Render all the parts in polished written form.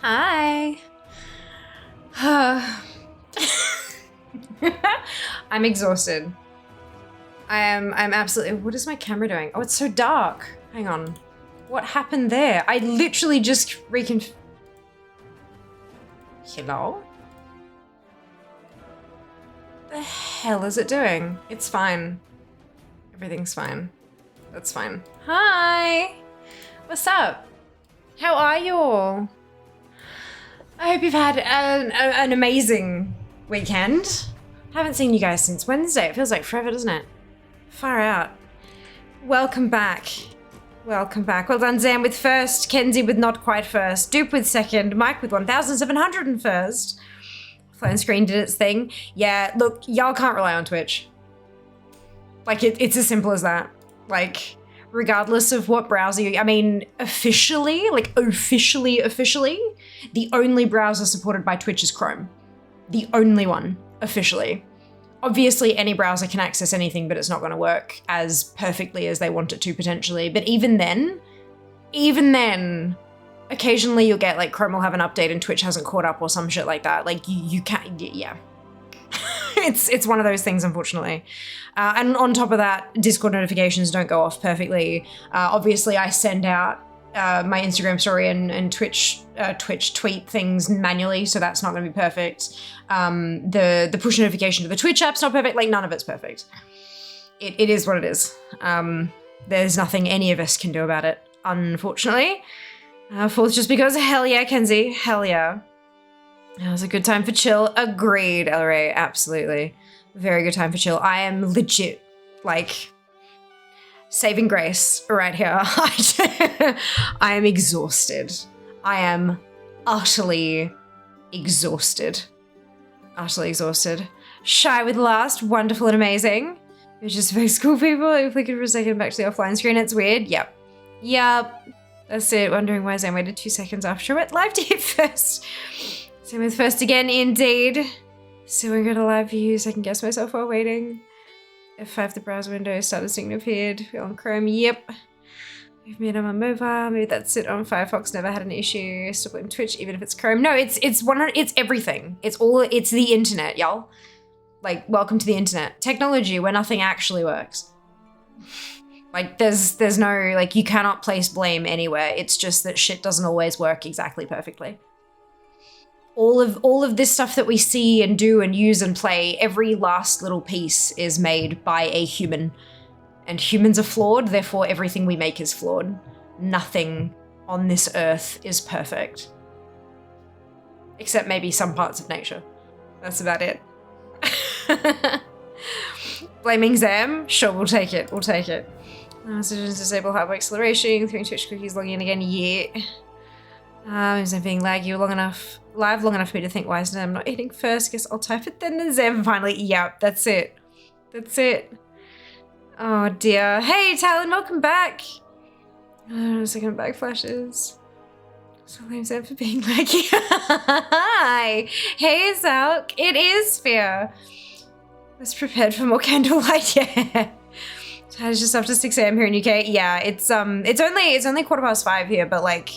Hi. I'm exhausted. I'm absolutely, what is my camera doing? Oh, it's so dark. Hang on. What happened there? I literally just Hello? The hell is it doing? It's fine. Everything's fine. That's fine. Hi. What's up? How are you all? I hope you've had an amazing weekend. Haven't seen you guys since Wednesday. It feels like forever, doesn't it? Far out. Welcome back. Welcome back. Well done, Zam with first, Kenzie with not quite first, Dupe with second, Mike with 1,701st. Phone screen did its thing. Yeah, look, y'all can't rely on Twitch. Like, it's as simple as that. Like, regardless of what browser you, I mean, officially, the only browser supported by Twitch is Chrome. The only one, officially. Obviously, any browser can access anything, but it's not going to work as perfectly as they want it to, potentially. But even then, occasionally you'll get, like, Chrome will have an update and Twitch hasn't caught up or some shit like that. Like, you can't, yeah. It's one of those things, unfortunately. And on top of that, Discord notifications don't go off perfectly. Obviously, I send out my Instagram story and Twitch tweet things manually, so that's not going to be perfect. The push notification to the Twitch app's not perfect. Like, none of it's perfect. It is what it is. There's nothing any of us can do about it, unfortunately. Fourth, just because, hell yeah, Kenzie, hell yeah. It was a good time for chill. Agreed, Elray, absolutely. Very good time for chill. I am legit, like, saving grace right here. I am exhausted. I am utterly exhausted. Utterly exhausted. Shy with last, wonderful and amazing. It's just very school people. If we could for a second back to the offline screen, it's weird. Yep. That's it. Wondering why Zane waited 2 seconds after it. Live to hit first. Same with first again, indeed. So we go to live views. I can guess myself while waiting. F5 the browser window, started seeing it appeared. We're on Chrome, yep. We've made them on mobile. Maybe that's it on Firefox. Never had an issue. Still blame Twitch, even if it's Chrome. No, it's everything. It's the internet, y'all. Like, welcome to the internet. Technology where nothing actually works. Like, there's no, like, you cannot place blame anywhere. It's just that shit doesn't always work exactly perfectly. All of this stuff that we see and do and use and play, every last little piece is made by a human. And humans are flawed, therefore everything we make is flawed. Nothing on this earth is perfect. Except maybe some parts of nature. That's about it. Blaming Zam? Sure, we'll take it. We'll take it. Decisions disable hardware acceleration, 3 Twitch cookies logging in again, yeah. Is it being laggy live long enough for me to think, why isn't I'm not eating first? Guess I'll type it then to Zem finally. Yep, that's it. That's it. Oh dear. Hey Talon, welcome back. Oh, second back flashes. So lame Zem for being laggy. Hi. Hey Zalk. It is fair. Was prepared for more candlelight, yeah. So it's just after 6 a.m. here in UK. Yeah, it's only 5:15 here, but like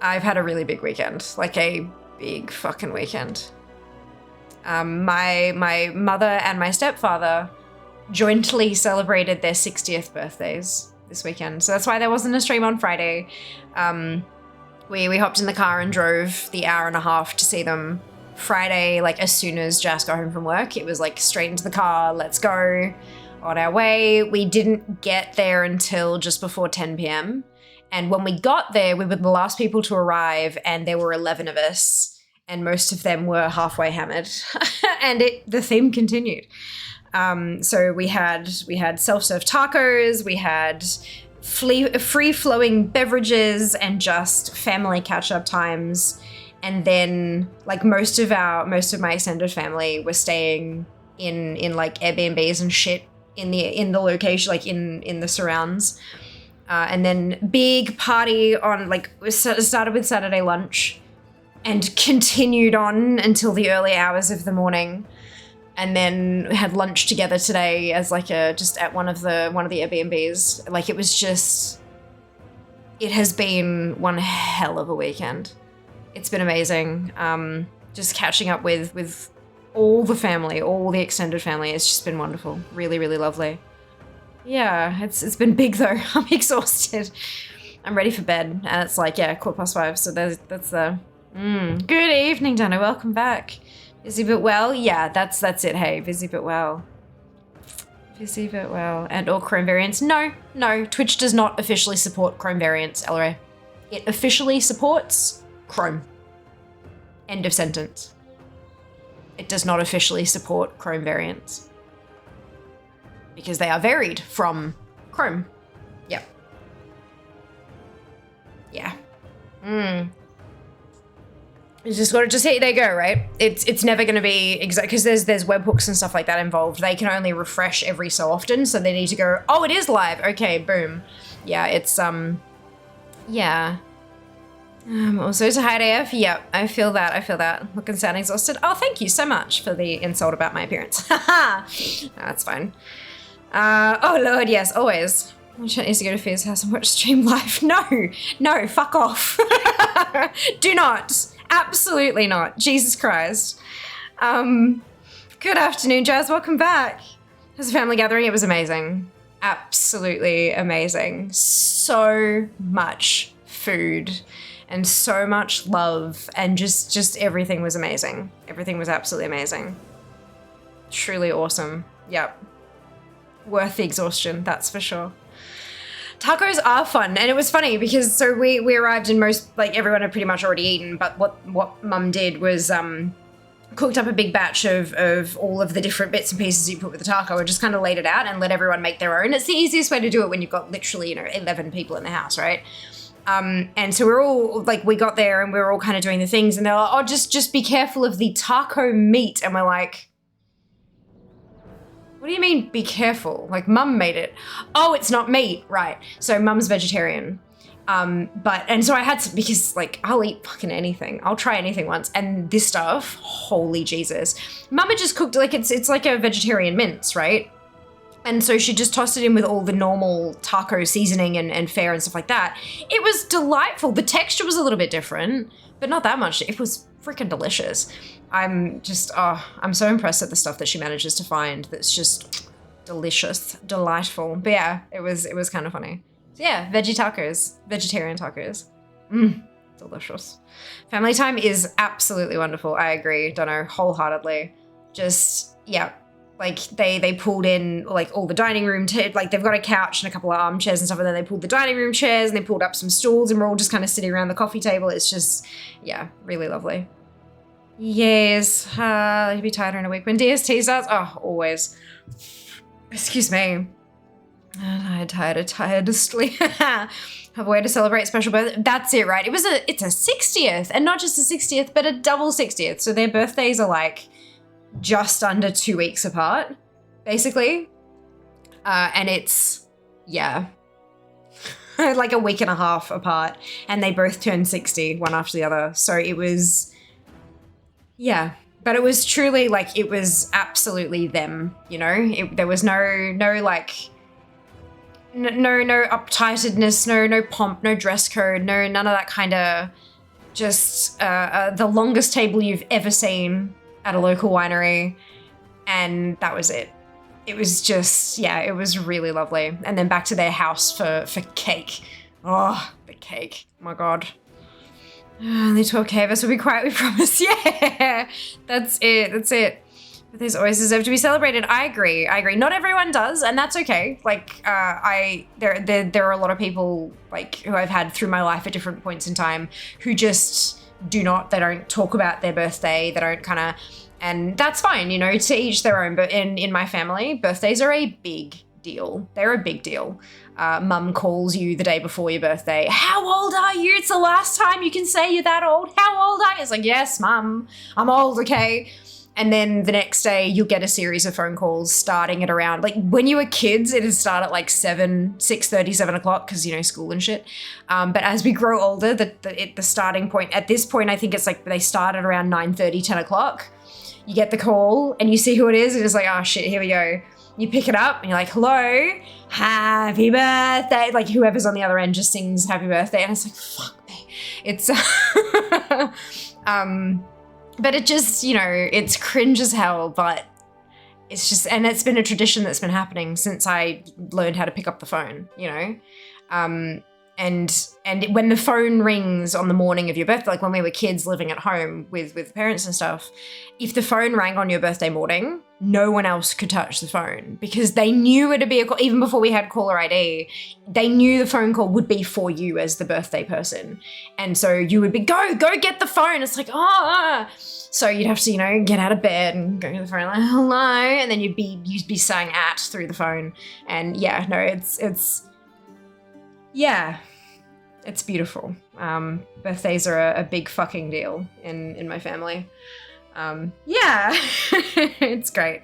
I've had a really big weekend, like a big fucking weekend. My mother and my stepfather jointly celebrated their 60th birthdays this weekend. So that's why there wasn't a stream on Friday. We hopped in the car and drove the hour and a half to see them Friday, like as soon as Jas got home from work. It was like straight into the car, let's go, on our way. We didn't get there until just before 10 p.m. And when we got there, we were the last people to arrive, and there were 11 of us, and most of them were halfway hammered. And the theme continued. So we had self-serve tacos, we had free-flowing beverages, and just family catch-up times. And then, like, most of my extended family were staying in like Airbnbs and shit in the location, like in the surrounds. And then big party on, like, started with Saturday lunch and continued on until the early hours of the morning. And then we had lunch together today as like just at one of the Airbnbs. Like, it was just, it has been one hell of a weekend. It's been amazing. Just catching up with all the family, all the extended family. It's just been wonderful. Really, really lovely. Yeah, it's been big though. I'm exhausted. I'm ready for bed, and it's like, yeah, 5:15. So that's the. Good evening, Dana. Welcome back. Busy but well. Yeah, that's it. Hey, busy but well. Busy but well. And all Chrome variants. No. Twitch does not officially support Chrome variants, Elray. It officially supports Chrome. End of sentence. It does not officially support Chrome variants. Because they are varied from Chrome. Yep. Yeah. You just gotta just hit, there you go, right? It's never gonna be exact, because there's webhooks and stuff like that involved. They can only refresh every so often, so they need to go, oh, it is live. Okay, boom. Yeah, it's yeah. Also tired AF. Yep, I feel that. Looking sad and exhausted. Oh, thank you so much for the insult about my appearance. Haha. That's fine. Oh Lord, yes, always. Chat needs to go to Fear's house and watch stream live. No, fuck off. Do not. Absolutely not. Jesus Christ. Good afternoon, Jazz. Welcome back. It was a family gathering. It was amazing. Absolutely amazing. So much food and so much love, and just everything was amazing. Everything was absolutely amazing. Truly awesome. Yep. Worth the exhaustion, that's for sure. Tacos are fun, and it was funny because so we arrived and everyone had pretty much already eaten, but what Mum did was cooked up a big batch of all of the different bits and pieces you put with the taco and just kind of laid it out and let everyone make their own. It's the easiest way to do it when you've got literally, 11 people in the house, right? And so we're all we got there and we were all kind of doing the things, and they're like, oh, just be careful of the taco meat. And we're like, what do you mean be careful? Mum made it. Oh, it's not meat. Right. So Mum's vegetarian. And so I had to, because I'll eat fucking anything. I'll try anything once. And this stuff, holy Jesus. Mum had just cooked, it's like a vegetarian mince, right? And so she just tossed it in with all the normal taco seasoning and fare and stuff like that. It was delightful. The texture was a little bit different, but not that much. It was freaking delicious. I'm so impressed at the stuff that she manages to find that's just delicious, delightful. But yeah, it was kind of funny. So yeah, vegetarian tacos. Delicious. Family time is absolutely wonderful. I agree, Dono, wholeheartedly. Just, yeah. They pulled in all the dining room, they've got a couch and a couple of armchairs and stuff, and then they pulled the dining room chairs and they pulled up some stools and we're all just kind of sitting around the coffee table. It's just, yeah, really lovely. Yes, you'll be tired in a week. When DST starts, oh, always. Excuse me. Tired to sleep. Have a way to celebrate special birthday. That's it, right? It's a 60th, and not just a 60th, but a double 60th. So their birthdays are just under 2 weeks apart, basically. And it's, yeah, a week and a half apart, and they both turned 60, one after the other. So it was, yeah, but it was truly it was absolutely them, there was no uptightedness, no pomp, no dress code, none of that kind of, just the longest table you've ever seen at a local winery, and that was it. It was just, yeah, it was really lovely. And then back to their house for cake. Oh, the cake. Oh my God. Only 12K of us will be quiet, we promise. Yeah, that's it. But these always deserve to be celebrated. I agree. Not everyone does, and that's okay. There are a lot of people who I've had through my life at different points in time who just they don't talk about their birthday, they don't and that's fine, to each their own. But in my family, birthdays are a big deal. They're a big deal. Mum calls you the day before your birthday. How old are you? It's the last time you can say you're that old. How old are you? It's yes, Mum, I'm old, okay? And then the next day you'll get a series of phone calls starting at around, when you were kids, it'd start at 6:30, 7 o'clock, because, school and shit. But as we grow older, the starting point, at this point, I think it's they start at around 9:30, 10 o'clock. You get the call and you see who it is, and it's oh shit, here we go. You pick it up and you're hello, happy birthday. Whoever's on the other end just sings happy birthday, and it's fuck me. It's, but it just, you know, it's cringe as hell, but it's just, and it's been a tradition that's been happening since I learned how to pick up the phone, you know? And when the phone rings on the morning of your birthday, like when we were kids living at home with parents and stuff, if the phone rang on your birthday morning, no one else could touch the phone because they knew it'd be a call. Even before we had caller ID, they knew the phone call would be for you as the birthday person. And so you would be, go get the phone. It's like, So you'd have to, you know, get out of bed and go to the phone like, hello. And then you'd be saying at through the phone. And yeah, no, yeah, it's beautiful. Birthdays are a big fucking deal in my family. Yeah, it's great.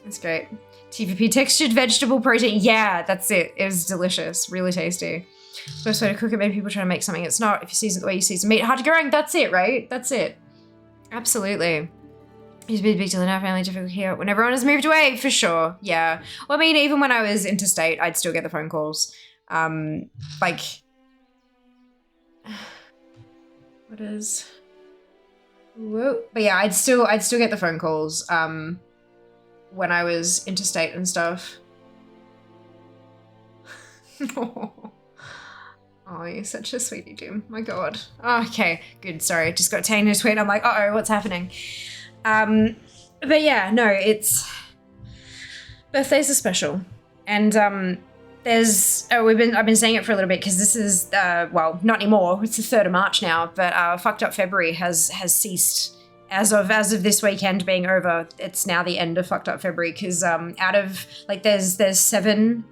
It's great. TVP textured vegetable protein. Yeah, that's it. It was delicious, really tasty. First way to cook it, many people try to make something it's not. If you season it the way you season meat, hard to go wrong. That's it, right? That's it. Absolutely. It's been a big deal in our family, difficult here when everyone has moved away, for sure. Yeah. Well, I mean, even when I was interstate, I'd still get the phone calls. Like, what is, whoa. But yeah, I'd still get the phone calls, when I was interstate and stuff. Oh, you're such a sweetie, Jim. My God. Oh, okay, good. Sorry, just got taken in a tweet. I'm like, uh-oh, what's happening? But yeah, no, birthdays are special. And, I've been saying it for a little bit because this is, well, not anymore. It's the 3rd of March now, but Fucked Up February has ceased as of this weekend being over. It's now the end of Fucked Up February because out of, like, there's 7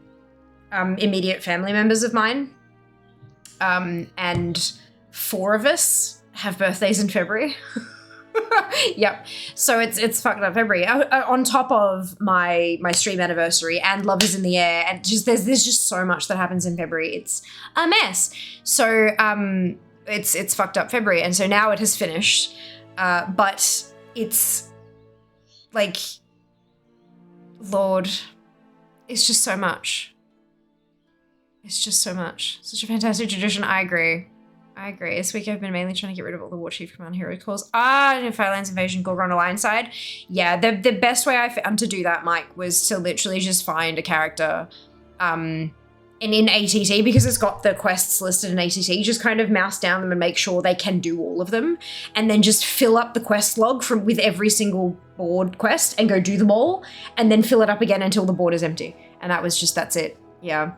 immediate family members of mine, and 4 of us have birthdays in February. Yep. So it's Fucked Up February on top of my stream anniversary and Love Is in the Air, and just there's just so much that happens in February. It's a mess. So it's Fucked Up February, and so now it has finished. But it's like, Lord, it's just so much. It's just so much. Such a fantastic tradition. I agree. This week I've been mainly trying to get rid of all the War Chief Command hero calls. Firelands Invasion, Gorgon Alliance side. Yeah, the best way I found to do that, Mike, was to literally just find a character and in ATT, because it's got the quests listed in ATT, just kind of mouse down them and make sure they can do all of them, and then just fill up the quest log with every single board quest and go do them all, and then fill it up again until the board is empty. And that's it. Yeah.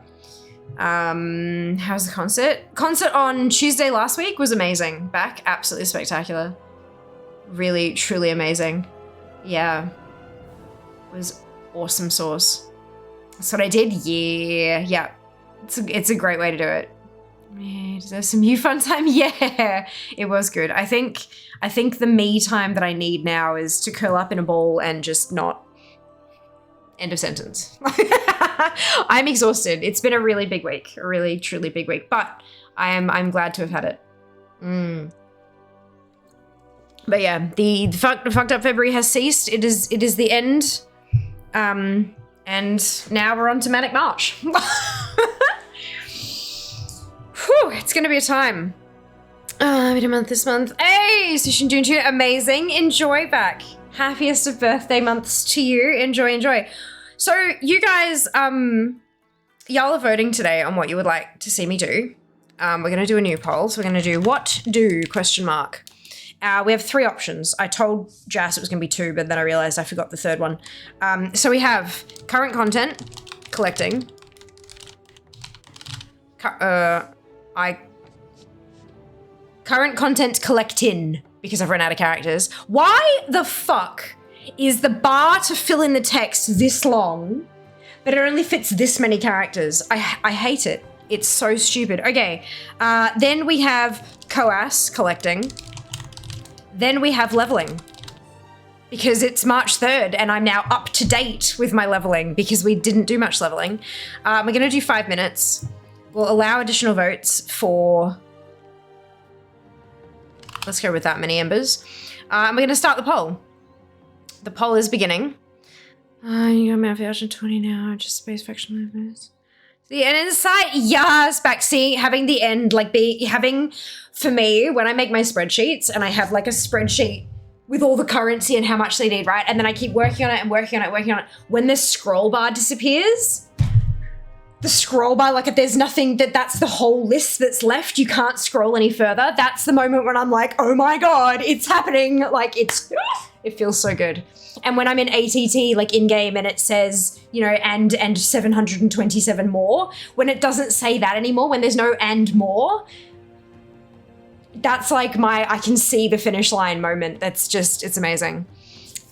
How's the concert? Concert on Tuesday last week was amazing. Back, absolutely spectacular. Really, truly amazing. Yeah. It was awesome sauce. That's what I did. Yeah. It's a great way to do it. Yeah, deserve some you fun time. Yeah, it was good. I think the me time that I need now is to curl up in a ball and just not. End of sentence. I'm exhausted. It's been a really big week, a really truly big week, but I'm glad to have had it. But yeah, the Fucked Up February has ceased. It is the end. And now we're on to Manic March. Whew, it's gonna be a time. Been a month this month. Hey, Sushin June 2, amazing. Enjoy back. Happiest of birthday months to you. Enjoy. So you guys, y'all are voting today on what you would like to see me do. We're going to do a new poll. So we're going to do what do ? We have 3 options. I told Jas it was going to be 2, but then I realized I forgot the 3rd one. So we have current content, collecting. Current content collecting, because I've run out of characters. Why the fuck is the bar to fill in the text this long, but it only fits this many characters? I hate it. It's so stupid. Okay, then we have Coas, collecting. Then we have leveling, because it's March 3rd and I'm now up to date with my leveling because we didn't do much leveling. We're gonna do 5 minutes. We'll allow additional votes for, let's go with that many embers. And we're gonna start the poll. The poll is beginning. You got Mount 20 now, just space faction movements. The end in sight, yes, Baxi, having the end, like for me, when I make my spreadsheets and I have like a spreadsheet with all the currency and how much they need, right? And then I keep working on it and working on it, working on it. When the scroll bar disappears, the scroll bar, like if there's nothing, that's the whole list that's left, you can't scroll any further. That's the moment when I'm like, oh my God, it's happening. Like it feels so good. And when I'm in ATT, like in game, and it says, you know, and 727 more, when it doesn't say that anymore, when there's no and more, that's like I can see the finish line moment. That's just, it's amazing.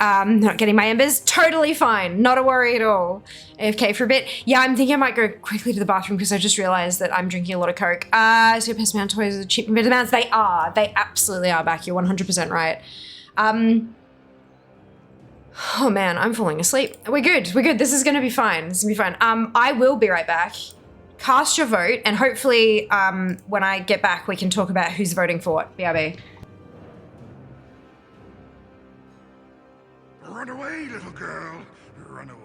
Not getting my embers, totally fine. Not a worry at all. AFK for a bit. Yeah, I'm thinking I might go quickly to the bathroom because I just realized that I'm drinking a lot of Coke. So Pest Man Toys are cheap and better amounts. They are. They absolutely are back. You're 100% right. Oh man, I'm falling asleep. We're good. We're good. This is going to be fine. This is going to be fine. I will be right back. Cast your vote, and hopefully when I get back, we can talk about who's voting for what. BRB. Run away, little girl. Run away.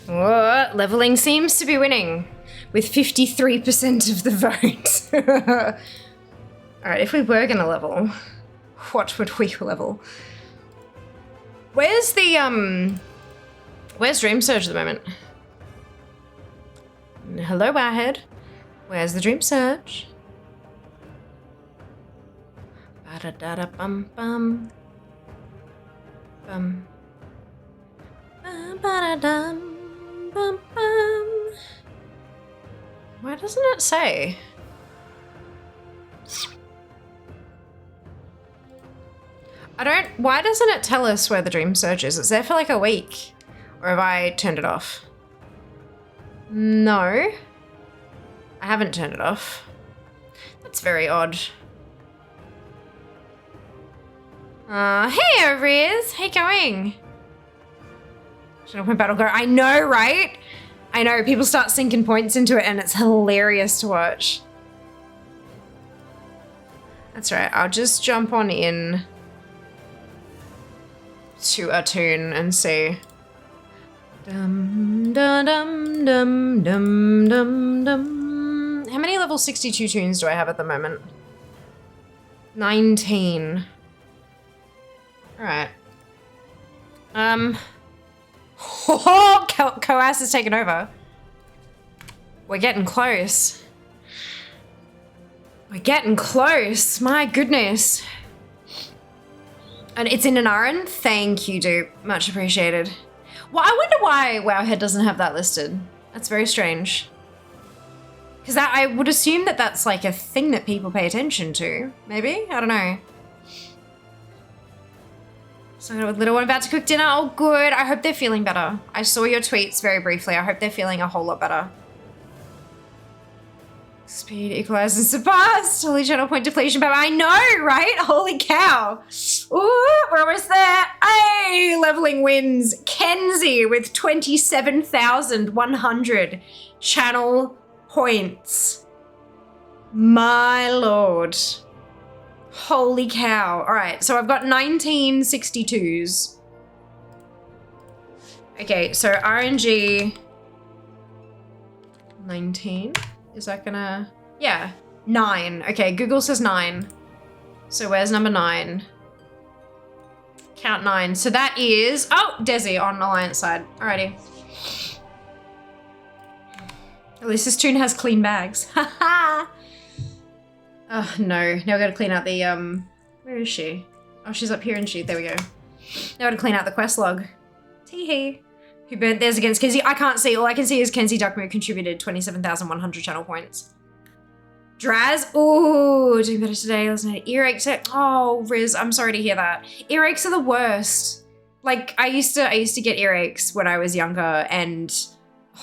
Whoa, leveling seems to be winning with 53% of the vote. All right, if we were gonna level, what would we level? Where's Dream Surge at the moment? Hello, Warhead. Where's the Dream Surge? Ba-da-da-da-bum-bum. Bum. Ba-da-dum. Bum, bum. Why doesn't it say? Why doesn't it tell us where the Dream Surge is? It's there for like a week. Or have I turned it off? No. I haven't turned it off. That's very odd. Hey, Riz. How you going? My battle go. I know, right? I know, people start sinking points into it and it's hilarious to watch. That's right, I'll just jump on in to a tune and see. Dum dum dum dum dum dum dum. How many level 62 tunes do I have at the moment? 19. Alright. Oh, Coas has taken over. We're getting close. We're getting close. My goodness. And it's in an Aaron? Thank you, dupe. Much appreciated. Well, I wonder why Wowhead doesn't have that listed. That's very strange. Because I would assume that that's like a thing that people pay attention to. Maybe? I don't know. So little one about to cook dinner. Oh, good. I hope they're feeling better. I saw your tweets very briefly. I hope they're feeling a whole lot better. Speed equalized and surpassed. Holy channel point depletion, but I know, right? Holy cow. Ooh, we're almost there. Hey, leveling wins. Kenzie with 27,100 channel points. My lord. Holy cow. All right, so I've got 1962s. Okay, so RNG 19. Is that gonna... Yeah, 9. Okay, Google says 9. So where's number 9? Count 9. So that is... Oh, Desi on Alliance side. Alrighty. At least this tune has clean bags. Haha. Oh, no. Now we gotta clean out the, Where is she? Oh, she's up here, isn't she? There we go. Now we gotta clean out the quest log. Tee-hee. Who burnt theirs against Kenzie? I can't see. All I can see is Kenzie Duckmoot contributed 27,100 channel points. Draz? Ooh, doing better today. Listen to earaches. Oh, Riz, I'm sorry to hear that. Earaches are the worst. Like, I used to get earaches when I was younger, and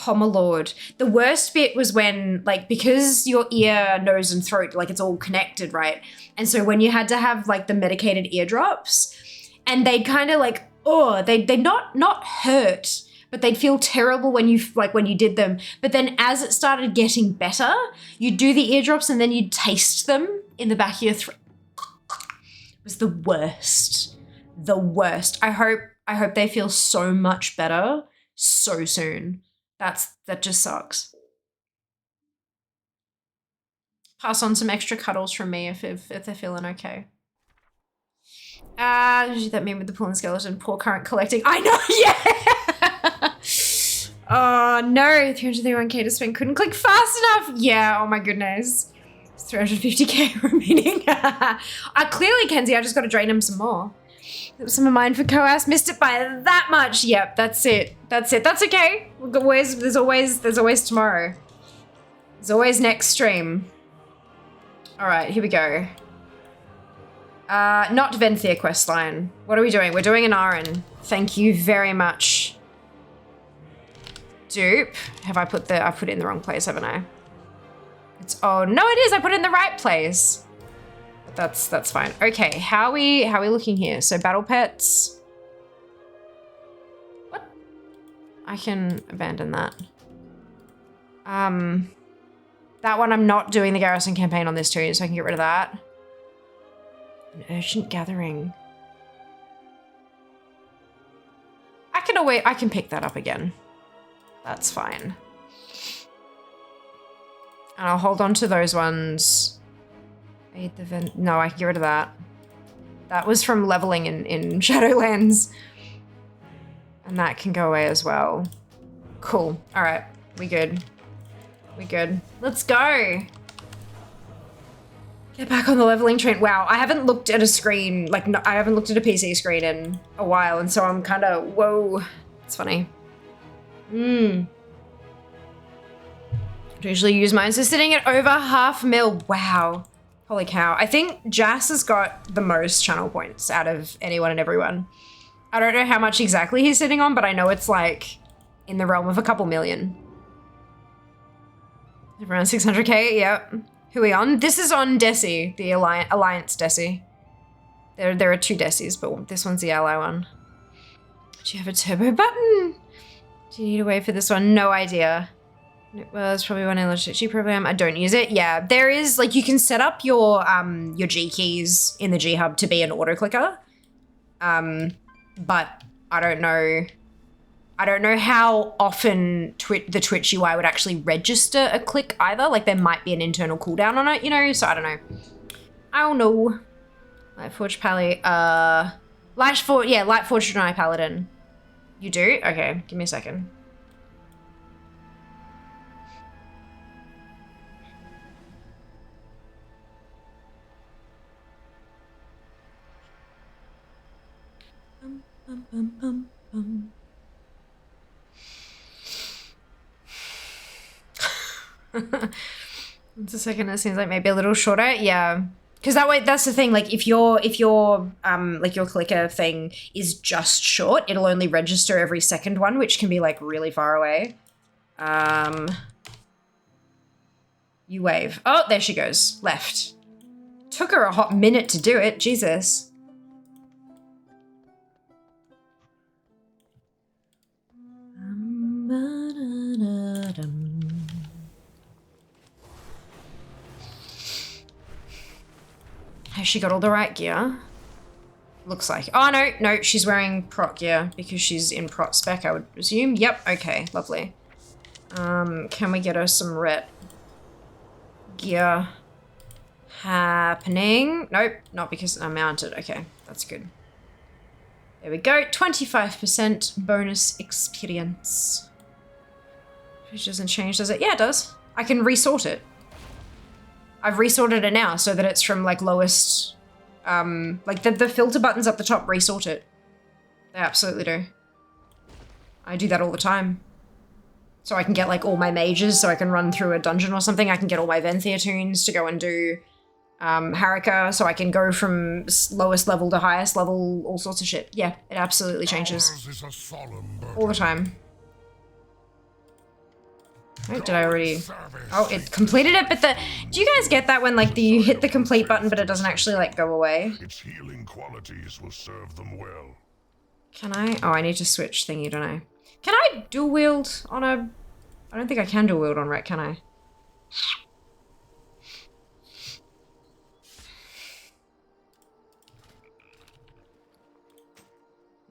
oh my lord. The worst bit was when, like, because your ear, nose, and throat, like, it's all connected, right? And so when you had to have, like, the medicated eardrops, and they'd kind of, like, oh, they'd not hurt, but they'd feel terrible when you did them. But then as it started getting better, you'd do the eardrops and then you'd taste them in the back of your throat. It was the worst. The worst. I hope they feel so much better so soon. That just sucks. Pass on some extra cuddles from me if they're feeling okay. That meme with the pulling skeleton, poor current collecting. I know, yeah! Oh no, 331k to spend, couldn't click fast enough. Yeah, oh my goodness. It's 350k remaining. Clearly, Kenzie, I just gotta drain him some more. Some of mine for Coas, missed it by that much. Yep, that's it. That's okay. There's always tomorrow. There's always next stream. All right, here we go. Not Venthia questline. What are we doing? We're doing an Aran. Thank you very much. Dupe. Have I put it in the wrong place, haven't I? It's, oh no it is, I put it in the right place. But that's fine. Okay, how are we looking here? So battle pets. What? I can abandon that. That one I'm not doing the garrison campaign on this too, so I can get rid of that. An urgent gathering. I can pick that up again. That's fine. And I'll hold on to those ones. Aid the vent. No, I can get rid of that. That was from leveling in Shadowlands. And that can go away as well. Cool. All right. We good. We good. Let's go. Get back on the leveling train. Wow, I haven't looked at a screen, like, no, I haven't looked at a PC screen in a while, and so I'm kind of, whoa. It's funny. I usually use mine, so sitting at over 500,000. Wow. Holy cow. I think Jas has got the most channel points out of anyone and everyone. I don't know how much exactly he's sitting on, but I know it's like in the realm of a couple million. Around 600k, yep. Who are we on? This is on Desi, the Alliance Desi. There are 2 Desis, but this one's the ally one. Do you have a turbo button? Do you need a way for this one? No idea. Well, it's probably one in the G program. I don't use it. Yeah, there is, like, you can set up your G keys in the G Hub to be an auto clicker. But I don't know. I don't know how often the Twitch UI would actually register a click either. Like, there might be an internal cooldown on it, you know? So I don't know. I don't know. Lightforge Pally. Lightforge Deny Paladin. You do? Okay, give me a second. It's a second, it seems like maybe a little shorter. Yeah. Because that way, that's the thing, like if your like your clicker thing is just short, it'll only register every second one, which can be like really far away. You wave. Oh, there she goes. Left. Took her a hot minute to do it. Jesus. Has she got all the right gear? Looks like. Oh, no, she's wearing prot gear because she's in prot spec, I would assume. Yep, okay, lovely. Can we get her some ret gear happening? Nope, not because I'm mounted. Okay, that's good. There we go. 25% bonus experience. Which doesn't change, does it? Yeah, it does. I can resort it. I've resorted it now so that it's from like lowest, like the filter buttons up the top resort it. They absolutely do. I do that all the time. So I can get like all my mages so I can run through a dungeon or something. I can get all my Venthia tunes to go and do Harika, so I can go from lowest level to highest level, all sorts of shit. Yeah, it absolutely changes. All the time. Wait, did I already... Oh, it completed it, but do you guys get that when, like, you hit the complete button, but it doesn't actually, like, go away? Its healing qualities will serve them well. Can I? Oh, I need to switch thingy, don't I? Can I dual wield on a... I don't think I can dual wield on Ret, can I?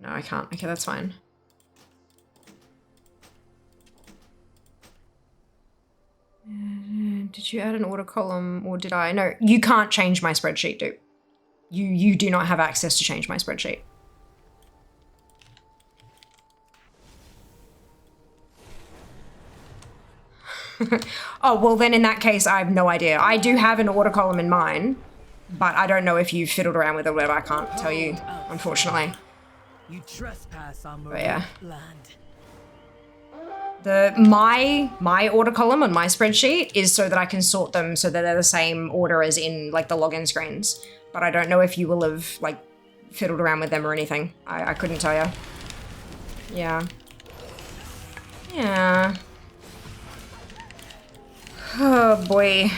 No, I can't. Okay, that's fine. Did you add an order column or did I? No, you can't change my spreadsheet, dude. You do not have access to change my spreadsheet. Oh, well then in that case, I have no idea. I do have an order column in mine, but I don't know if you've fiddled around with it or whatever. I can't tell you, unfortunately. You trespass on But yeah. land. My order column on my spreadsheet is so that I can sort them so that they're the same order as in like the login screens. But I don't know if you will have like fiddled around with them or anything. I couldn't tell you. Yeah. Yeah. Oh boy.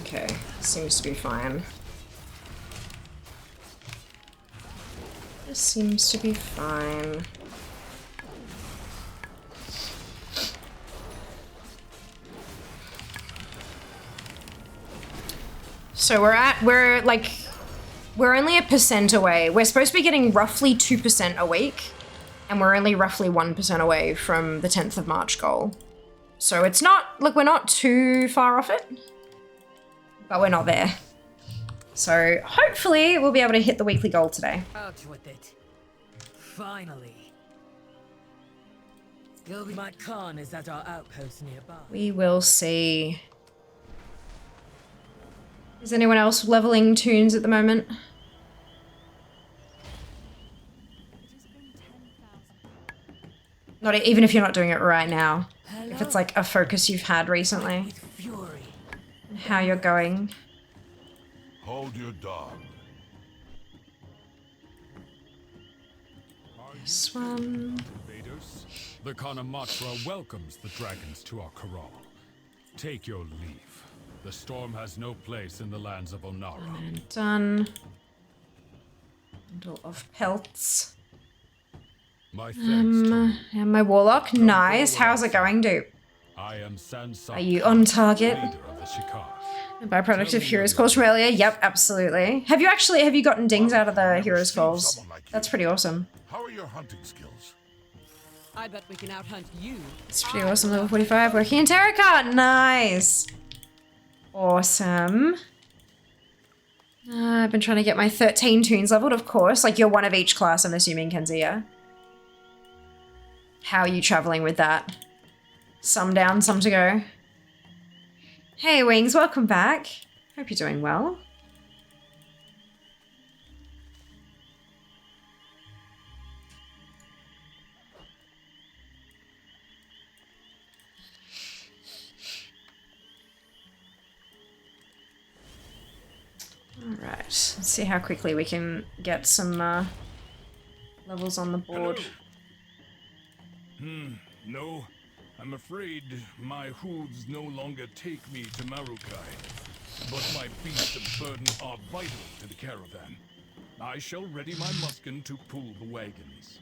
Okay, seems to be fine. This seems to be fine. So we're only 1% away. We're supposed to be getting roughly 2% a week, and we're only roughly 1% away from the 10th of March goal. So it's not, look, we're not too far off it, but we're not there. So hopefully we'll be able to hit the weekly goal today. Out with it. Finally. My Khan is at our outpost nearby. We will see. Is anyone else leveling tunes at the moment? Not even if you're not doing it right now. Hello? If it's like a focus you've had recently. With fury. And how you're going. Hold your dog. This one. Invaders, the Kanamatra welcomes the dragons to our corral. Take your leave. The storm has no place in the lands of Onara. And done. Bundle of pelts. My thanks And my warlock. Nice. How's it going, dude? I am Sansa. Are you on target? Leader of the Shikar. A byproduct of Heroes Calls from earlier? Yep, absolutely. Have you gotten dings out of the Heroes Calls? That's pretty awesome. How are your hunting skills? I bet we can outhunt you. It's pretty awesome. Level 45. Working in Terracotta. Nice. Awesome. I've been trying to get my 13 tunes leveled, of course. Like, you're one of each class, I'm assuming, Kenzie, yeah? How are you traveling with that? Some down, some to go. Hey, Wings, welcome back. Hope you're doing well. Alright, let's see how quickly we can get some levels on the board. No, I'm afraid my hooves no longer take me to Marukai, but my beasts of burden are vital to the caravan. I shall ready my muskin to pull the wagons.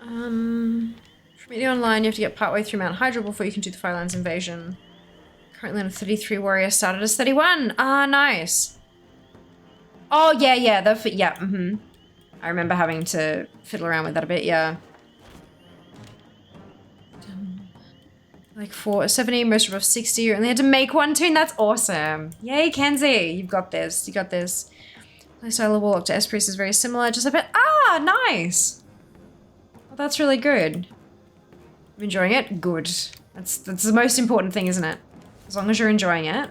For media online, you have to get partway through Mount Hydra before you can do the Firelands invasion. Currently on a 33 warrior, started as 31. Ah, nice. Oh, yeah, yeah, I remember having to fiddle around with that a bit, yeah. Like 70, most above 60. You only had to make one toon. That's awesome. Yay, Kenzie. You've got this. You got this. Playstyle of Warlock to S-Priest is very similar. Just a bit. Ah, nice. Well, that's really good. I'm enjoying it. Good. That's the most important thing, isn't it? As long as you're enjoying it.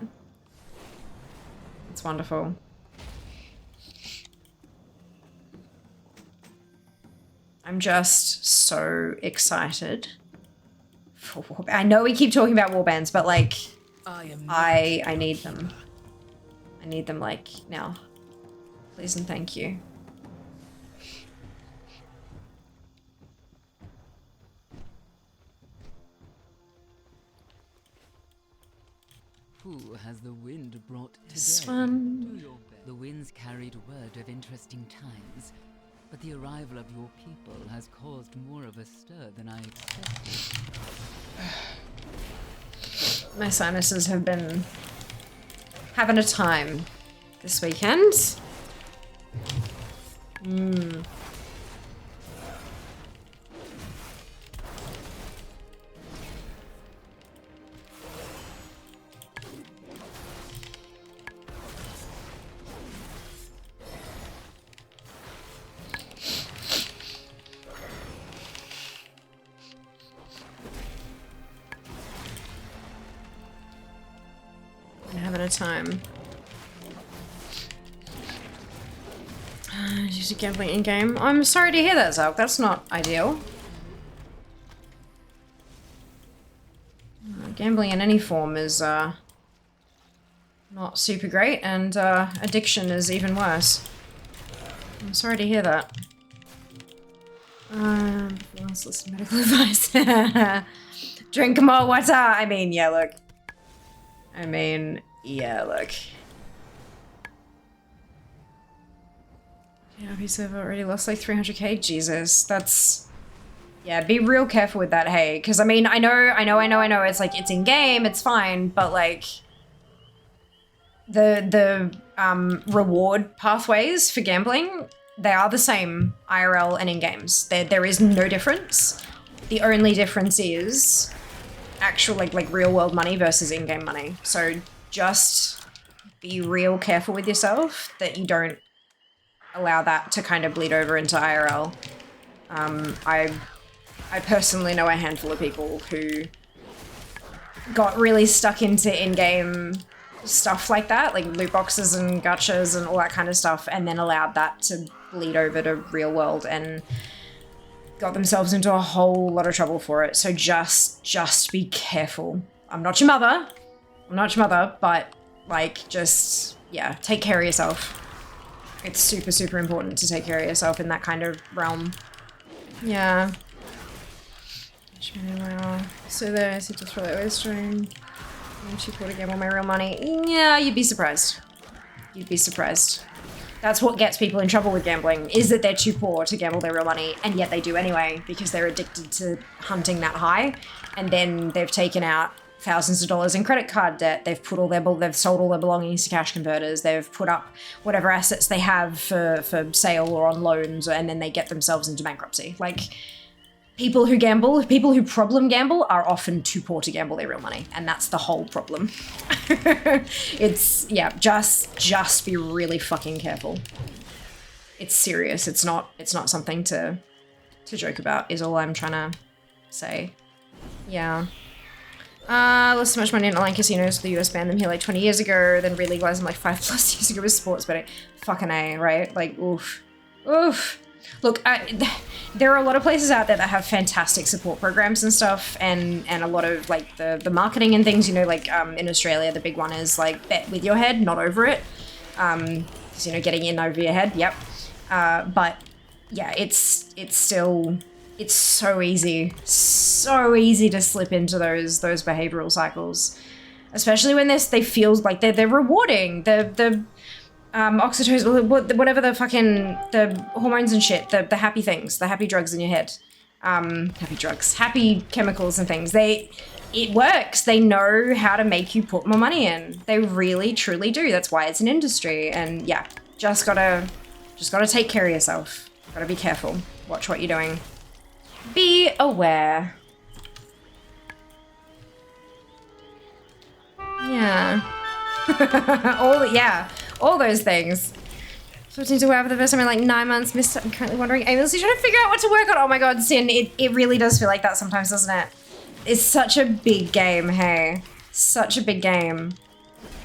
It's wonderful. I'm just so excited. I know we keep talking about warbands, but like, I need them. I need them like now. Please and thank you. Who has the wind brought today? This one. The winds carried word of interesting times, but the arrival of your people has caused more of a stir than I expected. My sinuses have been having a time this weekend. Having a time. Just gambling in game. I'm sorry to hear that, Zalk. That's not ideal. Gambling in any form is not super great, and addiction is even worse. I'm sorry to hear that. Let's listen to medical advice. Drink more water. I mean, yeah, look. Yeah, look. Yeah, I've already lost like 300k. Jesus, that's... Yeah, be real careful with that, hey. Because, I mean, I know. It's like, it's in-game, it's fine, but like... The reward pathways for gambling, they are the same IRL and in-games. There is no difference. The only difference is actual, like real-world money versus in-game money. So just be real careful with yourself that you don't allow that to kind of bleed over into IRL. I personally know a handful of people who got really stuck into in-game stuff like that, like loot boxes and gachas and all that kind of stuff, and then allowed that to bleed over to real world and got themselves into a whole lot of trouble for it. So just be careful. I'm not your mother, but like, just, yeah, take care of yourself. It's super, super important to take care of yourself in that kind of realm. Yeah. So there, I see just for that stream. I'm too poor to gamble my real money. Yeah, you'd be surprised. You'd be surprised. That's what gets people in trouble with gambling, is that they're too poor to gamble their real money, and yet they do anyway, because they're addicted to hunting that high, and then they've taken out thousands of dollars in credit card debt, they've sold all their belongings to cash converters, they've put up whatever assets they have for sale or on loans, and then they get themselves into bankruptcy. Like, people who problem gamble are often too poor to gamble their real money, and that's the whole problem. It's, yeah, just be really fucking careful. It's serious. It's not something to joke about, is all I'm trying to say. Yeah. Lost so much money in online casinos, the US banned them here like 20 years ago, then re-legalized them like 5+ years ago with sports betting. Fucking A, right? Like, oof. Oof. Look, there are a lot of places out there that have fantastic support programs and stuff, and a lot of like the marketing and things, you know, like in Australia, the big one is like bet with your head, not over it. 'Cause, you know, getting in over your head, yep. But yeah, it's still, it's so easy to slip into those behavioral cycles, especially when they feel like they're rewarding. The oxytocin, whatever the fucking, the hormones and shit, the happy things, the happy drugs in your head, happy chemicals and things, it works. They know how to make you put more money in. They really, truly do. That's why it's an industry. And yeah, just gotta take care of yourself. Gotta be careful. Watch what you're doing. Be aware. Yeah. all those things. Switching to WoW for the first time in like 9 months. Missed it. I'm currently wondering, aimlessly trying to figure out what to work on. Oh my god, Sin, it really does feel like that sometimes, doesn't it? It's such a big game, hey. Such a big game.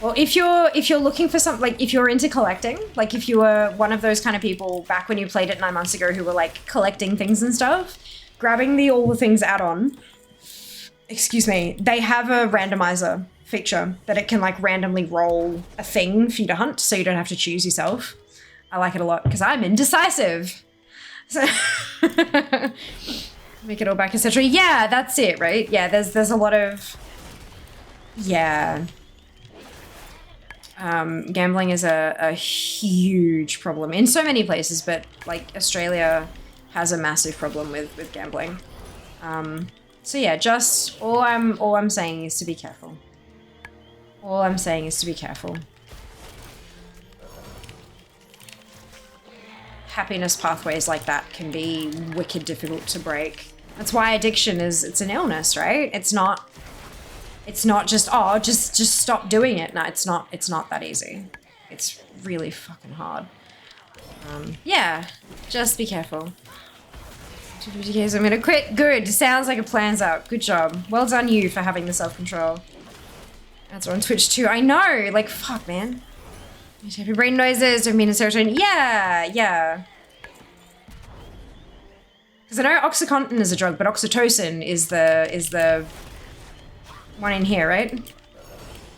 Well, if you're looking for something, like if you're into collecting, like if you were one of those kind of people back when you played it 9 months ago who were like collecting things and stuff, grabbing the all the things add-on, excuse me, they have a randomizer feature that it can like randomly roll a thing for you to hunt so you don't have to choose yourself. I like it a lot because I'm indecisive. So make it all back, etc. Yeah, that's it, right? Yeah, there's a lot of, yeah. Gambling is a huge problem in so many places, but like Australia has a massive problem with gambling. So yeah, just all I'm saying is to be careful. All I'm saying is to be careful. Happiness pathways like that can be wicked difficult to break. That's why addiction it's an illness, right? It's not just, oh, just stop doing it. No, it's not that easy. It's really fucking hard. Yeah, just be careful. 250K, so I'm gonna quit. Good, sounds like a plan's out. Good job. Well done you for having the self-control. That's on Twitch too. I know, like, fuck, man. Happy brain noises, don't mean to serotonin. Yeah. Because I know Oxycontin is a drug, but oxytocin is the one in here, right?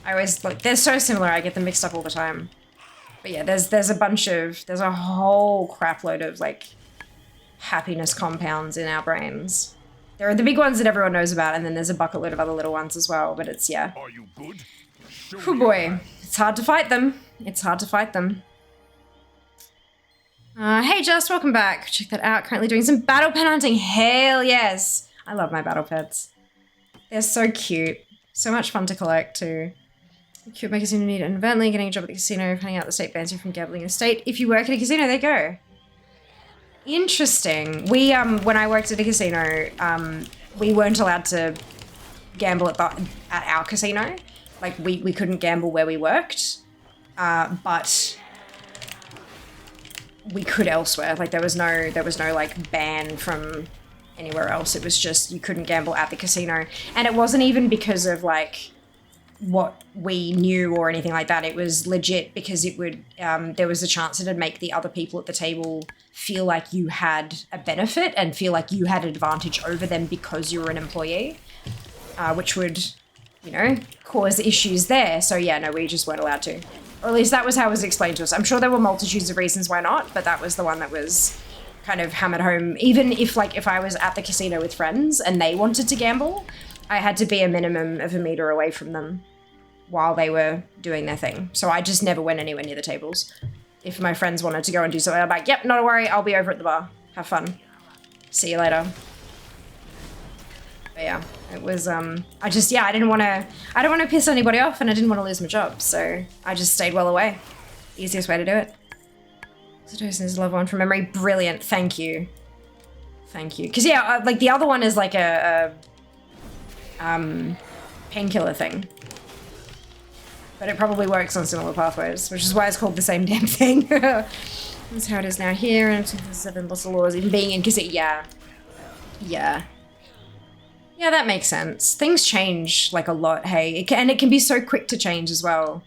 I always, like, they're so similar, I get them mixed up all the time. But yeah, there's a whole crap load of, like, happiness compounds in our brains. There are the big ones that everyone knows about, and then there's a bucket load of other little ones as well, but it's, yeah. Are you good? Oh boy, it's hard to fight them. It's hard to fight them. Hey Just, welcome back. Check that out. Currently doing some battle pen hunting. Hell yes. I love my battle pets. They're so cute. So much fun to collect too. Cute my casino need inadvertently getting a job at the casino, finding out the state bans you from gambling in a state. If you work at a casino, they go. Interesting. We when I worked at a casino, we weren't allowed to gamble at our casino. Like we couldn't gamble where we worked, but we could elsewhere. Like there was no like ban from anywhere else. It was just you couldn't gamble at the casino, and it wasn't even because of like what we knew or anything like that. It was legit because it would there was a chance it'd make the other people at the table feel like you had a benefit and feel like you had an advantage over them because you were an employee, which would, you know, cause issues there. So yeah, no, we just weren't allowed to. Or at least that was how it was explained to us. I'm sure there were multitudes of reasons why not, but that was the one that was kind of hammered home. Even if I was at the casino with friends and they wanted to gamble, I had to be a minimum of 1 meter away from them while they were doing their thing. So I just never went anywhere near the tables. If my friends wanted to go and do something, I'm like, yep, not a worry, I'll be over at the bar. Have fun. See you later. But yeah, it was, I didn't want to piss anybody off and I didn't want to lose my job. So I just stayed well away. Easiest way to do it. Oxytocin is level 1 from memory. Brilliant. Thank you. Thank you. Because yeah, like the other one is like a painkiller thing. But it probably works on similar pathways, which is why it's called the same damn thing. That's how it is now here, and 2007 lots of laws, even being in casino. Yeah, that makes sense. Things change, like, a lot, hey? And it can be so quick to change as well.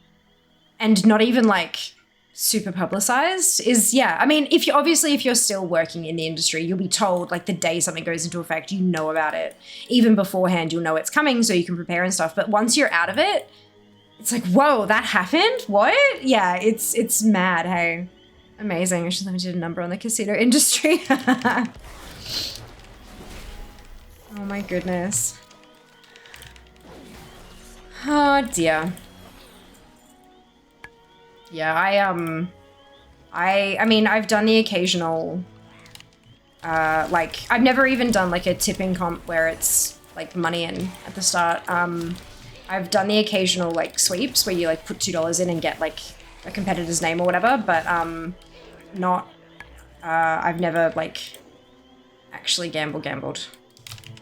And not even, like, super publicized is, yeah. I mean, if you're still working in the industry, you'll be told, like, the day something goes into effect, you know about it. Even beforehand, you'll know it's coming, so you can prepare and stuff. But once you're out of it, it's like, whoa, that happened? What? Yeah, it's mad, hey. Amazing. I should have did a number on the casino industry. Oh my goodness. Oh dear. Yeah, I mean, I've done the occasional, like, I've never even done like a tipping comp where it's like money in at the start. I've done the occasional like sweeps where you like put $2 in and get like a competitor's name or whatever, but not. I've never like actually gambled.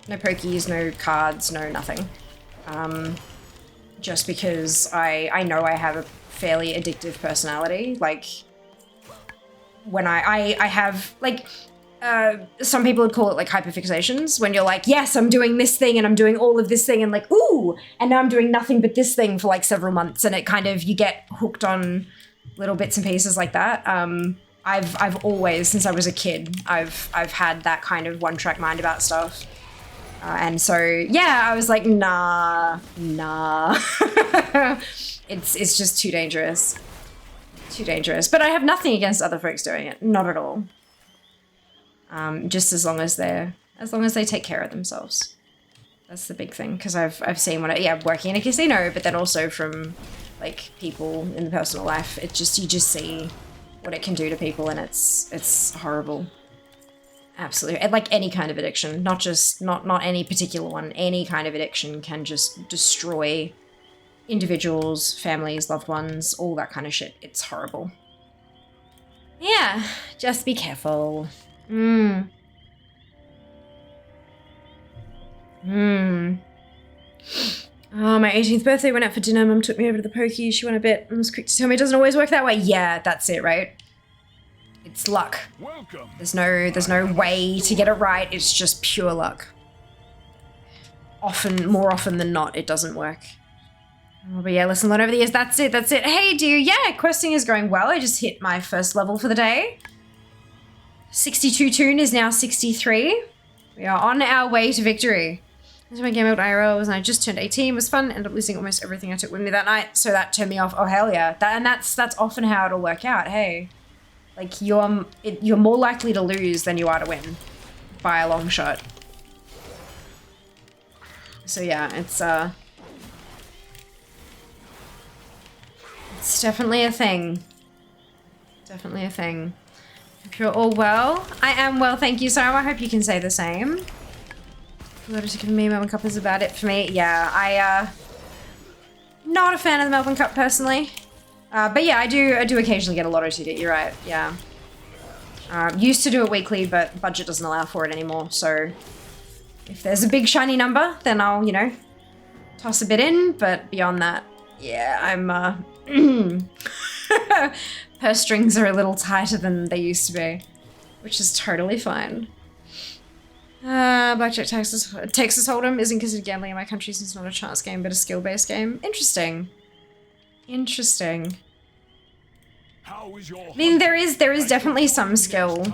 No pokies, no cards, no nothing. Just because I know I have a fairly addictive personality. Like when I have like. Some people would call it like hyperfixations when you're like, yes, I'm doing this thing and I'm doing all of this thing and like, ooh, and now I'm doing nothing but this thing for like several months, and it kind of, you get hooked on little bits and pieces like that. I've always, since I was a kid, I've had that kind of one-track mind about stuff. And so, yeah, I was like, nah. It's just too dangerous. Too dangerous. But I have nothing against other folks doing it. Not at all. Just as long as they take care of themselves. That's the big thing, because I've seen working in a casino, but then also from like people in the personal life, you just see what it can do to people, and it's horrible. Absolutely. And like any kind of addiction, not any particular one, any kind of addiction can just destroy individuals, families, loved ones, all that kind of shit. It's horrible. Yeah, just be careful. Oh, my 18th birthday, went out for dinner. Mum took me over to the pokey. She went a bit and was quick to tell me it doesn't always work that way. Yeah, that's it, right? It's luck. Welcome. There's no way to get it right. It's just pure luck. More often than not, it doesn't work. Oh, but yeah, lesson learned over the years. That's it. Hey, dear. Yeah, questing is going well. I just hit my first level for the day. 62 tune is now 63. We are on our way to victory. This is my game out IRL was when I just turned 18. It was fun. Ended up losing almost everything I took with me that night, so that turned me off. Oh hell yeah! That's often how it'll work out. Hey, like you're more likely to lose than you are to win, by a long shot. So yeah, it's definitely a thing. Definitely a thing. Hope you're all well. I am well, thank you, Sam. I hope you can say the same. Lottery ticket for me, Melbourne Cup is about it for me. Yeah, not a fan of the Melbourne Cup personally. But yeah, I do occasionally get a lottery ticket, you're right, yeah. Used to do it weekly, but budget doesn't allow for it anymore, so if there's a big shiny number, then I'll, you know, toss a bit in, but beyond that, yeah, I'm, purse strings are a little tighter than they used to be, which is totally fine. Blackjack Texas Hold'em isn't considered gambling in my country since it's not a chance game, but a skill-based game. Interesting. Interesting. How is your I mean, there is definitely some skill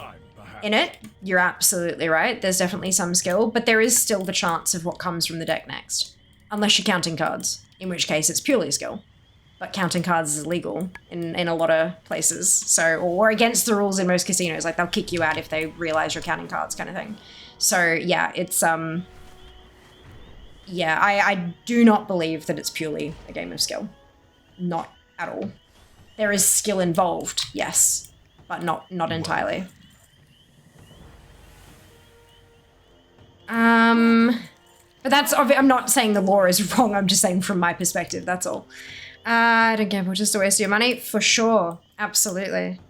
in it. You're absolutely right. There's definitely some skill, but there is still the chance of what comes from the deck next. Unless you're counting cards, in which case it's purely skill. But counting cards is illegal in a lot of places. So, or against the rules in most casinos. Like, they'll kick you out if they realize you're counting cards kind of thing. So, yeah, it's, yeah, I do not believe that it's purely a game of skill. Not at all. There is skill involved, yes, but not entirely. But that's, I'm not saying the law is wrong, I'm just saying from my perspective, that's all. I don't gamble, just a waste of your money, for sure, absolutely.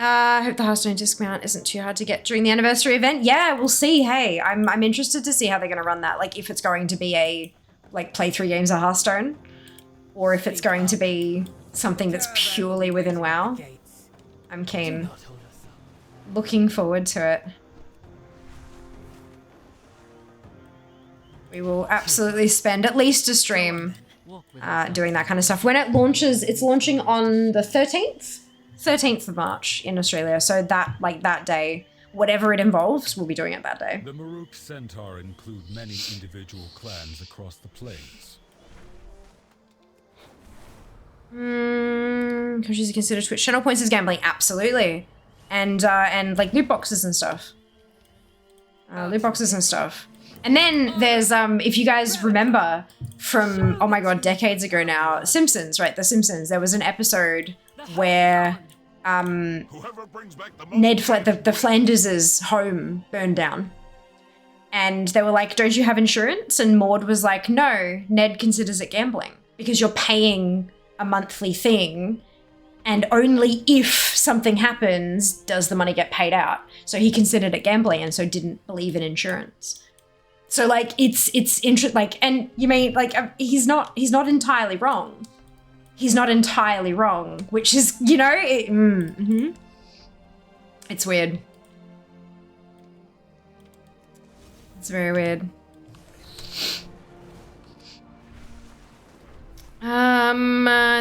I hope the Hearthstone discount isn't too hard to get during the anniversary event. Yeah, we'll see, hey, I'm interested to see how they're gonna run that, like if it's going to be a, like, play 3 games of Hearthstone, or if it's going to be something that's purely within WoW. I'm keen. Looking forward to it. We will absolutely spend at least a stream doing that kind of stuff. When it launches, it's launching on the 13th? 13th of March in Australia. So that, like, that day, whatever it involves, we'll be doing it that day. The Maruk Centaur include many individual clans across the plains. Countries are considered Twitch channel points as gambling, absolutely, and like loot boxes and stuff. And then there's if you guys remember from, oh my god, decades ago now, Simpsons, right? The Simpsons. There was an episode where Ned the Flanders' home burned down, And they were like, don't you have insurance? And Maud was like, no, Ned considers it gambling because you're paying a monthly thing and only if something happens does the money get paid out. So he considered it gambling and so didn't believe in insurance. So like it's like, and you mean like he's not entirely wrong. He's not entirely wrong, which is, you know, it's weird. It's very weird.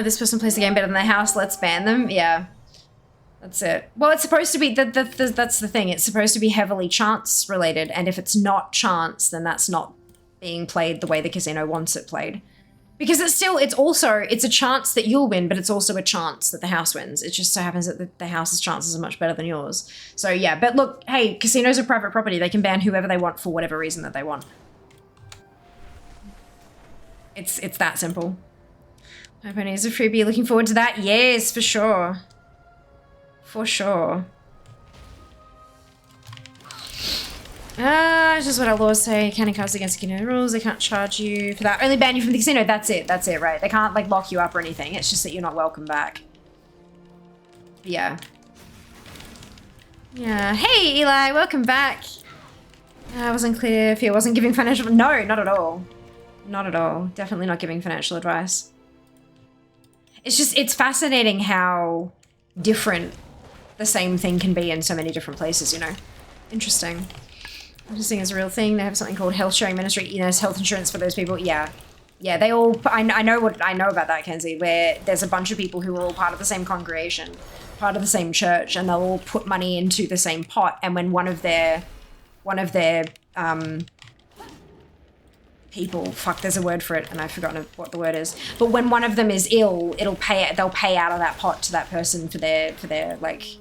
This person plays the game better than the house. Let's ban them. Yeah, that's it. Well, it's supposed to be that's the thing. It's supposed to be heavily chance related, and if it's not chance, then that's not being played the way the casino wants it played. Because it's a chance that you'll win, but it's also a chance that the house wins. It just so happens that the house's chances are much better than yours. So yeah, but look, hey, casinos are private property. They can ban whoever they want for whatever reason that they want. It's that simple. My pony is a freebie. Looking forward to that. Yes, for sure. For sure. It's just what our laws say. Counting cards against casino rules. They can't charge you for that. Only ban you from the casino. That's it, right? They can't like lock you up or anything. It's just that you're not welcome back. But yeah. Yeah. Hey, Eli, welcome back. I wasn't clear if he wasn't giving financial... No, not at all. Not at all. Definitely not giving financial advice. It's fascinating how different the same thing can be in so many different places, you know? Interesting. Interesting is a real thing. They have something called health sharing ministry, you know, health insurance for those people. Yeah. Yeah, they all, I know about that, Kenzie, where there's a bunch of people who are all part of the same congregation, part of the same church, and they'll all put money into the same pot. And when one of their people, fuck, there's a word for it and I've forgotten what the word is, but when one of them is ill, they'll pay out of that pot to that person for their like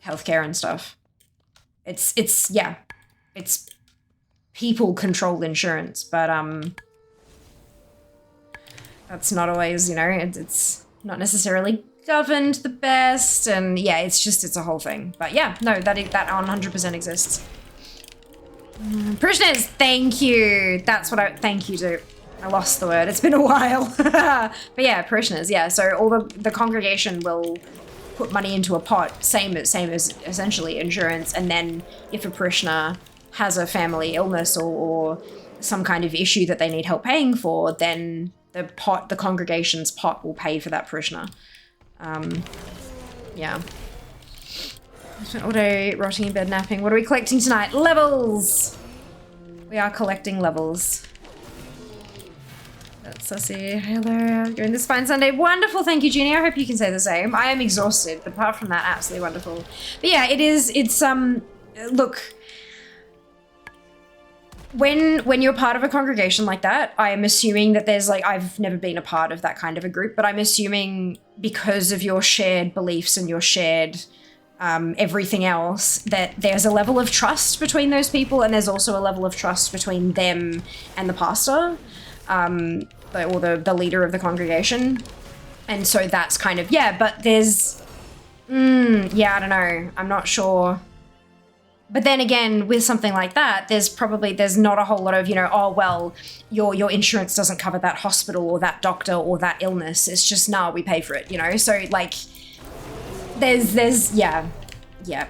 healthcare and stuff. It's people control insurance, but that's not always, you know, it's not necessarily governed the best, and yeah, it's a whole thing. But yeah, no, that 100% exists. Parishioners, thank you. That's what thank you to. I lost the word. It's been a while. But yeah, parishioners, yeah. So all the congregation will put money into a pot, same as essentially insurance, and then if a parishioner has a family illness or some kind of issue that they need help paying for, then the congregation's pot will pay for that parishioner. Yeah. I spent all day rotting in bed napping. What are we collecting tonight? Levels! We are collecting levels. That's Sussy. Hello, during this fine Sunday. Wonderful, thank you, Jeannie. I hope you can say the same. I am exhausted, but apart from that, absolutely wonderful. But yeah, look, when you're part of a congregation like that, I am assuming that there's like, I've never been a part of that kind of a group, but I'm assuming because of your shared beliefs and your shared everything else, that there's a level of trust between those people, and there's also a level of trust between them and the pastor, or the leader of the congregation. And so that's kind of, yeah, but there's, yeah, I don't know, I'm not sure. But then again, with something like that, there's not a whole lot of, you know, oh, well, your insurance doesn't cover that hospital or that doctor or that illness. It's just, nah, we pay for it, you know? So, like, yeah,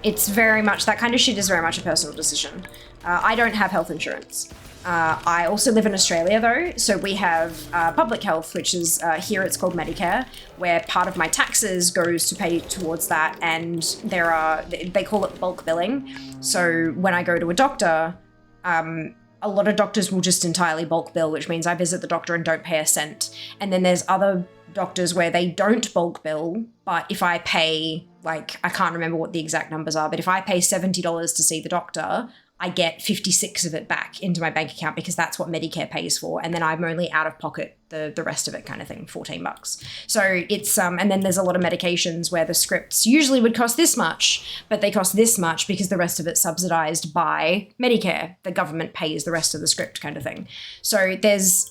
it's very much, that kind of shit is very much a personal decision. I don't have health insurance. I also live in Australia though, so we have public health, which is, here it's called Medicare, where part of my taxes goes to pay towards that, and they call it bulk billing. So when I go to a doctor, a lot of doctors will just entirely bulk bill, which means I visit the doctor and don't pay a cent. And then there's other doctors where they don't bulk bill, but if I pay, like, I can't remember what the exact numbers are, but if I pay $70 to see the doctor, I get 56 of it back into my bank account because that's what Medicare pays for. And then I'm only out of pocket the rest of it kind of thing, $14. So it's, and then there's a lot of medications where the scripts usually would cost this much, but they cost this much because the rest of it's subsidized by Medicare. The government pays the rest of the script kind of thing. So there's,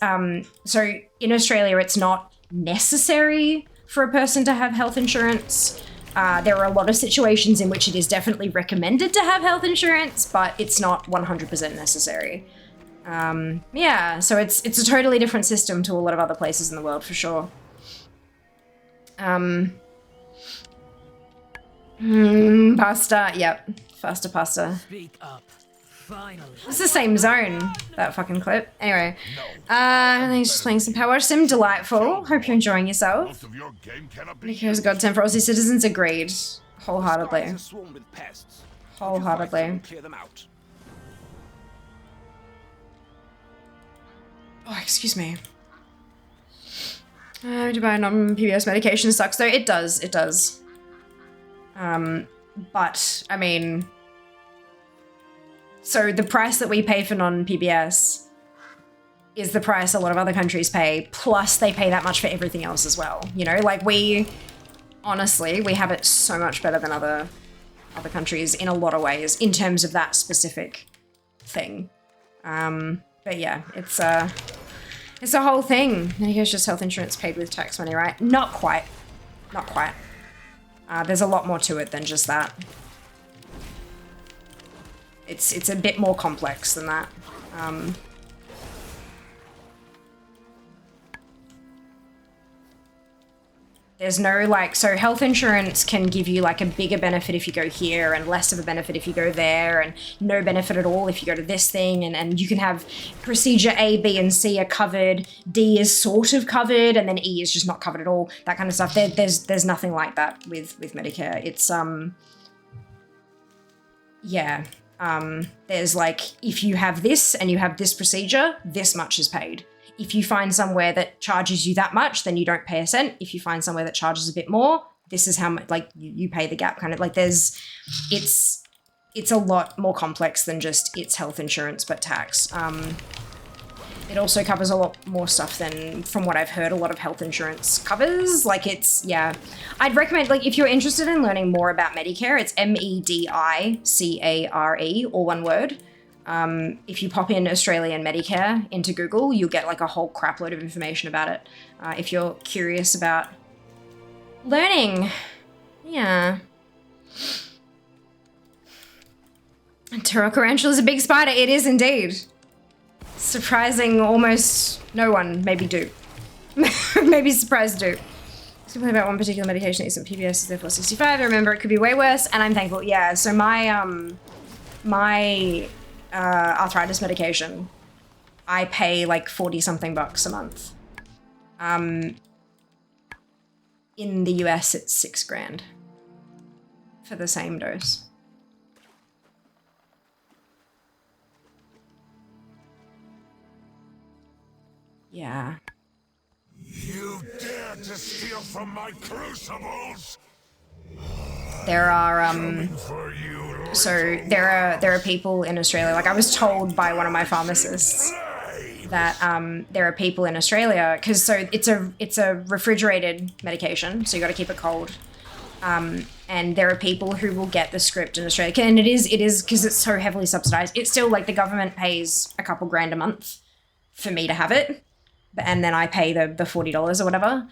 so in Australia, it's not necessary for a person to have health insurance. There are a lot of situations in which it is definitely recommended to have health insurance, but it's not 100% necessary. Yeah, so it's a totally different system to a lot of other places in the world, for sure. Pasta, yep. Faster pasta. Speak up. Finally. It's the same zone, that fucking clip. Anyway, I think just playing some Power Sim, delightful. Hope you're enjoying yourself. Most of your game cannot be Because goddamn for Aussie citizens agreed. Wholeheartedly. Skies are swarmed with pests. Wholeheartedly. Clear them out. Oh, excuse me. To buy non-PBS medication sucks though. It does, it does. But, I mean... So the price that we pay for non-PBS is the price a lot of other countries pay, plus they pay that much for everything else as well. You know, like honestly, we have it so much better than other countries in a lot of ways in terms of that specific thing. But yeah, it's a whole thing. And here's just health insurance paid with tax money, right? Not quite. Not quite. There's a lot more to it than just that. It's a bit more complex than that. There's no like, so health insurance can give you like a bigger benefit if you go here and less of a benefit if you go there, and no benefit at all if you go to this thing, and you can have procedure A, B, and C are covered, D is sort of covered, and then E is just not covered at all, that kind of stuff. There's nothing like that with Medicare. It's, yeah. There's like, if you have this and you have this procedure, this much is paid. If you find somewhere that charges you that much, then you don't pay a cent. If you find somewhere that charges a bit more, this is how much, like, you pay the gap, kind of. Like, it's a lot more complex than just it's health insurance but tax. It also covers a lot more stuff than, from what I've heard, a lot of health insurance covers. Like, it's, yeah. I'd recommend, like, if you're interested in learning more about Medicare, it's MEDICARE, all one word. If you pop in Australian Medicare into Google, you'll get, like, a whole crap load of information about it. If you're curious about learning. Yeah. Taroccarantula is a big spider. It is indeed. Surprising almost no one, maybe do. Maybe surprised do. Simply about one particular medication that isn't PBS is therefore 65. I remember it could be way worse, and I'm thankful. Yeah, so my arthritis medication, I pay like 40-something bucks a month. In the US, it's $6,000 for the same dose. Yeah. You dare to steal from my crucibles? There are For you, so there are people in Australia, like I was told by one of my pharmacists that there are people in Australia, because so it's a refrigerated medication, so you got to keep it cold. And there are people who will get the script in Australia, and it is because it's so heavily subsidized. It's still like the government pays a couple grand a month for me to have it, and then I pay the $40 or whatever.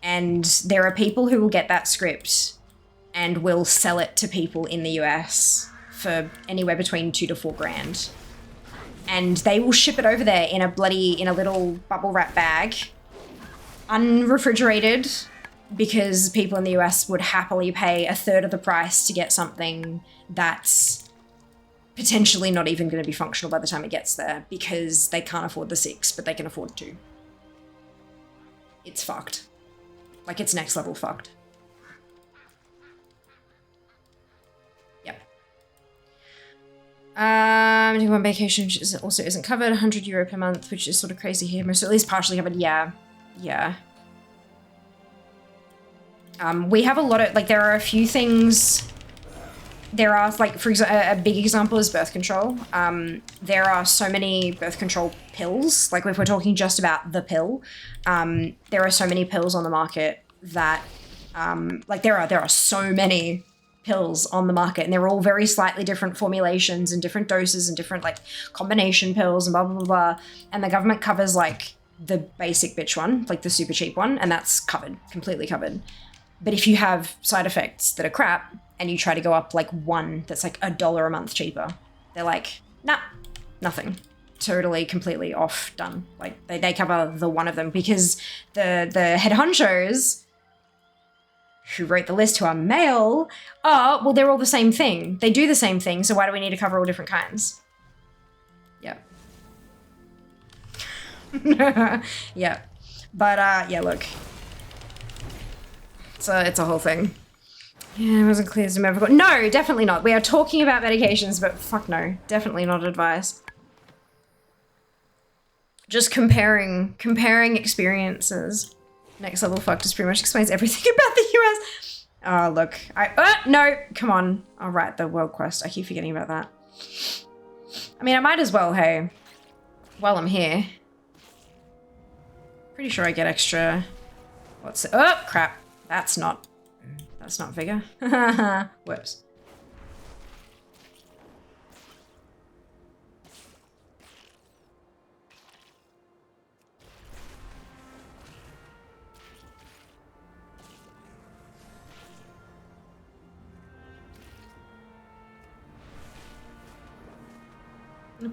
And there are people who will get that script and will sell it to people in the US for anywhere between $2 to $4 grand. And they will ship it over there in a little bubble wrap bag, unrefrigerated, because people in the US would happily pay a third of the price to get something that's potentially not even going to be functional by the time it gets there, because they can't afford the 6, but they can afford 2. It's fucked. Like, it's next level fucked. Yep. Taking one vacation, which also isn't covered, €100 per month, which is sort of crazy here. Most, at least partially covered, yeah. Yeah. We have a lot of, like, there are a few things. There are, like, for example, a big example is birth control. There are so many birth control pills. Like, if we're talking just about the pill, there are so many pills on the market that, like, there are so many pills on the market, and they're all very slightly different formulations and different doses and different, like, combination pills and blah, blah, blah, blah. And the government covers, like, the basic bitch one, like the super cheap one, and that's covered, completely covered. But if you have side effects that are crap and you try to go up like one that's like $1 a month cheaper, they're like, nah, nothing. Totally, completely off, done. Like they cover the one of them because the head honchos who wrote the list, who are male, well, they're all the same thing. They do the same thing, so why do we need to cover all different kinds? Yep. Yeah. But, yeah, look. It's a whole thing. Yeah, it wasn't clear as ever. No, definitely not. We are talking about medications, but fuck no. Definitely not advice. Just comparing experiences. Next level fuck just pretty much explains everything about the US. Oh, look. No, come on. I'll write the world quest. I keep forgetting about that. I mean, I might as well, hey. While I'm here. Pretty sure I get extra... What's it? Oh, crap. That's not vigor. Whoops.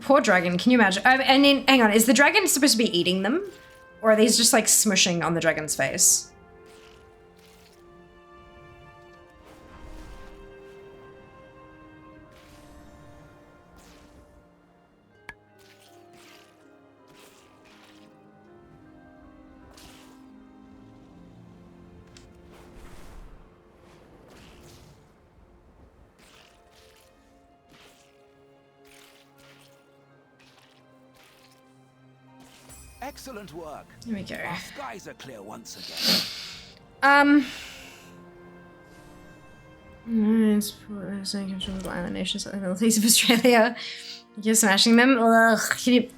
Poor dragon, can you imagine? And then, hang on, is the dragon supposed to be eating them? Or are these just like smushing on the dragon's face? Excellent work. Here we go. Our skies are clear once again. It's control of island nations, abilities of Australia. You're smashing them. Ugh. Can you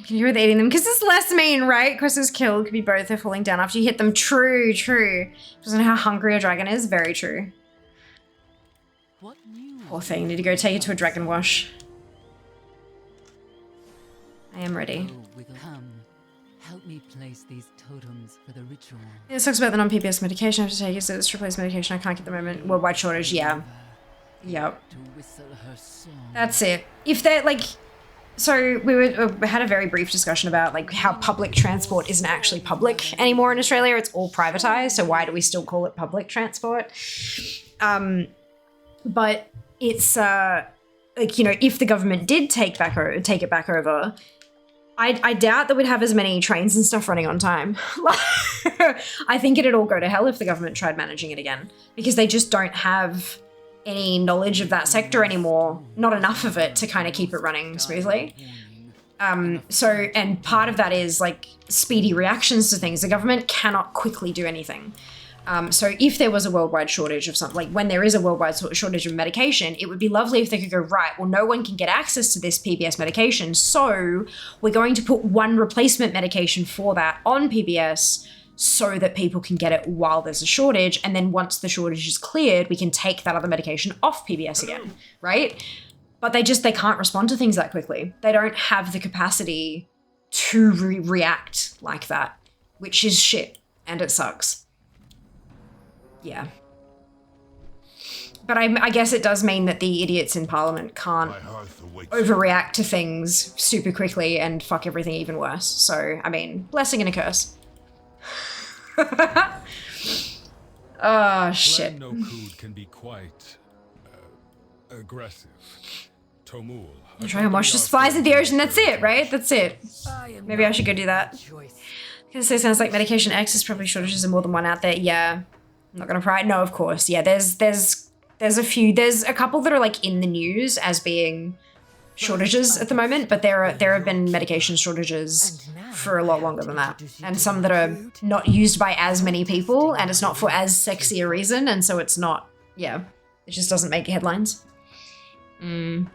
hear with eating them? Because it's less mean, right? Crosses kill could be both. They're falling down after you hit them. True. Doesn't know how hungry a dragon is. Very true. What new? Poor thing. Need to go take it to a dragon wash. I am ready. Come, help me place these totems for the ritual. It talks about the non-PPS medication I have to take. So it's to replace medication I can't get at the moment. Worldwide shortage, yeah. Yep. To whistle her song. That's it. If they're like... So we had a very brief discussion about like how public transport isn't actually public anymore in Australia. It's all privatized. So why do we still call it public transport? But it's like, you know, if the government did take it back over, I doubt that we'd have as many trains and stuff running on time. I think it'd all go to hell if the government tried managing it again, because they just don't have any knowledge of that sector anymore. Not enough of it to kind of keep it running smoothly. And part of that is like speedy reactions to things. The government cannot quickly do anything. So if there was a worldwide shortage of something, like when there is a worldwide shortage of medication, it would be lovely if they could go, right, well, no one can get access to this PBS medication, so we're going to put one replacement medication for that on PBS so that people can get it while there's a shortage, and then once the shortage is cleared, we can take that other medication off PBS again, right? But they can't respond to things that quickly. They don't have the capacity to react like that, which is shit, and it sucks. Yeah. But I guess it does mean that the idiots in Parliament can't overreact to things super quickly and fuck everything even worse. So, I mean, blessing and a curse. Oh, shit. No Kud can be quite aggressive. Tomul. I'm trying to wash the flies in the ocean. That's it, right? That's it. Maybe I should go do that. Because it sounds like medication X is probably shortages and more than one out there. Yeah. I'm not gonna pry. No, of course. Yeah, there's a few. There's a couple that are like in the news as being shortages at the moment, but there have been medication shortages for a lot longer than that, and some that are not used by as many people, and it's not for as sexy a reason, and so it's not. Yeah, it just doesn't make headlines. There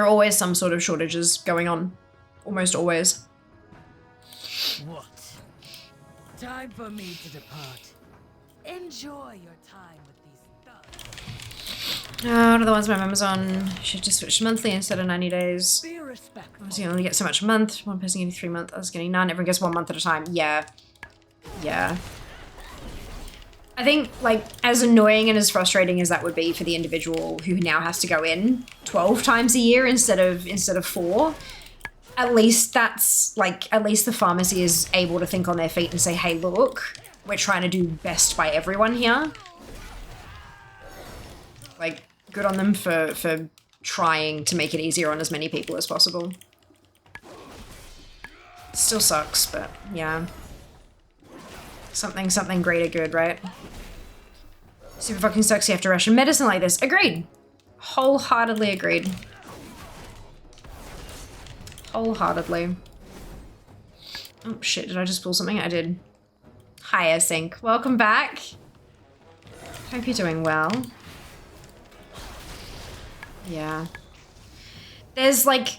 are always some sort of shortages going on, almost always. What? Time for me to depart. Enjoy your time with these thugs. One of the ones my mum was on, she just switched monthly instead of 90 days. Be respectful. Obviously, you only get so much a month. One person getting 3 months, I was getting none. Everyone gets 1 month at a time. Yeah. Yeah. I think, like, as annoying and as frustrating as that would be for the individual who now has to go in 12 times a year instead of 4, at least that's, like, at least the pharmacy is able to think on their feet and say, hey, look, we're trying to do best by everyone here. Like, good on them for trying to make it easier on as many people as possible. Still sucks, but yeah. Something greater good, right? Super fucking sucks you have to ration medicine like this. Agreed. Wholeheartedly agreed. Wholeheartedly. Oh shit, did I just pull something? I did. Hi, Async. Welcome back. Hope you're doing well. Yeah. There's like,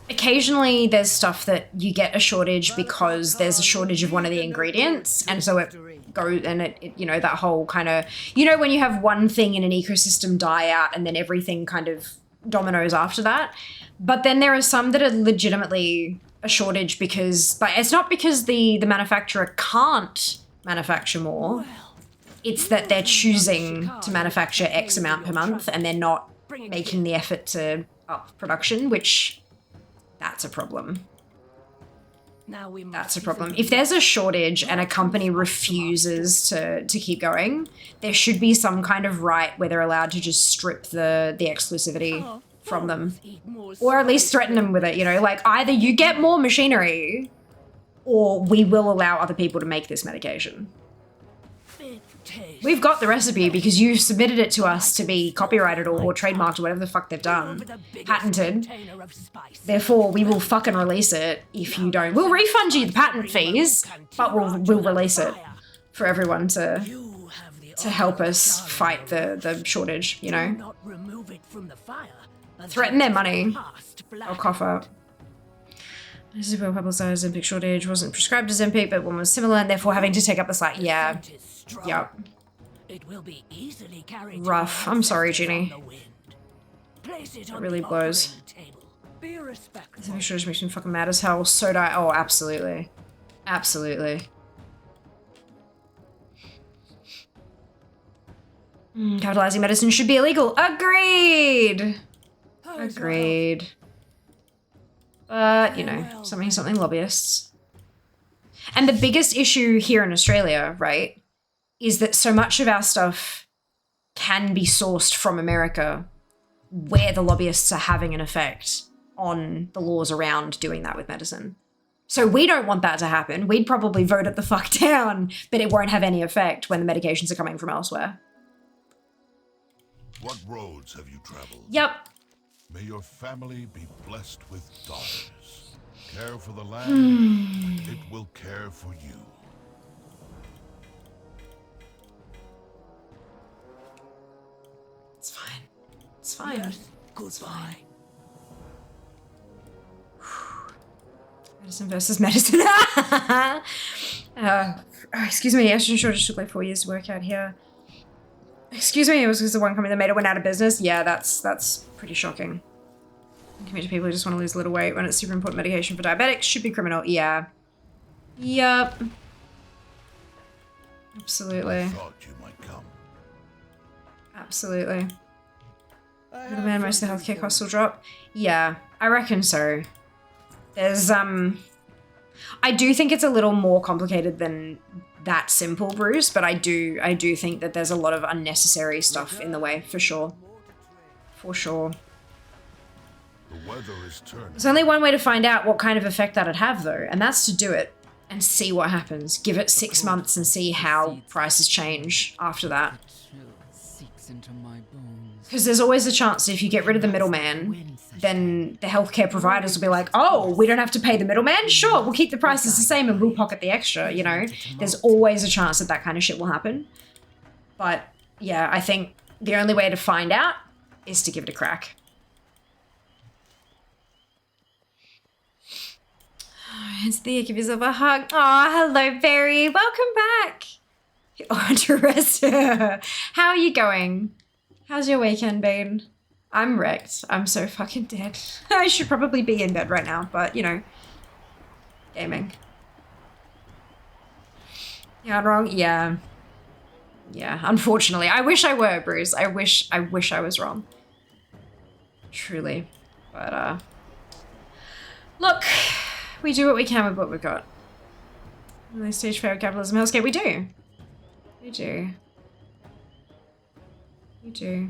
occasionally there's stuff that you get a shortage because there's a shortage of one of the ingredients, and so it goes, and it you know, that whole kind of, you know, when you have one thing in an ecosystem die out and then everything kind of dominoes after that. But then there are some that are legitimately a shortage because, like, it's not because the manufacturer can't manufacture more, it's that they're choosing to manufacture X amount per month and they're not making the effort to up production, which, that's a problem. That's a problem. If there's a shortage and a company refuses to keep going, there should be some kind of right where they're allowed to just strip the exclusivity from them. Or at least threaten them with it, you know? Like, either you get more machinery or we will allow other people to make this medication. We've got the recipe because you submitted it to us to be copyrighted or trademarked or whatever the fuck they've done. Patented. Therefore, we will fucking release it if you don't. We'll refund you the patent fees, but we'll release it for everyone to help us fight the shortage, you know? Threaten their money. I'll cough up. This is well publicized. Ozempic shortage wasn't prescribed as Ozempic, but one was similar and therefore having to take up the slack. Yeah. Yep. It will be easily carried. Rough. I'm sorry, Ginny. It really blows. Ozempic shortage makes me fucking mad as hell. So die. Oh, absolutely. Absolutely. Capitalizing medicine should be illegal. Agreed! Agreed. But, you know, something lobbyists. And the biggest issue here in Australia, right, is that so much of our stuff can be sourced from America, where the lobbyists are having an effect on the laws around doing that with medicine. So we don't want that to happen. We'd probably vote it the fuck down, but it won't have any effect when the medications are coming from elsewhere. What roads have you traveled? Yep. May your family be blessed with daughters. Care for the land, it will care for you. It's fine. It's fine. Yes, goodbye. Medicine versus medicine. Excuse me, estrogen shortage took like 4 years to work out here. Excuse me, it was because the one company that made it went out of business. Yeah, that's pretty shocking. Commit to people who just want to lose a little weight when it's super important medication for diabetics should be criminal. Yeah. Yup. Absolutely. I thought you might come. Absolutely. The man, most of the healthcare costs will drop. Yeah, I reckon so. There's I do think it's a little more complicated than that simple, Bruce, but I do think that there's a lot of unnecessary stuff in the way, for sure. For sure. The weather is turning. There's only one way to find out what kind of effect that'd have, though, and that's to do it and see what happens. Give it 6 months and see how prices change after that. Because there's always a chance that if you get rid of the middleman, then the healthcare providers will be like, oh, we don't have to pay the middleman? Sure, we'll keep the prices the same and we'll pocket the extra, you know? There's always a chance that that kind of shit will happen. But, yeah, I think the only way to find out is to give it a crack. It's Thea, give yourself a hug. Oh, hello, Barry. Welcome back. You're under arrest. How are you going? How's your weekend been? I'm wrecked. I'm so fucking dead. I should probably be in bed right now, but, you know, gaming. Yeah, I'm wrong. Yeah. Yeah, unfortunately. I wish I were, Bruce. I wish I was wrong. Truly. But, look, we do what we can with what we've got. Early stage fair of capitalism hellscape. We do. We do. We do.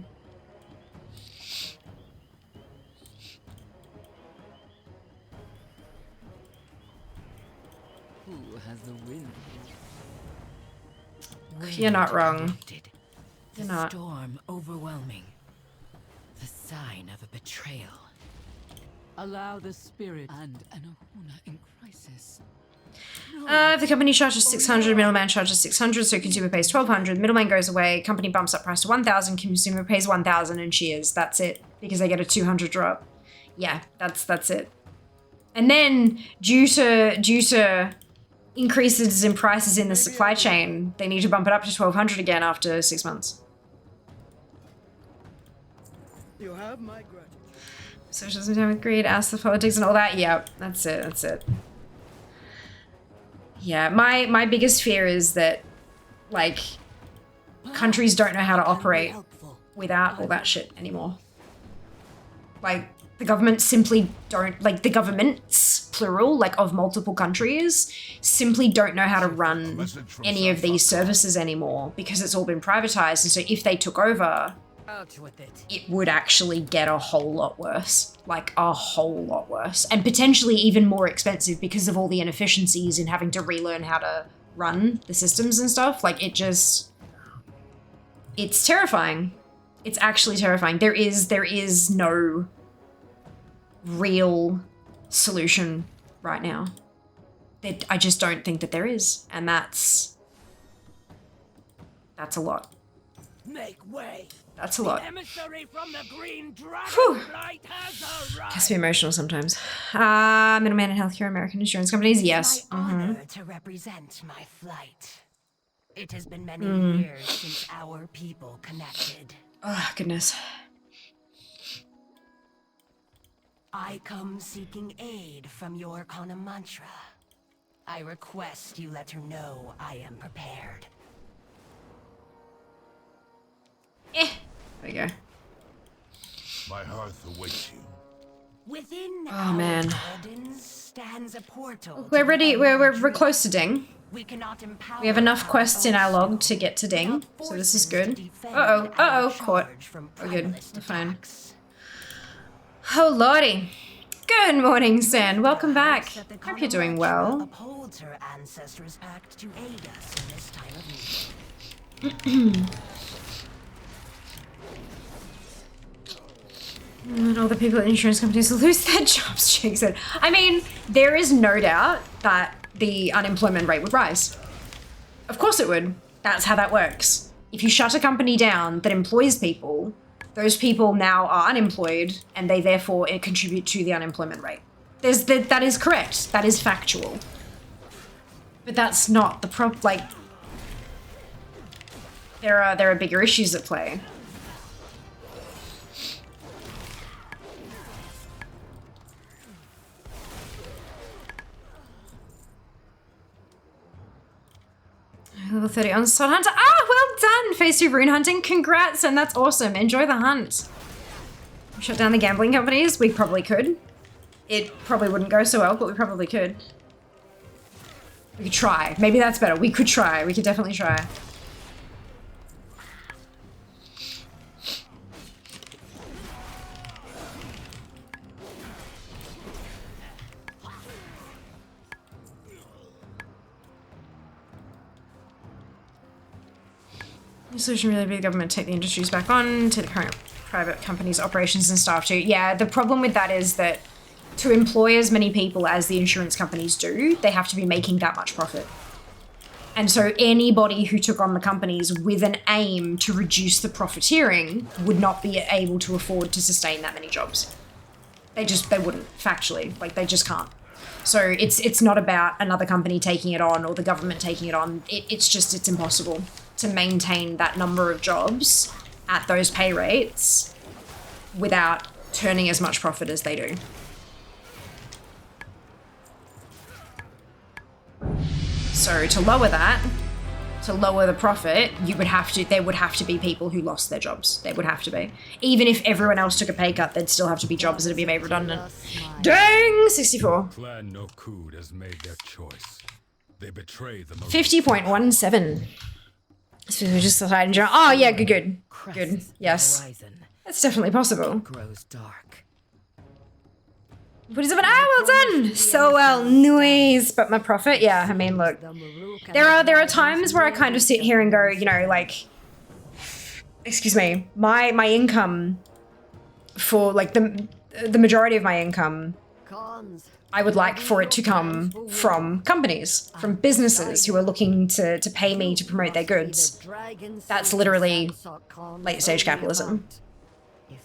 Who has the wind? You're not wrong. Predicted. You're The not. storm overwhelming. The sign of a betrayal. Allow the spirit. And an Ahuna in crisis. If the company charges 600, middleman charges 600, so consumer pays 1200, middleman goes away, company bumps up price to 1000, consumer pays 1000 and cheers. That's it. Because they get a 200 drop. Yeah, that's it. And then due to increases in prices in the supply chain, they need to bump it up to 1200 again after 6 months. You have my gratitude. Socialism down with greed, ask the politics and all that. Yeah, that's it, that's it. Yeah, my biggest fear is that, like, countries don't know how to operate without all that shit anymore. Like, the government simply don't, like, the governments, plural, like, of multiple countries, simply don't know how to run any of these services anymore because it's all been privatized. And so if they took over, Out with it. it would actually get a whole lot worse. Like, a whole lot worse. And potentially even more expensive because of all the inefficiencies in having to relearn how to run the systems and stuff. Like, it just... It's terrifying. It's actually terrifying. There is no real solution right now. I just don't think that there is. And that's a lot. Make way. That's a lot. Emissary from the Green Dragon Whew. Flight has arrived. Has to be emotional sometimes. Middleman in healthcare, American insurance companies, yes. My honor to represent my flight. It has been many years since our people connected. Oh, goodness. I come seeking aid from your Kana mantra. I request you let her know I am prepared. There we go. My hearth awaits you. Within Oh, man. gardens stands a portal. We're to ready. the We're unknown close to Ding. We cannot empower We have enough our quests in our own log to soul get to Ding, without so this is forces good. to defend Uh-oh, our caught. charge from We're good, primalist we're fine. attacks. Oh, lordy. Good morning, Sen. Welcome The back. house at the Hope you're doing Kana mantra well. Upholds her ancestors' pact to aid us in this time of need. And all the people at insurance companies will lose their jobs, Jake said. I mean, there is no doubt that the unemployment rate would rise. Of course it would. That's how that works. If you shut a company down that employs people, those people now are unemployed and they therefore contribute to the unemployment rate. That is correct. That is factual. But that's not the problem. Like, there are bigger issues at play. Level 30 onslaught hunter. Ah, well done! Phase 2 rune hunting. Congrats, and that's awesome. Enjoy the hunt. Shut down the gambling companies. We probably could. It probably wouldn't go so well, but we probably could. We could try. Maybe that's better. We could try. We could definitely try. The solution really be the government take the industries back on, to the current private companies' operations and staff too. Yeah, the problem with that is that to employ as many people as the insurance companies do, they have to be making that much profit. And so anybody who took on the companies with an aim to reduce the profiteering would not be able to afford to sustain that many jobs. They wouldn't, factually. Like, they just can't. So it's not about another company taking it on or the government taking it on. It's impossible to maintain that number of jobs at those pay rates without turning as much profit as they do. So to lower that, to lower the profit, there would have to be people who lost their jobs. There would have to be. Even if everyone else took a pay cut, there'd still have to be jobs that'd be made redundant. Dang! 64. Clan Nokud has made their choice. They betray the 50.17. So we just decided, oh yeah, good. Yes. That's definitely possible. Grows dark. 47. Well done! So well, noise. But my profit, yeah, I mean, look. There are times where I kind of sit here and go, you know, like, excuse me, my income for, like, the majority of my income, I would like for it to come from companies, from businesses who are looking to pay me to promote their goods. That's literally late-stage capitalism.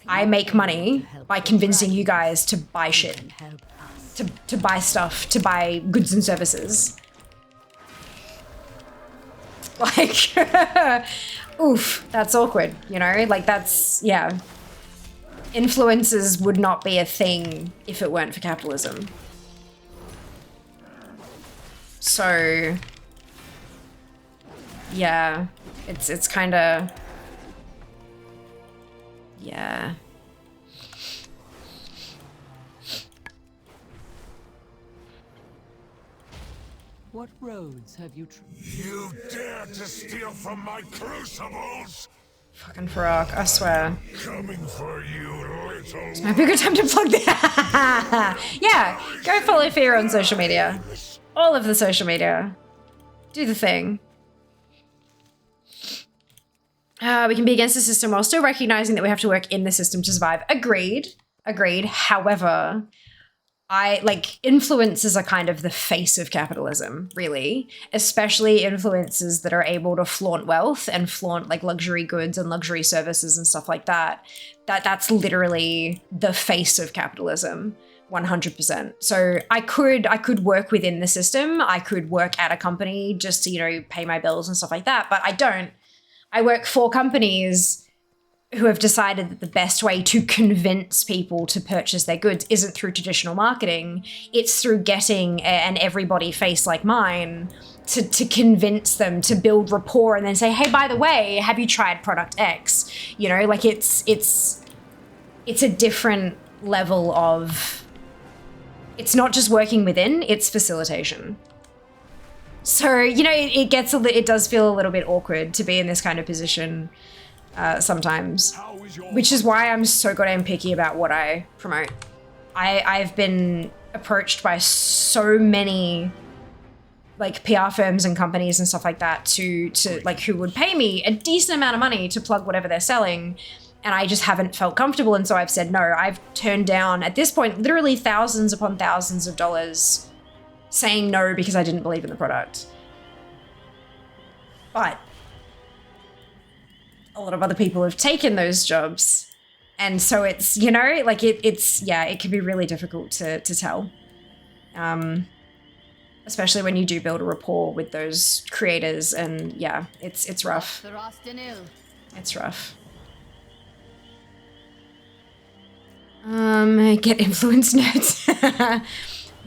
I make money by convincing you guys to buy shit, to buy stuff, to buy goods and services. Like, oof, that's awkward, you know? Like, that's, yeah. Influencers would not be a thing if it weren't for capitalism. So, yeah, it's kind of, yeah. What roads have you You dare to steal from my crucibles? Fucking Farrakh, I swear. Coming for you, little. Might be a good time to plug that. Yeah, go follow Fear on social media. All of the social media. Do the thing. We can be against the system while still recognizing that we have to work in the system to survive. Agreed. However, influencers are kind of the face of capitalism, really. Especially influencers that are able to flaunt wealth and flaunt like luxury goods and luxury services and stuff like that. That's literally the face of capitalism. 100%. So I could work within the system. I could work at a company just to, you know, pay my bills and stuff like that, but I don't. I work for companies who have decided that the best way to convince people to purchase their goods isn't through traditional marketing. It's through getting an everybody face like mine to convince them to build rapport and then say, hey, by the way, have you tried product X? You know, like it's a different level of, it's not just working within, it's facilitation. So, you know, it does feel a little bit awkward to be in this kind of position sometimes, which is why I'm so goddamn picky about what I promote. I've been approached by so many like PR firms and companies and stuff like that to like who would pay me a decent amount of money to plug whatever they're selling. And I just haven't felt comfortable. And so I've said no. I've turned down, at this point, literally thousands upon thousands of dollars saying no because I didn't believe in the product. But a lot of other people have taken those jobs. And so it's, you know, like it can be really difficult to tell. Especially when you do build a rapport with those creators. And yeah, it's rough. It's rough. Get influence nerds.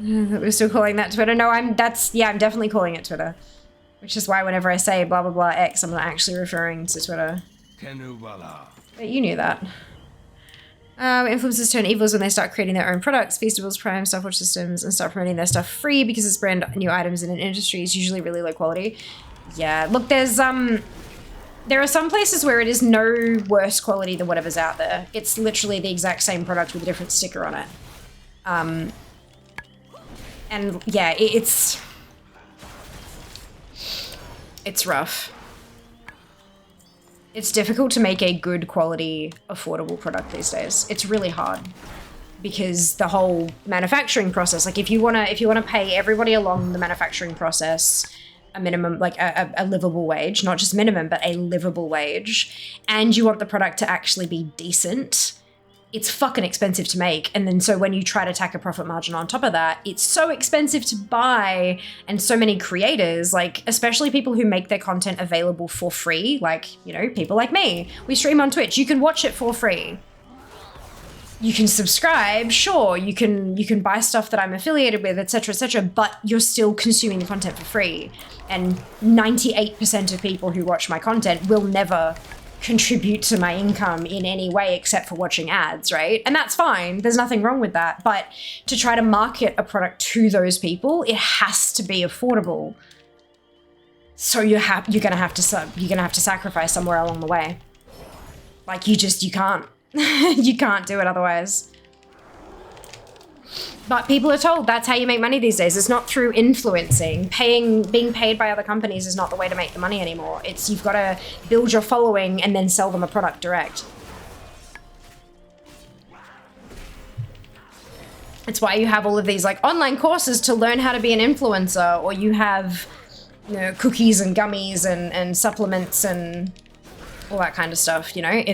We're still calling that Twitter. No, I'm definitely calling it Twitter. Which is why whenever I say blah blah blah X, I'm not actually referring to Twitter. But you knew that. Influencers turn evils when they start creating their own products, festivals, Prime, Stopwatch systems, and start promoting their stuff free because it's brand new items in an industry is usually really low quality. Yeah, look, there are some places where it is no worse quality than whatever's out there. It's literally the exact same product with a different sticker on it. And yeah, it's rough. It's difficult to make a good quality, affordable product these days. It's really hard because the whole manufacturing process, like if you wanna pay everybody along the manufacturing process a minimum, like a livable wage, not just minimum, but a livable wage, and you want the product to actually be decent, it's fucking expensive to make. And then so when you try to tack a profit margin on top of that, it's so expensive to buy. And so many creators, like especially people who make their content available for free, like, you know, people like me, we stream on Twitch, you can watch it for free. You can subscribe, sure, you can buy stuff that I'm affiliated with, etc., but you're still consuming the content for free. And 98% of people who watch my content will never contribute to my income in any way except for watching ads, right? And that's fine. There's nothing wrong with that. But to try to market a product to those people, it has to be affordable. So you're gonna have to sacrifice somewhere along the way. Like you can't. You can't do it otherwise. But people are told that's how you make money these days. It's not through influencing. Being paid by other companies is not the way to make the money anymore. It's you've got to build your following and then sell them a product direct. It's why you have all of these like online courses to learn how to be an influencer, or you have, you know, cookies and gummies and supplements and all that kind of stuff, you know?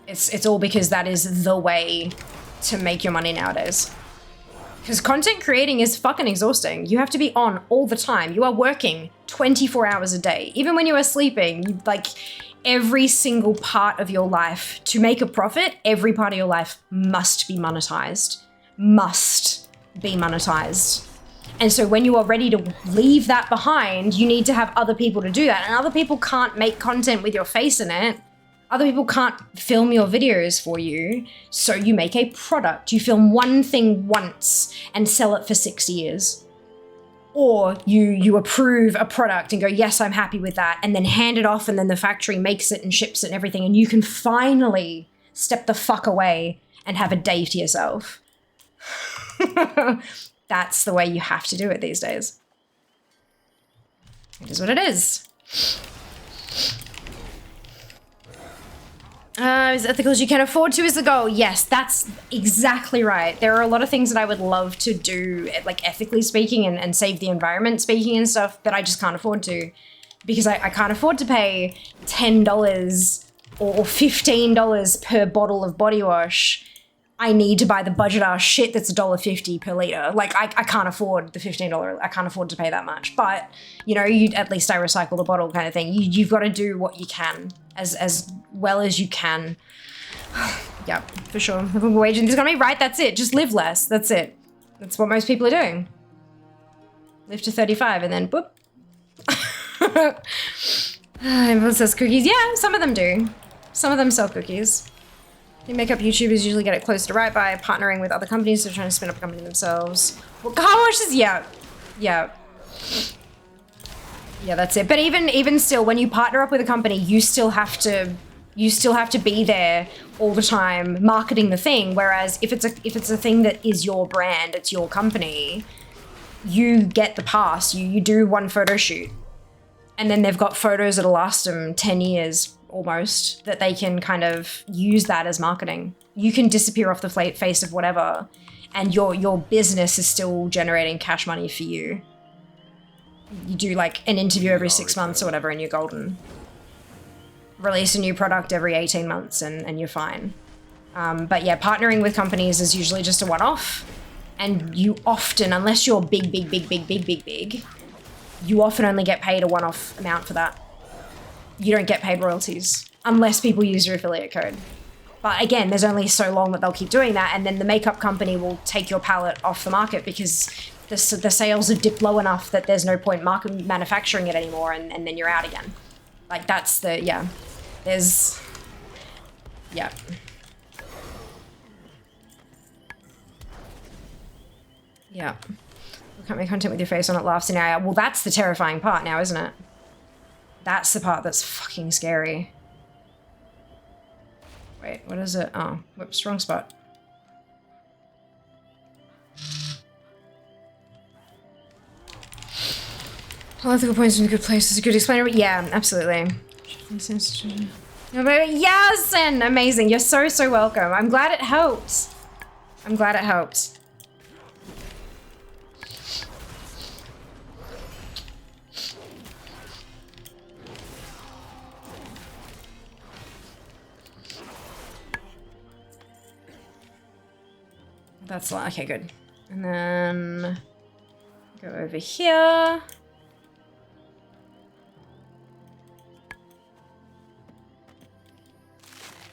It's all because that is the way to make your money nowadays. Because content creating is fucking exhausting. You have to be on all the time. You are working 24 hours a day. Even when you are sleeping, like every single part of your life, to make a profit, every part of your life must be monetized. Must be monetized. And so when you are ready to leave that behind, you need to have other people to do that. And other people can't make content with your face in it. Other people can't film your videos for you, so you make a product. You film one thing once and sell it for 6 years. Or you approve a product and go, yes, I'm happy with that, and then hand it off, and then the factory makes it and ships it and everything, and you can finally step the fuck away and have a day to yourself. That's the way you have to do it these days. It is what it is. Is ethical as you can afford to is the goal. Yes, that's exactly right. There are a lot of things that I would love to do, like ethically speaking and save the environment speaking and stuff, that I just can't afford to. Because I can't afford to pay $10 or $15 per bottle of body wash. I need to buy the budget ass shit that's $1.50 per liter. Like I can't afford the $15. I can't afford to pay that much. But you know, at least I recycle the bottle kind of thing. You've got to do what you can as well as you can. Yeah, for sure. Living wage in this economy, right? That's it. Just live less. That's it. That's what most people are doing. Live to 35 and then boop. Everyone says cookies. Yeah, some of them do. Some of them sell cookies. The makeup YouTubers usually get it close to right by partnering with other companies. They're trying to spin up a company themselves. Well, car washes, yeah, that's it. But even still, when you partner up with a company, you still have to be there all the time marketing the thing. Whereas if it's a thing that is your brand, it's your company, you get the pass. You do one photo shoot, and then they've got photos that'll last them 10 years. Almost, that they can kind of use that as marketing. You can disappear off the face of whatever, and your business is still generating cash money for you. You do like an interview every 6 months or whatever, and you're golden. Release a new product every 18 months, and you're fine. But yeah, partnering with companies is usually just a one-off, and you often, unless you're big, you often only get paid a one-off amount for that. You don't get paid royalties unless people use your affiliate code. But again, there's only so long that they'll keep doing that, and then the makeup company will take your palette off the market because the sales have dipped low enough that there's no point manufacturing it anymore, and then you're out again. Like that's the, yeah. There's, yeah. Yeah. You can't make content with your face on it, laugh scenario. Well, that's the terrifying part now, isn't it? That's the part that's fucking scary. Wait, what is it? Oh, whoops, wrong spot. All ethical points in a good place is a good explainer. Yeah, absolutely. Yes, and amazing. You're so welcome. I'm glad it helped. I'm glad it helped. That's okay, good. And then go over here.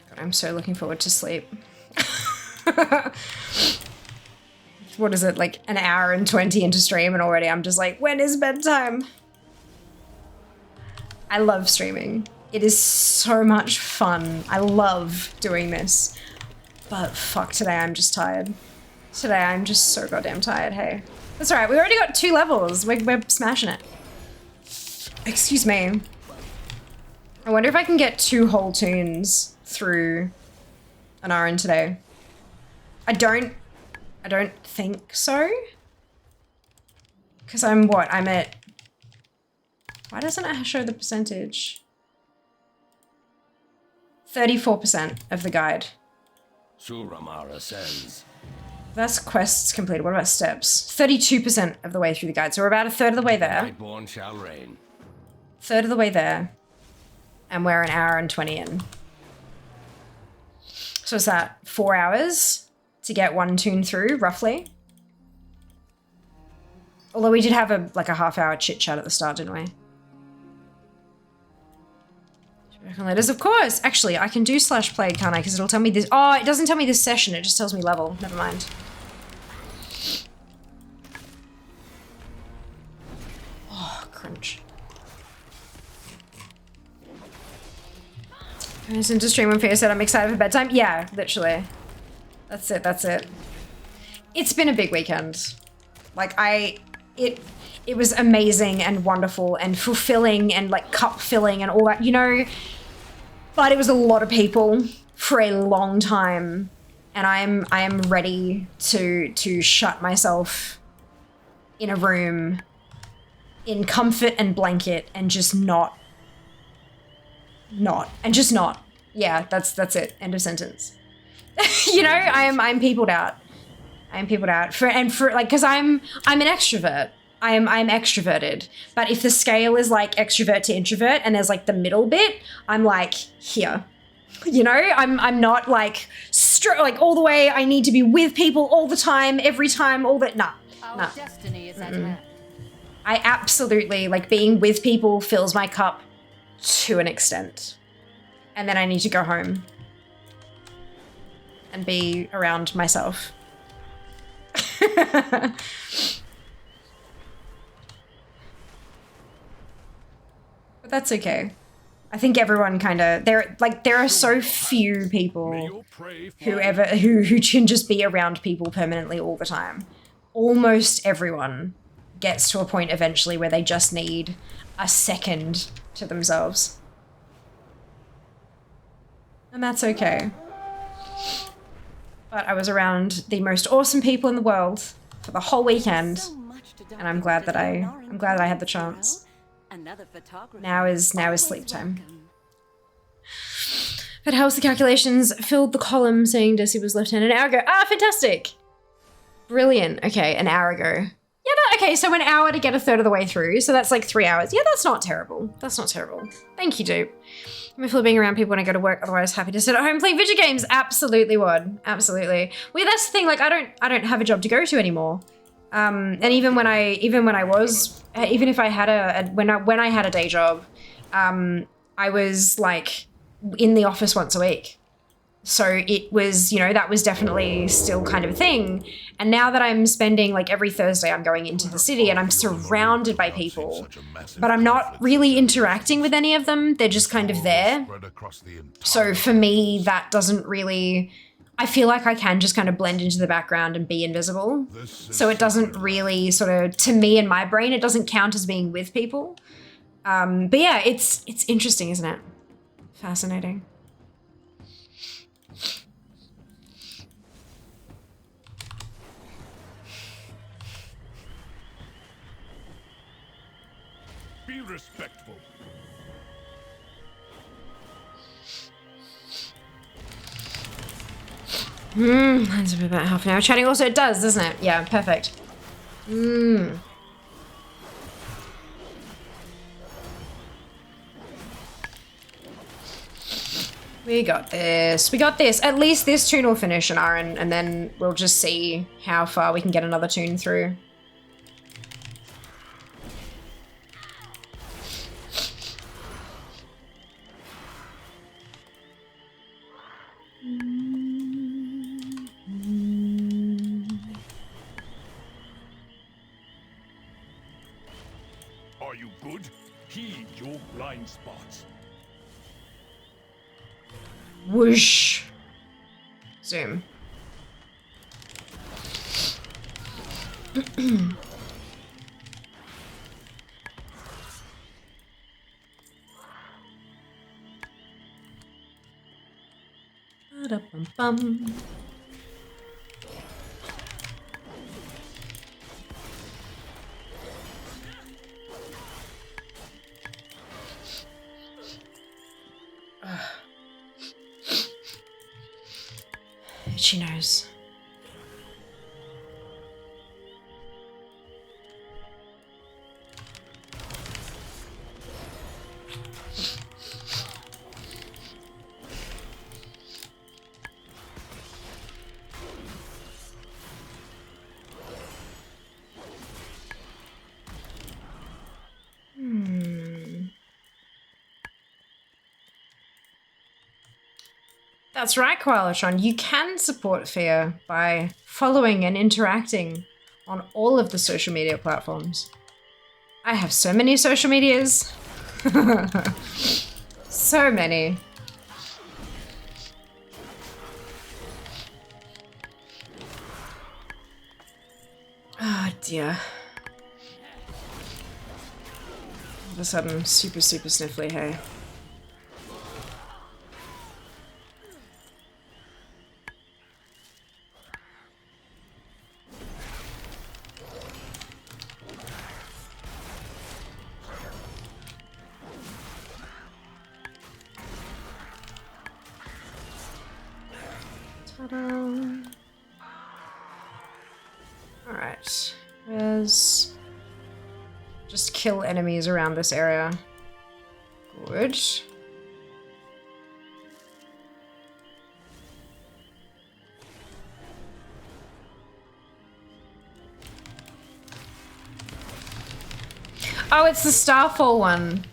God, I'm so looking forward to sleep. What is it, like an hour and 20 into stream and already I'm just like, when is bedtime? I love streaming. It is so much fun. I love doing this. But fuck, today I'm just tired. Today I'm just so goddamn tired, hey. That's all right, we already got 2 levels. We're smashing it. Excuse me. I wonder if I can get 2 whole tunes through an RN today. I don't think so. Because I'm what? I'm at... Why doesn't it show the percentage? 34% of the guide. Suramara says. That's quests completed. What about steps? 32% of the way through the guide. So we're about a third of the way there. Nightborn shall reign. Third of the way there. And we're an hour and 20 in. So is that 4 hours to get 1 tune through, roughly? Although we did have a half-hour chit-chat at the start, didn't we? Letters, of course. Actually, I can do /play, can't I? Because it'll tell me this. Oh, it doesn't tell me this session. It just tells me level. Never mind. Oh, crunch. I was into stream when Fia said I'm excited for bedtime. Yeah, literally. That's it. That's it. It's been a big weekend. Like it was amazing and wonderful and fulfilling and like cup filling and all that, you know, but it was a lot of people for a long time and I am ready to shut myself in a room in comfort and blanket and just not. Yeah, that's it. End of sentence. You know, I'm peopled out. I'm peopled out for like, cause I'm an extrovert. I'm extroverted, but if the scale is like extrovert to introvert and there's like the middle bit, I'm like here, you know, I'm not like like all the way. I need to be with people all the time, every time, all that. Nah. Destiny is at hand. I absolutely like being with people fills my cup to an extent. And then I need to go home and be around myself. But that's okay. I think everyone kind of there are so few people who can just be around people permanently all the time. Almost everyone gets to a point eventually where they just need a second to themselves. And that's okay. But I was around the most awesome people in the world for the whole weekend, and I'm glad that I had the chance. Now is sleep time. But how's the calculations? Filled the column saying Desi was left hand an hour ago. Ah, fantastic! Brilliant. Okay, an hour ago. Yeah, okay, so an hour to get a third of the way through, so that's like 3 hours. Yeah, that's not terrible. That's not terrible. Thank you, Dupe. I'm feel being around people when I go to work, otherwise happy to sit at home playing video games. Absolutely would. Absolutely. Well, that's the thing, like I don't have a job to go to anymore. And even when I had a day job, I was like in the office once a week. So it was, you know, that was definitely still kind of a thing. And now that I'm spending like every Thursday, I'm going into the city and I'm surrounded by people, but I'm not really interacting with any of them. They're just kind of there. So for me, that doesn't really, I feel like I can just kind of blend into the background and be invisible. So it doesn't really sort of, to me in my brain, it doesn't count as being with people. But yeah, it's interesting, isn't it? Fascinating. Be respectful. That's about half an hour chatting. Also, it does, doesn't it? Yeah, perfect. We got this. We got this. At least this tune will finish an RN, and then we'll just see how far we can get another tune through. Are you good? Heed your blind spots. Whoosh. Zoom. Ba-da-bum-bum. She knows. That's right, Koalatron. You can support Fear by following and interacting on all of the social media platforms. I have so many social medias. So many. Oh dear. All of a sudden, super sniffly, hey. Alright, there's just kill enemies around this area. Good. Oh, it's the Starfall one.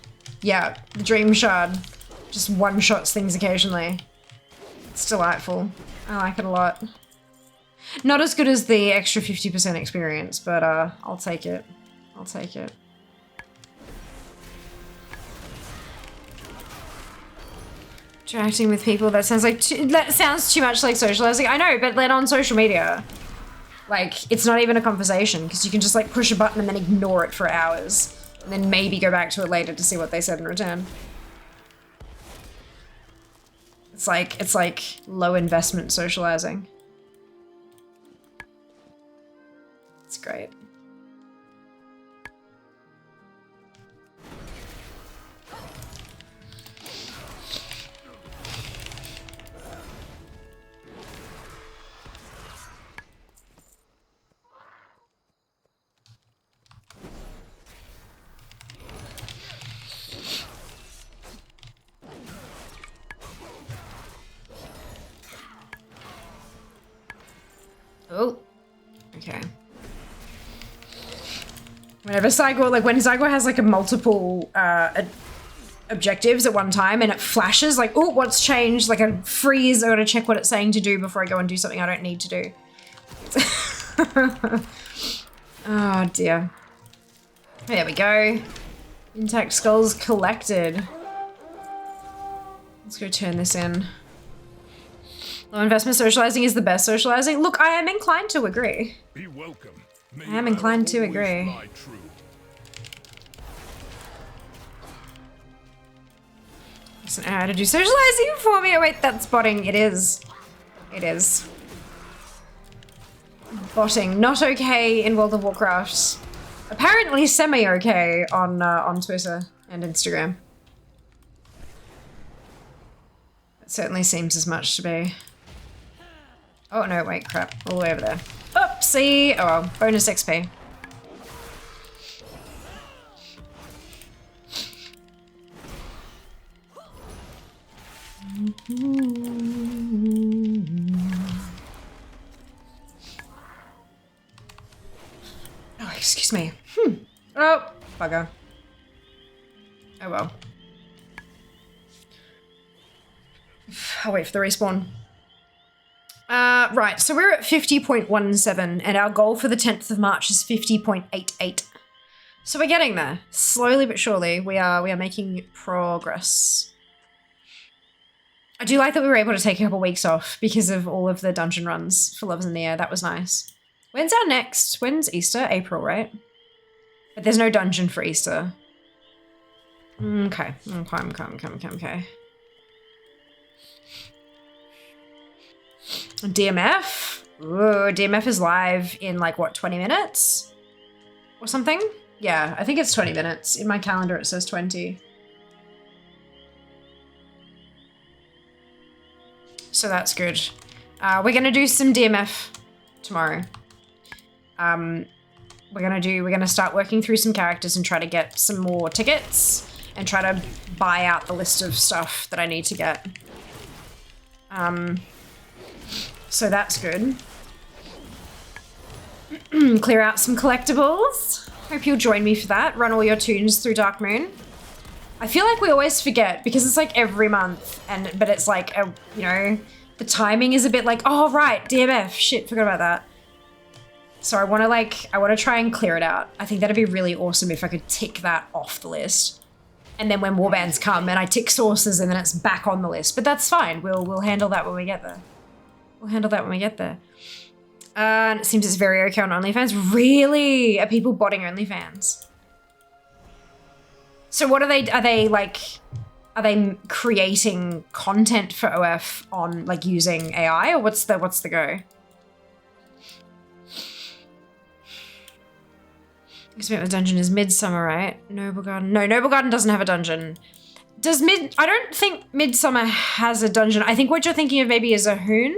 Yeah, the Dream Shard. Just one-shots things occasionally. It's delightful. I like it a lot. Not as good as the extra 50% experience, but I'll take it. I'll take it. Interacting with people, that sounds too much like socializing. I know, but then on social media, like, it's not even a conversation because you can just like push a button and then ignore it for hours and then maybe go back to it later to see what they said in return. It's like low investment socializing. It's great. Oh, okay. Whenever Cygor, like when Cygor has like a multiple objectives at one time and it flashes like, oh, what's changed? Like a freeze, I gotta check what it's saying to do before I go and do something I don't need to do. Oh dear. There we go. Intact skulls collected. Let's go turn this in. Low investment socializing is the best socializing. Look, I am inclined to agree. Be welcome. I am inclined to agree. Doesn't know how to do socializing for me. Oh wait, that's botting. It is. It is. Botting. Not okay in World of Warcraft. Apparently semi-okay on Twitter and Instagram. It certainly seems as much to be. Oh no, wait, crap. All the way over there. Oopsie! Oh well, bonus XP. Oh, excuse me. Oh, bugger. Oh well. I'll wait for the respawn. Right, so we're at 50.17 and our goal for the 10th of March is 50.88. So we're getting there. Slowly but surely, we are making progress. I do like that we were able to take a couple weeks off because of all of the dungeon runs for Loves in the Air. That was nice. When's our next? When's Easter? April, right? But there's no dungeon for Easter. Okay. DMF? Ooh, DMF is live in like, what, 20 minutes? Or something? Yeah, I think it's 20 minutes. In my calendar it says 20. So that's good. We're gonna do some DMF tomorrow. We're gonna start working through some characters and try to get some more tickets and try to buy out the list of stuff that I need to get. So that's good. Clear out some collectibles. Hope you'll join me for that. Run all your tunes through Dark Moon. I feel like we always forget because it's like every month, but it's like, you know, the timing is a bit like, oh right, DMF, shit, forgot about that. So I want to try and clear it out. I think that'd be really awesome if I could tick that off the list. And then when warbands come and I tick sources and then it's back on the list, but that's fine. We'll handle that when we get there. And it seems it's very okay on OnlyFans. Really? Are people botting OnlyFans? So what are they creating content for OF on like using AI, or what's the go? Experiment dungeon is Midsummer, right? Noble Garden. No, Noble Garden doesn't have a dungeon. I don't think Midsummer has a dungeon. I think what you're thinking of maybe is a Hoon.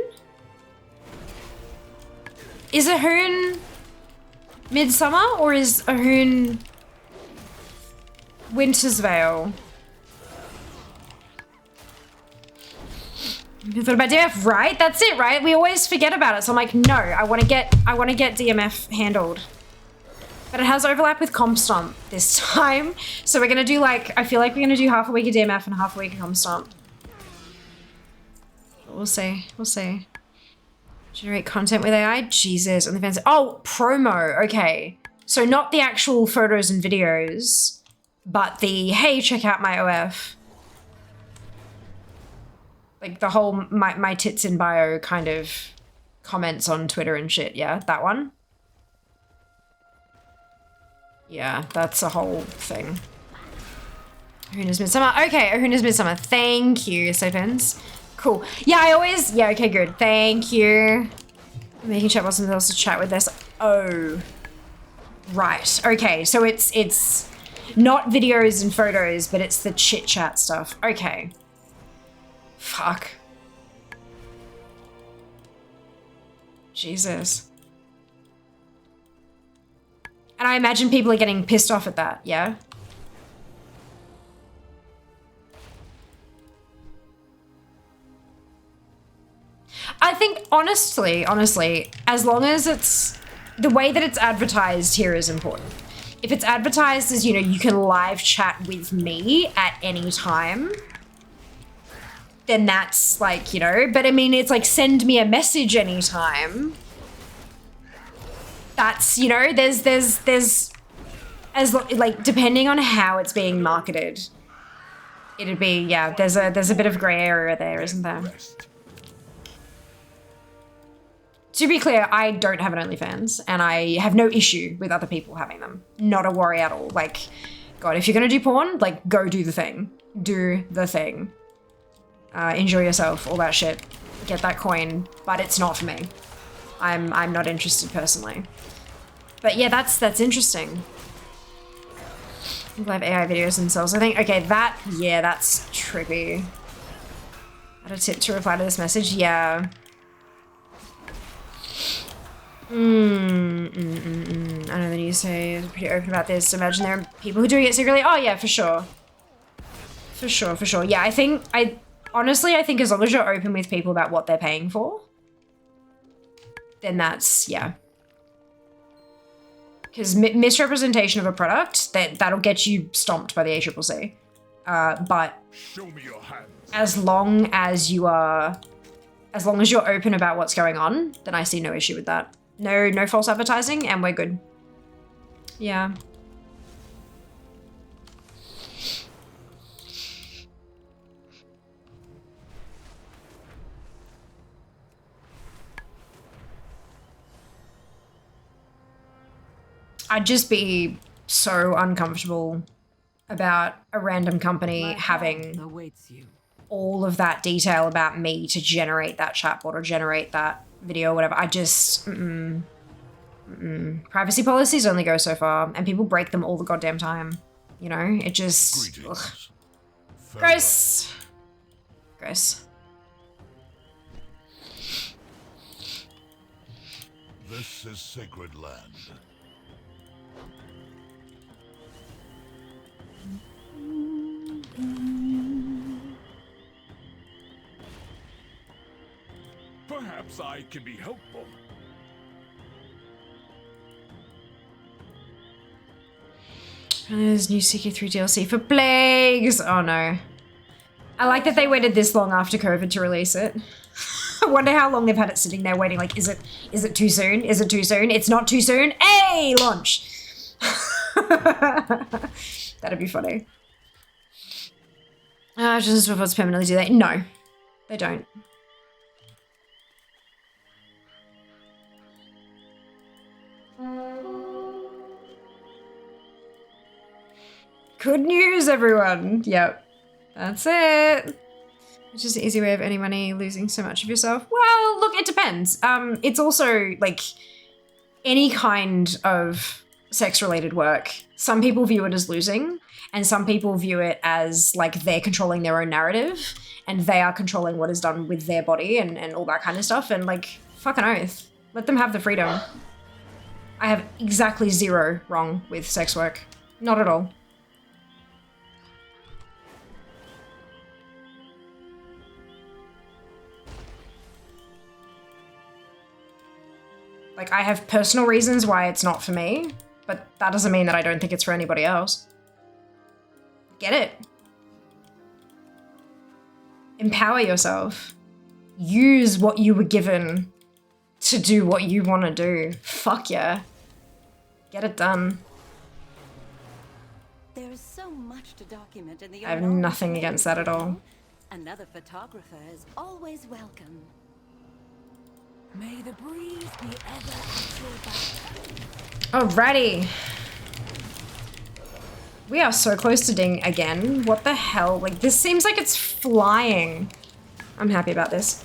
Is a Hoon Midsummer or is a Hoon Winter's Veil? You thought about DMF, right? That's it, right? We always forget about it. So I'm like, no, I want to get DMF handled. But it has overlap with Comp Stomp this time. So we're going to do like, I feel like we're going to do half a week of DMF and half a week of Comp Stomp. We'll see. Generate content with AI? Jesus. OnlyFans. Oh, promo. Okay. So not the actual photos and videos, but the, hey, check out my OF. Like the whole my tits in bio kind of comments on Twitter and shit. Yeah, that one. Yeah, that's a whole thing. Ahuna's Midsummer. Okay, Ahuna's Midsummer. Thank you, Sopins. Cool. Yeah, okay, good. Thank you. I'm making sure about something else to chat with this. Oh. Right. Okay, so it's not videos and photos, but it's the chit-chat stuff. Okay. Fuck. Jesus. And I imagine people are getting pissed off at that, yeah? I think, honestly, as long as it's... The way that it's advertised here is important. If it's advertised as, you know, you can live chat with me at any time, then that's like, you know... But I mean, it's like, send me a message anytime. That's, you know, there's like, depending on how it's being marketed, it'd be, yeah, there's a bit of gray area there, isn't there? To be clear, I don't have an OnlyFans and I have no issue with other people having them. Not a worry at all. Like, God, if you're gonna do porn, like, go do the thing. Do the thing. Enjoy yourself, all that shit. Get that coin, but it's not for me. I'm not interested personally. But yeah, that's interesting. Live AI videos themselves, I think. Okay, that's trippy. Add a tip to reply to this message, yeah. I know that you say you're pretty open about this. Imagine there are people who are doing it secretly. Oh yeah, for sure. For sure. Yeah, honestly, I think as long as you're open with people about what they're paying for, then that's, yeah. Because misrepresentation of a product, that'll get you stomped by the ACCC. But show me your hands. As long as you're open about what's going on, then I see no issue with that. No false advertising, and we're good. Yeah. I'd just be so uncomfortable about a random company having awaits you. all of that detail about me to generate that chatbot or generate that video or whatever. I just, privacy policies only go so far, and people break them all the goddamn time. You know, it just, ugh. Gross. Gross. This is sacred land. Perhaps I can be helpful. There's new CK3 DLC for Plagues. Oh no. I like that they waited this long after COVID to release it. I wonder how long they've had it sitting there waiting. Like, is it too soon? Is it too soon? It's not too soon. Hey, launch. That'd be funny. Just what's permanently do that? No, they don't. Good news, everyone. Yep, that's it. It's just an easy way of earning money, losing so much of yourself. Well, look, it depends. It's also like any kind of sex-related work. Some people view it as losing, and some people view it as like they're controlling their own narrative and they are controlling what is done with their body and all that kind of stuff. And like, fucking oath, let them have the freedom. I have exactly zero wrong with sex work. Not at all. Like, I have personal reasons why it's not for me, but that doesn't mean that I don't think it's for anybody else. Get it? Empower yourself. Use what you were given to do what you want to do. Fuck yeah. Get it done. There's so much to document in the I have nothing against that at all. Another photographer is always welcome. May the breeze be ever at your back. Alrighty. We are so close to ding again. What the hell? Like, this seems like it's flying. I'm happy about this.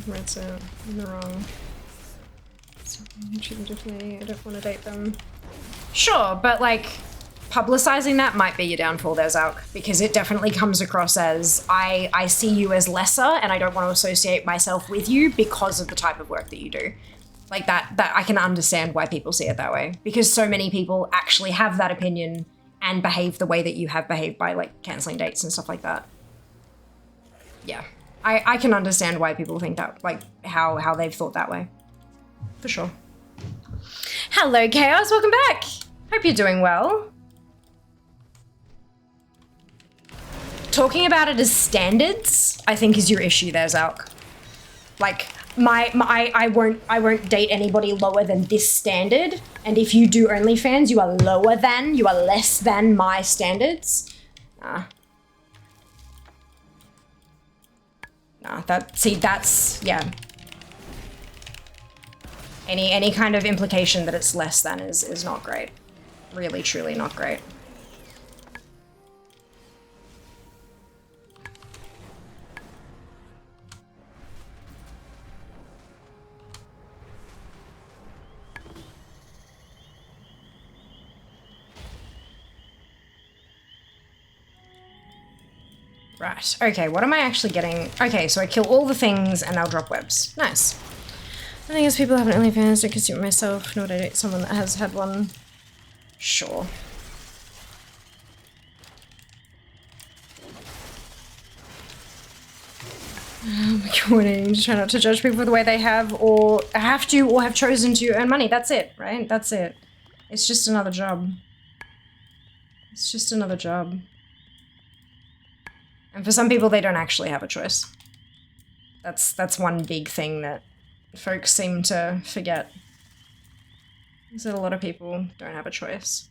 That's it. I'm wrong. Treat them differently. I don't want to date them. Sure, but like, publicizing that might be your downfall there, Zalk, because it definitely comes across as I see you as lesser and I don't want to associate myself with you because of the type of work that you do. Like that I can understand why people see it that way, because so many people actually have that opinion and behave the way that you have behaved by like canceling dates and stuff like that. Yeah. I can understand why people think that, like, how they've thought that way. For sure. Hello, Chaos. Welcome back. Hope you're doing well. Talking about it as standards, I think, is your issue there, Zalk. Like, I won't date anybody lower than this standard, and if you do OnlyFans, you are less than my standards. Nah, that's, yeah. Any kind of implication that it's less than is not great. Really, truly not great. Right, okay, what am I actually getting? Okay, so I kill all the things and they'll drop webs. Nice. The thing is, people have an OnlyFans, don't consume it myself, nor would I date someone that has had one. Sure. Coordinating to try not to judge people for the way they have or have chosen to earn money. That's it, right? That's it. It's just another job. It's just another job. And for some people, they don't actually have a choice. That's one big thing that folks seem to forget. Is that a lot of people don't have a choice.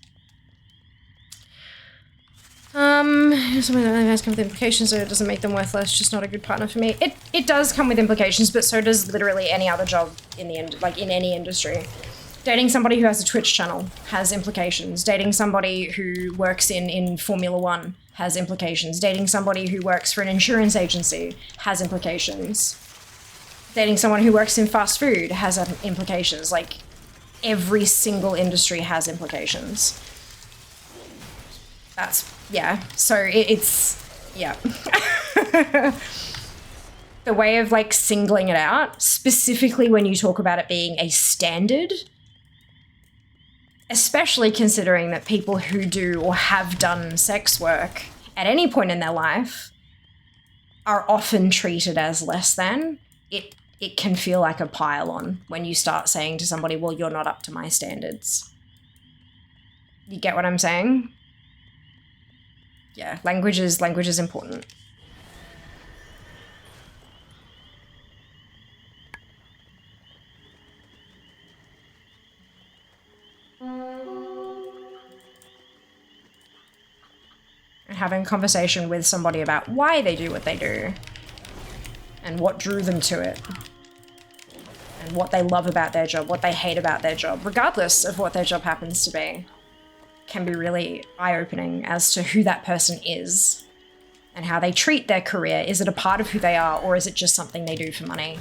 Something that has come with implications, so it doesn't make them worthless, just not a good partner for me. It does come with implications, but so does literally any other job in the end, like in any industry. Dating somebody who has a Twitch channel has implications. Dating somebody who works in Formula One has implications. Dating somebody who works for an insurance agency has implications. Dating someone who works in fast food has implications. Like, every single industry has implications. Yeah, so it's, yeah. The way of, like, singling it out, specifically when you talk about it being a standard, especially considering that people who do or have done sex work at any point in their life are often treated as less than, it can feel like a pile-on when you start saying to somebody, well, you're not up to my standards. You get what I'm saying? Yeah, language is important. And having a conversation with somebody about why they do what they do and what drew them to it and what they love about their job, what they hate about their job, regardless of what their job happens to be, can be really eye-opening as to who that person is and how they treat their career. Is it a part of who they are, or is it just something they do for money,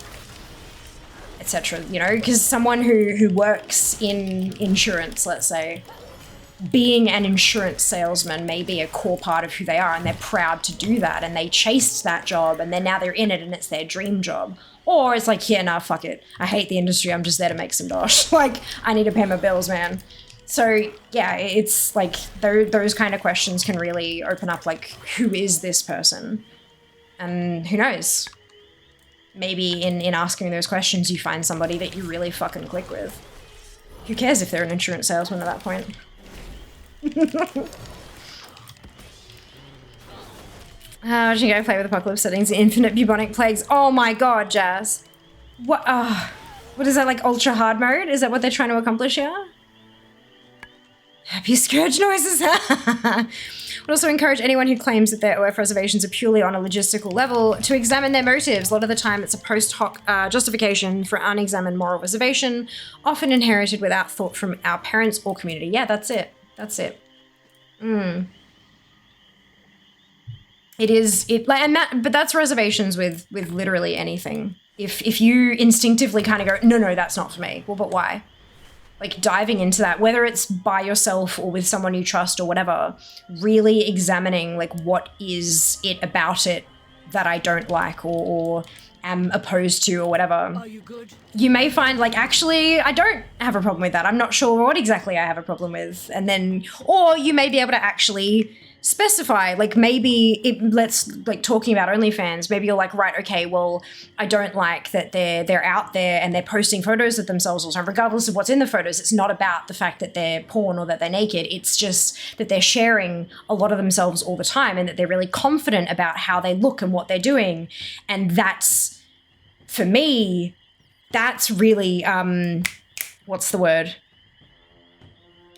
etc.? You know, because someone who works in insurance, let's say, being an insurance salesman may be a core part of who they are, and they're proud to do that, and they chased that job, and then now they're in it and it's their dream job. Or it's like, yeah, nah, fuck it. I hate the industry, I'm just there to make some dosh. Like, I need to pay my bills, man. So yeah, it's like those kind of questions can really open up, like, who is this person? And who knows? Maybe in asking those questions, you find somebody that you really fucking click with. Who cares if they're an insurance salesman at that point? Watching go play with apocalypse settings, infinite bubonic plagues. Oh my god, Jazz. What is that, like ultra hard mode? Is that what they're trying to accomplish here? Happy scourge noises. Would also encourage anyone who claims that their OF reservations are purely on a logistical level to examine their motives. A lot of the time it's a post hoc justification for unexamined moral reservation, often inherited without thought from our parents or community. Yeah, that's it. That's it. But that's reservations with literally anything. If you instinctively kind of go, no, that's not for me. Well, but why? Like, diving into that, whether it's by yourself or with someone you trust or whatever, really examining, like, what is it about it that I don't like or am opposed to or whatever. Are you good? You may find, like, actually, I don't have a problem with that. I'm not sure what exactly I have a problem with. And then, or you may be able to actually specify, like, maybe let's, like, talking about OnlyFans, maybe you're like, right, okay, well, I don't like that they're out there and they're posting photos of themselves all the time, regardless of what's in the photos. It's not about the fact that they're porn or that they're naked. It's just that they're sharing a lot of themselves all the time and that they're really confident about how they look and what they're doing. And that's, for me, that's really, what's the word?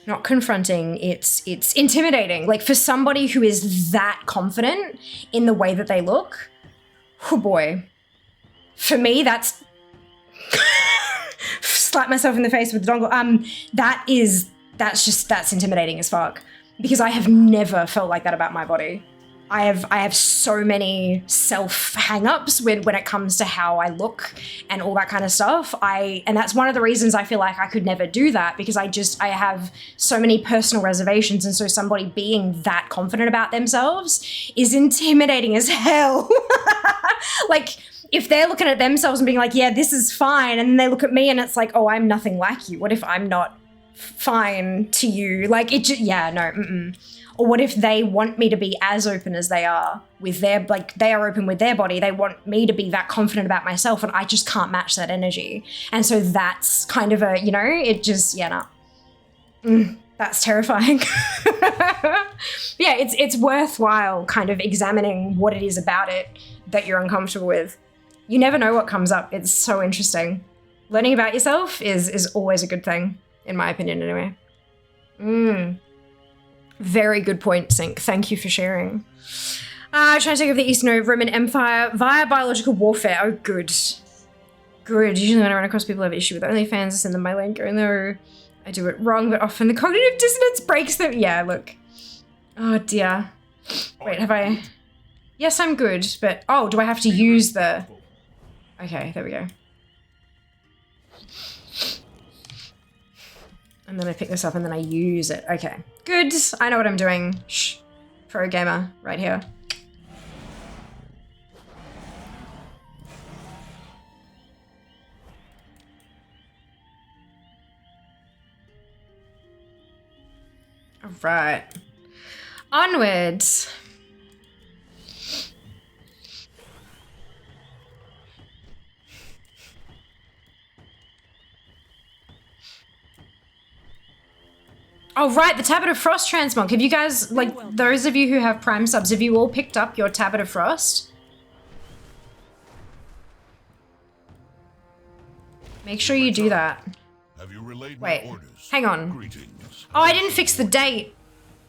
Not confronting, it's intimidating. Like, for somebody who is that confident in the way that they look, oh boy. For me, that's slap myself in the face with the dongle. That's intimidating as fuck. Because I have never felt like that about my body. I have so many self hang-ups when it comes to how I look and all that kind of stuff. And that's one of the reasons I feel like I could never do that, because I have so many personal reservations, and so somebody being that confident about themselves is intimidating as hell. Like, if they're looking at themselves and being like, yeah, this is fine, and then they look at me and it's like, oh, I'm nothing like you. What if I'm not fine to you? Like, Or what if they want me to be as open as they are with their, like, they are open with their body. They want me to be that confident about myself, and I just can't match that energy. And so that's kind of a, it just, That's terrifying. Yeah, it's worthwhile kind of examining what it is about it that you're uncomfortable with. You never know what comes up. It's so interesting. Learning about yourself is always a good thing, in my opinion anyway. Very good point, Sync. Thank you for sharing. Trying to take over the Eastern Roman Empire via biological warfare. Oh, good. Good. Usually when I run across people who have issue with OnlyFans, I send them my link, even though I do it wrong, but often the cognitive dissonance breaks them. Yeah, look. Oh, dear. Wait, have I... Yes, I'm good, but... Oh, do I have to use the... Okay, there we go. And then I pick this up and then I use it. Okay, good. I know what I'm doing. Shh. Pro gamer right here. All right. Onwards. Oh, right, the Tablet of Frost transmog. Have you guys, like, those of you who have Prime subs, have you all picked up your Tablet of Frost? Make sure you do that. Have you relayed Wait, my orders? hang on. Greetings. Oh, I didn't fix the date.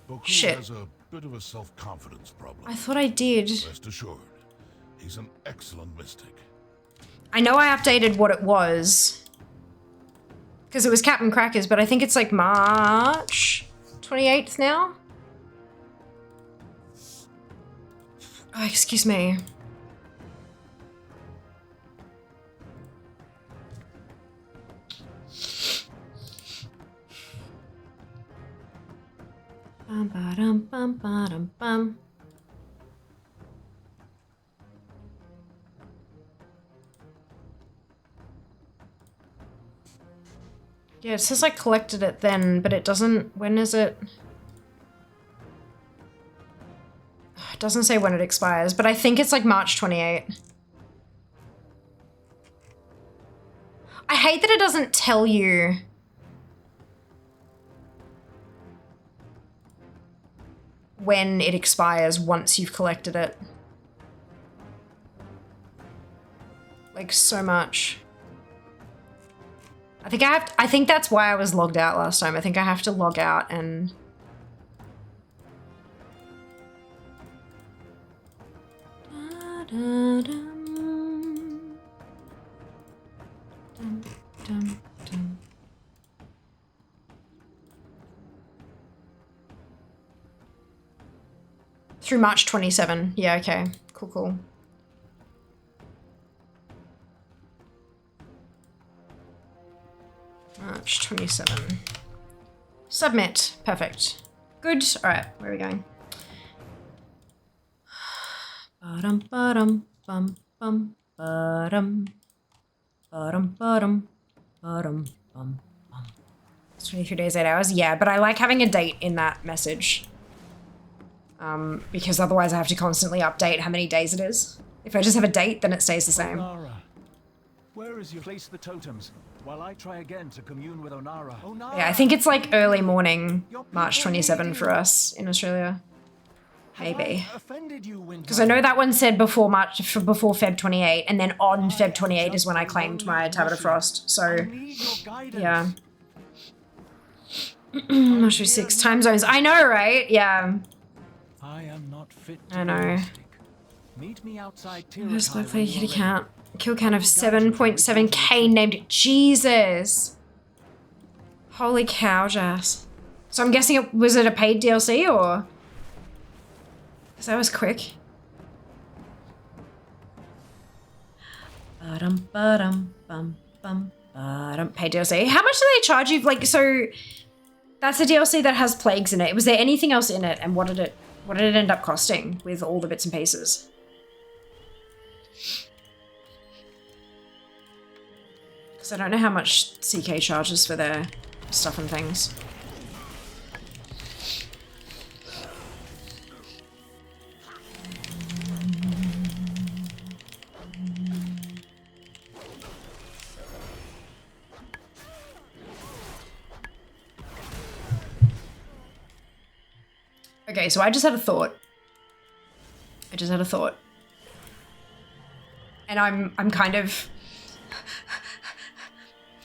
Boku Shit. has a bit of a self-confidence problem. I thought I did. Rest assured, he's an excellent mystic. I know I updated what it was. Because it was Captain Crackers, but I think it's like March 28th now. Oh, excuse me. Bum ba dum bum ba dum bum. Yeah, it says I collected it then, but it doesn't... When is it? It doesn't say when it expires, but I think it's like March 28. I hate that it doesn't tell you when it expires once you've collected it. Like, so much. I think that's why I was logged out last time. I think I have to log out and... Through March 27. Yeah, okay. Cool, cool. March 27. Submit. Perfect. Good. All right, where are we going? Ba-dum, ba-dum, bum, bum, ba-dum. Ba-dum, ba-dum, ba-dum, bum, bum. It's 23 days, 8 hours. Yeah, but I like having a date in that message. Because otherwise I have to constantly update how many days it is. If I just have a date, then it stays the same. Onara, where is you place the totems? While I try again to commune with Onara. Yeah, I think it's like early morning, March 27 for us in Australia. Maybe. Because I know that one said before Feb 28, and then on Feb 28 is when I claimed my Tablet of Frost. So, yeah. March 6 time zones. I know, right? Yeah. I am not fit to I know. Meet me outside Just go play kitty count. Kill count of 7.7k named Jesus. Holy cow, Jazz. So I'm guessing was it a paid DLC or? Because that was quick. Ba-dum, ba-dum, bum, bum, ba-dum. Paid DLC. How much do they charge you? Like, so that's a DLC that has plagues in it. Was there anything else in it? And what did it end up costing with all the bits and pieces? Because I don't know how much CK charges for their stuff and things. Okay, so I just had a thought. And I'm kind of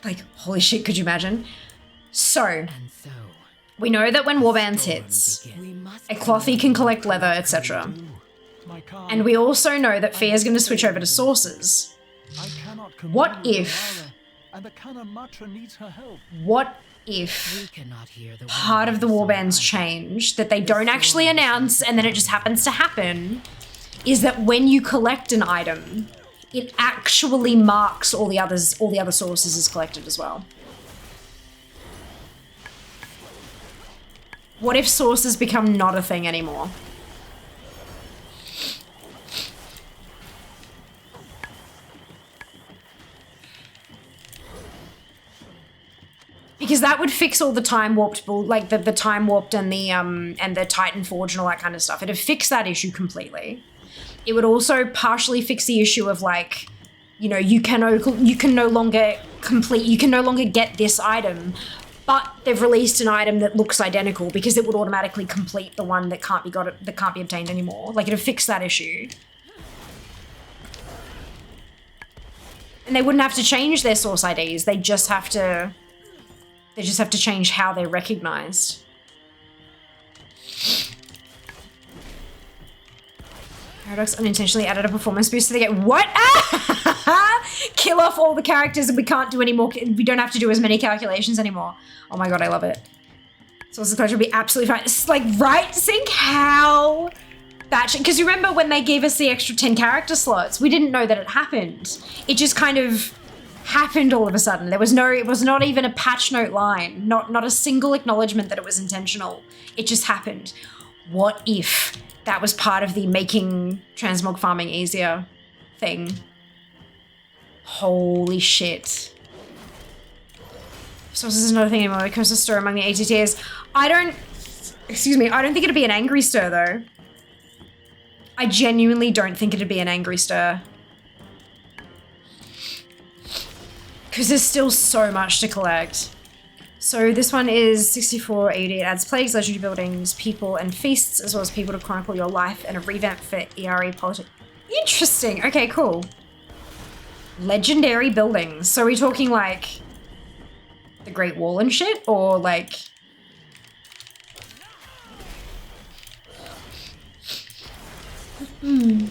like, holy shit, could you imagine? So, And so, we know that when Warbands hits, we must a clothy can collect leather, etc. My car. And we also know that Fear's going to switch over to sources. I cannot What commune with if- Onara, and the Kanamatra needs her help. What if we cannot hear the part of the wonders warbands of change that they don't actually announce and then it just happens to happen is that when you collect an item, it actually marks all the other sources as collected as well. What if sources become not a thing anymore? Because that would fix all the time warped, like the time warped and the Titan Forge and all that kind of stuff. It'd fix that issue completely. It would also partially fix the issue of like, you know, you can no longer get this item, but they've released an item that looks identical because it would automatically complete the one that can't be obtained anymore. Like it'd fix that issue. And they wouldn't have to change their source IDs. They just have to change how they're recognized. Paradox unintentionally added a performance boost to the game. What? Kill off all the characters and we can't do any more. We don't have to do as many calculations anymore. Oh my god, I love it. Source of collection will be absolutely fine. It's like, right? Think how that shit. Because you remember when they gave us the extra 10 character slots, we didn't know that it happened. It just kind of happened all of a sudden. It was not even a patch note line. Not a single acknowledgement that it was intentional. It just happened. What if that was part of the making transmog farming easier thing? Holy shit. Sources is not a thing anymore because of stir among the ATTs. I don't think it'd be an angry stir though. I genuinely don't think it'd be an angry stir. Because there's still so much to collect. So this one is 6480. It adds plagues, legendary buildings, people, and feasts, as well as people to chronicle your life, and a revamp for ERE politics. Interesting. Okay, cool. Legendary buildings. So are we talking like the Great Wall and shit, or like? Do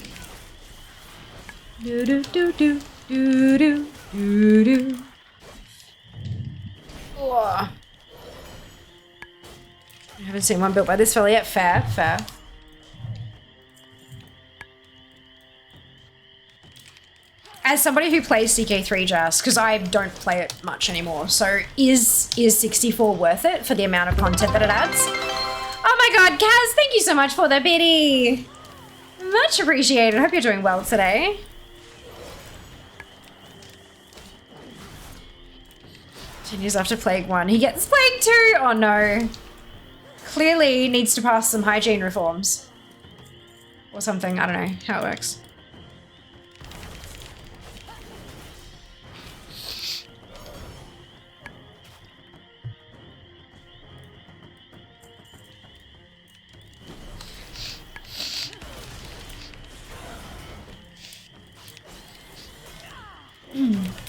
do do do do do. Doo-doo. Oh. I haven't seen one built by this fella yet. Fair, fair. As somebody who plays CK3 Jazz, because I don't play it much anymore, so is 64 worth it for the amount of content that it adds? Oh my god, Kaz, thank you so much for the biddy. Much appreciated. Hope you're doing well today. Continues after Plague 1. He gets Plague 2! Oh no. Clearly needs to pass some hygiene reforms. Or something. I don't know how it works.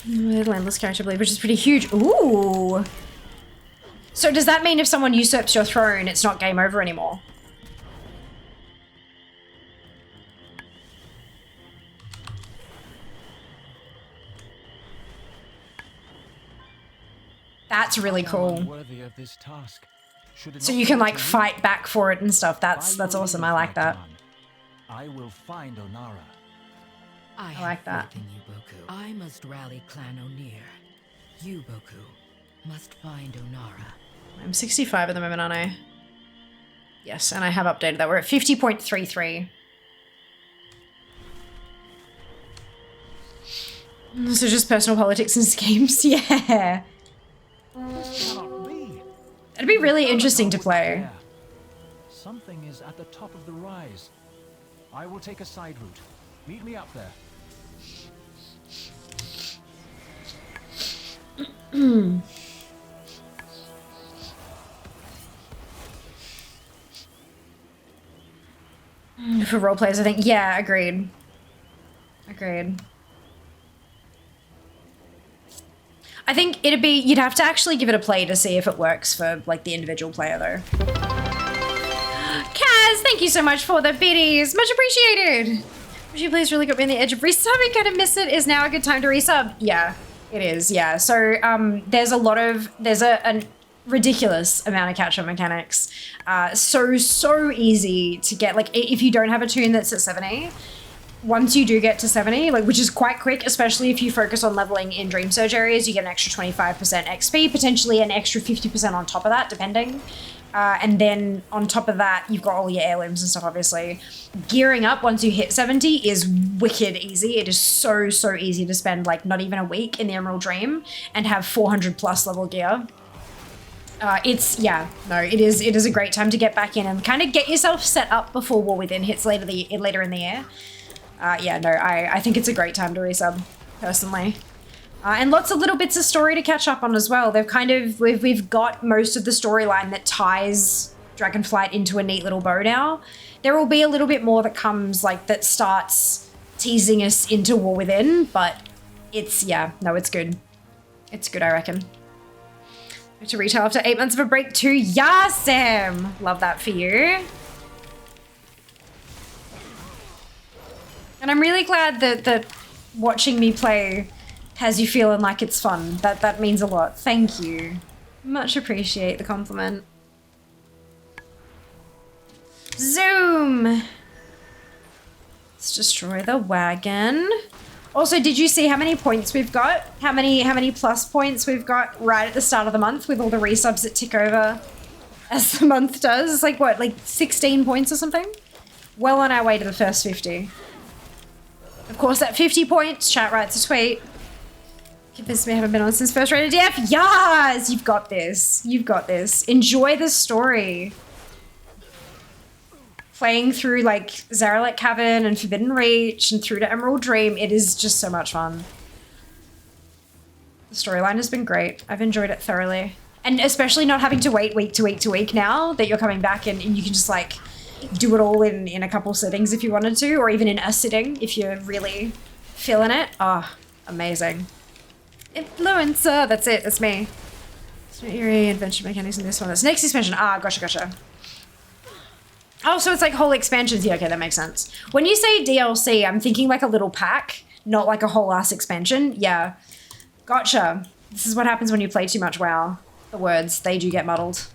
Landless character belief, which is pretty huge. Ooh. So does that mean if someone usurps your throne, it's not game over anymore? That's really cool. Worthy of this task. Should it So not you can be like to you, fight back for it and stuff. That's awesome. I like that. I will find Onara. I like that. faith in you, Boku. I must rally Clan O'Neill. You, Boku, must find Onara. I'm 65 at the moment, aren't I? Yes, and I have updated that. We're at 50.33. So just personal politics and schemes? Yeah. This cannot be. It'd be really interesting to play. There. Something is at the top of the rise. I will take a side route. Meet me up there. for role players, I think. Yeah, agreed. Agreed. I think you'd have to actually give it a play to see if it works for like the individual player though. Kaz, thank you so much for the biddies. Much appreciated. Would you please really got me on the edge of resubbing? Kind of miss it. Is now a good time to resub? Yeah, it is. Yeah. So there's a ridiculous amount of catch-up mechanics. So easy to get. Like if you don't have a tune that's at 70, once you do get to 70, like which is quite quick, especially if you focus on leveling in Dream Surge areas, you get an extra 25% XP, potentially an extra 50% on top of that, depending. And then on top of that, you've got all your heirlooms and stuff, obviously. Gearing up once you hit 70 is wicked easy. It is so easy to spend like not even a week in the Emerald Dream and have 400 plus level gear. It is a great time to get back in and kind of get yourself set up before War Within hits later in the year. I think it's a great time to resub, personally. And lots of little bits of story to catch up on as well. We've got most of the storyline that ties Dragonflight into a neat little bow now. There will be a little bit more that comes, like, that starts teasing us into War Within, but it's good. It's good, I reckon. Back to retail after 8 months of a break too. Yeah, Sam! Love that for you. And I'm really glad that watching me play has you feeling like it's fun. That means a lot. Thank you. Much appreciate the compliment. Zoom! Let's destroy the wagon. Also, did you see how many points we've got? How many plus points we've got right at the start of the month with all the resubs that tick over as the month does? It's like what, like 16 points or something? Well on our way to the first 50. Of course, at 50 points, chat writes a tweet. Convinced me I haven't been on since first rated DF. Yes! You've got this. You've got this. Enjoy the story. Playing through like Zaralek Cavern and Forbidden Reach and through to Emerald Dream, it is just so much fun. The storyline has been great. I've enjoyed it thoroughly. And especially not having to wait week to week to week now that you're coming back and you can just like do it all in a couple sittings if you wanted to, or even in a sitting if you're really feeling it. Oh, amazing. Influencer, that's it, that's me. It's not eerie adventure mechanics in this one. That's next expansion. Ah, gotcha. Oh, so it's like whole expansions. Yeah, okay, that makes sense. When you say DLC, I'm thinking like a little pack, not like a whole ass expansion. Yeah, gotcha. This is what happens when you play too much WoW. The words, they do get muddled.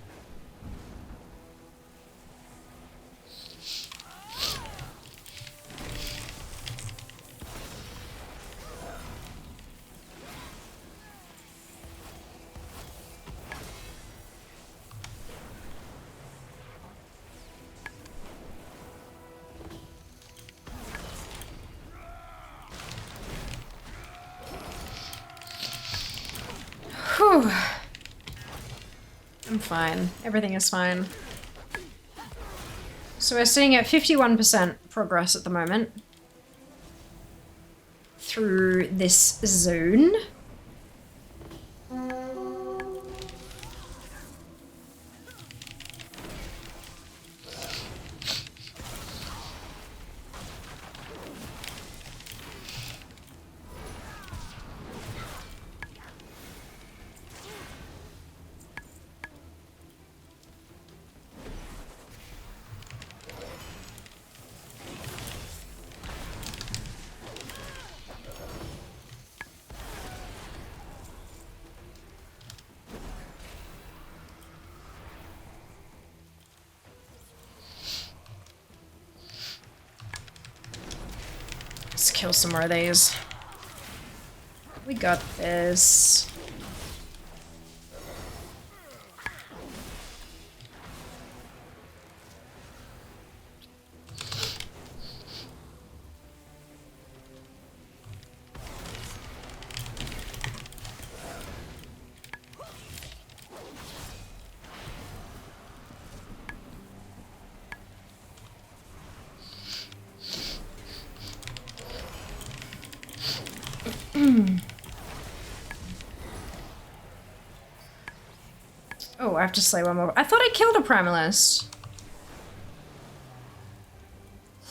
Whew. I'm fine. Everything is fine. So we're sitting at 51% progress at the moment through this zone. Let's kill some more of these. We got this. Oh, I have to slay one more. I thought I killed a Primalist.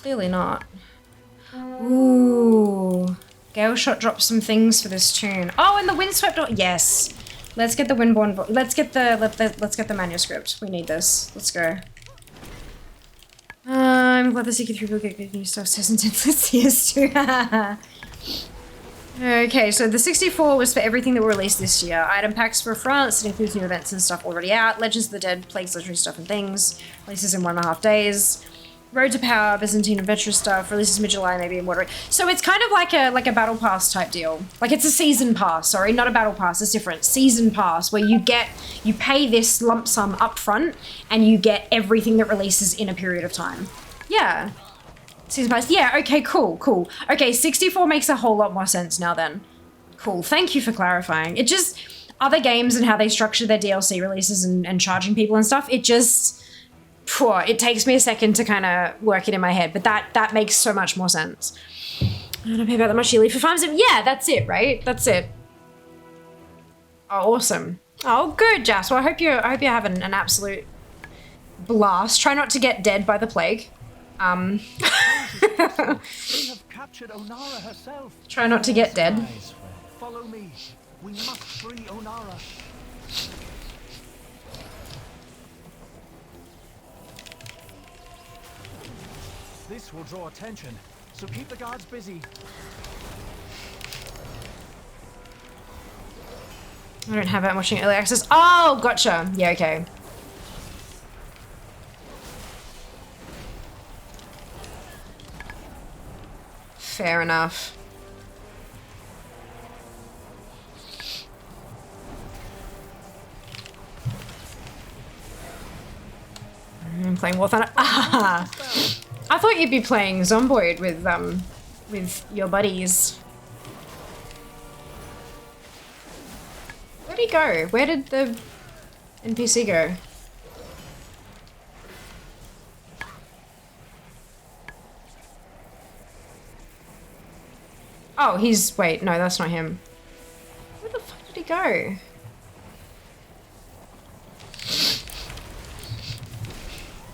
Clearly not. Ooh. Gale Shot drops some things for this tune. Oh, and the Windswept. Yes. Let's get the Windborne. Let's get the manuscript. We need this. Let's go. I'm glad the CQ3 will get good new stuff. So intense years too. Okay, so the 64 was for everything that were released this year. Item packs for France, it includes new events and stuff already out. Legends of the Dead, Plagues, Legendary stuff and things. Releases in 1.5 days. Road to Power, Byzantine Adventure stuff. Releases mid-July, maybe in moderate. So it's kind of like a battle pass type deal. Like it's a season pass, sorry, not a battle pass, it's different. Season pass, where you pay this lump sum up front and you get everything that releases in a period of time. Yeah. Season pass. Yeah, okay, cool. Okay, 64 makes a whole lot more sense now then. Cool, thank you for clarifying. It just, other games and how they structure their DLC releases and charging people and stuff, it just, it takes me a second to kind of work it in my head, but that makes so much more sense. I don't pay about that much yearly for farms. Yeah, that's it, right? That's it. Oh, awesome. Oh, good, Jas. Well, I hope you're having an absolute blast. Try not to get dead by the plague. They have captured Onara herself. Try not to get dead. Follow me. We must free Onara. This will draw attention, so keep the guards busy. I don't have it. I'm watching early access. Oh, gotcha. Yeah, okay. Fair enough. I'm playing War Thunder. Ah! I thought you'd be playing Zomboid with your buddies. Where'd he go? Where did the NPC go? Oh, he's... Wait, no, that's not him. Where the fuck did he go?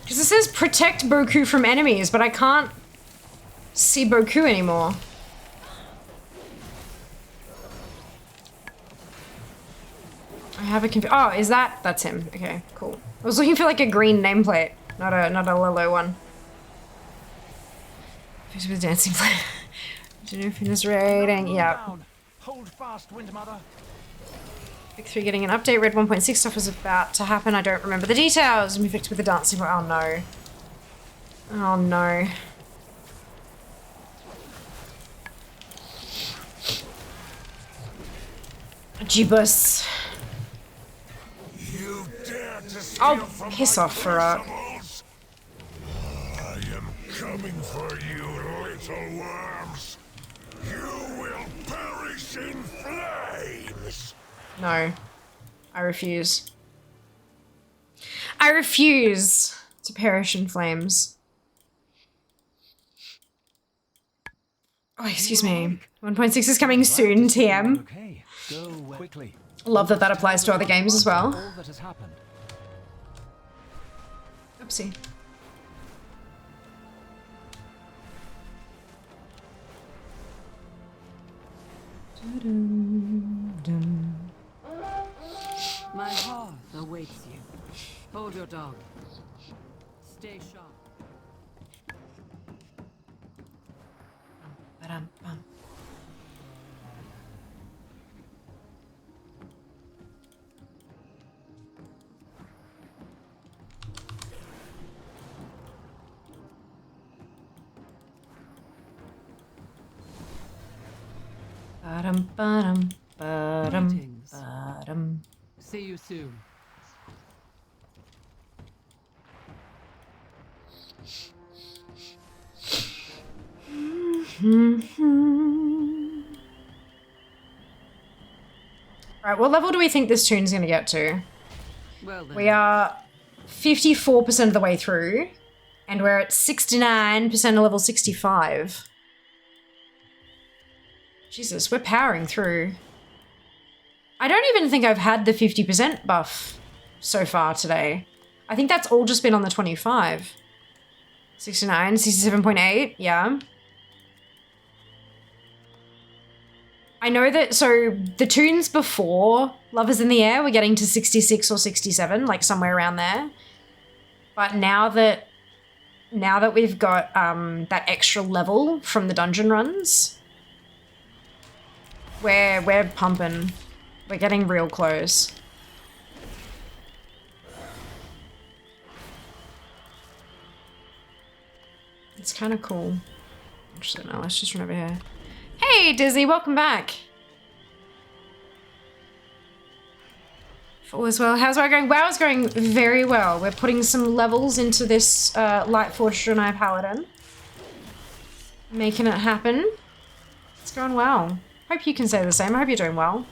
Because it says protect Boku from enemies, but I can't see Boku anymore. I have a oh, is that? That's him. Okay, cool. I was looking for like a green nameplate, not a yellow one. Fixed with dancing play. Continue fitness rating. Yeah. Hold fast, Windmother. Big 3 getting an update. Red 1.6 stuff is about to happen. I don't remember the details. We fixed with the dancing. Oh no. Oh no. Jeebus. You dare to steal Oh, piss off, Farah. I am coming for you, little worms. You will perish in flames. No. I refuse. I refuse to perish in flames. Oh, excuse me. 1.6 is coming soon, TM. Okay, go quickly. Love that applies to other games as well. All that has happened. Oopsie. My hearth awaits you. Hold your dog. Stay sharp. Ba-dum-bum. Ba-dum, ba-dum, ba-dum, Greetings. ba-dum. See you soon. Right, what level do we think this tune's gonna get to? Well then. We are 54% of the way through, and we're at 69% of level 65. Jesus, we're powering through. I don't even think I've had the 50% buff so far today. I think that's all just been on the 25. 69, 67.8, yeah. I know that, so the tunes before Love is in the Air were getting to 66 or 67, like somewhere around there. But now that we've got that extra level from the dungeon runs, we're pumping. We're getting real close. It's kind of cool. Actually, no, let's just run over here. Hey, Dizzy, welcome back. All is well. How's WoW going? WoW is going very well. We're putting some levels into this Lightforged Draenei Paladin. Making it happen. It's going well. Hope you can say the same. I hope you're doing well.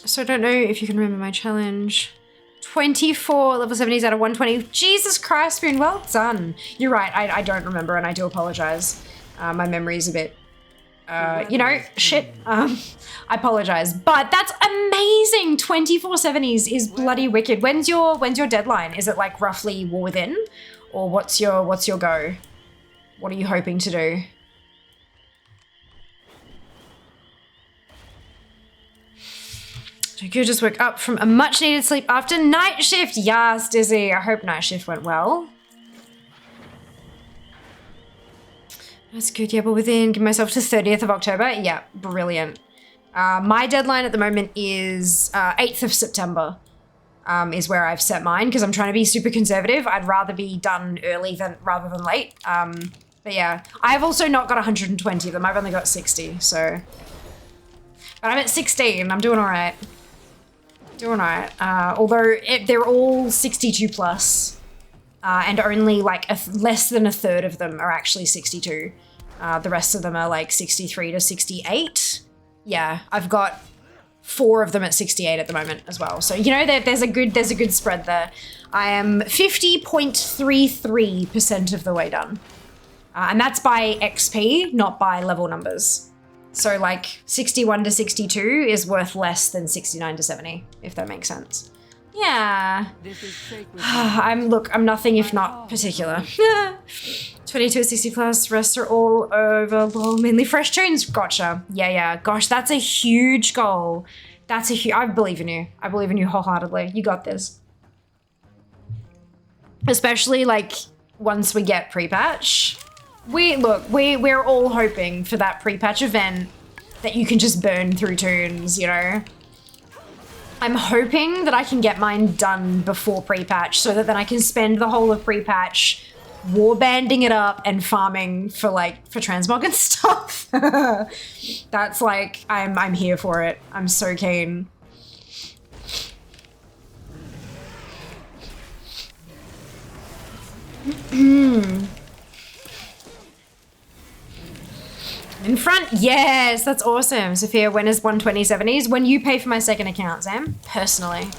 So I don't know if you can remember my challenge. 24 level 70s out of 120. Jesus Christ, Spoon, well done. You're right, I don't remember and I do apologize. My memory's a bit, you know, shit. I apologize, but that's amazing. 24 70s is bloody wicked. When's your deadline? Is it like roughly War Within? Or what's your go? What are you hoping to do? You just woke up from a much needed sleep after night shift. Yes, Dizzy. I hope night shift went well. That's good. Yeah, but within, give myself to 30th of October. Yeah, brilliant. My deadline at the moment is 8th of September is where I've set mine because I'm trying to be super conservative. I'd rather be done early rather than late. But yeah, I've also not got 120 of them. I've only got 60, so. But I'm at 16. I'm doing all right. Doing all right. Although they're all 62 plus, and only like less than a third of them are actually 62. The rest of them are like 63 to 68. Yeah, I've got 4 of them at 68 at the moment as well. So you know there's a good spread there. I am 50.33% of the way done, and that's by XP, not by level numbers. So like 61 to 62 is worth less than 69 to 70, if that makes sense. Yeah. I'm nothing if not particular. 22 to 60 plus, rest are all over, lol, mainly fresh tunes. Gotcha. Yeah. Gosh, that's a huge goal. I believe in you. I believe in you wholeheartedly. You got this. Especially like once we get pre-patch. We're all hoping for that pre-patch event that you can just burn through tunes, you know? I'm hoping that I can get mine done before pre-patch so that then I can spend the whole of pre-patch warbanding it up and farming for transmog and stuff. That's like, I'm here for it. I'm so keen. In front, yes, that's awesome. Sophia, when is 12070s? When you pay for my second account, Sam, personally.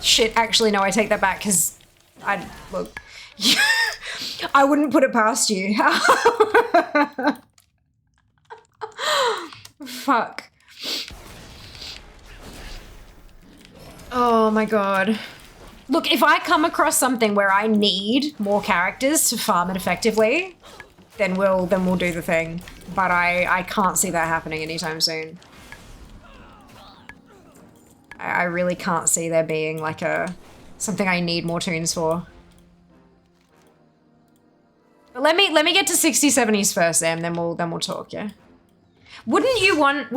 Shit, actually, no, I take that back because I wouldn't put it past you. Fuck. Oh my God. Look, if I come across something where I need more characters to farm it effectively, then we'll do the thing. But I can't see that happening anytime soon. I really can't see there being like something I need more tunes for. But let me get to 60, 70s first, Sam, then we'll talk, yeah. Wouldn't you want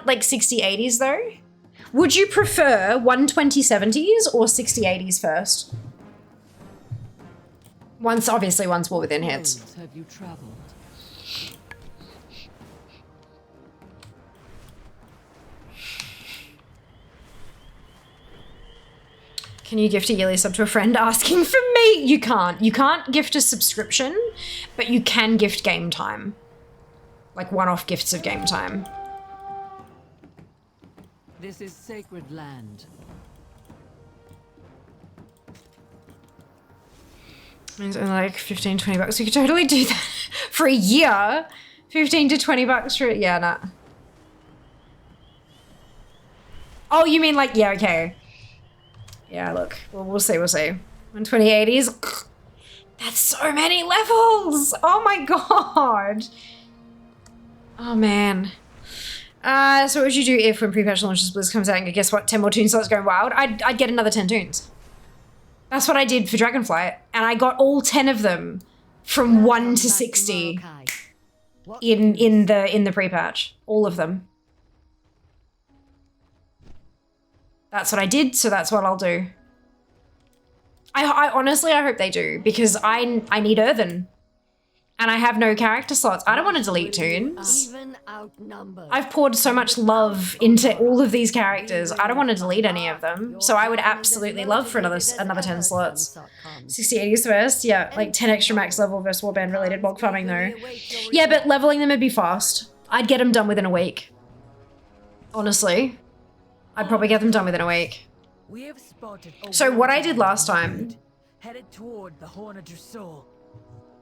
like 60, 80s though? Would you prefer 120, 70s or 60, 80s first? Once War Within hits. Have you traveled? Can you gift a yearly sub to a friend asking for me? You can't. You can't gift a subscription, but you can gift game time. Like one-off gifts of game time. This is sacred land. It's only like 15, 20 bucks. We could totally do that for a year. 15 to 20 bucks for it. Yeah, nah. Oh, you mean like, yeah, okay. Yeah, look, we'll see, we'll see. 12080s. That's so many levels. Oh my God. Oh man. So what would you do if when pre-patch launches Blizz comes out and guess what, 10 more toon slots going wild? I'd get another 10 toons. That's what I did for Dragonflight, and I got all 10 of them from 1 to 60 in the pre-patch. All of them. That's what I did, so that's what I'll do. I honestly, I hope they do, because I need Earthen. And I have no character slots. I don't want to delete toons. I've poured so much love into all of these characters. I don't want to delete any of them. So I would absolutely love for another 10 slots. 60-80s first. Yeah, like 10 extra max level versus warband related bulk farming though. Yeah, but leveling them would be fast. I'd get them done within a week. Honestly. I'd probably get them done within a week. So what I did last time... Headed toward the Horn of Drusor.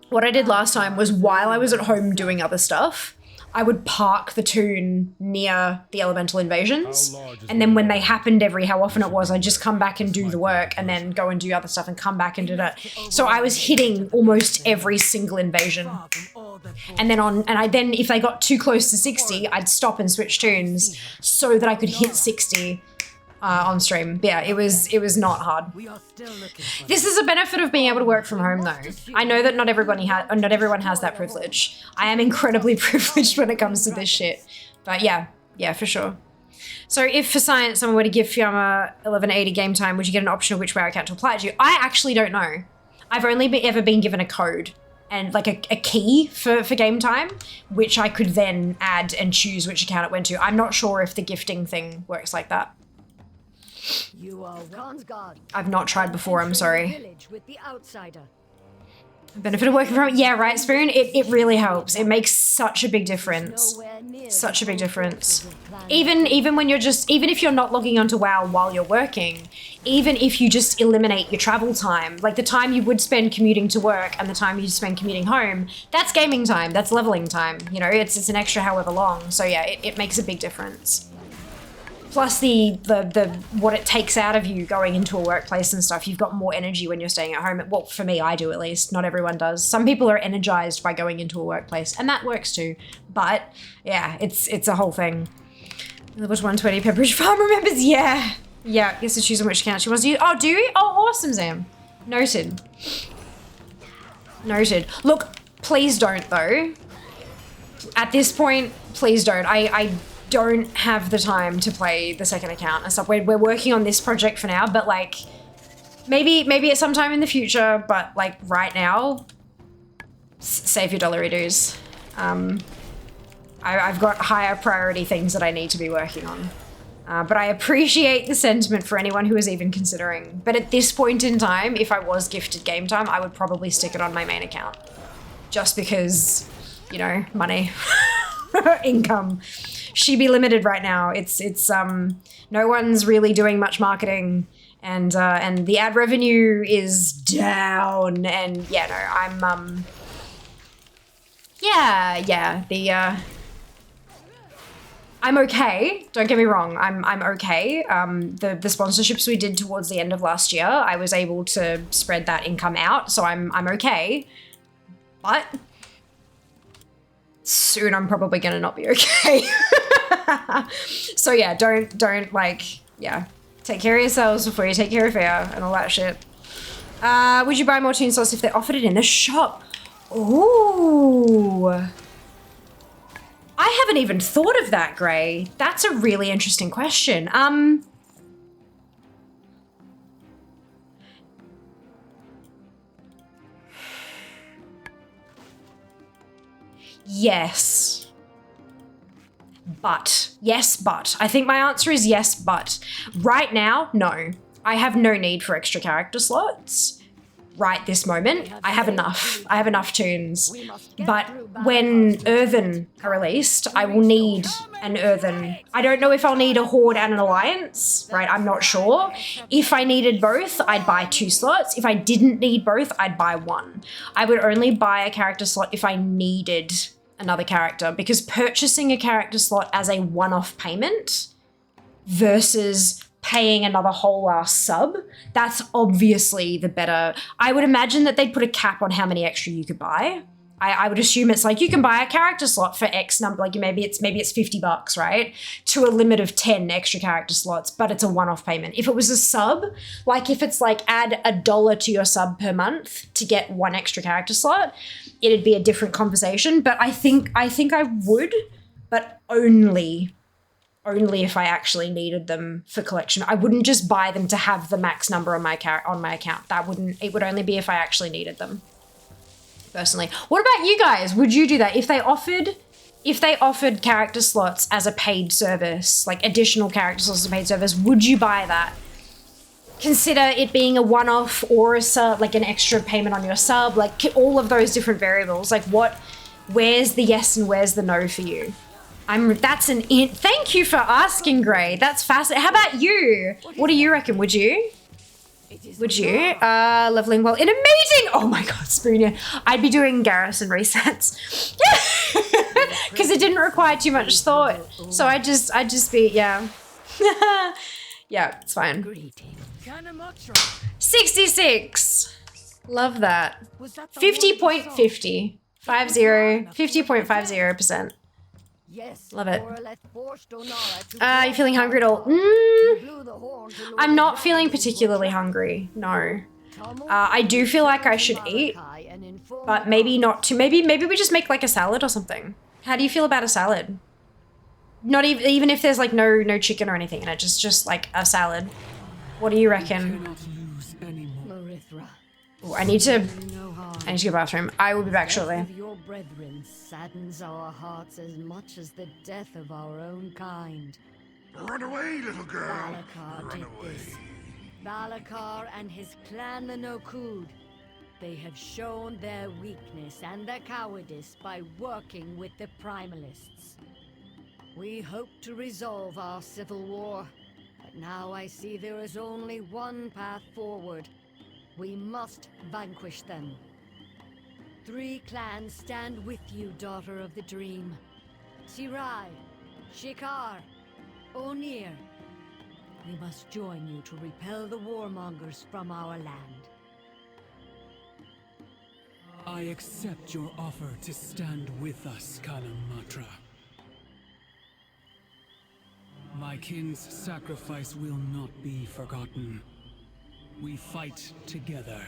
What I did last time was while I was at home doing other stuff, I would park the toon near the elemental invasions. And then when they happened how often it was, I'd just come back and do the work and then go and do other stuff and come back and do that. So I was hitting almost every single invasion. And then if they got too close to 60, I'd stop and switch toons so that I could hit 60 on stream. But yeah, it was not hard. This is a benefit of being able to work from home though. I know that not everyone has that privilege. I am incredibly privileged when it comes to this shit. But yeah, for sure. So if for science someone were to give Fiamma 1180 game time, would you get an option of which WoW account to apply it to? I actually don't know. I've only ever been given a code and like a key for game time, which I could then add and choose which account it went to. I'm not sure if the gifting thing works like that. I've not tried before, I'm sorry. Benefit of working from home? Yeah, right, Spoon? It really helps. It makes such a big difference. Such a big difference. Even when you're even if you're not logging onto WoW while you're working, even if you just eliminate your travel time, like the time you would spend commuting to work and the time you spend commuting home, that's gaming time, that's leveling time. You know, it's an extra however long. So yeah, it makes a big difference. Plus the what it takes out of you going into a workplace and stuff, you've got more energy when you're staying at home. Well, for me, I do at least. Not everyone does. Some people are energized by going into a workplace, and that works too. But yeah, it's a whole thing. Level 120 Pepperidge Farm remembers. Yeah. Gets to choose on which account she wants to use. Oh, do you? Oh, awesome, Zam. Noted. Look, please don't though. At this point, please don't. I don't have the time to play the second account and stuff. We're working on this project for now, but like maybe at some time in the future, but like right now, save your dollary-doos. I've got higher priority things that I need to be working on. But I appreciate the sentiment for anyone who is even considering. But at this point in time, if I was gifted game time, I would probably stick it on my main account. Just because, you know, money, income. She be limited right now. It's no one's really doing much marketing, and the ad revenue is down. And yeah, no, I'm I'm okay. Don't get me wrong. I'm okay. The sponsorships we did towards the end of last year, I was able to spread that income out, so I'm okay. But soon I'm probably gonna not be okay. So yeah, don't like, yeah. Take care of yourselves before you take care of Fia and all that shit. Would you buy more toon sauce if they offered it in the shop? Ooh. I haven't even thought of that, Gray. That's a really interesting question. Yes. But. I think my answer is yes, but. Right now, no. I have no need for extra character slots. right this moment. I have enough. I have enough toons. But when Earthen are released, I will need an Earthen. I don't know if I'll need a Horde and an Alliance, right? I'm not sure. If I needed both, I'd buy 2 slots. If I didn't need both, I'd buy 1. I would only buy a character slot if I needed another character, because purchasing a character slot as a one-off payment versus paying another whole ass sub, that's obviously the better. I would imagine that they'd put a cap on how many extra you could buy. I would assume it's like you can buy a character slot for X number, like maybe it's $50, right? To a limit of 10 extra character slots, but it's a one-off payment. If it was a sub, like if it's like add $1 to your sub per month to get 1 extra character slot, it'd be a different conversation. But I think I would, but only if I actually needed them for collection. I wouldn't just buy them to have the max number on my account. It would only be if I actually needed them. Personally. What about you guys? Would you do that? If they offered character slots as a paid service, like additional character slots as a paid service, would you buy that? Consider it being a one-off or a sub, like an extra payment on your sub, like all of those different variables. Like where's the yes and where's the no for you? Thank you for asking, Gray. That's fascinating. How about you? What do you reckon? Would you? Leveling well in a meeting. Oh my God, Spooner. I'd be doing garrison resets. Because it didn't require too much thought. So I'd just be, yeah. Yeah, it's fine. 66. Love that. 50.50. 50.50%. Love it. Are you feeling hungry at all? I'm not feeling particularly hungry, no. I do feel like I should eat, but maybe not too. Maybe we just make like a salad or something. How do you feel about a salad? Not even if there's like no chicken or anything in it, just like a salad. What do you reckon? Ooh, I need to go to the bathroom. I will be back shortly. Your brethren saddens our hearts as much as the death of our own kind. Run away, little girl. Balakar did this. Balakar and his clan the Nokud. They have shown their weakness and their cowardice by working with the Primalists. We hoped to resolve our civil war, but now I see there is only one path forward. We must vanquish them. 3 clans stand with you, Daughter of the Dream. Sirai, Shikar, Onir. We must join you to repel the warmongers from our land. I accept your offer to stand with us, Kanamatra. My kin's sacrifice will not be forgotten. We fight together.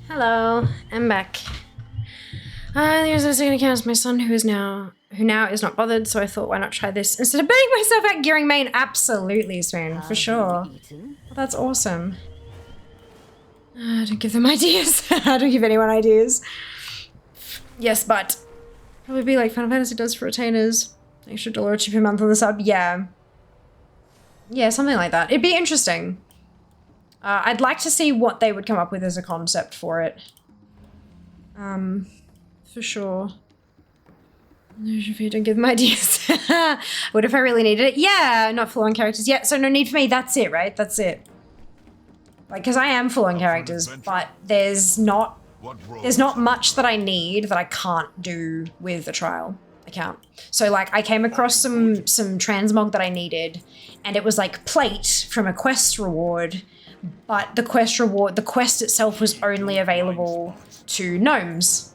Hello, I'm back. I think I was going to cast my son, who now is not bothered. So I thought, why not try this instead of burning myself out gearing main? Absolutely, Spoon, for sure. Well, that's awesome. Don't give them ideas. I don't give anyone ideas. Yes, but probably be like Final Fantasy does for retainers. Extra $1 or 2 per month on the sub. Yeah, something like that. It'd be interesting. I'd like to see what they would come up with as a concept for it. For sure. Don't give them ideas. What if I really needed it? Yeah, not full on characters yet, so no need for me. That's it, right? That's it. Like, because I am full on characters, but there's not much that I need that I can't do with a trial account. So like I came across some transmog that I needed, and it was like plate from a quest reward, but the quest itself was only available to gnomes.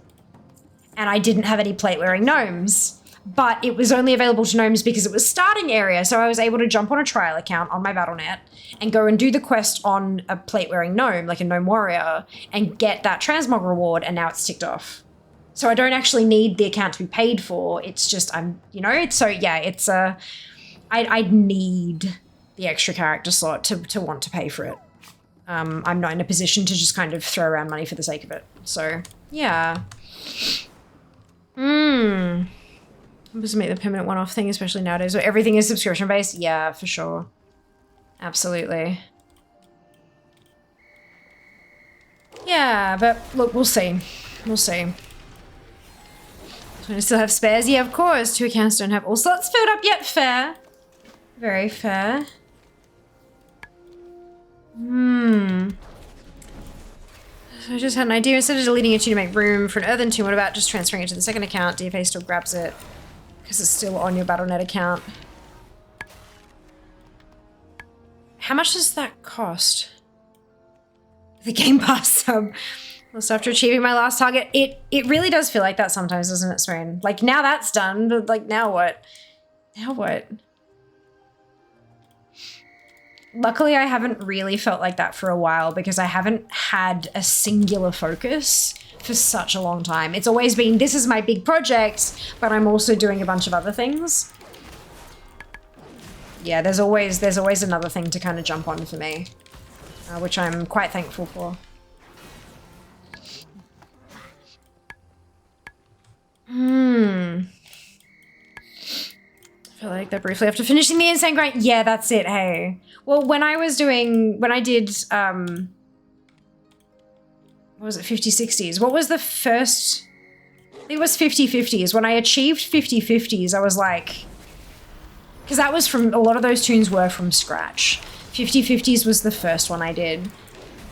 And I didn't have any plate wearing gnomes, but it was only available to gnomes because it was starting area. So I was able to jump on a trial account on my Battle.net and go and do the quest on a plate wearing gnome, like a gnome warrior, and get that transmog reward. And now it's ticked off. So I don't actually need the account to be paid for. It's just, I need the extra character slot to want to pay for it. I'm not in a position to just kind of throw around money for the sake of it. So yeah. Just make the permanent one-off thing, especially nowadays where everything is subscription-based. Yeah, for sure. Absolutely. Yeah, but look, we'll see. We'll see. Do I still have spares? Yeah, of course. 2 accounts don't have all slots filled up yet. Fair. Very fair. So I just had an idea. Instead of deleting a 2 to make room for an earthen 2, what about just transferring it to the second account? DFA still grabs it because it's still on your Battle.net account. How much does that cost? The Game Pass sub. Also, after achieving my last target, it really does feel like that sometimes, doesn't it, Sprain? Like, now that's done, but like, now what? Now what? Luckily, I haven't really felt like that for a while because I haven't had a singular focus for such a long time. It's always been, this is my big project, but I'm also doing a bunch of other things. Yeah, there's always another thing to kind of jump on for me, which I'm quite thankful for. I feel like that briefly after finishing the insane grind. Yeah, that's it. Hey. Well, when I did, what was it, 50-60s? What was the first? It was 50-50s. When I achieved 50-50s, I was like, because that was from, a lot of those tunes were from scratch. 50-50s was the first one I did.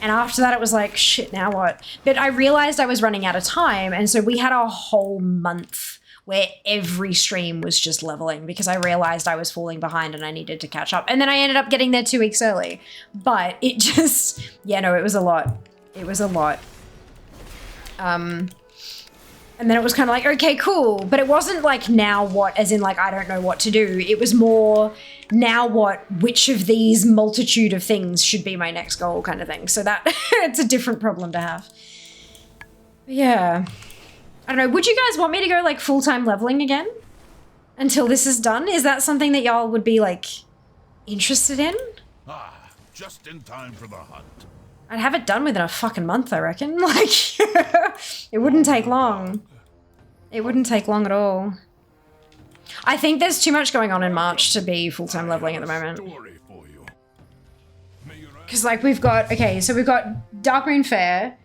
And after that, it was like, shit, now what? But I realized I was running out of time. And so we had a whole month where every stream was just leveling because I realized I was falling behind and I needed to catch up. And then I ended up getting there 2 weeks early. But it just, yeah, no, it was a lot. It was a lot. And then it was kind of like, okay, cool. But it wasn't like, now what, as in like, I don't know what to do. It was more, now what, which of these multitude of things should be my next goal kind of thing. So that, it's a different problem to have. But yeah. I don't know, would you guys want me to go like full-time leveling again? Until this is done? Is that something that y'all would be like interested in? Ah, just in time for the hunt. I'd have it done within a fucking month, I reckon. Like, it wouldn't take long. It wouldn't take long at all. I think there's too much going on in March to be full-time leveling at the moment. Because like we've got, okay, so we've got Darkmoon Fair,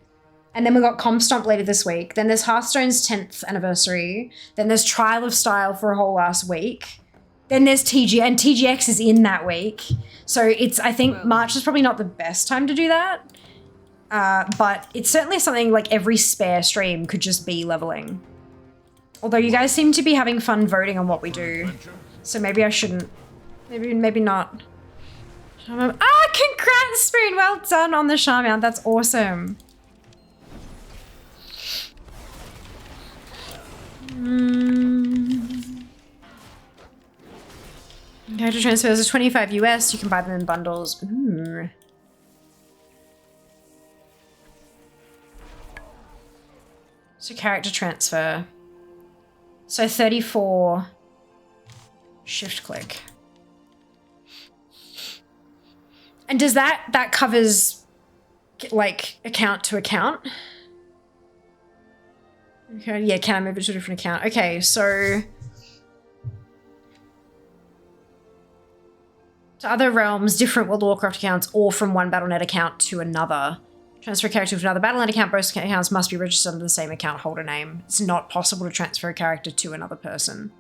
and then we've got Comp Stomp later this week. Then there's Hearthstone's 10th anniversary. Then there's Trial of Style for a whole last week. Then there's TG, and TGX is in that week. So it's, I think March is probably not the best time to do that. But it's certainly something like every spare stream could just be leveling. Although you guys seem to be having fun voting on what we do. So maybe I shouldn't. Maybe not. Ah, congrats, Spoon! Well done on the Charmount. That's awesome. Character transfers are 25 US. You can buy them in bundles. Ooh. So character transfer. So 34 shift click. And does that covers like account to account? Okay, yeah, can I move it to a different account? Okay, so to other realms, different World of Warcraft accounts, or from one Battle.net account to another. Transfer a character to another Battle.net account. Both accounts must be registered under the same account holder name. It's not possible to transfer a character to another person.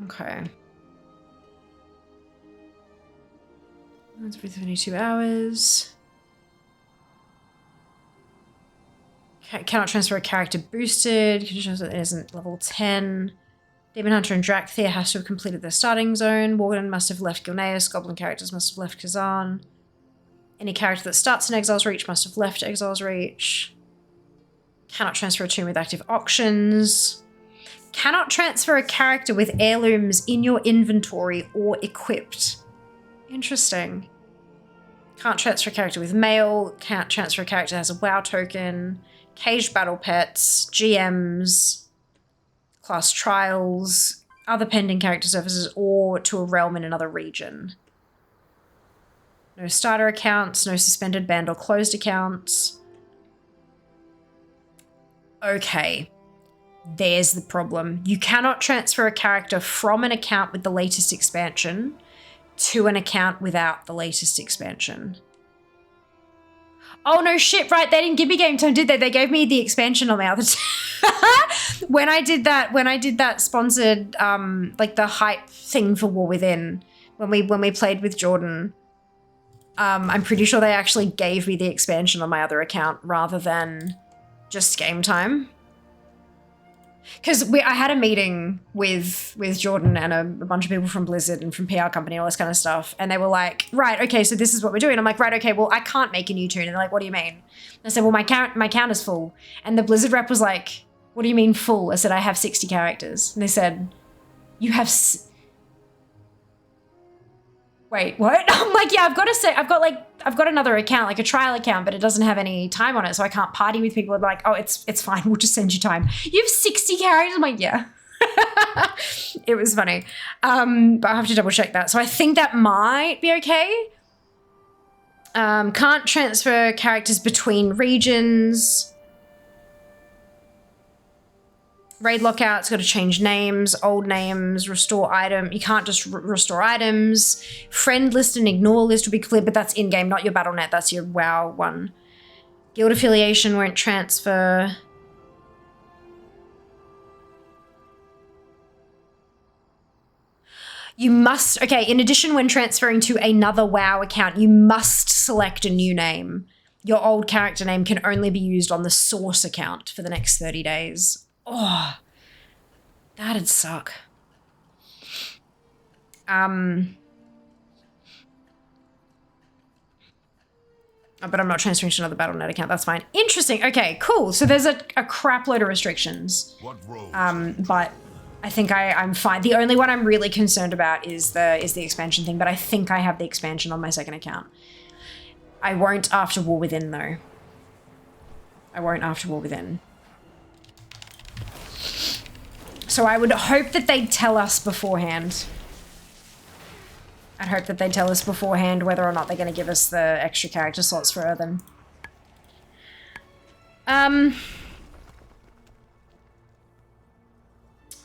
Okay. That's for 72 hours. Cannot transfer a character boosted. Conditions that it isn't level 10. Demon Hunter and Drakthea has to have completed their starting zone. Worgen must have left Gilneas. Goblin characters must have left Kazan. Any character that starts in Exile's Reach must have left Exile's Reach. Cannot transfer a tomb with active auctions. Cannot transfer a character with heirlooms in your inventory or equipped. Interesting. Can't transfer a character with mail. Can't transfer a character that has a WoW token. Caged battle pets. GMs. Class trials. Other pending character services or to a realm in another region. No starter accounts. No suspended, banned, or closed accounts. Okay. There's the problem. You cannot transfer a character from an account with the latest expansion to an account without the latest expansion. Oh no shit, right, they didn't give me game time, did they? They gave me the expansion on my other when I did that sponsored like the hype thing for War Within, when we played with Jordan, I'm pretty sure they actually gave me the expansion on my other account rather than just game time. Because I had a meeting with Jordan and a bunch of people from Blizzard and from PR company, all this kind of stuff. And they were like, right, okay, so this is what we're doing. I'm like, right, okay, well, I can't make a new tune. And they're like, what do you mean? And I said, well, my count is full. And the Blizzard rep was like, what do you mean full? I said, I have 60 characters. And they said, you have... Wait, what? I'm like, yeah, I've got another account, like a trial account, but it doesn't have any time on it, so I can't party with people. They're like, oh, it's fine, we'll just send you time. You have 60 characters? I'm like, yeah. It was funny. But I have to double check that. So I think that might be okay. Can't transfer characters between regions. Raid lockouts, got to change names, old names, restore item. You can't just restore items. Friend list and ignore list will be clear, but that's in-game, not your Battle.net. That's your WoW one. Guild affiliation won't transfer. You must, okay, in addition, when transferring to another WoW account, you must select a new name. Your old character name can only be used on the source account for the next 30 days. Oh, that'd suck. But I'm not transferring to another Battle.net account. That's fine. Interesting. Okay, cool. So there's a crap load of restrictions. But I think I'm fine. The only one I'm really concerned about is the expansion thing, but I think I have the expansion on my second account. I won't after War Within, though. I won't after War Within. So I would hope that they'd tell us beforehand. I'd hope that they'd tell us beforehand whether or not they're going to give us the extra character slots for Earthen.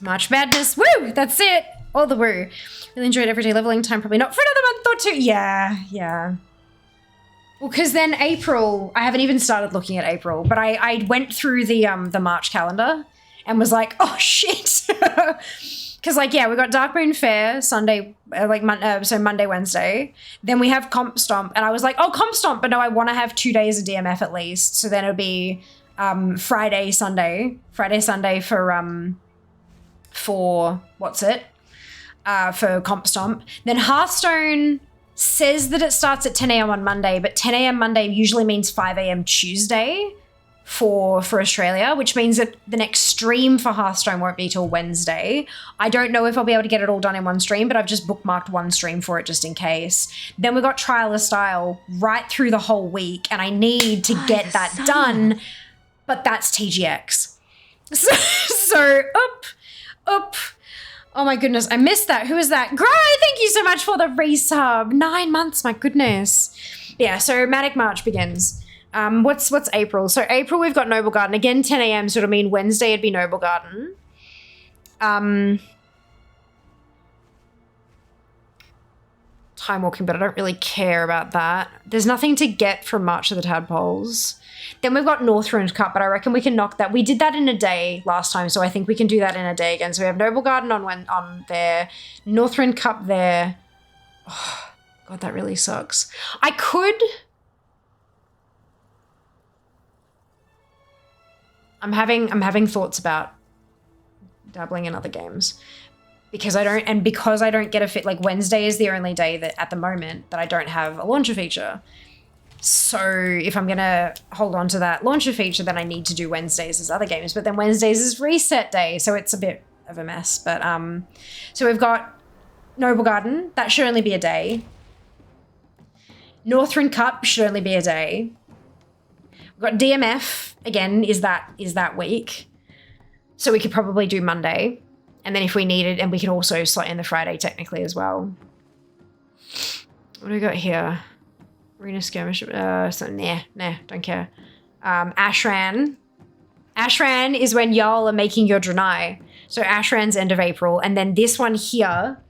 March Madness. Woo! That's it! All the woo. Really enjoyed everyday leveling time. Probably not for another month or two. Yeah. Well, because then April, I haven't even started looking at April, but I went through the March calendar and was like, oh shit. Because like, yeah, we got Dark Moon Fair Sunday, so Monday, Wednesday. Then we have Comp Stomp, and I was like, oh, Comp Stomp, but no, I want to have 2 days of DMF at least. So then it'll be Friday, Sunday for what's it? For Comp Stomp. Then Hearthstone says that it starts at 10 a.m. on Monday, but 10 a.m. Monday usually means 5 a.m. Tuesday for Australia, which means that the next stream for Hearthstone won't be till Wednesday. I don't know if I'll be able to get it all done in one stream, but I've just bookmarked one stream for it just in case. Then we got Trial of Style right through the whole week, and I need to get that done, but that's TGX. So up. Oh my goodness, I missed that. Who is that? Gry, thank you so much for the resub. 9 months, my goodness. Yeah, so Manic March begins. What's April? So April we've got Noble Garden. Again, 10 a.m. So it'll mean Wednesday it'd be Noble Garden. time walking, but I don't really care about that. There's nothing to get from March of the Tadpoles. Then we've got Northrend Cup, but I reckon we can knock that. We did that in a day last time, so I think we can do that in a day again. So we have Noble Garden on there, Northrend Cup there. Oh, God, that really sucks. I'm having thoughts about dabbling in other games. Because I don't get a fit, like Wednesday is the only day that at the moment that I don't have a launcher feature. So if I'm gonna hold on to that launcher feature, then I need to do Wednesdays as other games. But then Wednesdays is reset day, so it's a bit of a mess. But so we've got Noble Garden, that should only be a day. Northrend Cup should only be a day. We've got DMF, again, is that week. So we could probably do Monday. And then if we needed, and we can also slot in the Friday technically as well. What do we got here? Arena Skirmish, nah, don't care. Ashran. Ashran is when y'all are making your Draenei. So Ashran's end of April. And then this one here,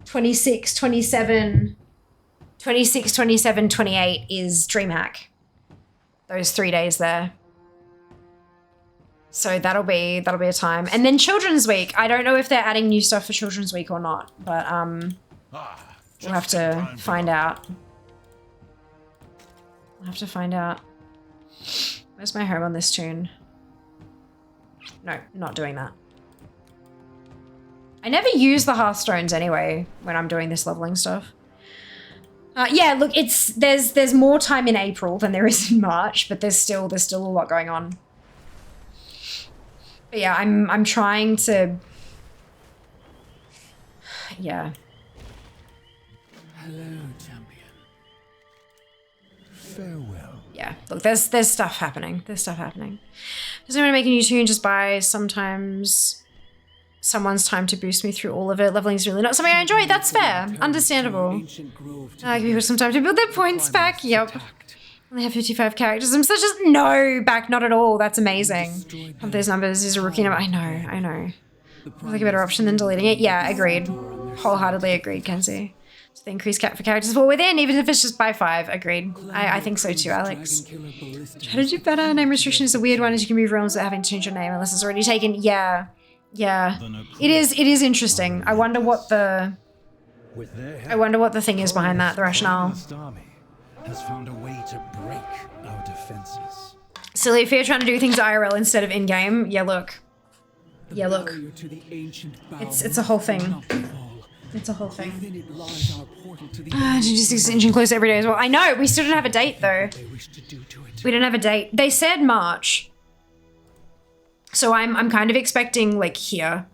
26, 27, 28 is DreamHack. Those 3 days there. So that'll be a time. And then Children's Week. I don't know if they're adding new stuff for Children's Week or not, but we'll have to find out. We'll have to find out. Where's my home on this tune? No, not doing that. I never use the Hearthstones anyway when I'm doing this leveling stuff. Yeah, look, there's more time in April than there is in March, but there's still a lot going on. But yeah, I'm trying to. Yeah. Hello, champion. Farewell. Yeah, look, there's stuff happening. Doesn't want to make a new tune, just buy sometimes someone's time to boost me through all of it. Leveling's really not something I enjoy. That's fair. Understandable. Give people some time to build their points back. Yep. Only have 55 characters. I'm such a no, back not at all. That's amazing. Have those numbers is a rookie number. I know. It's like a better option than deleting it. Yeah, agreed. Wholeheartedly agreed, Kenzie. So the increased cap for characters fall within, even if it's just by 5. Agreed. I think so too, Alex. Try to do better. Name restriction is a weird one, as you can move realms without having to change your name unless it's already taken. Yeah. It is interesting. I wonder what the thing is behind that, the rationale. Has found a way to break our defenses. Silly, if you're trying to do things IRL instead of in-game, yeah, look. It's a whole thing. It's a whole thing. 26 inching close every day as well. I know, we still don't have a date though. We don't have a date. They said March. So I'm kind of expecting like here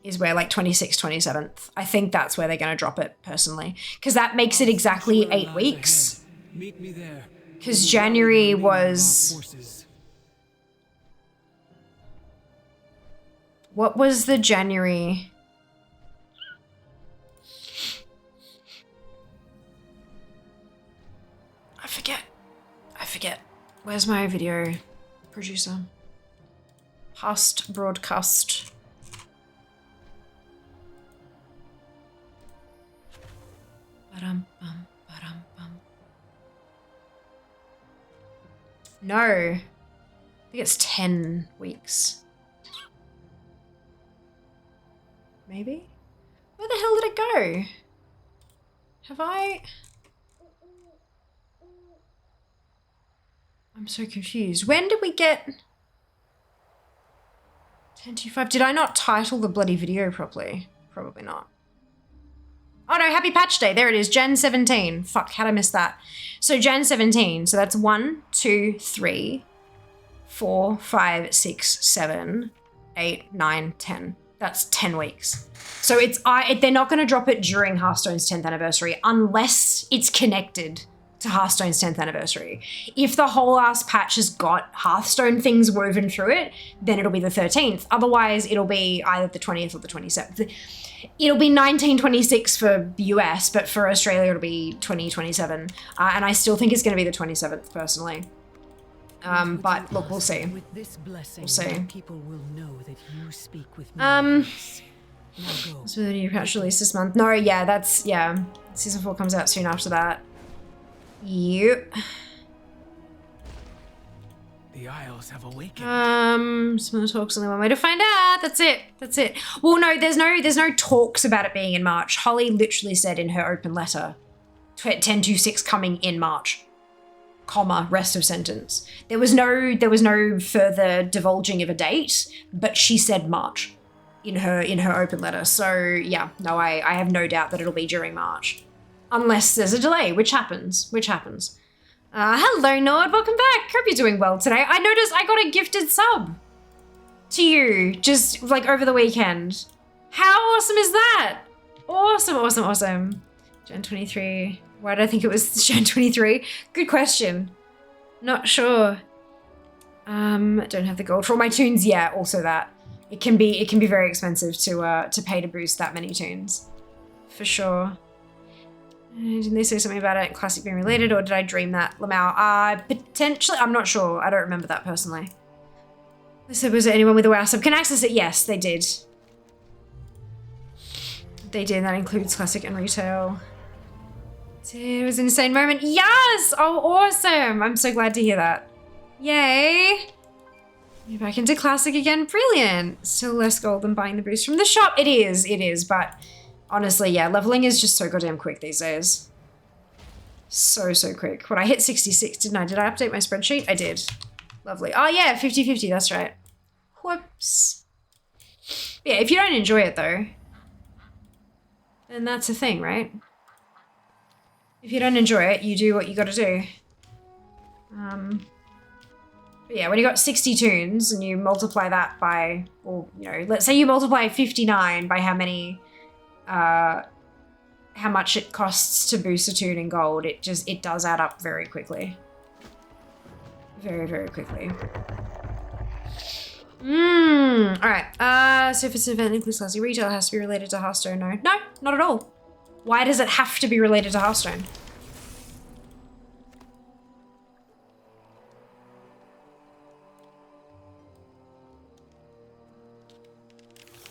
is where like 26th, 27th. I think that's where they're going to drop it personally. Because that makes it exactly 8 weeks. Meet me there. Because January was... What was the January? I forget. Where's my video producer? Past broadcast. No. I think it's 10 weeks. Maybe? Where the hell did it go? Have I... I'm so confused. When did we get... 10:25? Did I not title the bloody video properly? Probably not. Oh no, happy patch day. There it is, Jan 17. Fuck, how'd I miss that? So Jan 17, so that's 1, 2, 3, 4, 5, 6, 7, 8, 9, 10. That's 10 weeks. So they're not gonna drop it during Hearthstone's 10th anniversary unless it's connected to Hearthstone's 10th anniversary. If the whole ass patch has got Hearthstone things woven through it, then it'll be the 13th. Otherwise, it'll be either the 20th or the 27th. It'll be 1926 for US, but for Australia, it'll be 2027. And I still think it's going to be the 27th, personally. But look, we'll see. With this blessing, We'll see. people will know that you speak with me. Now go. So the new patch released this month. No, yeah, that's, yeah. Season 4 comes out soon after that. Yep. The Isles have awakened. Small talk's only one way to find out. That's it. That's it. Well, no, there's no talks about it being in March. Holly literally said in her open letter, 10-26 coming in March, comma, rest of sentence. There was no further divulging of a date, but she said March in her open letter. So yeah, no, I have no doubt that it'll be during March. Unless there's a delay, which happens. Hello, Nord. Welcome back. Hope you're doing well today. I noticed I got a gifted sub to you just like over the weekend. How awesome is that? Awesome. Gen 23. Why did I think it was Gen 23? Good question. Not sure. Don't have the gold for all my tunes. Yeah, also that. It can be very expensive to pay to boost that many tunes. For sure. Didn't they say something about it, Classic being related, or did I dream that, Lamau? Potentially, I'm not sure. I don't remember that personally. They said, was there anyone with a WoW sub can access it? Yes, they did. They did, that includes Classic and Retail. It was an insane moment. Yes! Oh, awesome! I'm so glad to hear that. Yay! You're back into Classic again. Brilliant! Still less gold than buying the boost from the shop. It is, but honestly, yeah, leveling is just so goddamn quick these days. So quick. What, I hit 66, didn't I? Did I update my spreadsheet? I did. Lovely. Oh yeah, 50-50, that's right. Whoops. Yeah, if you don't enjoy it though, then that's a thing, right? If you don't enjoy it, you do what you gotta do. But yeah, when you got 60 tunes and you multiply that by, or, you know, let's say you multiply 59 by how much it costs to boost a tune in gold, it does add up very quickly. Very quickly. Alright, so if it's an event that includes Classic Retail, it has to be related to Hearthstone. No, not at all. Why does it have to be related to Hearthstone?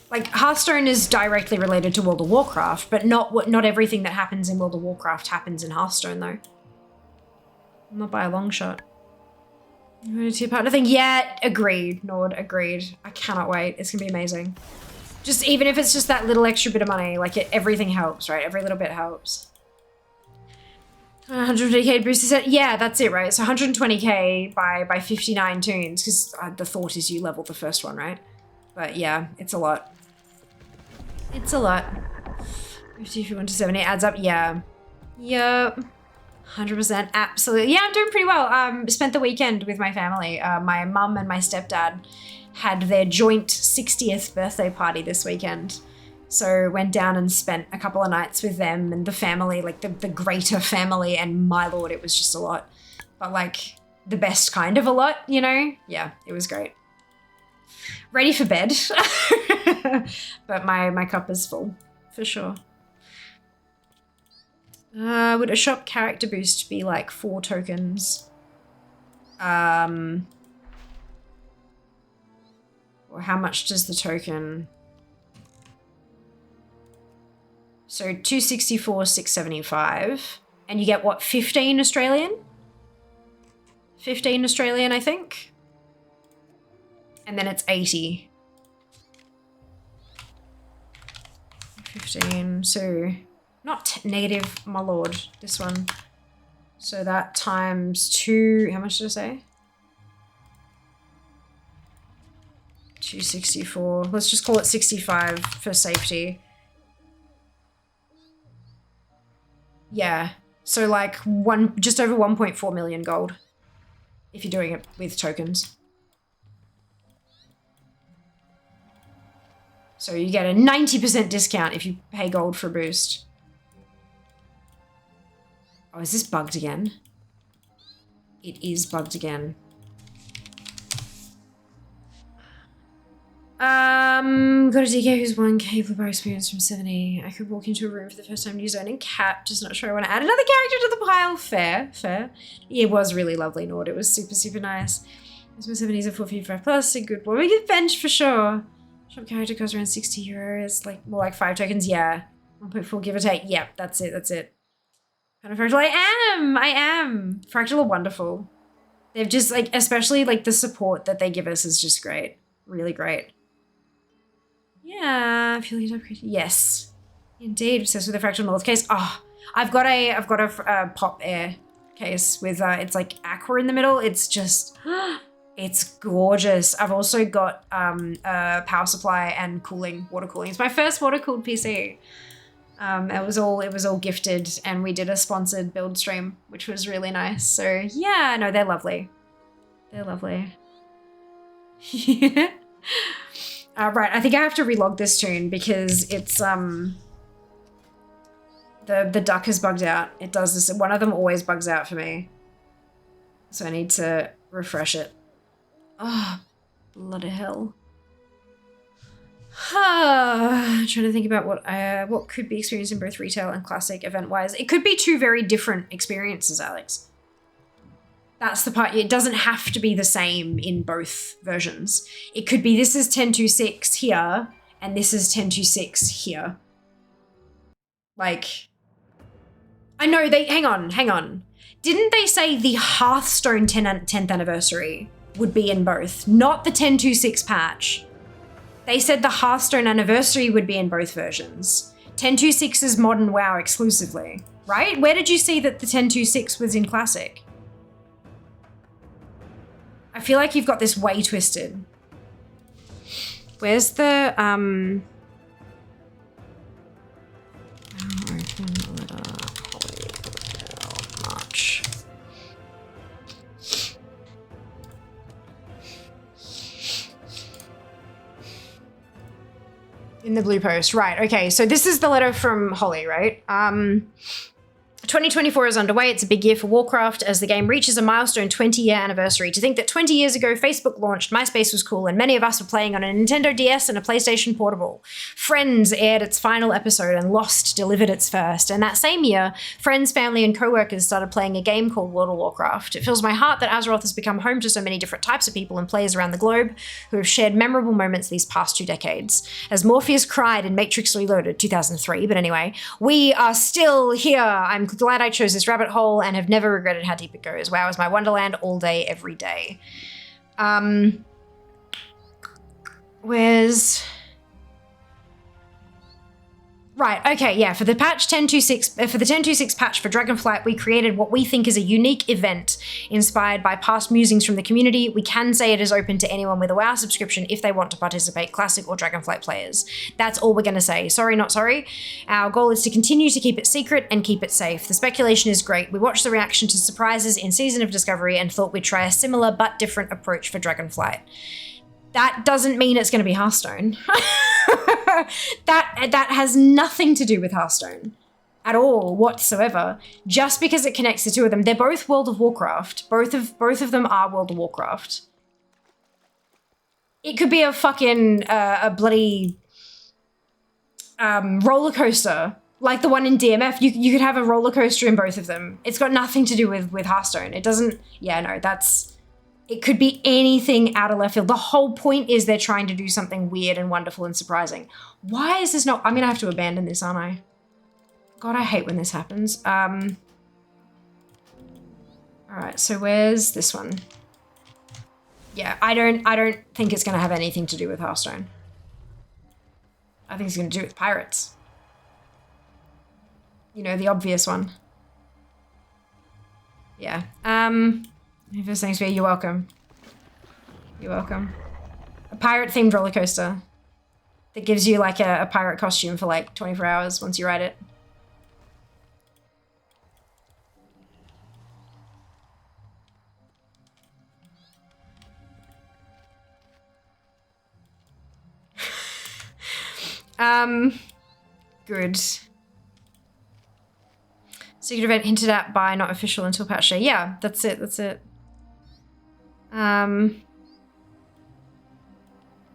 Like, Hearthstone is directly related to World of Warcraft, but not everything that happens in World of Warcraft happens in Hearthstone, though. Not by a long shot. You want to tip out? I think, yeah, agreed, Nord, agreed. I cannot wait. It's gonna be amazing. Just, even if it's just that little extra bit of money, like, everything helps, right? Every little bit helps. 120k booster set? Yeah, that's it, right? So 120k by 59 tunes, because the thought is you level the first one, right? But yeah, it's a lot. It's a lot. 50 if you want to 70 adds up. Yeah. Yep. 100%. Absolutely. Yeah, I'm doing pretty well. Spent the weekend with my family. My mum and my stepdad had their joint 60th birthday party this weekend. So went down and spent a couple of nights with them and the family, like the greater family, and my lord, it was just a lot. But like the best kind of a lot, you know? Yeah, it was great. Ready for bed. But my cup is full, for sure. Would a shop character boost be like 4 tokens? Or how much does the token? So 264, 675. And you get what, 15 Australian? 15 Australian, I think. And then it's 80. 15, so not negative, my lord, this one. So that times 2, how much did I say? 264, let's just call it 65 for safety. Yeah, so like just over 1.4 million gold if you're doing it with tokens. So you get a 90% discount if you pay gold for a boost. Oh, is this bugged again? It is bugged again. Got a DK who's 1k Blue Bar experience from 70. I could walk into a room for the first time new zone and Cat, just not sure I want to add another character to the pile. Fair. It was really lovely, Nord. It was super nice. It was my 70s at 455 plus, a good boy. We get bench for sure. Shop character costs around 60 euros, like more like 5 tokens. Yeah. 1.4 give or take. Yeah, that's it. That's it. Kind of fractal. I am. Fractal are wonderful. They've just like, especially like the support that they give us is just great. Really great. Yeah, I feel like yes, indeed. Obsessed with the fractal north case. Oh, I've got a pop air case with it's like aqua in the middle. It's just, it's gorgeous. I've also got a power supply and water cooling. It's my first water cooled PC. It was all gifted, and we did a sponsored build stream, which was really nice. So yeah, no, they're lovely. They're lovely. Yeah. Right, I think I have to relog this tune because it's the duck has bugged out. It does this. One of them always bugs out for me, so I need to refresh it. Oh, bloody hell. Trying to think about what could be experienced in both retail and classic event-wise. It could be two very different experiences, Alex. That's the part. It doesn't have to be the same in both versions. It could be this is 10.2.6 here, and this is 10.2.6 here. Like, I know they, hang on. Didn't they say the Hearthstone 10th anniversary would be in both, not the 10.2.6 patch? They said the Hearthstone anniversary would be in both versions. 10.2.6 is modern WoW exclusively, right? Where did you see that the 10.2.6 was in classic? I feel like you've got this way twisted. Where's the, March. In the blue post, right, okay, so this is the letter from Holly, right? 2024 is underway. It's a big year for Warcraft as the game reaches a milestone 20-year anniversary. To think that 20 years ago, Facebook launched, MySpace was cool, and many of us were playing on a Nintendo DS and a PlayStation Portable. Friends aired its final episode and Lost delivered its first. And that same year, friends, family, and co-workers started playing a game called World of Warcraft. It fills my heart that Azeroth has become home to so many different types of people and players around the globe who have shared memorable moments these past 2 decades. As Morpheus cried in Matrix Reloaded, 2003, but anyway, we are still here. I'm glad I chose this rabbit hole and have never regretted how deep it goes. WoW is my wonderland all day, every day. Where's... Right, okay, yeah, for the patch 10.2.6, for the 10.2.6 patch for Dragonflight, we created what we think is a unique event inspired by past musings from the community. We can say it is open to anyone with a WoW subscription if they want to participate, Classic or Dragonflight players. That's all we're gonna say. Sorry, not sorry. Our goal is to continue to keep it secret and keep it safe. The speculation is great. We watched the reaction to surprises in Season of Discovery and thought we'd try a similar but different approach for Dragonflight. That doesn't mean it's gonna be Hearthstone. That has nothing to do with Hearthstone at all whatsoever. Just because it connects the two of them, they're both World of Warcraft. Both of them are World of Warcraft. It could be a fucking a bloody roller coaster like the one in DMF. You could have a roller coaster in both of them. It's got nothing to do with Hearthstone. It doesn't. Yeah, no, that's. It could be anything out of left field. The whole point is they're trying to do something weird and wonderful and surprising. Why is this not... I'm going to have to abandon this, aren't I? God, I hate when this happens. All right, so where's this one? Yeah, I don't think it's going to have anything to do with Hearthstone. I think it's going to do with pirates. You know, the obvious one. Yeah. First things for you, you're welcome. You're welcome. A pirate-themed roller coaster that gives you like a pirate costume for like 24 hours once you ride it. Good. Secret event hinted at by not official until patch day. Yeah, that's it, that's it. Oh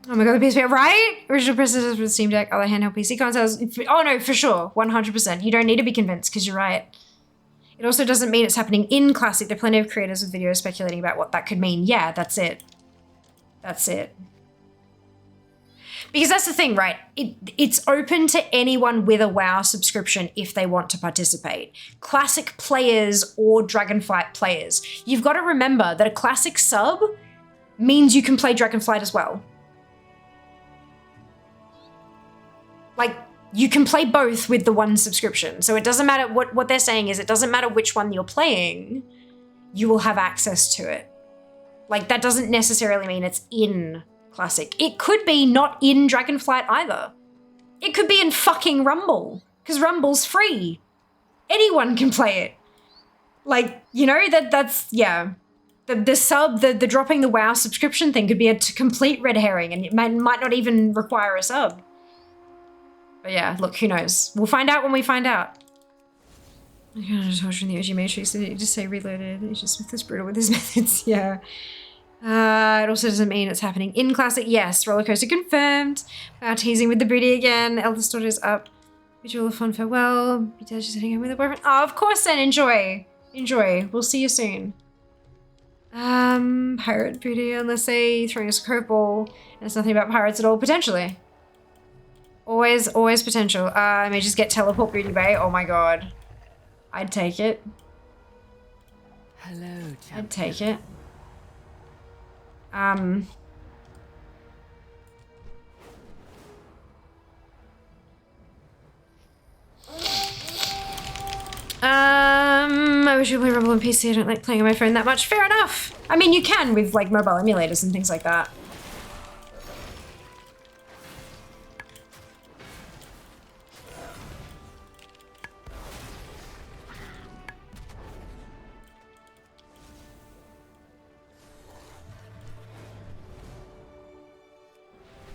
my god, the PSP, right? Original processors for the Steam Deck, other handheld PC consoles. Oh no, for sure, 100%. You don't need to be convinced because you're right. It also doesn't mean it's happening in Classic. There are plenty of creators with videos speculating about what that could mean. Yeah, that's it. That's it. Because that's the thing, right? It's open to anyone with a WoW subscription if they want to participate. Classic players or Dragonflight players. You've got to remember that a classic sub means you can play Dragonflight as well. Like, you can play both with the one subscription. So it doesn't matter, what they're saying is it doesn't matter which one you're playing, you will have access to it. Like, that doesn't necessarily mean it's in Classic. It could be not in Dragonflight either. It could be in fucking Rumble, because Rumble's free. Anyone can play it. Like, you know, that's, yeah. The dropping the WoW subscription thing could be a complete red herring, and it might not even require a sub. But yeah, look, who knows? We'll find out when we find out. I can't torture in the OG Matrix, did it just say reloaded? It's just Smith is brutal with his methods, yeah. It also doesn't mean it's happening in Classic. Yes, roller coaster confirmed. Teasing with the booty again. Eldest daughter's up. Visual of fun farewell. Be dead just heading home with a boyfriend. Oh, of course then. Enjoy. Enjoy. We'll see you soon. Pirate booty, unless they throwing us a curveball. And it's nothing about pirates at all. Potentially. Always potential. I may just get teleport booty bay. Oh my god. I'd take it. Hello, champion. I'd take it. I wish you play Rumble on PC. I don't like playing on my phone that much. Fair enough. I mean, you can with like mobile emulators and things like that.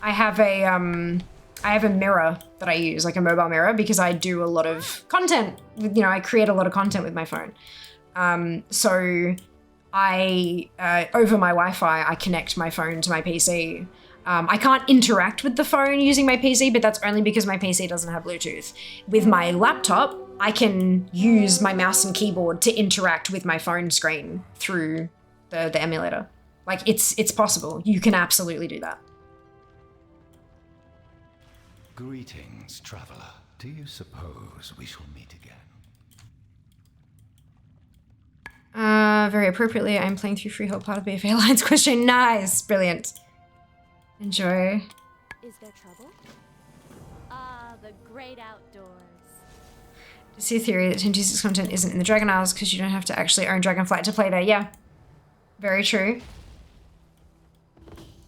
I have a mirror that I use, like a mobile mirror, because I do a lot of content. You know, I create a lot of content with my phone. So I, over my Wi-Fi, I connect my phone to my PC. I can't interact with the phone using my PC, but that's only because my PC doesn't have Bluetooth. With my laptop, I can use my mouse and keyboard to interact with my phone screen through the emulator. Like, it's possible. You can absolutely do that. Greetings, traveler. Do you suppose we shall meet again? Very appropriately, I'm playing through Freehold part of BFA Alliance question. Nice, brilliant. Enjoy. Is there trouble? The great outdoors. To see a theory that 1026 content isn't in the Dragon Isles because you don't have to actually own Dragonflight to play there. Yeah, very true.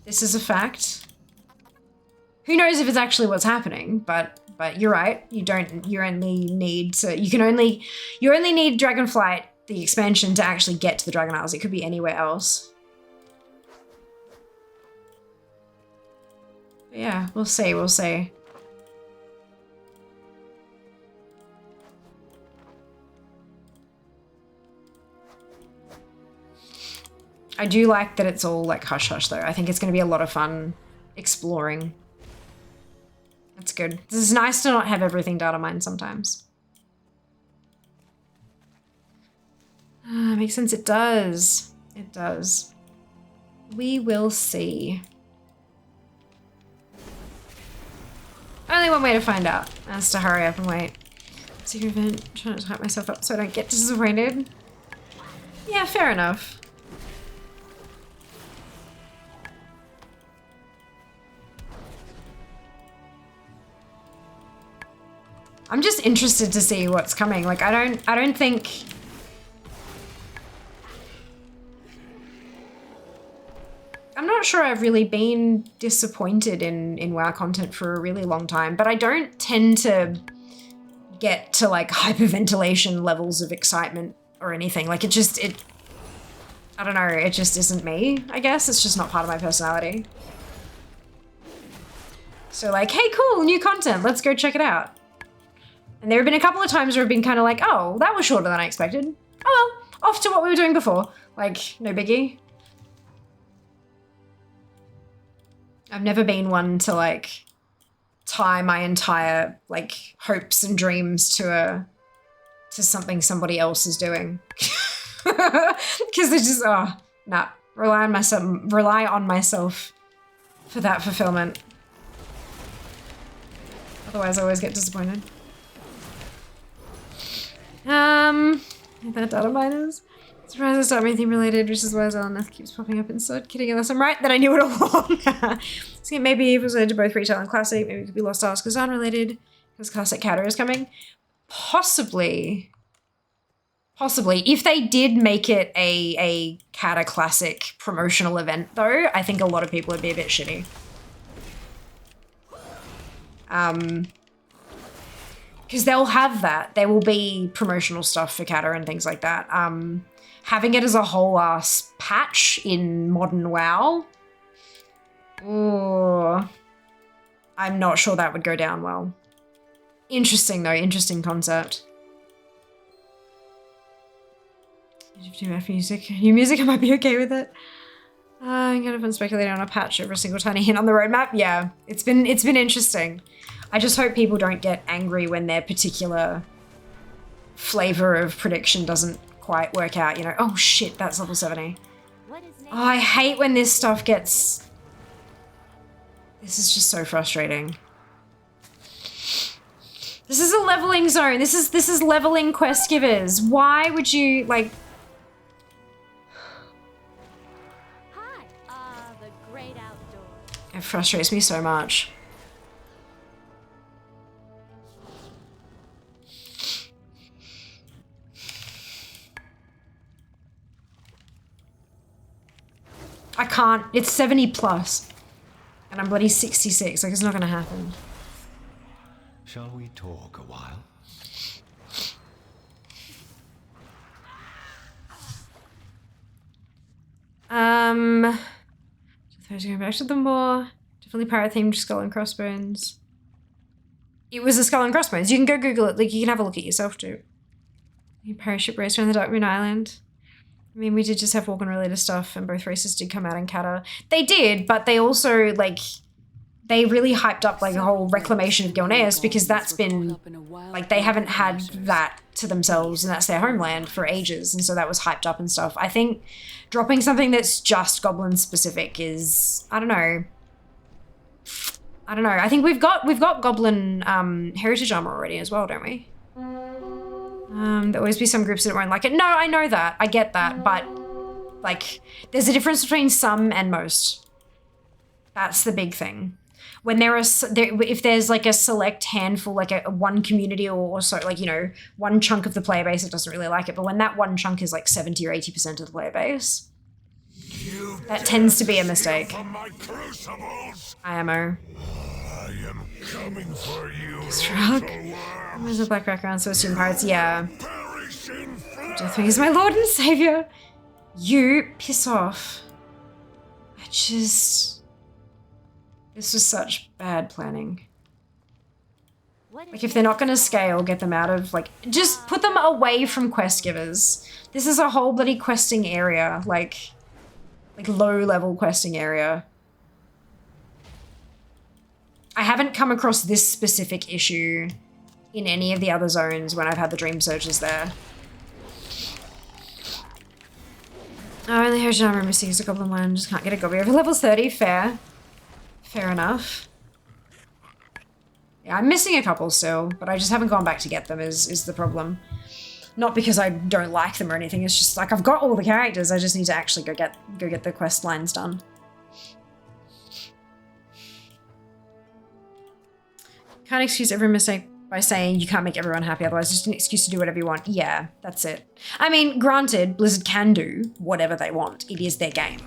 This is a fact. Who knows if it's actually what's happening, but you're right. You only need Dragonflight, the expansion, to actually get to the Dragon Isles. It could be anywhere else. But yeah, we'll see. I do like that it's all like hush hush though. I think it's gonna be a lot of fun exploring. That's good. This is nice to not have everything data mined sometimes. Makes sense. It does. It does. We will see. Only one way to find out. That's to hurry up and wait. Secret event. I'm trying to hype myself up so I don't get disappointed. Yeah, fair enough. I'm just interested to see what's coming. Like, I don't think... I'm not sure I've really been disappointed in WoW content for a really long time, but I don't tend to get to like hyperventilation levels of excitement or anything. Like I don't know, it just isn't me, I guess. It's just not part of my personality. So like, hey, cool, new content, let's go check it out. And there have been a couple of times where I've been kind of like, oh, that was shorter than I expected. Oh well, off to what we were doing before. Like, no biggie. I've never been one to like tie my entire like hopes and dreams to something somebody else is doing. Because it's just, oh, nah, rely on myself for that fulfillment. Otherwise I always get disappointed. That data miners. Surprised it's not anything related, which is why Zelneth keeps popping up inside. Kidding, unless I'm right that I knew it all along. So maybe it was related to both retail and classic. Maybe it could be Lost Arks because unrelated. Because classic Catter is coming. Possibly. Possibly. If they did make it a Catter Classic promotional event though, I think a lot of people would be a bit shitty. Because they'll have that. There will be promotional stuff for Catter and things like that. Having it as a whole ass patch in modern WoW, ooh, I'm not sure that would go down well. Interesting though, interesting concept. Music. New music, I might be okay with it. I'm kind of been speculating on a patch over a single tiny hint on the roadmap. Yeah, it's been interesting. I just hope people don't get angry when their particular flavor of prediction doesn't quite work out, you know. Oh shit, that's level 70. Oh, I hate when this stuff gets... This is just so frustrating. This is a leveling zone. This is leveling quest givers. Why would you, like... Hi, the great outdoors. It frustrates me so much. I can't. It's 70 plus. And I'm bloody 66. Like, it's not gonna happen. Shall we talk a while? Going back to the more definitely pirate themed skull and crossbones. It was a skull and crossbones. You can go Google it. Like, you can have a look at yourself too. Pirate ship race around the Dark Moon Island. I mean, we did just have Walken related stuff, and both races did come out in Kata. They did, but they also, like, they really hyped up, like, a whole reclamation of Gilneas, because that's been, like, they haven't had that to themselves, and that's their homeland for ages, and so that was hyped up and stuff. I think dropping something that's just Goblin specific is, I don't know. I think we've got Goblin heritage armor already as well, don't we? There'll always be some groups that won't like it. No, I know that. I get that. But, like, there's a difference between some and most. That's the big thing. When if there's, like, a select handful, like a one community or so, like, you know, one chunk of the player base that doesn't really like it, but when that one chunk is, like, 70 or 80% of the player base, that tends to be a mistake. IMO. I am coming for you. Struck. There's a black background, so assume pirates. Yeah. Deathwing is my lord and savior. You piss off. This was such bad planning. Like, if they're not gonna scale, get them out of, like, just put them away from quest givers. This is a whole bloody questing area, like low level questing area. I haven't come across this specific issue in any of the other zones when I've had the Dream Searches there. Oh, only Heritage Armor missing is a Goblin one. Just can't get a Goblin over level 30. Fair. Fair enough. Yeah, I'm missing a couple still, but I just haven't gone back to get them is the problem. Not because I don't like them or anything, it's just like I've got all the characters, I just need to actually go get the quest lines done. Can't excuse every mistake by saying you can't make everyone happy, otherwise it's just an excuse to do whatever you want. Yeah, that's it. I mean, granted, Blizzard can do whatever they want. It is their game.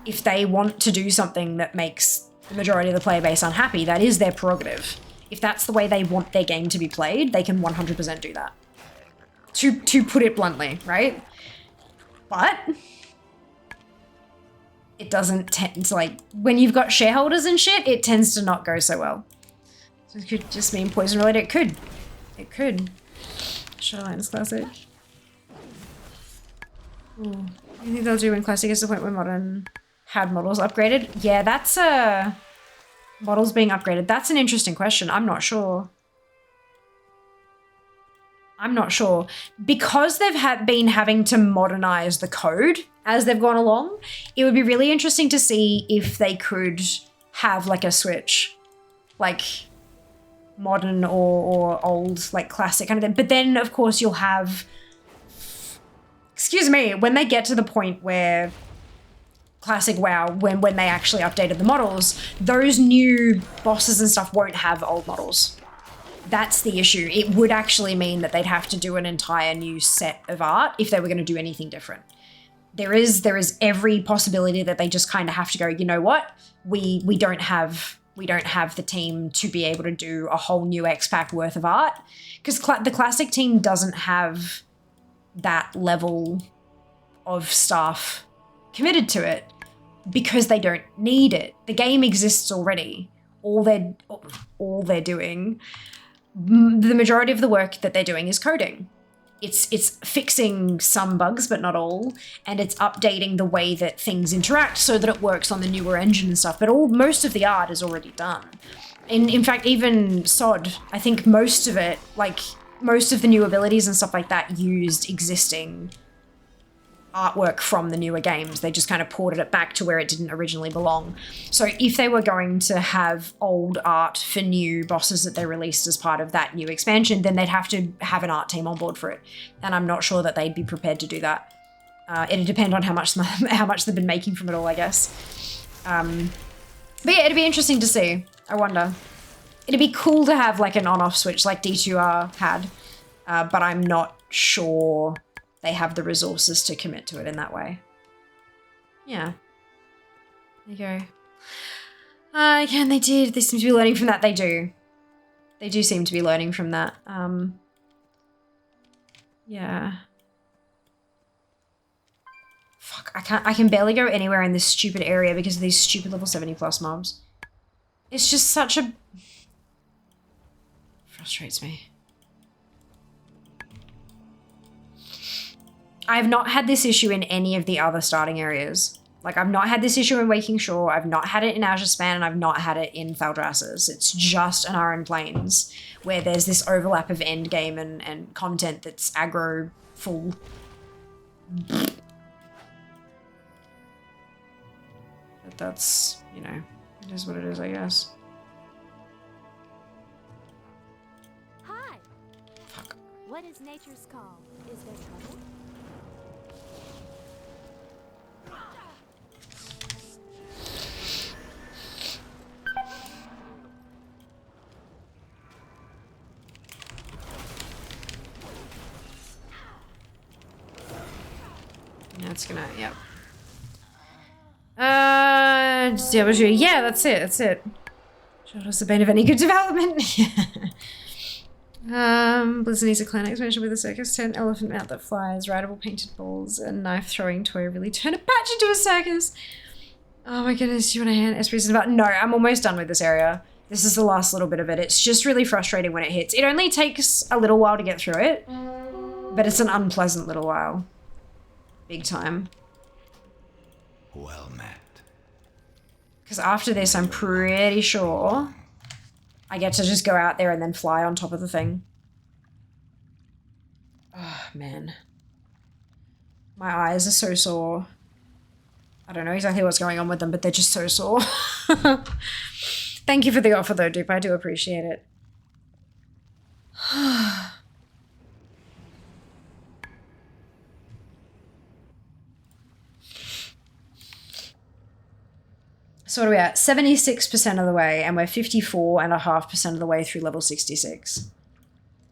If they want to do something that makes the majority of the player base unhappy, that is their prerogative. If that's the way they want their game to be played, they can 100% do that. To put it bluntly, right? But it doesn't tend to, like, when you've got shareholders and shit, it tends to not go so well. So it could just mean poison related. It could. It could. Shadowlands Classic. Ooh. You think they'll do when Classic is the point where Modern had models upgraded? Yeah, that's models being upgraded. That's an interesting question. I'm not sure. I'm not sure. Because they've been having to modernize the code as they've gone along, it would be really interesting to see if they could have, like, a switch. Like, modern or old, like classic kind of thing. But then of course you'll have, excuse me, when they get to the point where classic WoW, when they actually updated the models, those new bosses and stuff won't have old models. That's the issue. It would actually mean that they'd have to do an entire new set of art if they were going to do anything different. There is every possibility that they just kind of have to go, you know what? We don't have the team to be able to do a whole new X-Pack worth of art, because the classic team doesn't have that level of staff committed to it because they don't need it. The game exists already. All they're doing, the majority of the work that they're doing is coding. It's fixing some bugs, but not all, and it's updating the way that things interact so that it works on the newer engine and stuff, but most of the art is already done. In fact, even SOD, I think most of it, like most of the new abilities and stuff like that used existing artwork from the newer games. They just kind of ported it back to where it didn't originally belong. So if they were going to have old art for new bosses that they released as part of that new expansion, then they'd have to have an art team on board for it. And I'm not sure that they'd be prepared to do that. It'd depend on how much they've been making from it all, I guess. But yeah, it'd be interesting to see. I wonder. It'd be cool to have like an on-off switch like D2R had, but I'm not sure they have the resources to commit to it in that way. Yeah. There you go. Again, they did. They seem to be learning from that. They do. They do seem to be learning from that. Yeah. Fuck, I can barely go anywhere in this stupid area because of these stupid level 70+ mobs. It's just such a... frustrates me. I've not had this issue in any of the other starting areas. Like, I've not had this issue in Waking Shore, I've not had it in Azure Span, and I've not had it in Thaldraszus. It's just an Iron Plains, where there's this overlap of endgame and content that's aggro full. But that's, you know, it is what it is, I guess. Hi! Fuck. What is nature's call? Is there trouble? That's gonna, yep. Yeah, that's it, that's it. Shot us the bane of any good development. Blizzard needs a clan expansion with a circus tent, elephant mount that flies, rideable painted balls, and knife throwing toy really turn a patch into a circus. Oh my goodness, do you want to hand Esprit about? No, I'm almost done with this area. This is the last little bit of it. It's just really frustrating when it hits. It only takes a little while to get through it, but it's an unpleasant little while. Big time. Well met. Because after this, I'm pretty sure I get to just go out there and then fly on top of the thing. Oh, man. My eyes are so sore. I don't know exactly what's going on with them, but they're just so sore. Thank you for the offer, though, Dupe. I do appreciate it. So what are we at? 76% of the way, and we're 54.5% of the way through level 66.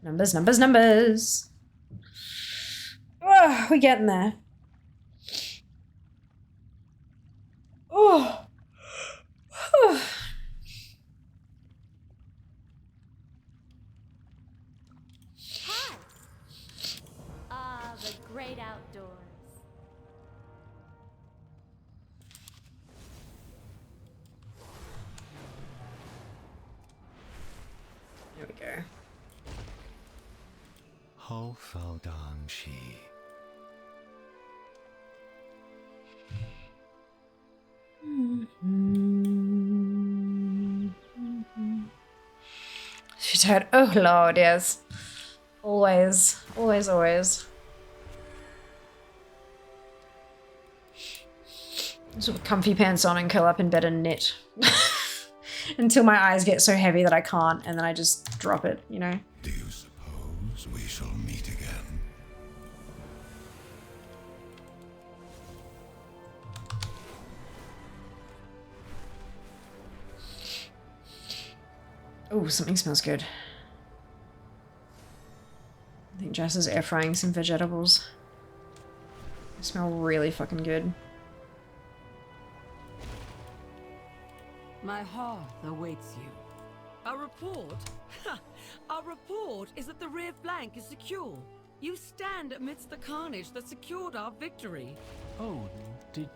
Numbers, numbers, numbers. Oh, we're getting there. Oh. Hi! The great outdoors. There we go. Ho fell down she. She's tired. Oh Lord, yes. Always, always, always. Just put comfy pants on and curl up in bed and knit. until my eyes get so heavy that I can't, and then I just drop it, you know? Do you suppose we shall meet again? Oh, something smells good. I think Jess is air frying some vegetables. They smell really fucking good. My hearth awaits you. A report? Our report is that the rear flank is secure. You stand amidst the carnage that secured our victory. Oh, did...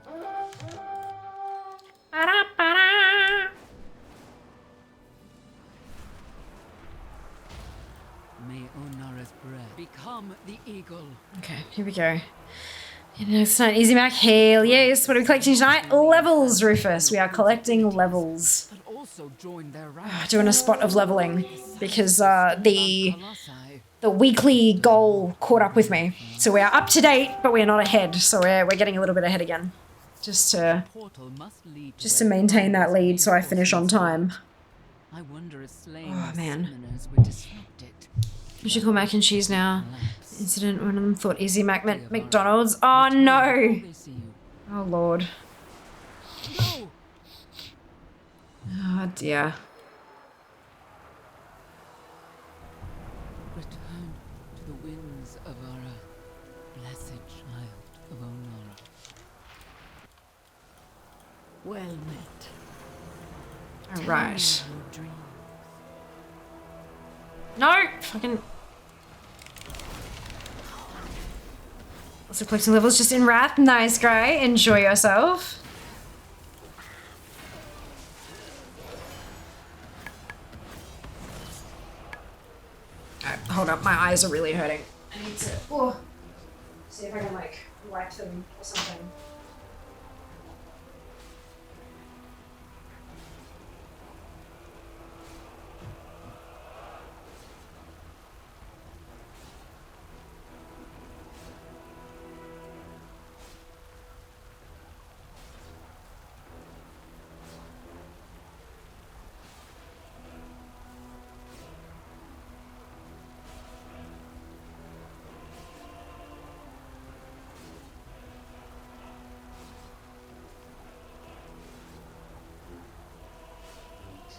May Onara's breath become the eagle. Okay, here we go. It's not easy, Mac. Hail, yes. What are we collecting tonight? Levels, Rufus. We are collecting levels. Doing a spot of leveling because the weekly goal caught up with me. So we are up to date, but we're not ahead. So we're getting a little bit ahead again, just to maintain that lead, so I finish on time. Oh man. We should call mac and cheese now. Incident, one of them thought Easy Mac meant McDonald's. Oh no! Oh lord. Oh dear. Return to the winds of our blessed child of Onara. Well met. Alright. No! Fucking... Also collecting levels just in Wrath. Nice, guy. Enjoy yourself. Alright, hold up. My eyes are really hurting. I need to see if I can, like, wipe them or something.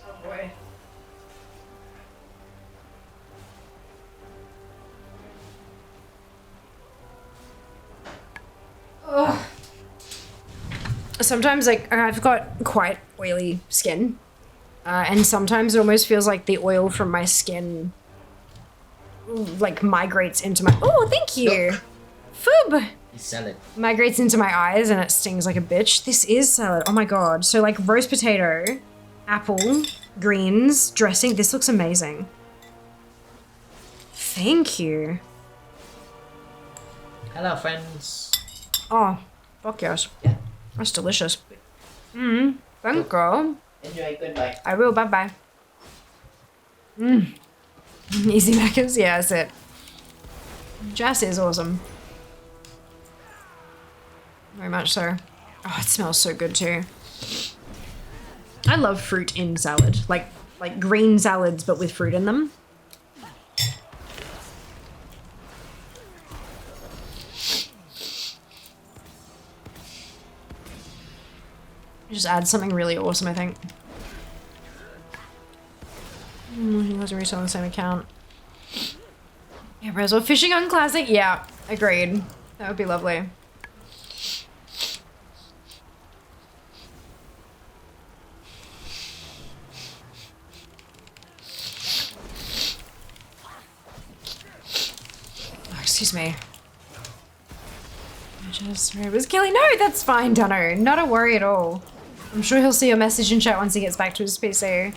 Oh boy. Ugh. Sometimes, like, I've got quite oily skin, and sometimes it almost feels like the oil from my skin, like, migrates into my— oh, thank you! Foob! Salad. Migrates into my eyes and it stings like a bitch. This is salad. Oh my god. So, like, roast potato, apple, greens, dressing. This looks amazing. Thank you. Hello, friends. Oh, fuck yes. Yeah. That's delicious. Thank you. Enjoy. Goodbye. I will. Bye-bye. Easy Maccas. Yeah, that's it. Jess is awesome. Very much so. Oh, it smells so good too. I love fruit in salad. Like green salads, but with fruit in them. Just add something really awesome, I think. He wasn't resell on the same account. Yeah, Braswell. Fishing on Classic? Yeah, agreed. That would be lovely. Oh, excuse me. It was Kelly. No, that's fine, Dunno. Not a worry at all. I'm sure he'll see your message in chat once he gets back to his PC.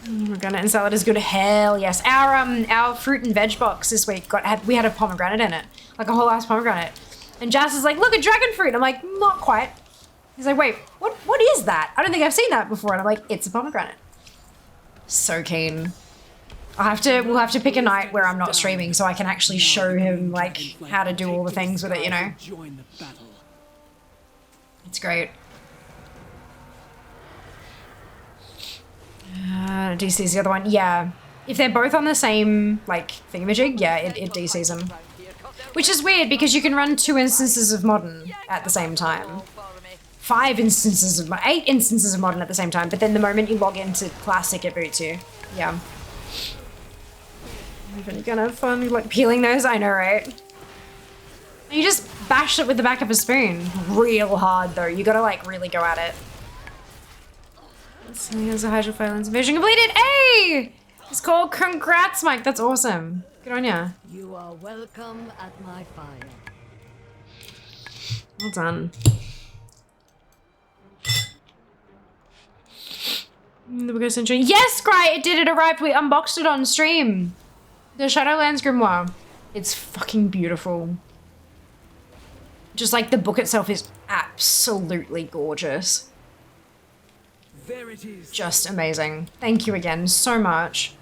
Pomegranate and salad is good. Hell yes. Our fruit and veg box this week we had a pomegranate in it, like a whole ass pomegranate. And Jazz is like, "Look, a dragon fruit." I'm like, "Not quite." He's like, "Wait, what is that? I don't think I've seen that before." And I'm like, "It's a pomegranate." So keen. We'll have to pick a night where I'm not streaming so I can actually show him like how to do all the things with it, you know? It's great. DCs the other one. Yeah. If they're both on the same, like, thingamajig, yeah, it DCs them. Which is weird because you can run 2 instances of Modern at the same time. 8 instances of Modern at the same time, but then the moment you log into Classic, it boots you. Yeah. I'm really gonna have fun, like, peeling those, I know, right? You just bash it with the back of a spoon. Real hard, though. You gotta, like, really go at it. So here's a hydrophile mission completed. Hey! It's called Congrats, Mike. That's awesome. Good on ya. You are welcome at my fire. Well done. The Ghost Century. Yes, Gry! It did. It arrived. We unboxed it on stream. The Shadowlands Grimoire. It's fucking beautiful. Just like the book itself is absolutely gorgeous. There it is. Just amazing. Thank you again so much.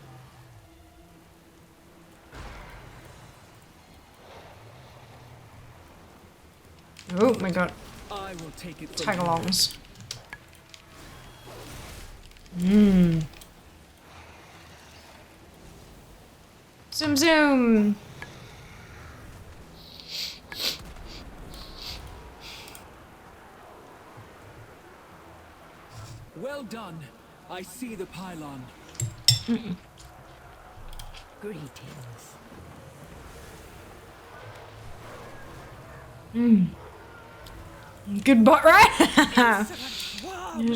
Oh my god. I will take it. Tag-alongs. Mmm. Zoom zoom. Well done. I see the pylon. Greetings. Good bot, right?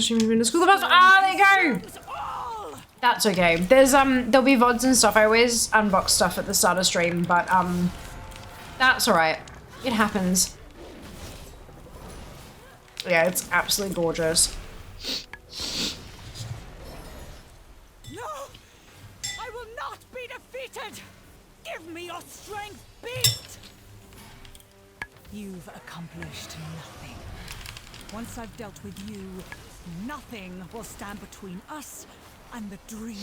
School the bus. Ah, there you go. That's okay. There'll be VODs and stuff. I always unbox stuff at the start of stream, but that's alright. It happens. Yeah, it's absolutely gorgeous. No! I will not be defeated! Give me your strength, beast! You've accomplished nothing. Once I've dealt with you, nothing will stand between us and the dream.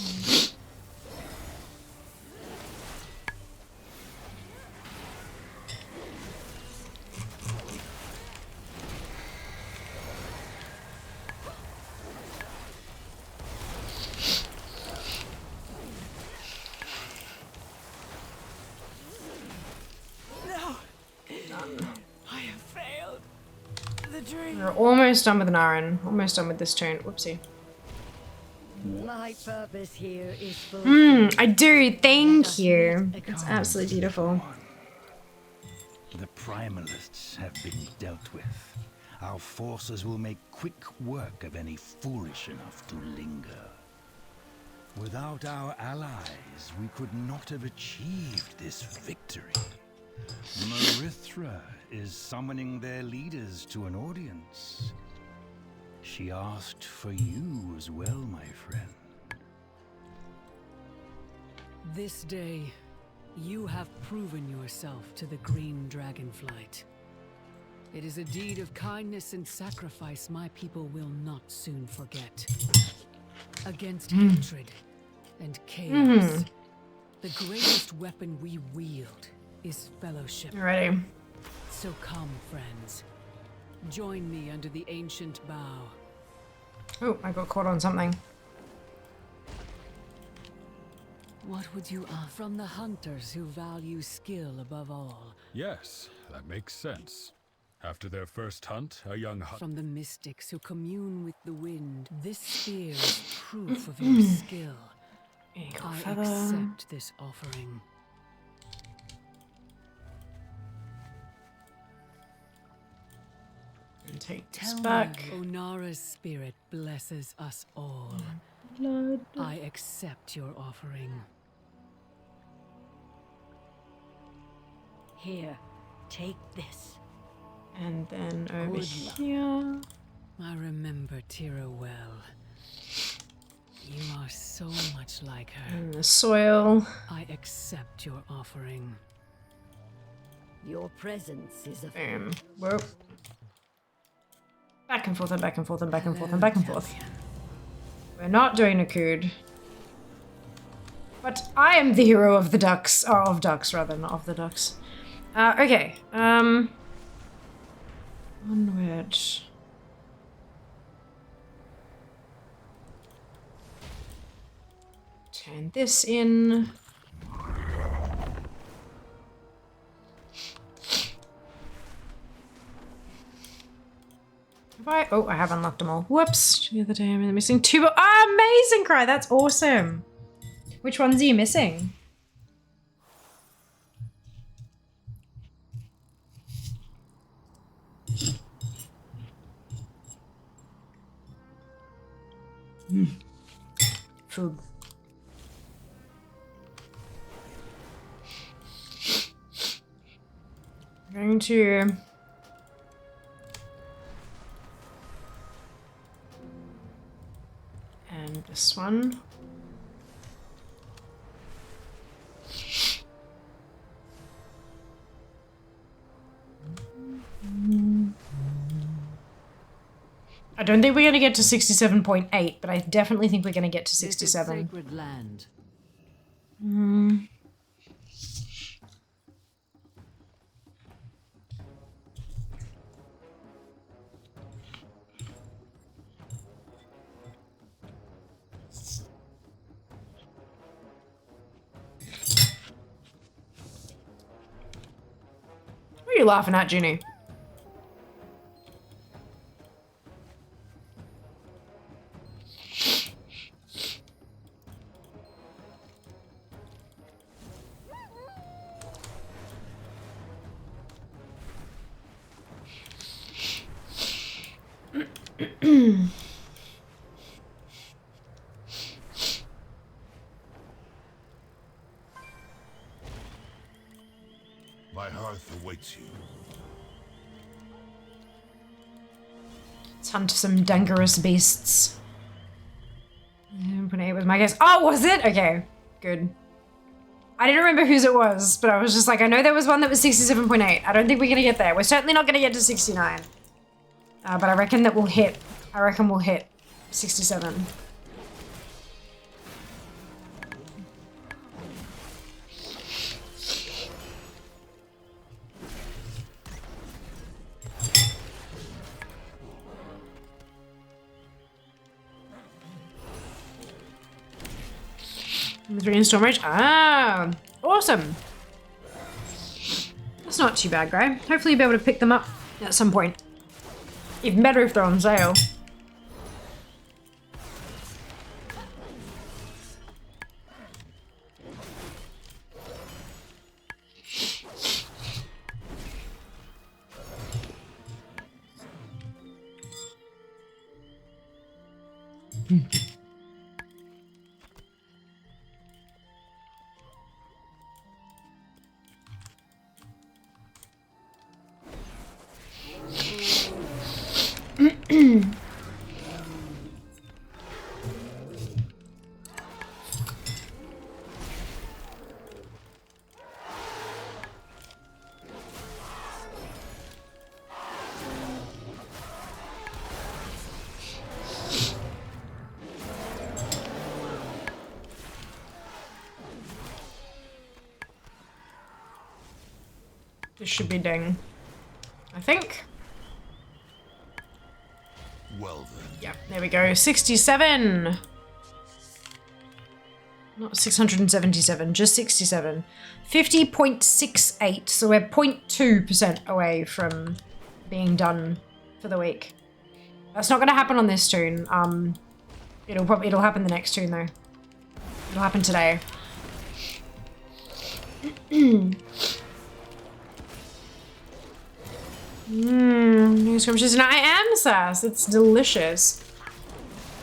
We're almost done with an Aaron. Almost done with this turn. Whoopsie. My purpose here is for I do. Thank you. It's absolutely beautiful. The Primalists have been dealt with. Our forces will make quick work of any foolish enough to linger. Without our allies, we could not have achieved this victory. Marithra is summoning their leaders to an audience. She asked for you as well, my friend. This day, you have proven yourself to the Green Dragonflight. It is a deed of kindness and sacrifice my people will not soon forget. Against hatred and chaos, the greatest weapon we wield is fellowship. Ready. So come, friends. Join me under the ancient bough. Oh, I got caught on something. What would you ask from the hunters who value skill above all? Yes, that makes sense. After their first hunt, a young From the mystics who commune with the wind, this spear is proof of your skill. I accept this offering. Take this back. Onara's spirit blesses us all. Blood. I accept your offering. Here, take this. And then over Good here. I remember Tira well. You are so much like her. And the soil. I accept your offering. Your presence is a Boom. Whoa. Back and forth and back and forth and back and forth and back and forth. We're not doing a coup. But I am the hero of the ducks. Or of ducks, rather, not of the ducks. Okay. Onward. Turn this in. Oh, I have unlocked them all. Whoops. The other day I'm missing 2. Amazing cry. That's awesome. Which ones are you missing? Food. I'm going to... And this one. I don't think we're going to get to 67.8, but I definitely think we're going to get to 67. This is sacred land. What are you laughing at, Junie? My hearth awaits you. Let's hunt some dangerous beasts. 7.8 was my guess. Oh, was it? Okay, good. I didn't remember whose it was, but I was just like, I know there was one that was 67.8. I don't think we're gonna get there. We're certainly not gonna get to 69. But I reckon that we'll hit. I reckon we'll hit 67. Number 3 in Storm Rage. Ah, awesome. That's not too bad, Gray. Hopefully you'll be able to pick them up at some point. Even better if they're on sale. This should be ding. I think. Well then. Yeah, there we go. 67. Not 677, just 67. 50.68, so we're 0.2% away from being done for the week. That's not gonna happen on this tune. It'll happen the next tune though. It'll happen today. New scrumptious. And I am sass. It's delicious.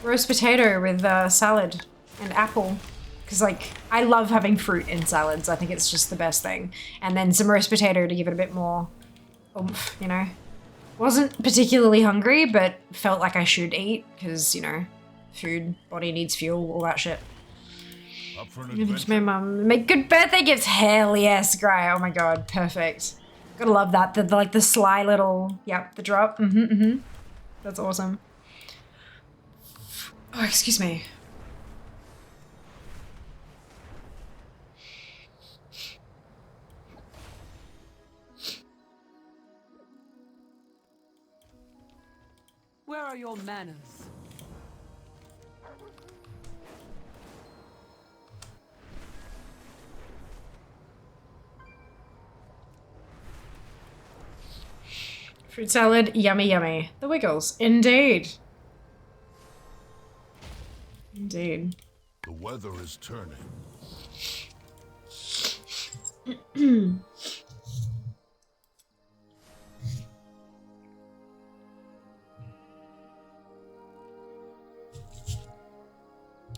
Roast potato with salad and apple. Because, like, I love having fruit in salads. I think it's just the best thing. And then some roast potato to give it a bit more oomph, you know? Wasn't particularly hungry, but felt like I should eat. Because, you know, food, body needs fuel, all that shit. Up for an Give it to adventure? my mum. Make good birthday gifts. Hell yes, Gray. Oh my god, perfect. Gotta love that. The sly little, yep, the drop. That's awesome. Oh, excuse me. Where are your manners? Fruit salad, yummy, yummy. The Wiggles, indeed. Indeed. The weather is turning.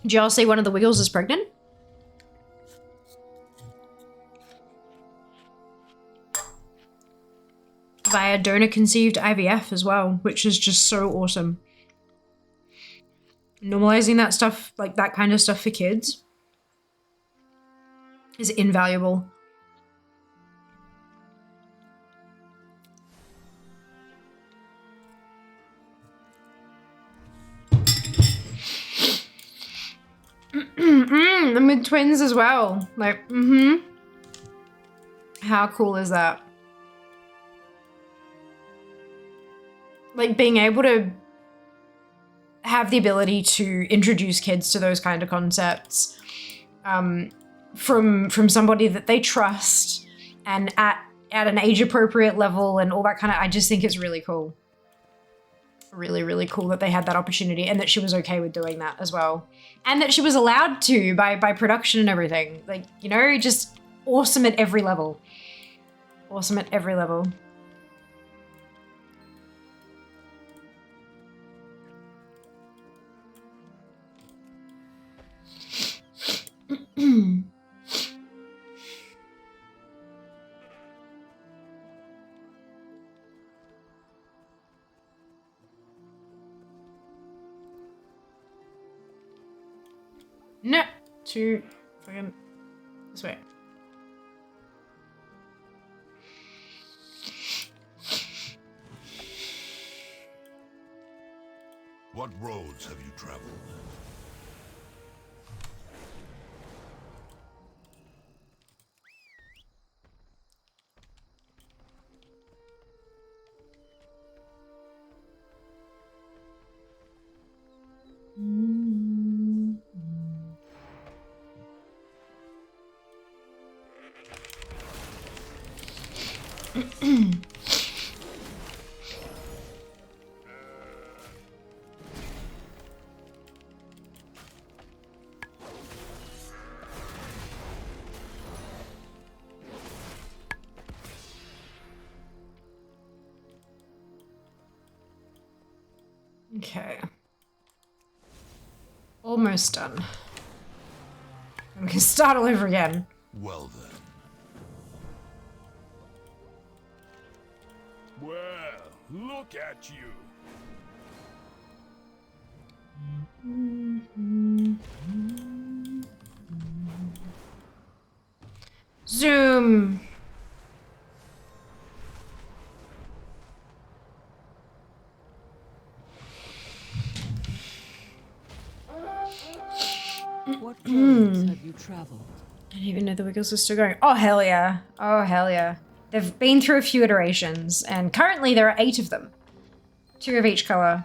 Did y'all see one of the Wiggles is pregnant? Via donor-conceived IVF as well, which is just so awesome. Normalizing that stuff, like that kind of stuff for kids, is invaluable. And with twins as well. Like, How cool is that? Like being able to have the ability to introduce kids to those kind of concepts from somebody that they trust and at an age appropriate level and all that kind of, I just think it's really cool. Really, really cool that they had that opportunity and that she was okay with doing that as well. And that she was allowed to by production and everything. Like, you know, just awesome at every level. Awesome at every level. No, to fucking this way. What roads have you traveled? Okay. Almost done. And we can start all over again. Well then. Well, look at you. Zoom. What roads have you traveled? I didn't even know the Wiggles were still going. Oh, hell yeah. Oh, hell yeah. They've been through a few iterations, and currently there are 8 of them. 2 of each color.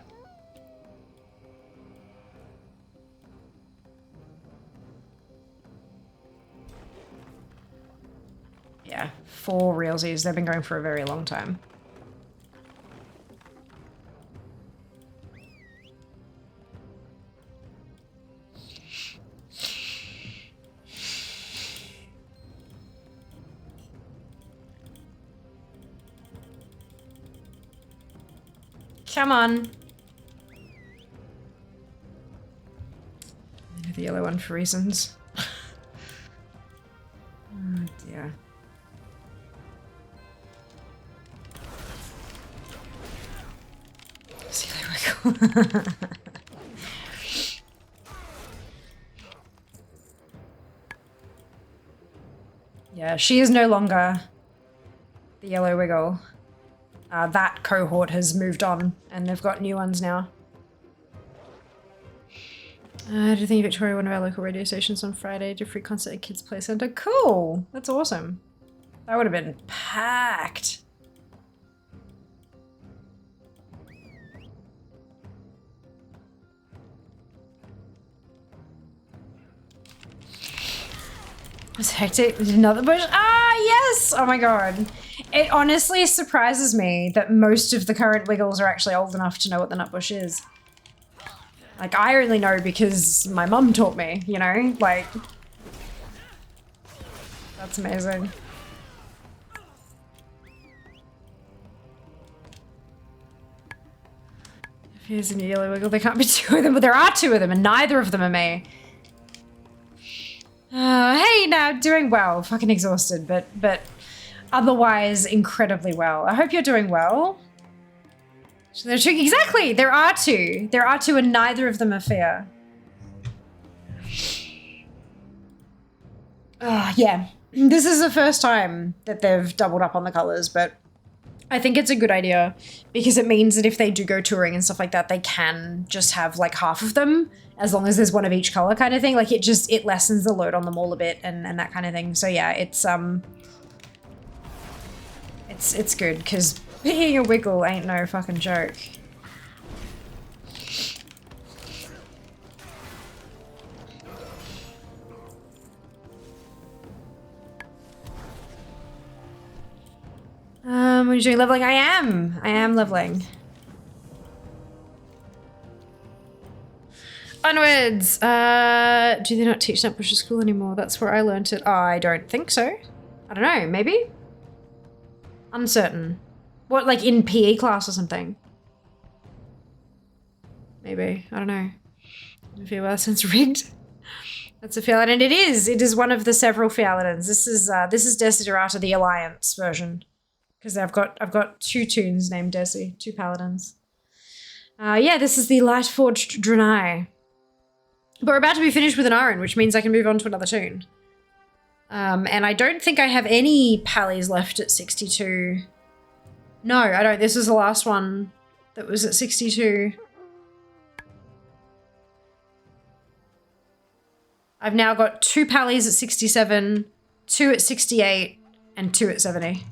Yeah, 4 realsies. They've been going for a very long time. Come on. I know the yellow one for reasons. Oh dear. See, there we go. Yeah, she is no longer the yellow wiggle. That cohort has moved on, and they've got new ones now. I do think Victoria, one of our local radio stations on Friday, did a free concert at Kids Play Center. Cool! That's awesome. That would have been packed. It's hectic. There's another bush. Ah, yes! Oh my god. It honestly surprises me that most of the current Wiggles are actually old enough to know what the nutbush is. Like, I only know because my mum taught me, you know? Like, that's amazing. If here's a new yellow Wiggle, there can't be two of them, but there are two of them, and neither of them are me. Hey, now, doing well. Fucking exhausted, but otherwise incredibly well. I hope you're doing well. So there are two, exactly, there are two. There are two and neither of them are fair. Yeah, this is the first time that they've doubled up on the colors, but I think it's a good idea because it means that if they do go touring and stuff like that, they can just have like half of them as long as there's one of each color kind of thing. Like it lessens the load on them all a bit and that kind of thing. So yeah, it's good because being a Wiggle ain't no fucking joke. What are you doing? Leveling? I am leveling. Onwards! Do they not teach Nutbush at school anymore? That's where I learnt it. I don't think so. I don't know, maybe? Uncertain. What, like in PE class or something? Maybe. I don't know. I feel that sounds rigged. That's a Fialadin. And it is one of the several Fialadins. This is Desiderata, the Alliance version. Because I've got two tunes named Desi, two paladins. Yeah, this is the Lightforged Draenei. But we're about to be finished with an Iron, which means I can move on to another tune. And I don't think I have any Pallies left at 62. No, I don't. This was the last one that was at 62. I've now got 2 Pallies at 67, 2 at 68, and 2 at 70.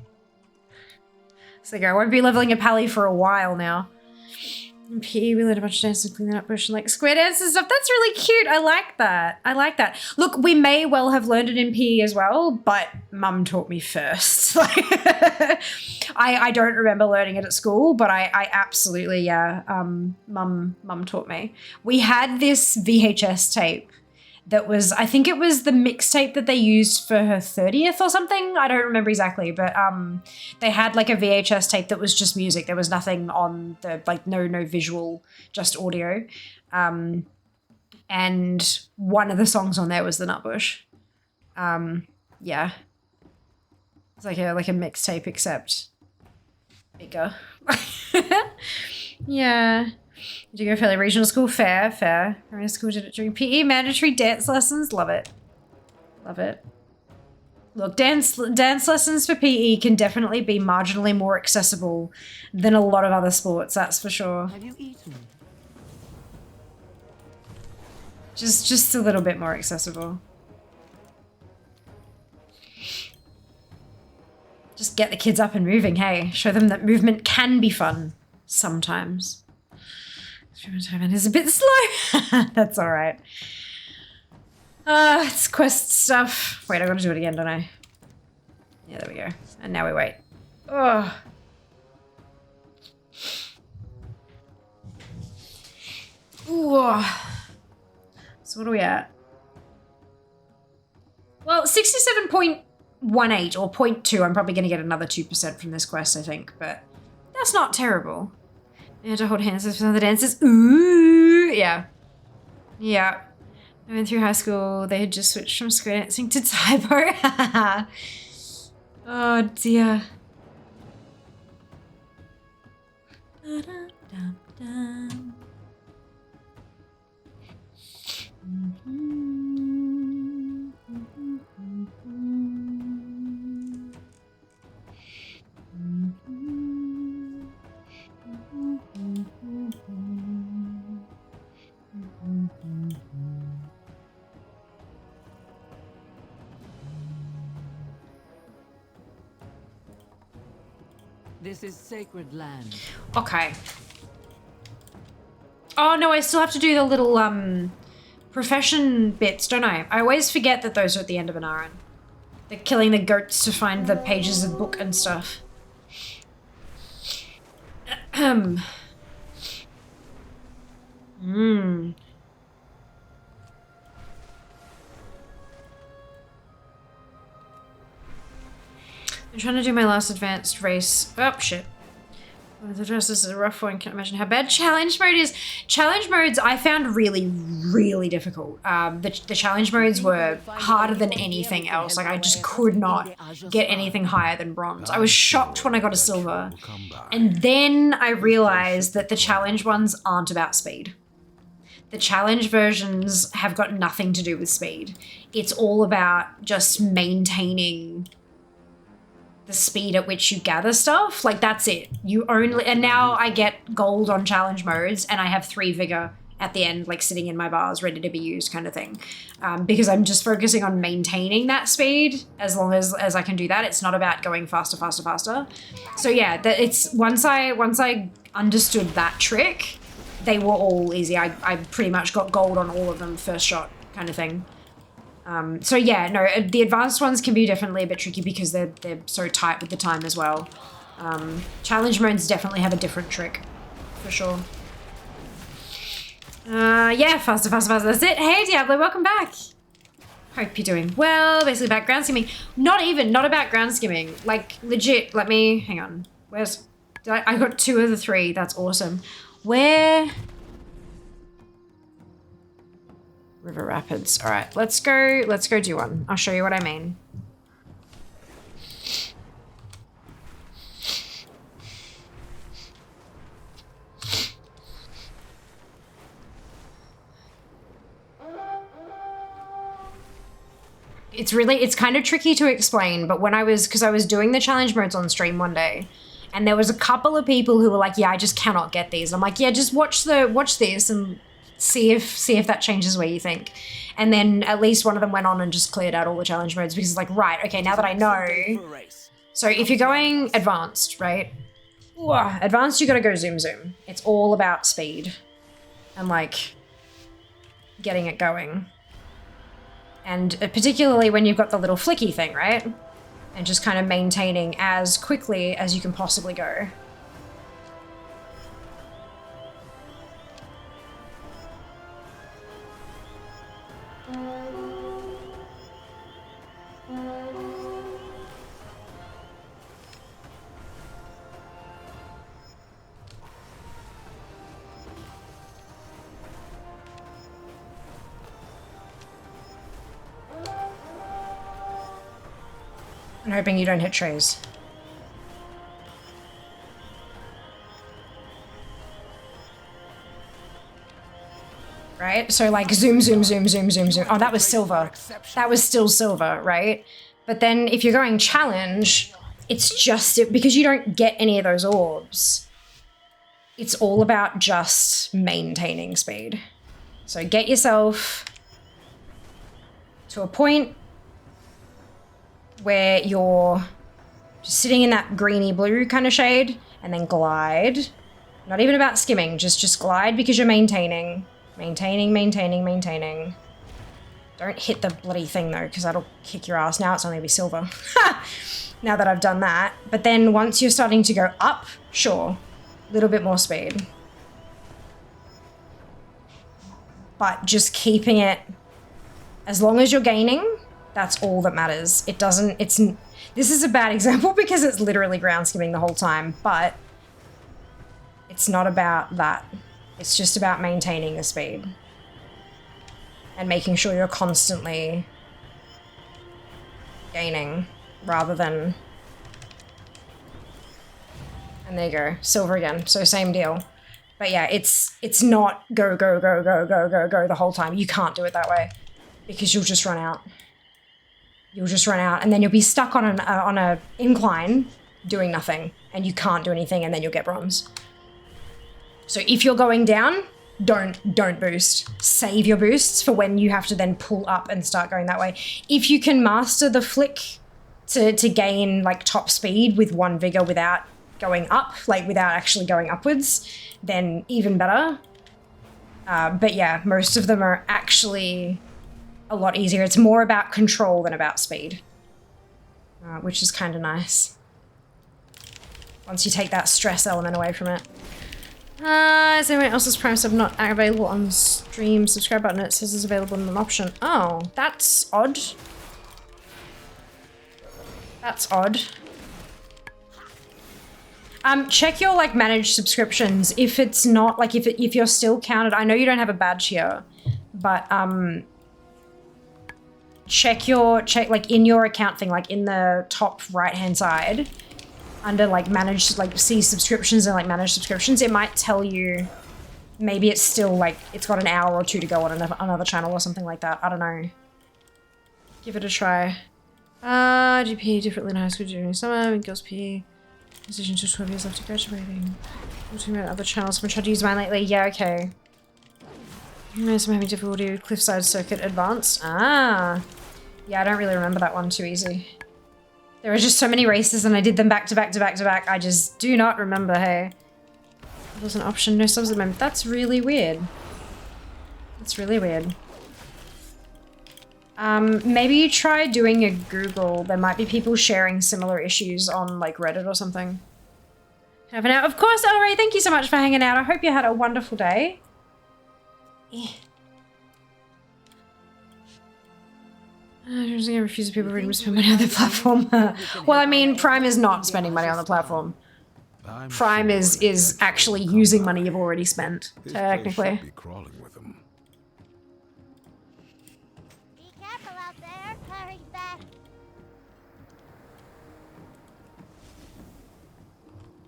So I won't be leveling a Pally for a while now. In PE, we learned a bunch of dances and clean that up bush and like square dance and stuff. That's really cute. I like that. I like that. Look, we may well have learned it in PE as well, but Mum taught me first. I don't remember learning it at school, but I absolutely, yeah, Mum taught me. We had this VHS tape that was, I think it was the mixtape that they used for her 30th or something. I don't remember exactly, but they had like a VHS tape that was just music. There was nothing on the, like no visual, just audio. And one of the songs on there was The Nutbush. Yeah. It's like a mixtape except bigger. Yeah. Did you go fairly regional school? Fair. Primary school did it during PE. Mandatory dance lessons. Love it. Love it. Look, dance lessons for PE can definitely be marginally more accessible than a lot of other sports, that's for sure. Have you eaten? Just a little bit more accessible. Just get the kids up and moving, hey. Show them that movement can be fun sometimes. It's a bit slow. That's all right. It's quest stuff. Wait, I gotta do it again, don't I? Yeah, there we go. And now we wait. Oh. Ooh. So what are we at? Well, 67.18 or 0.2. I'm probably gonna get another 2% from this quest, I think, but that's not terrible. And to hold hands with some of the dancers. Ooh, yeah. Yeah. I went through high school. They had just switched from square dancing to typo. Oh, dear. This is sacred land. Okay. Oh no, I still have to do the little profession bits, don't I? I always forget that those are at the end of an Aran. They're killing the goats to find the pages of book and stuff. I'm trying to do my last advanced race. Oh, shit. This is a rough one. Can't imagine how bad challenge mode is. Challenge modes I found really, really difficult. The challenge modes were harder than anything else. Like, I just could not get anything higher than bronze. I was shocked when I got a silver. And then I realized that the challenge ones aren't about speed. The challenge versions have got nothing to do with speed. It's all about just maintaining the speed at which you gather stuff. Like, that's it. You only, and now I get gold on challenge modes and I have 3 vigor at the end, like sitting in my bars ready to be used kind of thing. Because I'm just focusing on maintaining that speed as long as I can do that. It's not about going faster, faster, faster. So yeah, it's once I understood that trick, they were all easy. I pretty much got gold on all of them first shot kind of thing. So yeah, no, the advanced ones can be definitely a bit tricky because they're so tight with the time as well. Challenge modes definitely have a different trick, for sure. Yeah, faster, faster, faster, that's it. Hey Diablo, welcome back. Hope you're doing well. Basically about ground skimming. Not about ground skimming. Like, legit, hang on. Where's, I got 2 of the 3, that's awesome. Where? River Rapids. All right, let's go do one. I'll show you what I mean. It's kind of tricky to explain, but because I was doing the challenge modes on stream one day, and there was a couple of people who were like, yeah, I just cannot get these. I'm like, yeah, just watch this and see if that changes where you think. And then at least one of them went on and just cleared out all the challenge modes because it's like, right, okay, now that I know. So if you're going advanced, right? Advanced, you gotta go zoom zoom. It's all about speed and like getting it going. And particularly when you've got the little flicky thing, right? And just kind of maintaining as quickly as you can possibly go. I'm hoping you don't hit trays. Right? So like zoom, zoom, zoom, zoom, zoom, zoom. Oh, that was silver. That was still silver, right? But then if you're going challenge, it's just because you don't get any of those orbs. It's all about just maintaining speed. So get yourself to a point where you're just sitting in that greeny blue kind of shade and then glide. Not even about skimming, just glide because you're maintaining. Maintaining. Don't hit the bloody thing though, because that'll kick your ass. Now it's only gonna be silver. Now that I've done that. But then once you're starting to go up, sure, a little bit more speed. But just keeping it, as long as you're gaining, that's all that matters. It doesn't, this is a bad example because it's literally ground skimming the whole time, but it's not about that. It's just about maintaining the speed and making sure you're constantly gaining rather than, and there you go, silver again. So same deal. But yeah, it's not go the whole time. You can't do it that way because you'll just run out. You'll just run out and then you'll be stuck on a incline doing nothing and you can't do anything and then you'll get bronze. So if you're going down, don't boost. Save your boosts for when you have to then pull up and start going that way. If you can master the flick to gain like top speed with 1 vigor without going up, like without actually going upwards, then even better. But yeah, most of them are actually a lot easier. It's more about control than about speed, which is kind of nice. Once you take that stress element away from it. Is anyone else's Prime sub not available on stream? Subscribe button, it says it's available in an option. Oh, that's odd. That's odd. Check your like managed subscriptions. If it's not like if you're still counted, I know you don't have a badge here, but check like in your account thing, like in the top right hand side, under like managed, like see subscriptions and like managed subscriptions, it might tell you maybe it's still like it's got an hour or two to go on another channel or something like that. I don't know. Give it a try. GP differently in high school during summer, girls P. Decision to 12 years after graduating. I'm talking about other channels. I've tried to use mine lately. Yeah, okay. I'm having difficulty with Cliffside Circuit Advanced. Ah. Yeah, I don't really remember that one too easy. There were just so many races and I did them back to back to back to back. I just do not remember, hey. There's an option, no subs at the moment. That's really weird. That's really weird. Maybe you try doing a Google. There might be people sharing similar issues on like Reddit or something. Have an hour. Of course, Elray, thank you so much for hanging out. I hope you had a wonderful day. I refuse people reading to spend money on the platform. Well, I mean, Prime is not spending money on the platform. Prime is actually using money you've already spent, technically. Be crawling with them. Be careful out there. Hurry back.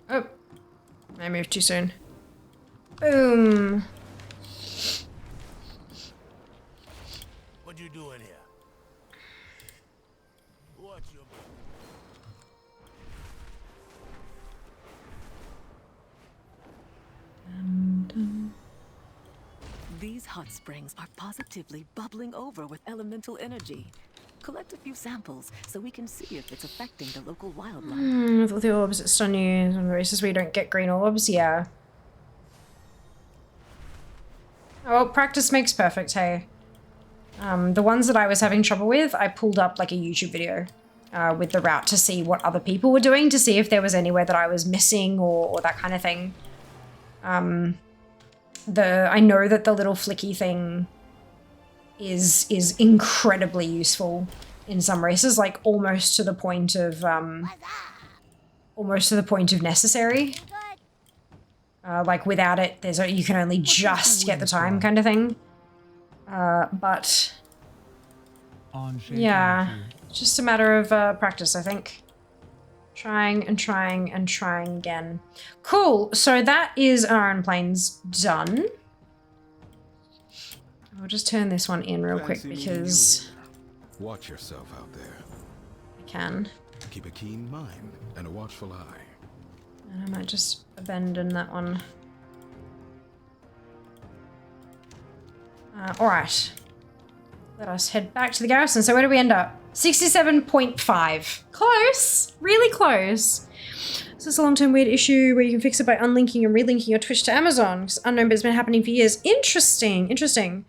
Oh. I moved too soon. Boom. What you doing here? What's your... These hot springs are positively bubbling over with elemental energy. Collect a few samples so we can see if it's affecting the local wildlife. With all the orbs that stun you on races where you don't get green orbs, yeah. Oh, practice makes perfect, hey. The ones that I was having trouble with, I pulled up like a YouTube video with the route to see what other people were doing, to see if there was anywhere that I was missing or that kind of thing. I know that the little flicky thing is incredibly useful in some races, like almost to the point of necessary. Like without it, you can only just get the time kind of thing. But yeah, it's just a matter of practice, I think. Trying and trying and trying again. Cool, so that is Iron Plains done. I'll just turn this one in real quick because watch yourself out there. I can. Keep a keen mind and a watchful eye. And I might just abandon that one. Alright. Let us head back to the garrison. So where do we end up? 67.5. Close. Really close. This is a long-term weird issue where you can fix it by unlinking and relinking your Twitch to Amazon. It's unknown, but it's been happening for years. Interesting. Interesting.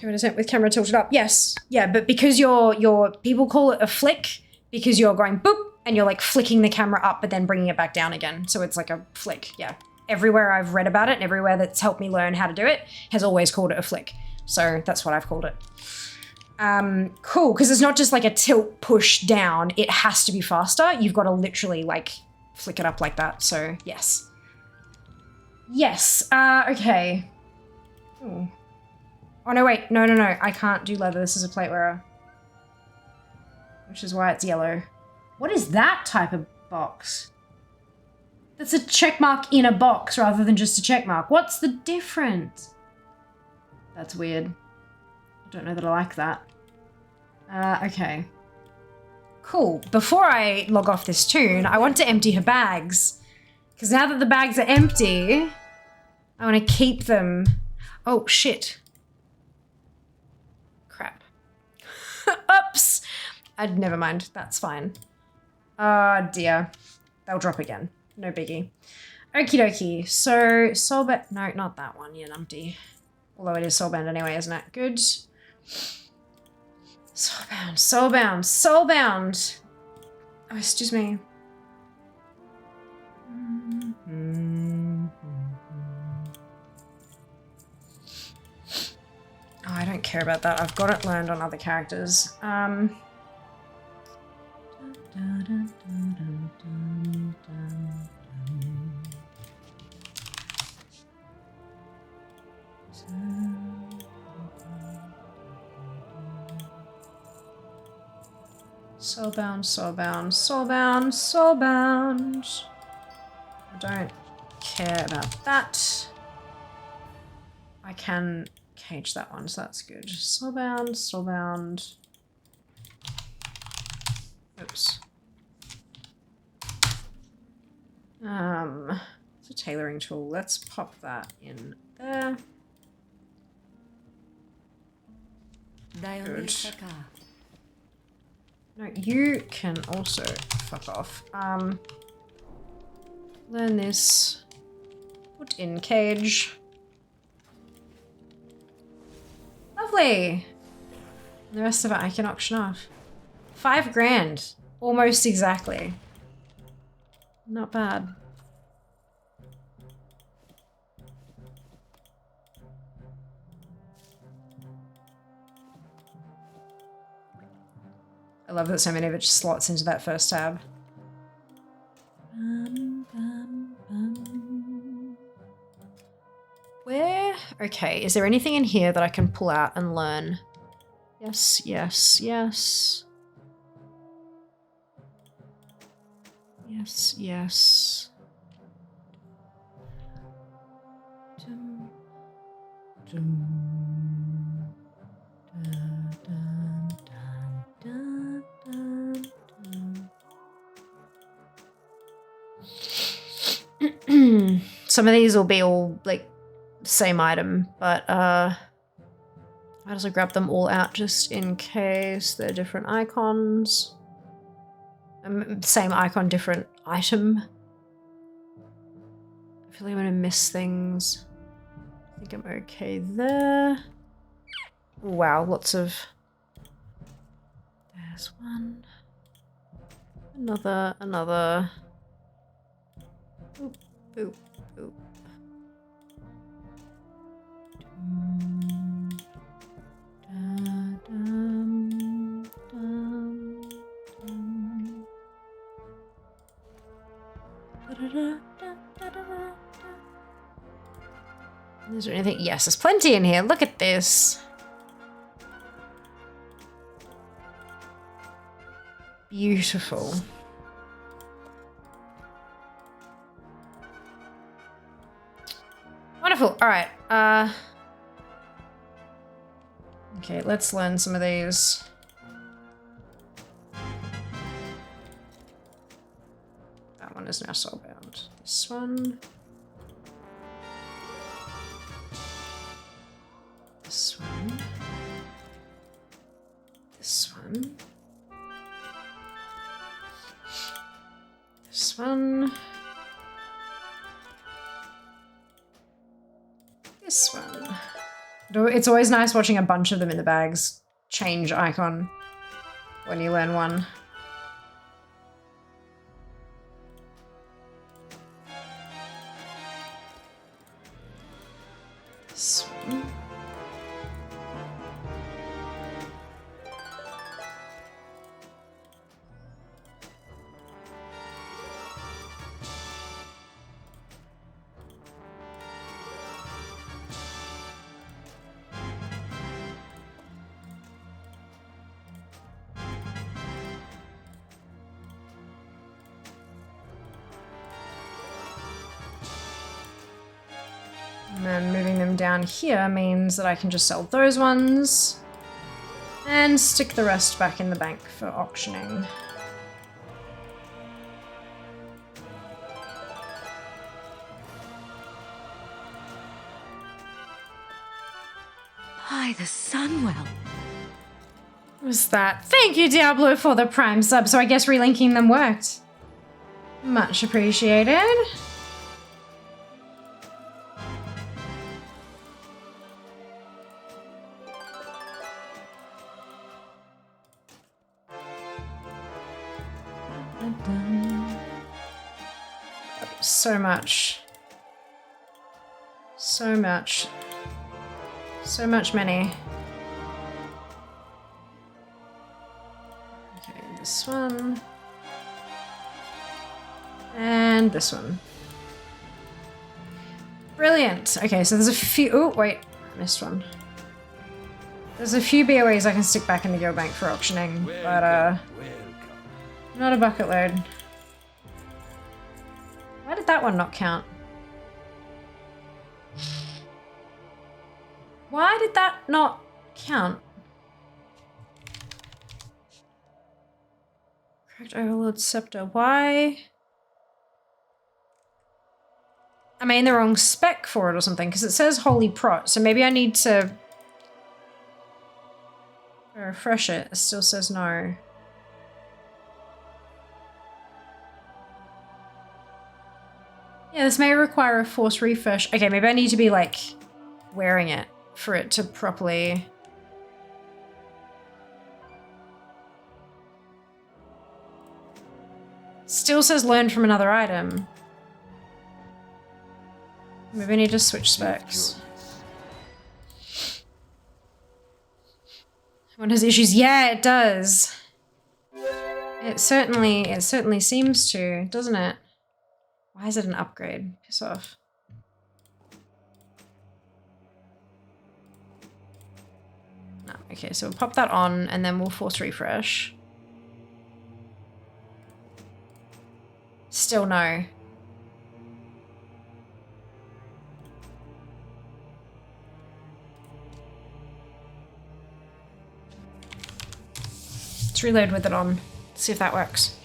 With camera tilted up. Yes. Yeah, but because you're people call it a flick because you're going boop and you're like flicking the camera up but then bringing it back down again. So it's like a flick. Yeah. Everywhere I've read about it and everywhere that's helped me learn how to do it has always called it a flick. So that's what I've called it. Cool, because it's not just like a tilt push down. It has to be faster. You've got to literally like flick it up like that. So yes. Yes. Okay. Ooh. Oh no, wait. No. I can't do leather. This is a plate wearer. Which is why it's yellow. What is that type of box? That's a check mark in a box rather than just a check mark. What's the difference? That's weird. I don't know that I like that. Okay. Cool. Before I log off this tune, I want to empty her bags. Because now that the bags are empty, I want to keep them. Oh, shit. Crap. Oops. Never mind. That's fine. Oh, dear. They'll drop again. No biggie. Okie dokie. So, soulband. No, not that one, you numpty. Although it is soulbound anyway, isn't it? Good. Soulbound, soulbound, soulbound. Oh, excuse me. Oh, I don't care about that. I've got it learned on other characters. Soulbound, soulbound, soulbound, soulbound. I don't care about that. I can cage that one, so that's good. Soulbound, soulbound. Oops. It's a tailoring tool. Let's pop that in there. Good. No, you can also fuck off. Learn this. Put in cage. Lovely. And the rest of it I can auction off. 5 grand. Almost exactly. Not bad. I love that so many of it just slots into that first tab. Where? Okay, is there anything in here that I can pull out and learn? Yes, yes, yes. Yes, yes. Dum, dum, dun, dun, dun, dun, dun, dun. Some of these will be all like same item, but I also grab them all out just in case they're different icons. Same icon, different item. I feel like I'm gonna miss things. I think I'm okay there. Wow, lots of... There's one. Another. Boop, boop, boop. Is there anything? Yes, there's plenty in here. Look at this. Beautiful. Wonderful. All right. Okay, let's learn some of these. That one is now soulbound. This one. This one. This one. This one. This one. It's always nice watching a bunch of them in the bags change icon when you learn one. This one. And then moving them down here means that I can just sell those ones and stick the rest back in the bank for auctioning. By the Sunwell. What was that? Thank you, Diablo, for the Prime sub. So I guess relinking them worked. Much appreciated. so much. So much. So much money. Okay, this one. And this one. Brilliant. Okay, so there's a few... Oh, wait. I missed one. There's a few BOEs I can stick back in the guild bank for auctioning, but not a bucket load. Why did that one not count? Why did that not count? Correct Overlord Scepter. Why? Am I in the wrong spec for it or something? Because it says Holy Prot, so maybe I need to refresh it. It still says no. Yeah, this may require a force refresh. Okay, maybe I need to be like wearing it for it to properly... Still says learn from another item. Maybe I need to switch specs. One has issues. Yeah, it does. It certainly seems to, doesn't it? Why is it an upgrade? Piss off. No, okay, so we'll pop that on and then we'll force refresh. Still no. Let's reload with it on. See if that works.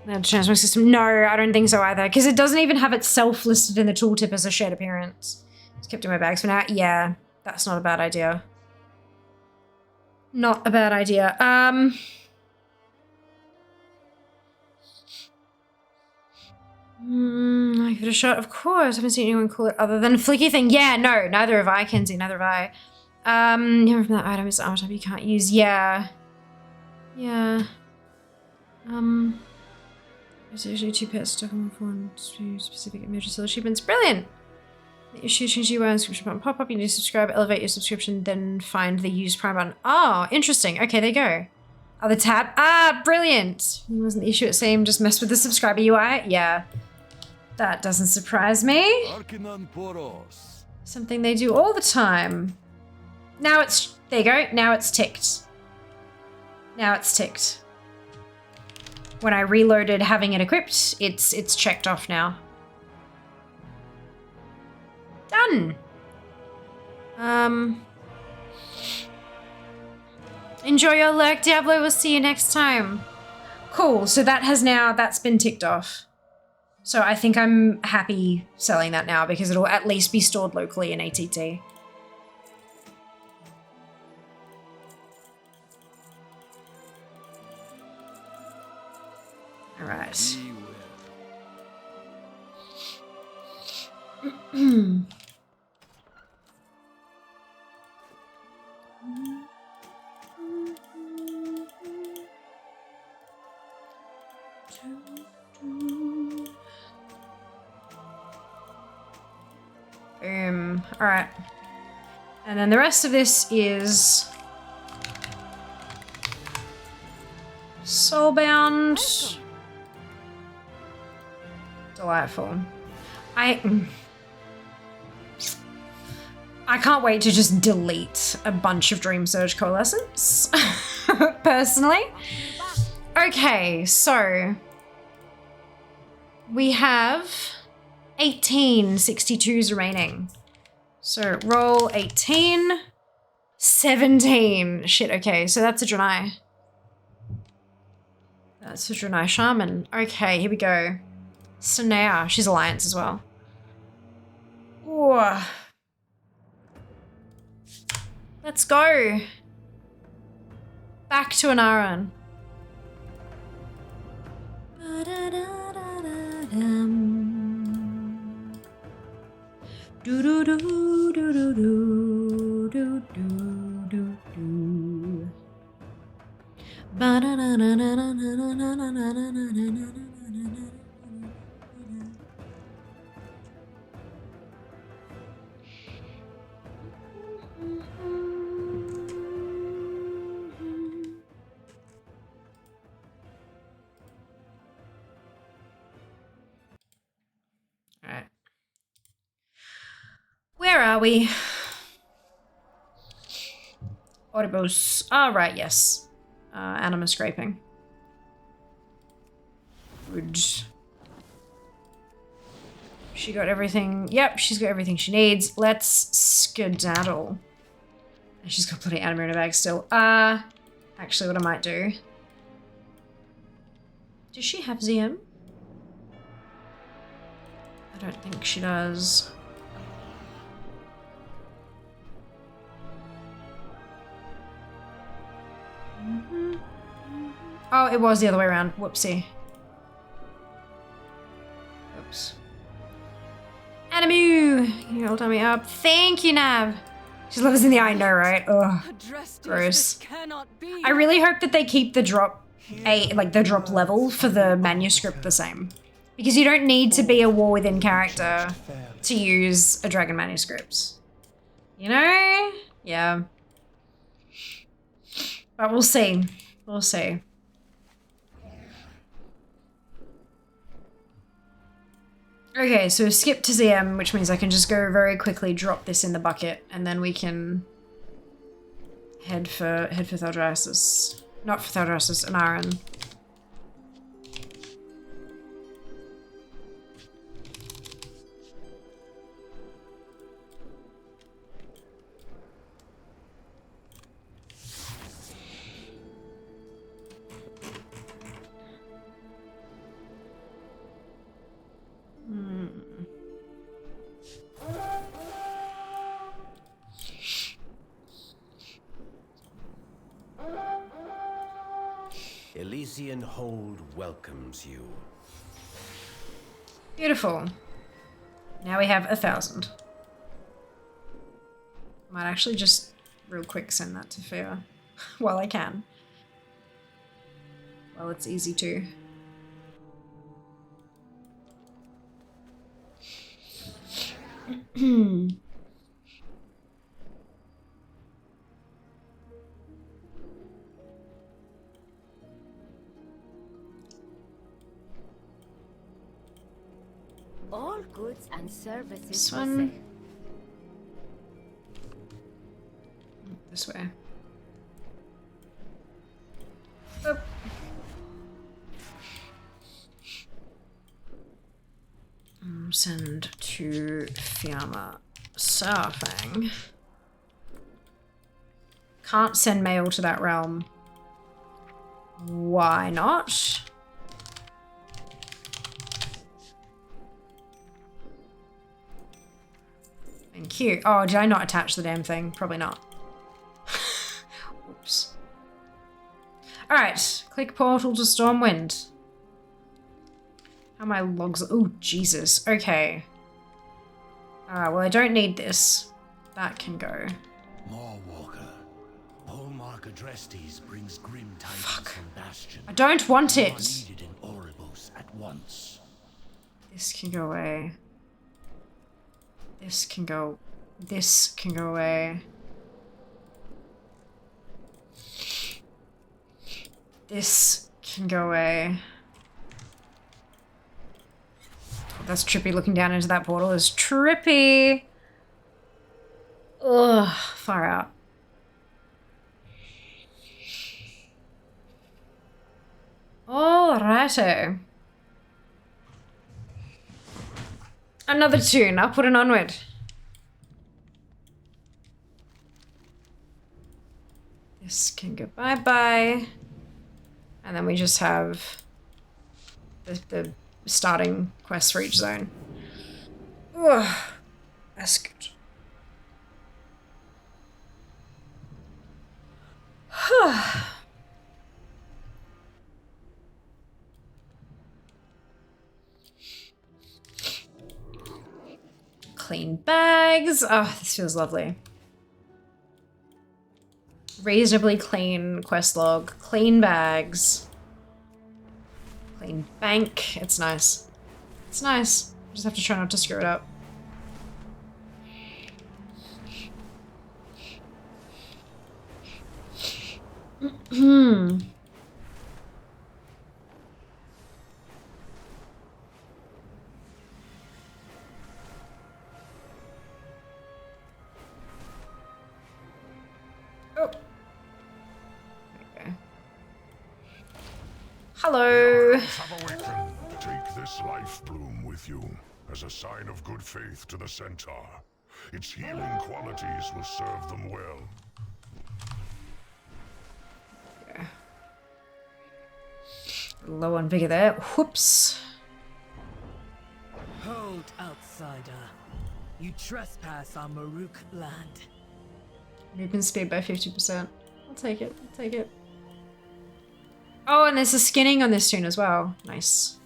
The transfer system. No, I don't think so either. Because it doesn't even have itself listed in the tooltip as a shared appearance. It's kept in my bags for now. Yeah, that's not a bad idea. Not a bad idea. I give it a shot, of course. I haven't seen anyone call it other than Flicky thing. Yeah, no, neither have I, Kenzie, neither have I. From that item is armor type you can't use. Yeah. Yeah. There's usually 2 pairs stuck on one to specific emergency achievements. Brilliant! The issue change your subscription button pop up. You need to subscribe, elevate your subscription, then find the use Prime button. Oh, interesting. Okay, there you go. Other tab. Ah, brilliant! It wasn't the issue at same, just mess with the subscriber UI. Yeah. That doesn't surprise me. Something they do all the time. Now it's, there you go. Now it's ticked. Now it's ticked. When I reloaded having it equipped, it's checked off now. Done. Enjoy your lurk, Diablo. We'll see you next time. Cool. So that's been ticked off. So I think I'm happy selling that now because it'll at least be stored locally in ATT. All right. Boom. All right. And then the rest of this is soulbound. Delightful. I can't wait to just delete a bunch of Dream Surge Coalescence, personally. Okay, so we have 18 62s remaining. So roll 18, 17. Shit, okay, so that's a Draenei. That's a Draenei Shaman. Okay, here we go. Sanea, she's Alliance as well. Ooh. Let's go. Back to an Aran. Do do do do do do do do do do. Ba da da da da da da da da da da da da. are we? Audibus. Oh, right, yes. Anima scraping. Good. She got everything. Yep, she's got everything she needs. Let's skedaddle. And she's got plenty of anima in her bag still. Actually, what I might do. Does she have ZM? I don't think she does. Oh, it was the other way around. Whoopsie. Oops. Animu! You all me up. Thank you, Nav. She loves in the eye, no, right? Ugh. Gross. I really hope that they keep the drop the drop level for the manuscript the same. Because you don't need to be a war within character to use a dragon manuscript. You know? Yeah. But we'll see. We'll see. Okay, so skip to ZM, which means I can just go very quickly drop this in the bucket, and then we can head for Thaldraszus. Not for Thaldraszus, Anaran. Elysian Hold welcomes you. Beautiful. Now we have 1,000. Might actually just real quick send that to Fair while I can. Well, it's easy to. All goods and services. This one. This way. Oop. Send to Fiamma Surfing. Can't send mail to that realm. Why not? Thank you. Oh, did I not attach the damn thing? Probably not. Oops. Alright. Click portal to Stormwind. How my logs... Oh, Jesus. Okay. Well, I don't need this. That can go. More Walker. Hallmark Adrestes brings grim tidings from Bastion. I don't want You it. are needed in Oribos at once. This can go away. This can go... This can go away. This can go away. That's trippy. Looking down into that portal is trippy. Ugh, far out. Alrighty. Another tune. I'll put an onward. This can go bye-bye. And then we just have the starting quest for each zone. Ugh, that's good. Clean bags. Oh, this feels lovely. Reasonably clean quest log. Clean bags. Clean bank. It's nice. It's nice. Just have to try not to screw it up. Hello. Have awakened. Take this life bloom with you as a sign of good faith to the centaur. Its healing qualities will serve them well. Yeah. Low on vigor there. Whoops. Hold, outsider. You trespass on Maruk land. Movement speed by 50%. I'll take it. I'll take it. Oh, and there's a skinning on this tune as well. Nice.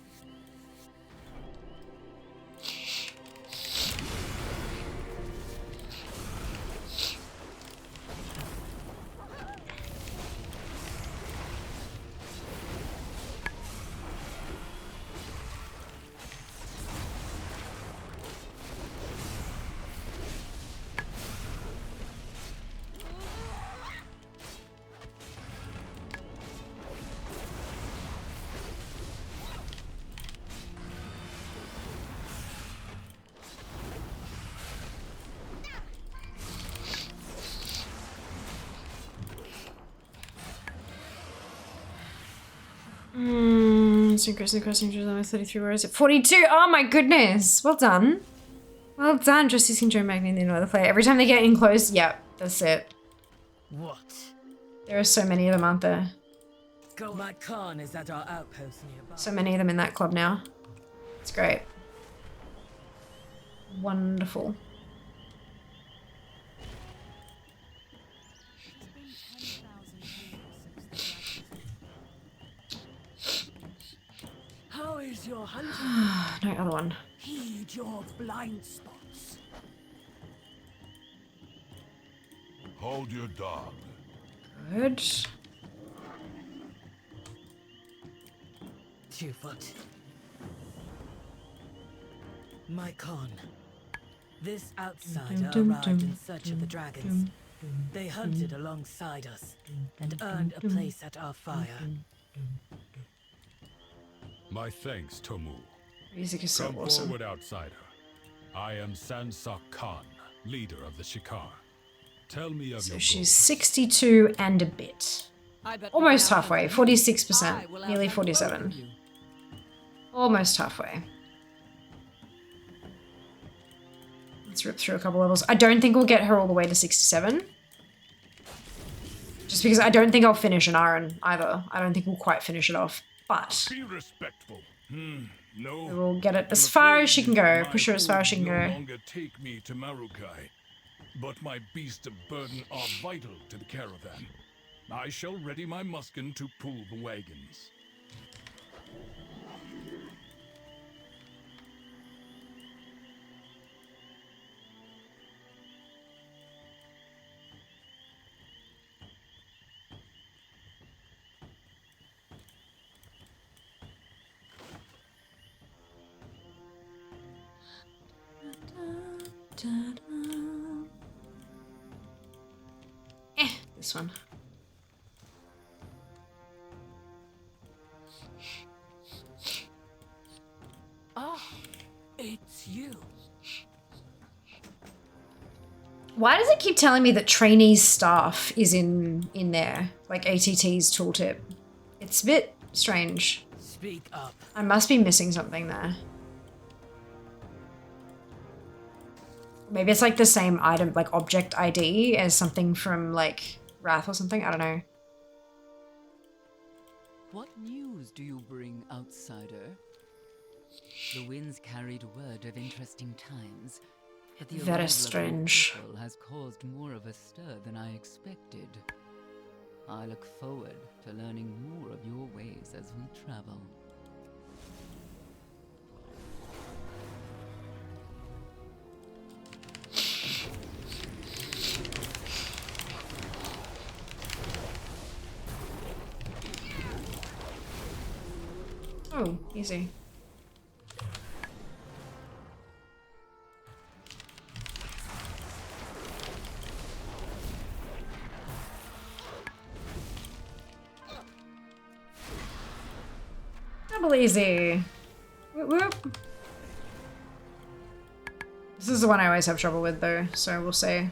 Increasing the crossing only 33. Where is it? 42. Oh my goodness. Well done. Well done. Just using Joe Magni in the other player. Every time they get in close, yep, that's it. What? There are so many of them, aren't there? Go. My Khan is at our outpost nearby. So many of them in that club now. It's great. Wonderful. How is your hunting? No other one. Heed your blind spots. Hold your dog. Good. 2 foot. My Khan. This outsider arrived in search of the dragons. They hunted alongside us and earned a place at our fire. My thanks, Tomu. Music is so Come awesome. forward, outsider. I am Sansak Khan, leader of the Shikar. Tell me of So your she's 62 and a bit. Almost halfway. 46%. Nearly 47. Almost halfway. Let's rip through a couple levels. I don't think we'll get her all the way to 67. Just because I don't think I'll finish an iron either. I don't think we'll quite finish it off. But Be respectful. No. we will get it as far as she can go. Push her as far as she can no go. longer take me to Marukai, but my beasts of burden are vital to the caravan. I shall ready my muskin to pull the wagons. This one. Oh, it's you. Why does it keep telling me that trainees staff is in there? Like ATT's tooltip. It's a bit strange. Speak up. I must be missing something there. Maybe it's like the same item, like object ID as something from like Wrath or something. I don't know. What news do you bring, outsider? The winds carried word of interesting times, but the Very arrival strange. of your people has caused more of a stir than I expected. I look forward to learning more of your ways as we travel. Oh, easy. Double easy. Whoop, whoop. This is the one I always have trouble with though, so we'll see.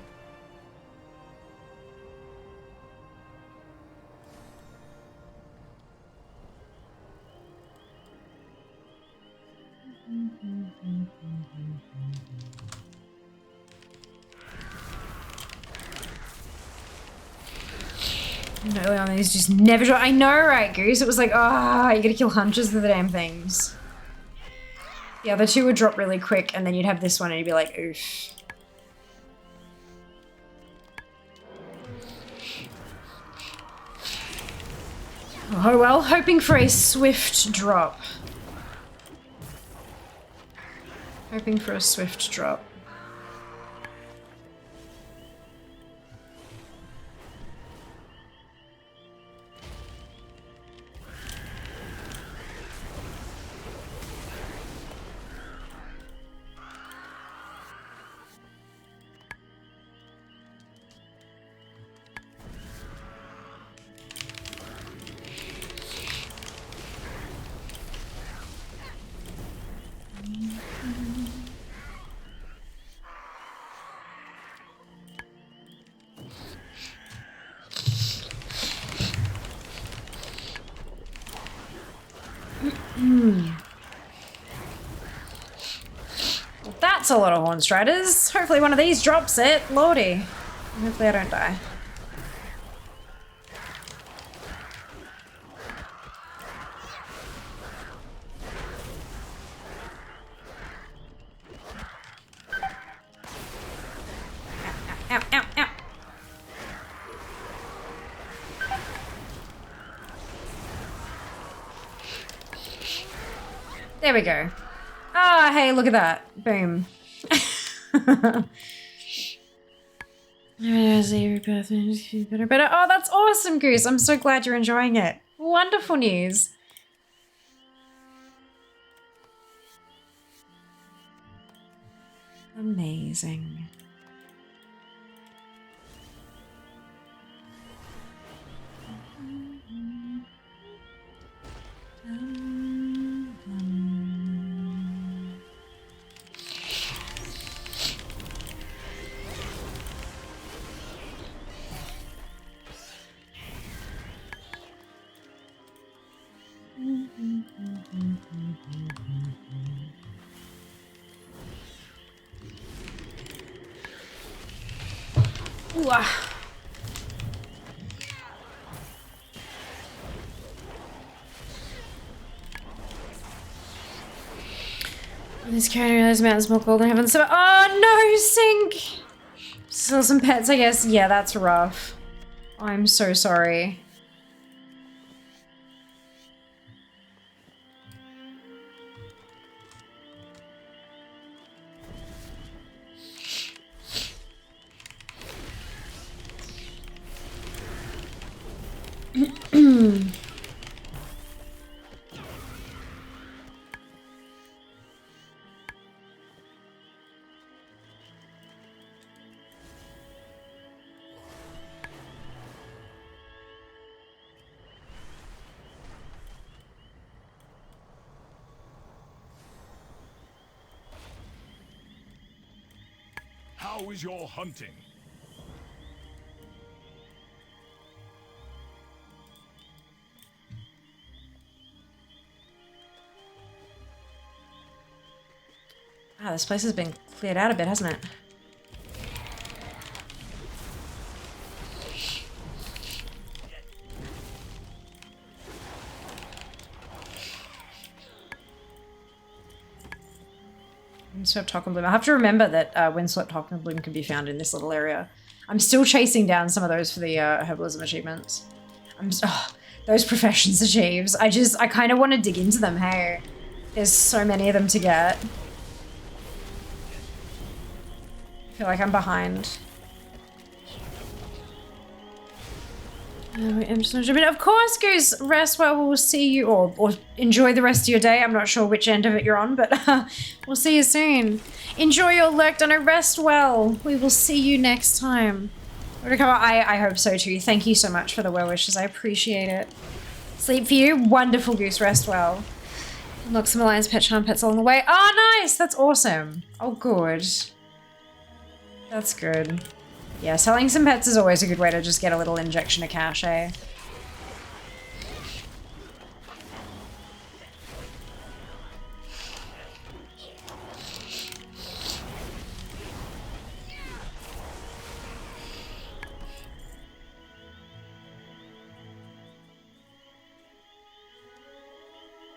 And early on, these just never drop. I know, right, Goose? It was like, ah, you gotta kill hunters for the damn things. The other two would drop really quick, and then you'd have this one, and you'd be like, oof. Oh well, hoping for a swift drop. Hoping for a swift drop. Well, that's a lot of Horn Striders. Hopefully one of these drops it. Lordy. Hopefully I don't die. Ow, ow, ow. There we go. Ah, hey, look at that. Boom. Better. Oh, that's awesome, Goose. I'm so glad you're enjoying it. Wonderful news. Amazing. Ooh, ah. This character realized mountains more cold than heaven. So, oh no, Sink! Still some pets, I guess. Yeah, that's rough. I'm so sorry. How is your hunting? Ah, this place has been cleared out a bit, hasn't it? Windswept Bloom. I have to remember that Windswept Bloom can be found in this little area. I'm still chasing down some of those for the herbalism achievements. Those professions achieves. I kind of want to dig into them, hey. There's so many of them to get. I feel like I'm behind. Of course, Goose, rest well. We'll see you, or enjoy the rest of your day. I'm not sure which end of it you're on, but we'll see you soon. Enjoy your lurk, Donna. Rest well. We will see you next time. I hope so too. Thank you so much for the well wishes. I appreciate it. Sleep for you. Wonderful, Goose. Rest well. Unlock some Alliance pet charm pets along the way. Oh, nice. That's awesome. Oh, good. That's good. Yeah, selling some pets is always a good way to just get a little injection of cash, eh?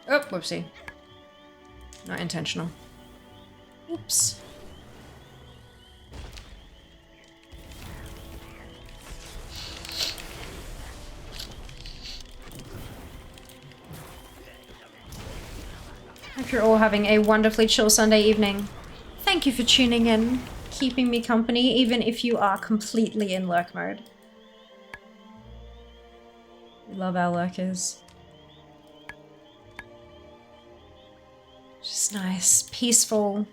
Oh, whoopsie. Not intentional. Oops. Hope you're all having a wonderfully chill Sunday evening. Thank you for tuning in, keeping me company, even if you are completely in lurk mode. We love our lurkers. Just nice, peaceful,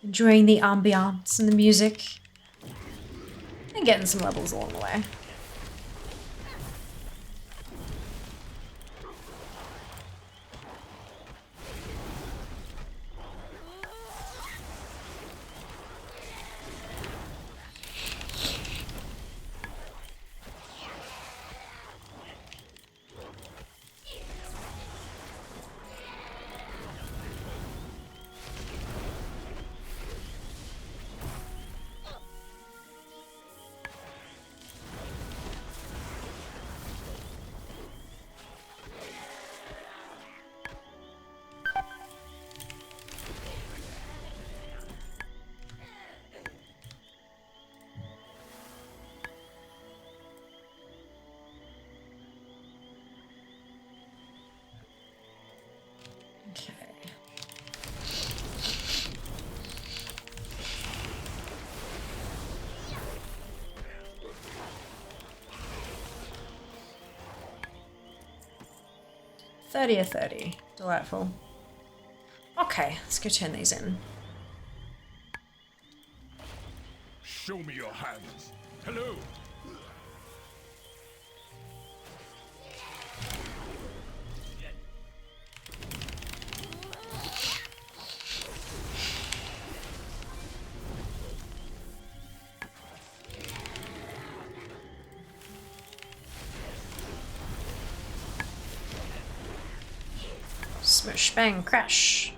enjoying the ambiance and the music, and getting some levels along the way. Okay. 30 or 30. Delightful. Okay, let's go turn these in. Show me your hands. Hello. Smush, bang, crash.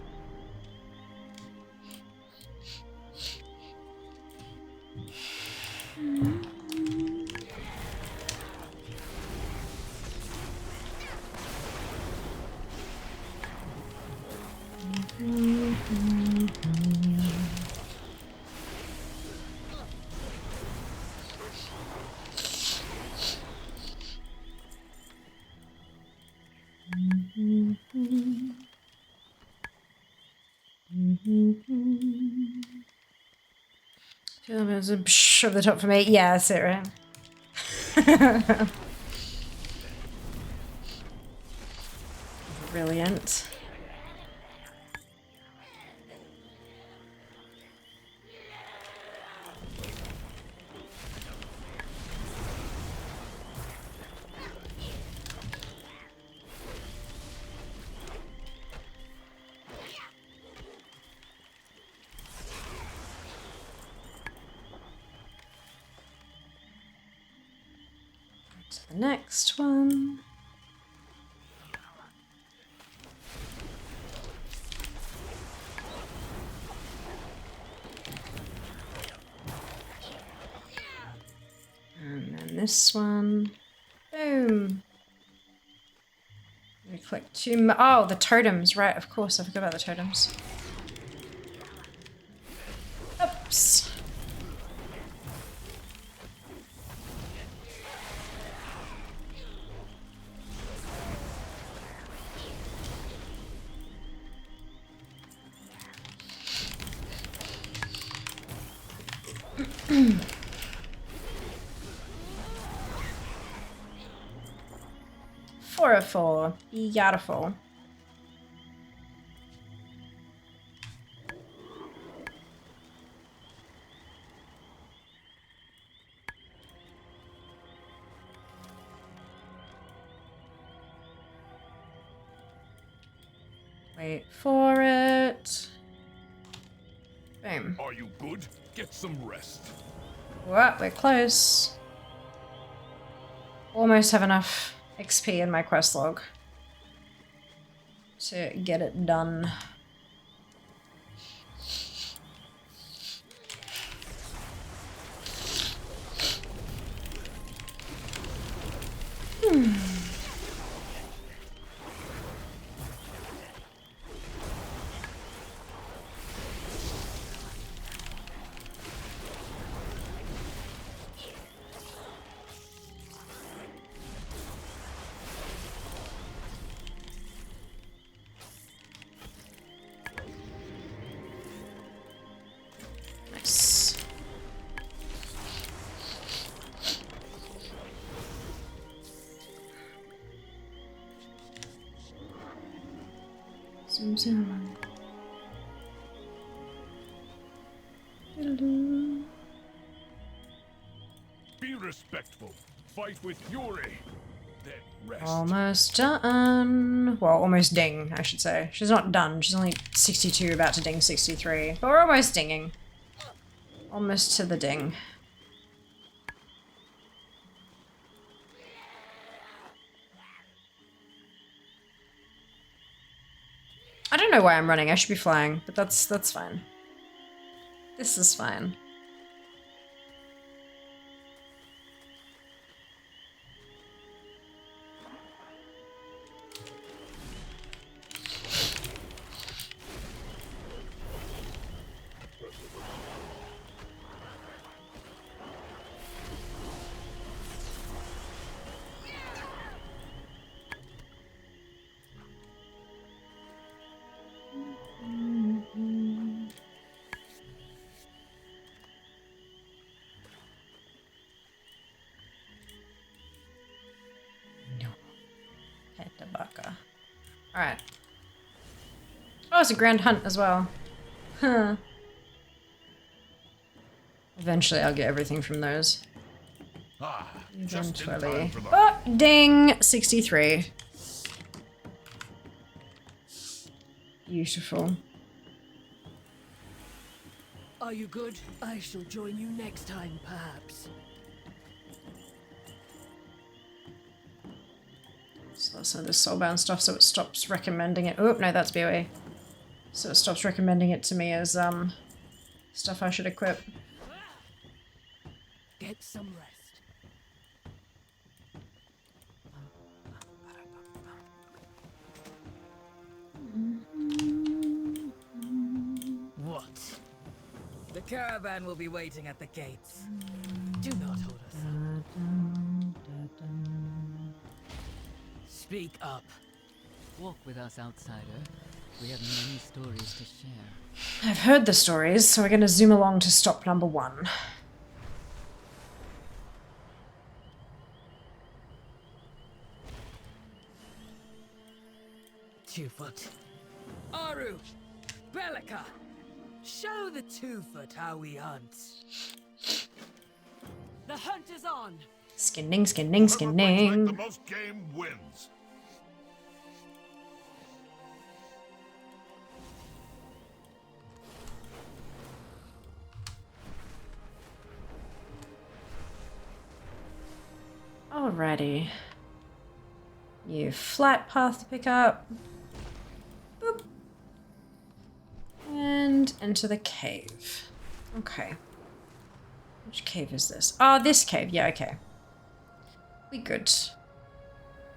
There's a psh over the top for me. Yeah, that's it, right? Brilliant. To the next one. And then this one. Boom. We click two. Oh, the totems, right? Of course, I forgot about the totems. Oops. Four of four. Beautiful. Wait for it. Boom. Are you good? Get some rest. Well, we're close. Almost have enough XP in my quest log to get it done. Zoom, zoom. Be respectful. Fight with fury. Then rest. Almost done. Well, almost ding, I should say. She's not done. She's only 62, about to ding 63. But we're almost dinging. Almost to the ding. I don't know why I'm running. I should be flying, but that's fine. This is fine. Alright. Oh, it's a grand hunt as well. Huh. Eventually I'll get everything from those. Eventually. Oh, ding! 63. Beautiful. Are you good? I shall join you next time, perhaps. So some of this soulbound stuff so it stops recommending it. Oh, no, that's BOE. So it stops recommending it to me as stuff I should equip. Get some rest. What? The caravan will be waiting at the gates. Do not hold us up. Speak up. Walk with us, outsider. We have many stories to share. I've heard the stories, so we're going to zoom along to stop number 1. Two-foot. Aru! Bellica! Show the two-foot how we hunt. The hunt is on! Skinning, skinning, skinning. The most game wins. Alrighty. New flight path to pick up. Boop. And into the cave. Okay. Which cave is this? Oh, this cave. Yeah, okay. We good.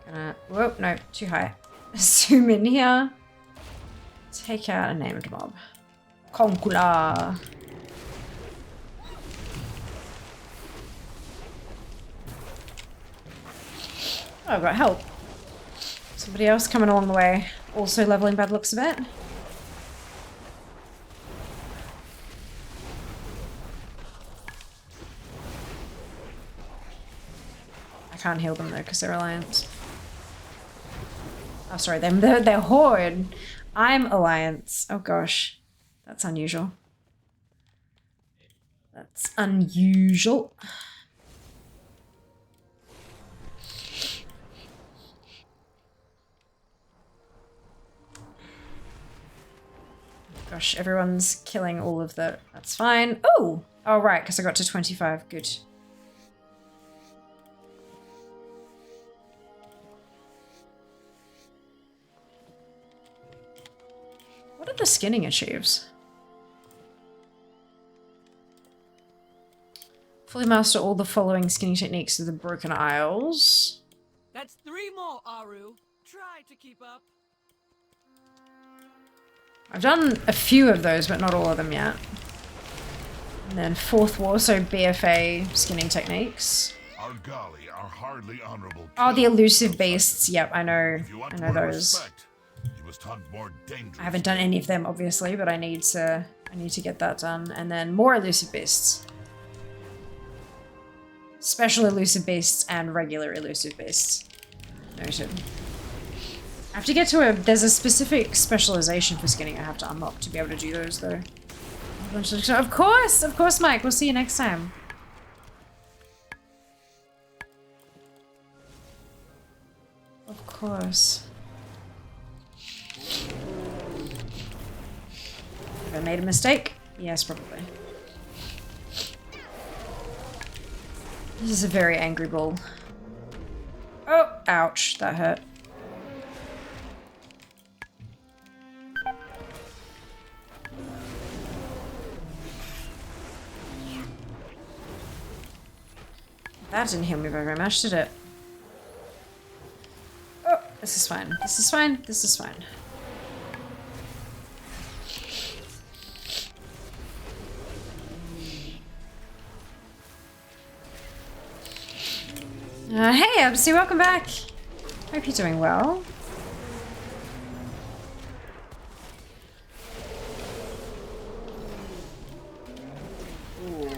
Gonna... Whoa, no, too high. Zoom in here. Take out a named mob. Concula. Oh, I've got help. Somebody else coming along the way. Also leveling by the looks of it. I can't heal them though because they're Alliance. Oh, sorry, they're Horde. I'm Alliance. Oh gosh. That's unusual. That's unusual. Gosh, everyone's killing all of the... That's fine. Oh! Oh, right, because I got to 25. Good. What are the skinning achieves? Fully master all the following skinning techniques of the Broken Isles. That's 3 more, Aru. Try to keep up. I've done a few of those, but not all of them yet. And then 4th war, so BFA skinning techniques. Argali are hardly honorable. Oh, the elusive beasts. Yep, I know those. Respect, you must hunt more dangerous. I haven't done any of them, obviously, but I need to get that done. And then more elusive beasts. Special elusive beasts and regular elusive beasts. Noted. I have to get to there's a specific specialization for skinning I have to unlock to be able to do those though. Of course, Mike. We'll see you next time. Of course. Have I made a mistake? Yes, probably. This is a very angry bull. Oh, ouch. That hurt. That didn't heal me very much, did it? Oh, this is fine. This is fine. This is fine. Hey, Absy, welcome back. Hope you're doing well. Ooh.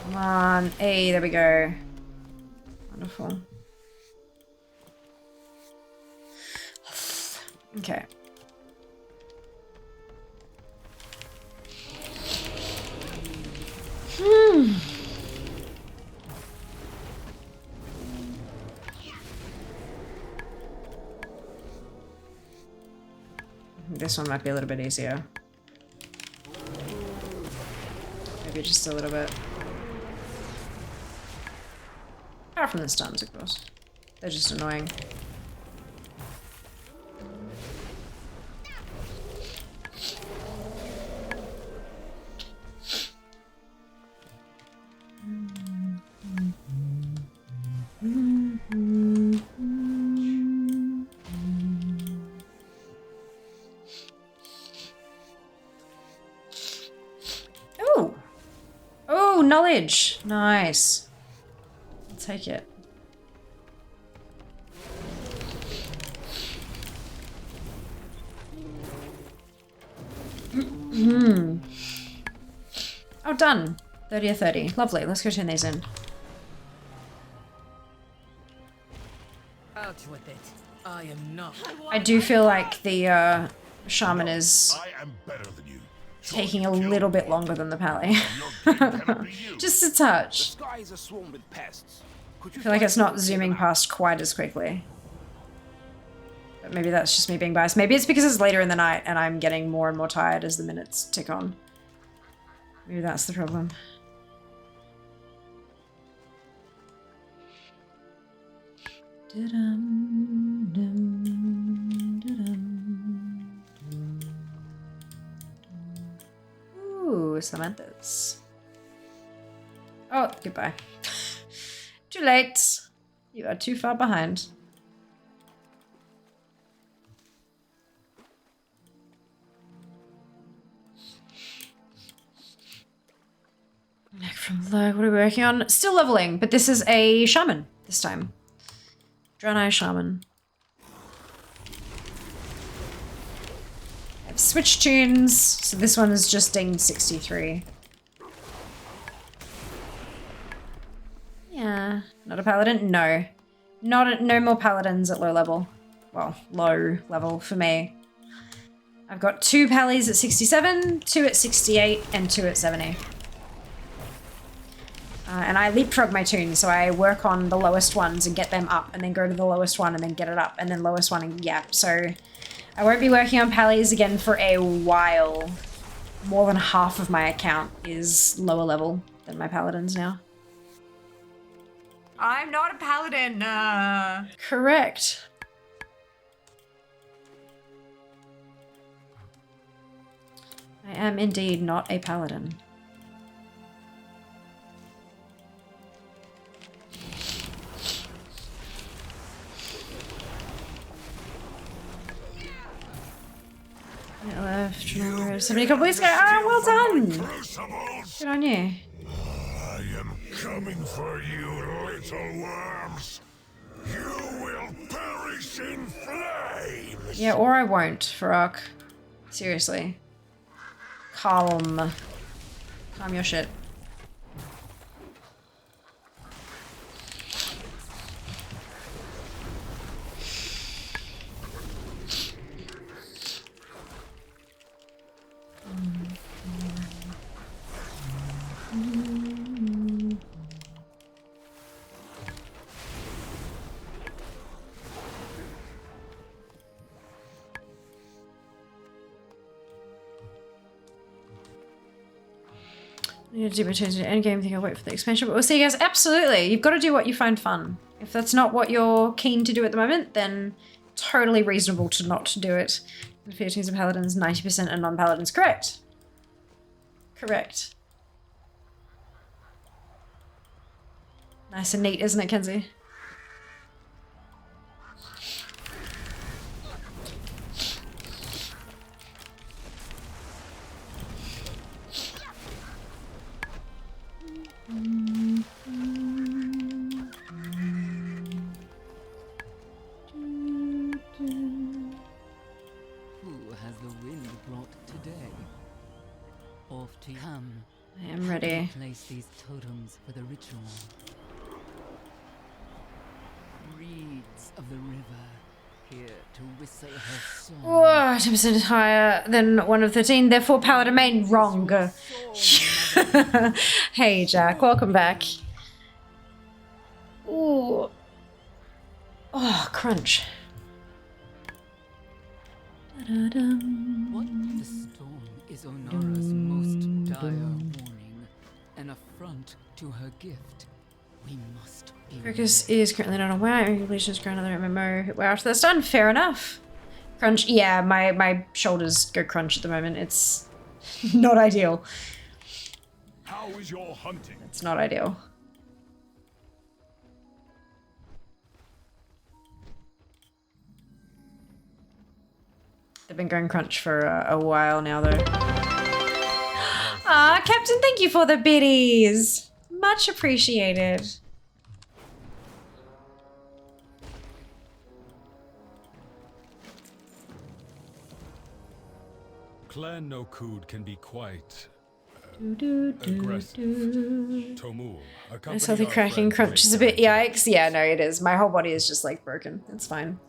Come on. Hey, there we go. Wonderful. Okay. This one might be a little bit easier. Maybe just a little bit. Apart from the stuns, of course. They're just annoying. Ooh! Oh, knowledge! Nice. I'll take it. Oh, done. 30 or 30. Lovely. Let's go turn these in. Out with it. I am not. I do feel like the shaman is taking a little bit longer than the pally. Just a touch. I feel like it's not zooming past quite as quickly. But maybe that's just me being biased. Maybe it's because it's later in the night and I'm getting more and more tired as the minutes tick on. Maybe that's the problem. Ooh, Samantha's. Oh, goodbye. Too late. You are too far behind. Neck from the leg. What are we working on? Still leveling, but this is a shaman this time. Draenei shaman. I've switched tunes, so this one is just dinged 63. Yeah, not a paladin? No. No more paladins at low level. Well, low level for me. I've got 2 pallies at 67, 2 at 68, and 2 at 70. And I leapfrog my tunes, so I work on the lowest ones and get them up, and then go to the lowest one and then get it up, and then lowest one, and yeah. So I won't be working on pallies again for a while. More than half of my account is lower level than my paladins now. I'm not a paladin. Correct. I am indeed not a paladin. Left. 70 completes go. Ah, well done. Good on you. I am coming for you, little worms. You will perish in flames. Yeah, or I won't, Farak. Seriously. Calm. Calm your shit. You need to do my turns in endgame. Think I'll wait for the expansion, but we'll see, guys. Absolutely, you've got to do what you find fun. If that's not what you're keen to do at the moment, then totally reasonable to not do it. The 15s of paladins, 90% are non-paladins. Correct. Correct. Nice and neat, isn't it, Kenzie? Who has the wind brought today? Off to come. I am ready. Place these totems for the ritual. Reeds of the river, here to whistle her song. Whoa, 10% higher than 1 of 13, therefore paladin main. Wrong. Hey, Jack, welcome back. Ooh. Oh, crunch. What if the storm is Onara's most dire warning, an affront to her gift? We must be. Focus is currently not on WoW. Regulations ground another MMO. Wow, after that's done, fair enough. Crunch, yeah, my shoulders go crunch at the moment. It's not ideal. How is your hunting? It's not ideal. They've been going crunch for a while now, though. Ah, Captain, thank you for the biddies. Much appreciated. Clan Nokud can be quite aggressive. Tomul, Nice healthy cracking crunch is a bit yikes. Yeah, no, it is. My whole body is just like broken. It's fine.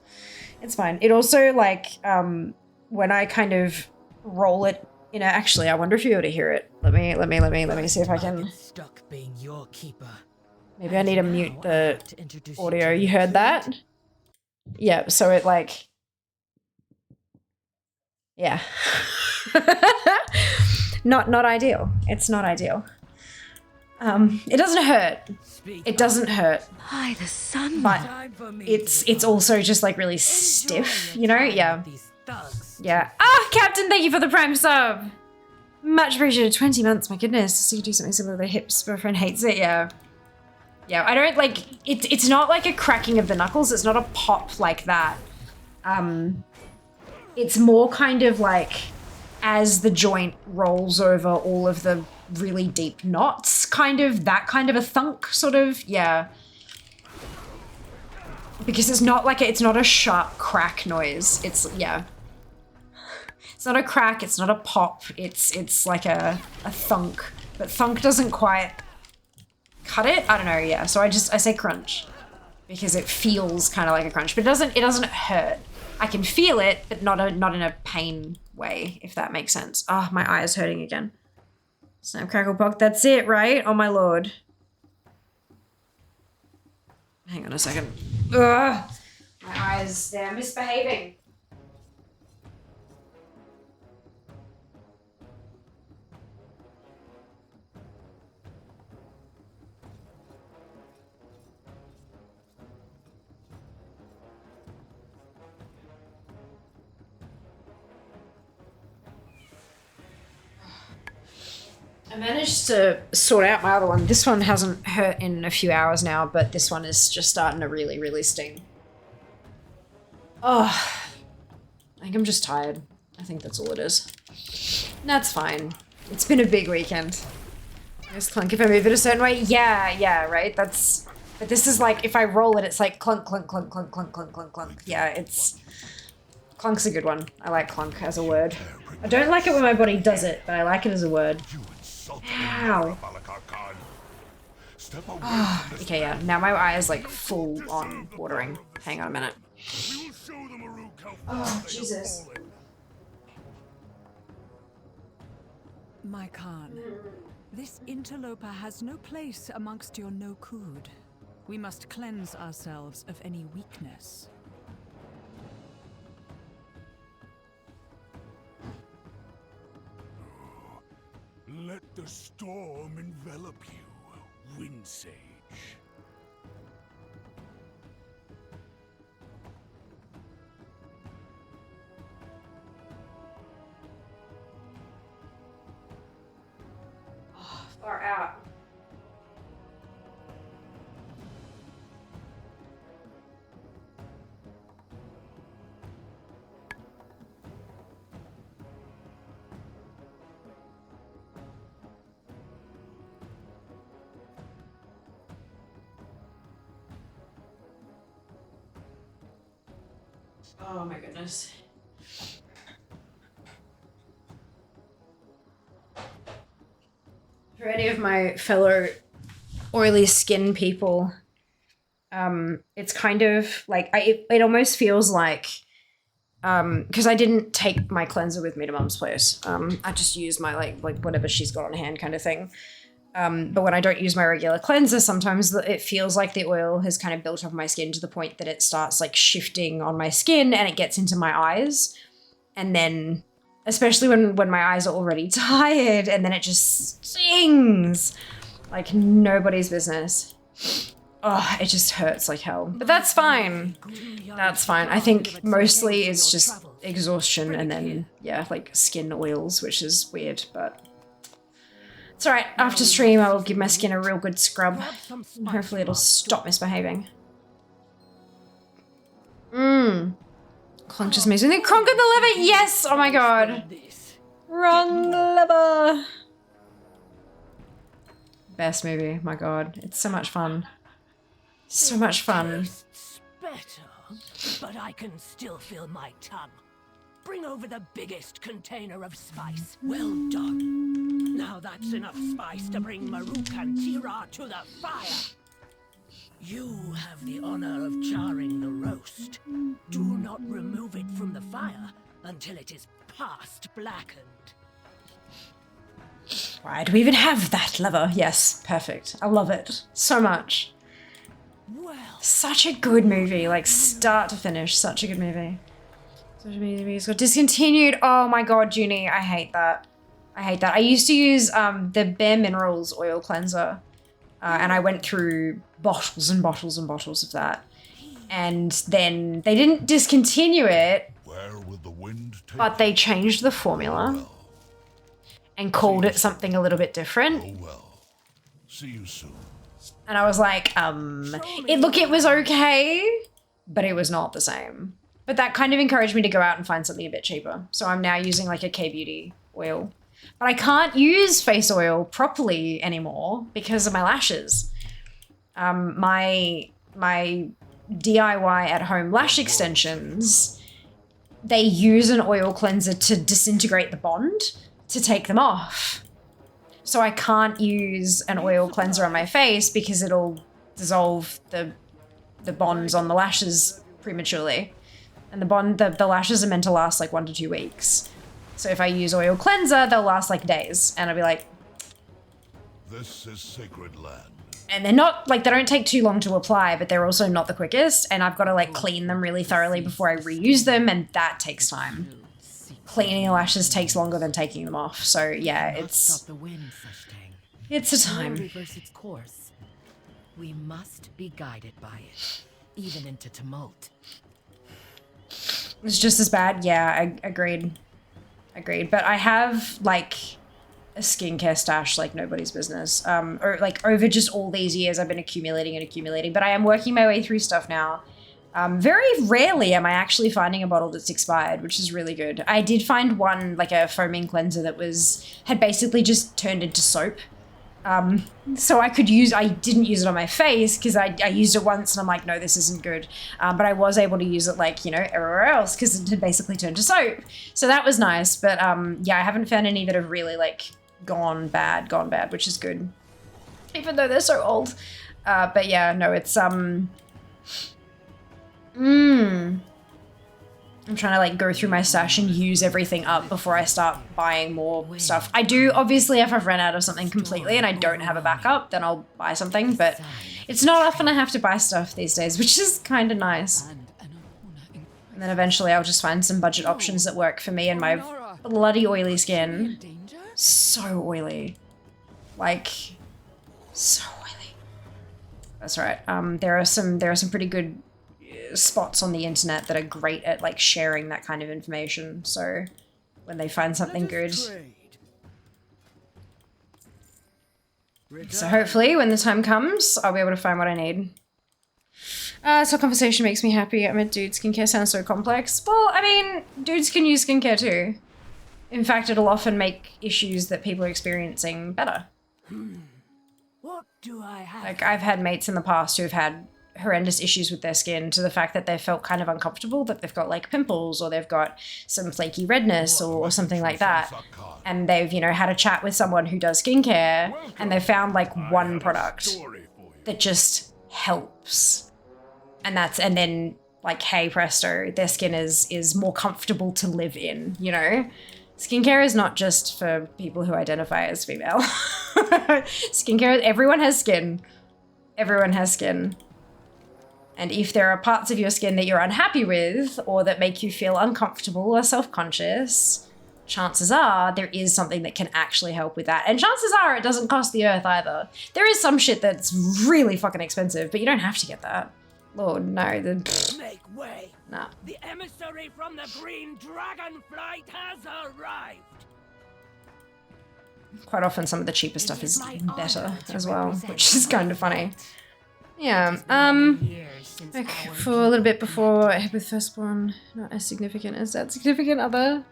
It's fine. It also like when I kind of roll it, you know, actually I wonder if you're able to hear it. Let me see if I can. Stuck being your keeper. Maybe I need to mute the audio. You heard that? Yeah, so it like yeah. Not ideal. It's not ideal. It doesn't hurt. It doesn't hurt. By the sun. But it's also just like really stiff, you know? Yeah. Yeah. Ah, Captain, thank you for the prime sub. Much appreciated. 20 months, my goodness. So you do something similar to the hips, boyfriend hates it, yeah. Yeah, I don't like it's not like a cracking of the knuckles, it's not a pop like that. It's more kind of like as the joint rolls over all of the really deep knots, kind of that kind of a thunk, sort of, yeah. Because it's not like it's not a sharp crack noise. It's yeah. It's not a crack. It's not a pop. It's like a thunk, but thunk doesn't quite cut it. I don't know. Yeah. So I say crunch because it feels kind of like a crunch, but it doesn't hurt. I can feel it, but not in a pain way, if that makes sense. Oh, my eye is hurting again. Snap, crackle, pop. That's it, right? Oh my lord. Hang on a second. Ugh. My eyes, they're misbehaving. I managed to sort out my other one. This one hasn't hurt in a few hours now, but this one is just starting to really, really sting. Oh, I think I'm just tired. I think that's all it is. That's fine. It's been a big weekend. There's clunk if I move it a certain way. Yeah, right? But this is like, if I roll it, it's like clunk, clunk, clunk, clunk, clunk, clunk, clunk, clunk. Yeah, clunk's a good one. I like clunk as a word. I don't like it when my body does it, but I like it as a word. Ow. Oh, okay, yeah. Now my eye is like full on watering. Hang on a minute. Oh, Jesus. My Khan, this interloper has no place amongst your Nokud. We must cleanse ourselves of any weakness. Let the the storm envelop you, wind sage. Far out. Oh my goodness. For any of my fellow oily skin people, it's kind of like it almost feels like because I didn't take my cleanser with me to Mum's place. I just used my like whatever she's got on hand kind of thing. But when I don't use my regular cleanser, sometimes it feels like the oil has kind of built up my skin to the point that it starts like shifting on my skin and it gets into my eyes. And then, especially when my eyes are already tired, and then it just stings like nobody's business. Oh, it just hurts like hell. But that's fine. That's fine. I think mostly it's just exhaustion and then, yeah, like skin oils, which is weird, but it's alright. After stream, I will give my skin a real good scrub. And hopefully it'll stop misbehaving. Clunk just moves. And then Kronk at the lever! Yes! Oh my god. Run the lever! Best movie. My god. It's so much fun. So much fun. Better, but I can still feel my tongue. Bring over the biggest container of spice. Well done. Now that's enough spice to bring Maruk and Tira to the fire. You have the honor of charring the roast. Do not remove it from the fire until it is past blackened. Why do we even have that lever? Yes, perfect. I love it so much. Such a good movie, like start to finish, such a good movie. Social media got discontinued. Oh my god, Junie, I hate that. I hate that. I used to use the Bare Minerals oil cleanser, and I went through bottles and bottles and bottles of that. And then they didn't discontinue it, but they changed the formula and called it something a little bit different. See you soon. And I was like, it was okay, but it was not the same. But that kind of encouraged me to go out and find something a bit cheaper. So I'm now using like a K-Beauty oil. But I can't use face oil properly anymore because of my lashes. My DIY at home lash extensions, they use an oil cleanser to disintegrate the bond to take them off. So I can't use an oil cleanser on my face because it'll dissolve the bonds on the lashes prematurely. And the lashes are meant to last like 1 to 2 weeks. So if I use oil cleanser, they'll last like days. And I'll be like, this is sacred land. And they're not, like, they don't take too long to apply, but they're also not the quickest. And I've got to like clean them really thoroughly before I reuse them. And that takes time. Cleaning the lashes takes longer than taking them off. So yeah, it's a time. Reverse its course. We must be guided by it, even into tumult. It's just as bad. Yeah, I agreed. But I have like a skincare stash like nobody's business. Or like over just all these years I've been accumulating. But I am working my way through stuff now. Very rarely am I actually finding a bottle that's expired, which is really good. I did find one, like a foaming cleanser that had basically just turned into soap. So I didn't use it on my face because I used it once and I'm like, no, this isn't good. But I was able to use it like, everywhere else because it had basically turned to soap. So that was nice. But yeah, I haven't found any that have really like gone bad, which is good. Even though they're so old. But yeah, no, it's, I'm trying to like go through my stash and use everything up before I start buying more stuff. I do, obviously, if I've run out of something completely and I don't have a backup, then I'll buy something, but it's not often I have to buy stuff these days, which is kind of nice. And then eventually I'll just find some budget options that work for me and my bloody oily skin. So oily. Like, so oily. That's right. There are some pretty good spots on the internet that are great at like sharing that kind of information. So when they find something good. So hopefully when the time comes, I'll be able to find what I need. So conversation makes me happy. I mean, dude, skincare sounds so complex. Well, I mean, dudes can use skincare too. In fact, it'll often make issues that people are experiencing better. What do I have? Like, I've had mates in the past who've had horrendous issues with their skin to the fact that they felt kind of uncomfortable, that they've got like pimples or they've got some flaky redness or something like that. And they've, you know, had a chat with someone who does skincare and they found like one product that just helps. And then like, hey presto, their skin is more comfortable to live in, you know? Skincare is not just for people who identify as female. Skincare, everyone has skin. Everyone has skin. And if there are parts of your skin that you're unhappy with or that make you feel uncomfortable or self-conscious, chances are there is something that can actually help with that. And chances are it doesn't cost the earth either. There is some shit that's really fucking expensive, but you don't have to get that. Lord, no. Make way. Nah. The emissary from the Green Dragonflight has arrived. Quite often some of the cheaper stuff is better as well, which is kind of funny. Yeah, okay, for a little bit before I head with firstborn, not as significant as that significant other.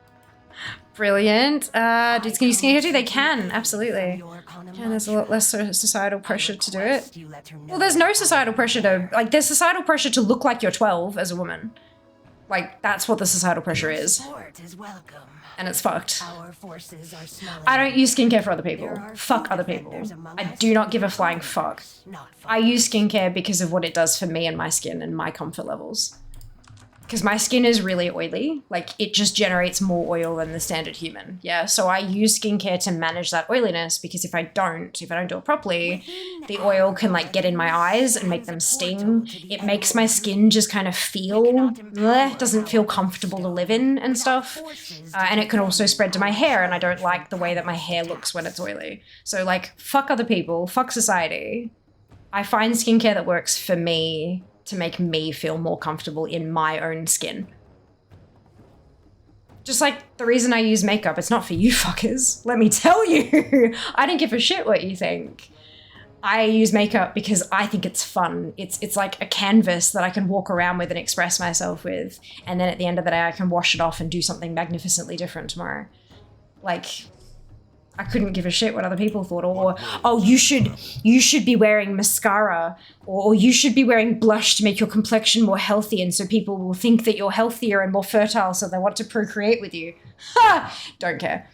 Brilliant. Dudes can use skincare too? They can, absolutely. And there's a lot less societal pressure to do it. Well, there's no societal pressure to, like, there's societal pressure to look like you're 12 as a woman. Like, that's what the societal pressure is. And it's fucked. I don't use skincare for other people. Fuck other people. I do not give a flying fuck. I use skincare because of what it does for me and my skin and my comfort levels. Because my skin is really oily. Like, it just generates more oil than the standard human. Yeah, so I use skincare to manage that oiliness because if I don't do it properly, the oil can like get in my eyes and make them sting. It makes my skin just kind of feel, doesn't feel comfortable to live in and stuff. And it can also spread to my hair and I don't like the way that my hair looks when it's oily. So like, fuck other people, fuck society. I find skincare that works for me to make me feel more comfortable in my own skin. Just like the reason I use makeup, it's not for you fuckers. Let me tell you. I don't give a shit what you think. I use makeup because I think it's fun. It's like a canvas that I can walk around with and express myself with. And then at the end of the day, I can wash it off and do something magnificently different tomorrow. Like, I couldn't give a shit what other people thought, or oh, you should be wearing mascara, or you should be wearing blush to make your complexion more healthy, and so people will think that you're healthier and more fertile, so they want to procreate with you. Ha! Don't care.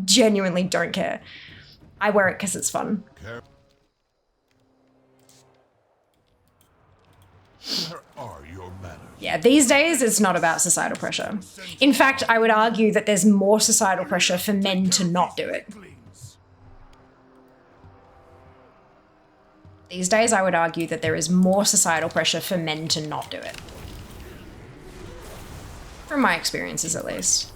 Genuinely don't care. I wear it because it's fun. Where are your manners? Yeah, these days it's not about societal pressure. In fact, I would argue that there's more societal pressure for men to not do it. These days I would argue that there is more societal pressure for men to not do it. From my experiences, at least.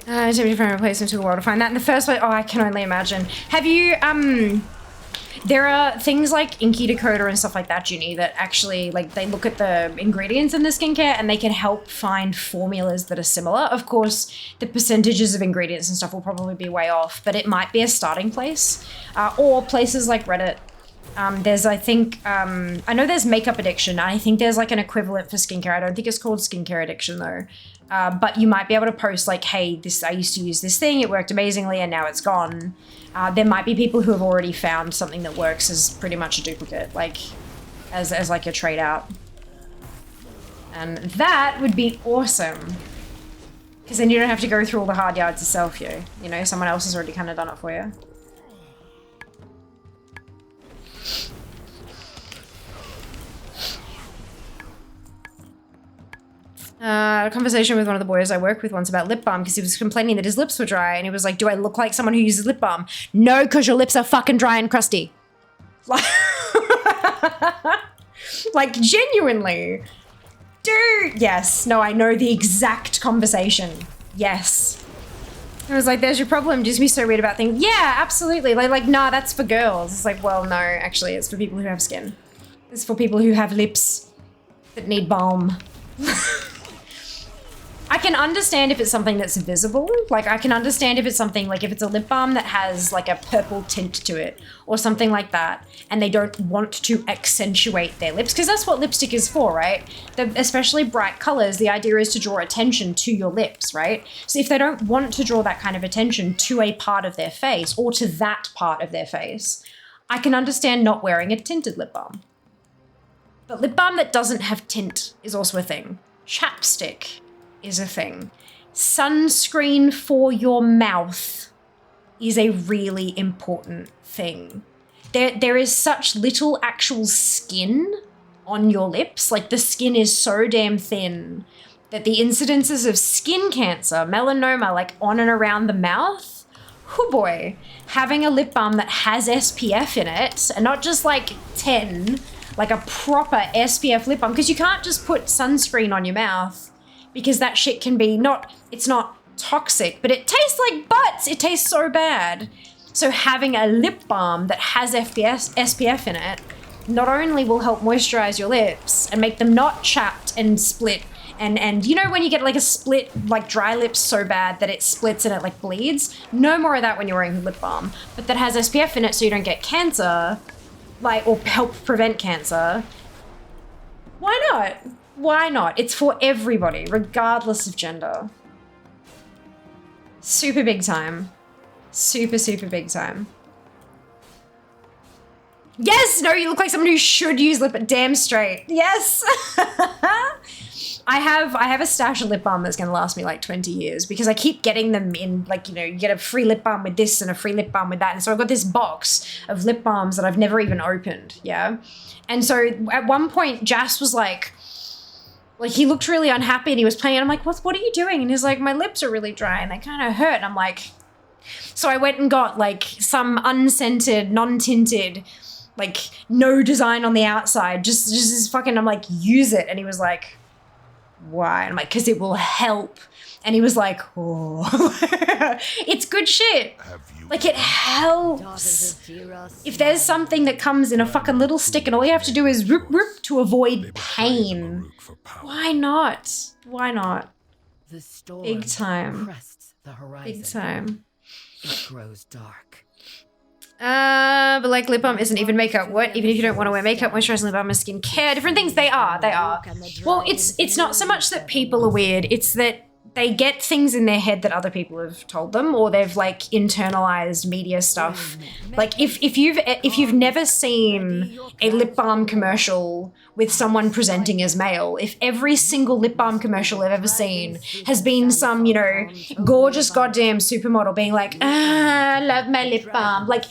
It's a different replacement took a while to find that in the first place. Oh, I can only imagine. Have you, there are things like Inky Decoder and stuff like that, Junie, that actually, like, they look at the ingredients in the skincare and they can help find formulas that are similar. Of course, the percentages of ingredients and stuff will probably be way off, but it might be a starting place. Or places like Reddit. There's, I think, I know there's Makeup Addiction. I think there's like an equivalent for skincare. I don't think it's called Skincare Addiction though. But you might be able to post like, hey, I used to use this thing, it worked amazingly, and now it's gone. There might be people who have already found something that works as pretty much a duplicate, like as like a trade out. And that would be awesome. Because then you don't have to go through all the hard yards yourself, you know, someone else has already kind of done it for you. A conversation with one of the boys I work with once about lip balm because he was complaining that his lips were dry and he was like, do I look like someone who uses lip balm? No, because your lips are fucking dry and crusty. Like genuinely. Dude! Yes. No, I know the exact conversation. Yes. I was like, there's your problem. Just be so weird about things. Yeah, absolutely. Like, nah, that's for girls. It's like, well, no, actually, it's for people who have skin. It's for people who have lips that need balm. I can understand if it's something that's visible. Like, I can understand if it's something, like, if it's a lip balm that has, like, a purple tint to it or something like that, and they don't want to accentuate their lips, because that's what lipstick is for, right? Especially bright colors, the idea is to draw attention to your lips, right? So if they don't want to draw that kind of attention to a part of their face or to that part of their face, I can understand not wearing a tinted lip balm. But lip balm that doesn't have tint is also a thing. Chapstick is a thing. Sunscreen for your mouth is a really important thing. There is such little actual skin on your lips. Like, the skin is so damn thin that the incidences of skin cancer, melanoma, like on and around the mouth, oh boy, having a lip balm that has SPF in it, and not just like 10, like a proper SPF lip balm, because you can't just put sunscreen on your mouth, because that shit can be it's not toxic, but it tastes like butts. It tastes so bad. So having a lip balm that has SPF in it not only will help moisturize your lips and make them not chapped and split, and you know when you get like a split, like dry lips so bad that it splits and it like bleeds? No more of that when you're wearing lip balm, but that has SPF in it so you don't get cancer, like, or help prevent cancer. Why not? Why not? It's for everybody, regardless of gender. Super big time. Super, super big time. Yes! No, you look like someone who should use lip balm. Damn straight. Yes! I have a stash of lip balm that's gonna last me like 20 years because I keep getting them in, like, you know, you get a free lip balm with this and a free lip balm with that. And so I've got this box of lip balms that I've never even opened, yeah? And so at one point, Jas was like, he looked really unhappy and he was playing, and I'm like, what are you doing? And he's like, my lips are really dry and they kind of hurt. And I'm like, so I went and got like some unscented, non-tinted, like no design on the outside, just fucking, I'm like, use it. And he was like, why? And I'm like, because it will help. And he was like, oh, it's good shit. Like, it helps. If there's something that comes in a fucking little stick and all you have to do is rip to avoid pain, why not? Why not? The storm Big time. crests the horizon. Big time. It grows dark. But like lip balm isn't even makeup. What? Even if you don't want to wear makeup, moisturizing lip balm is skincare. Different things. They are. Well, it's not so much that people are weird. It's that they get things in their head that other people have told them, or they've like internalized media stuff. Like if you've never seen a lip balm commercial with someone presenting as male, if every single lip balm commercial I've ever seen has been some, you know, gorgeous goddamn supermodel being like, I love my lip balm, like,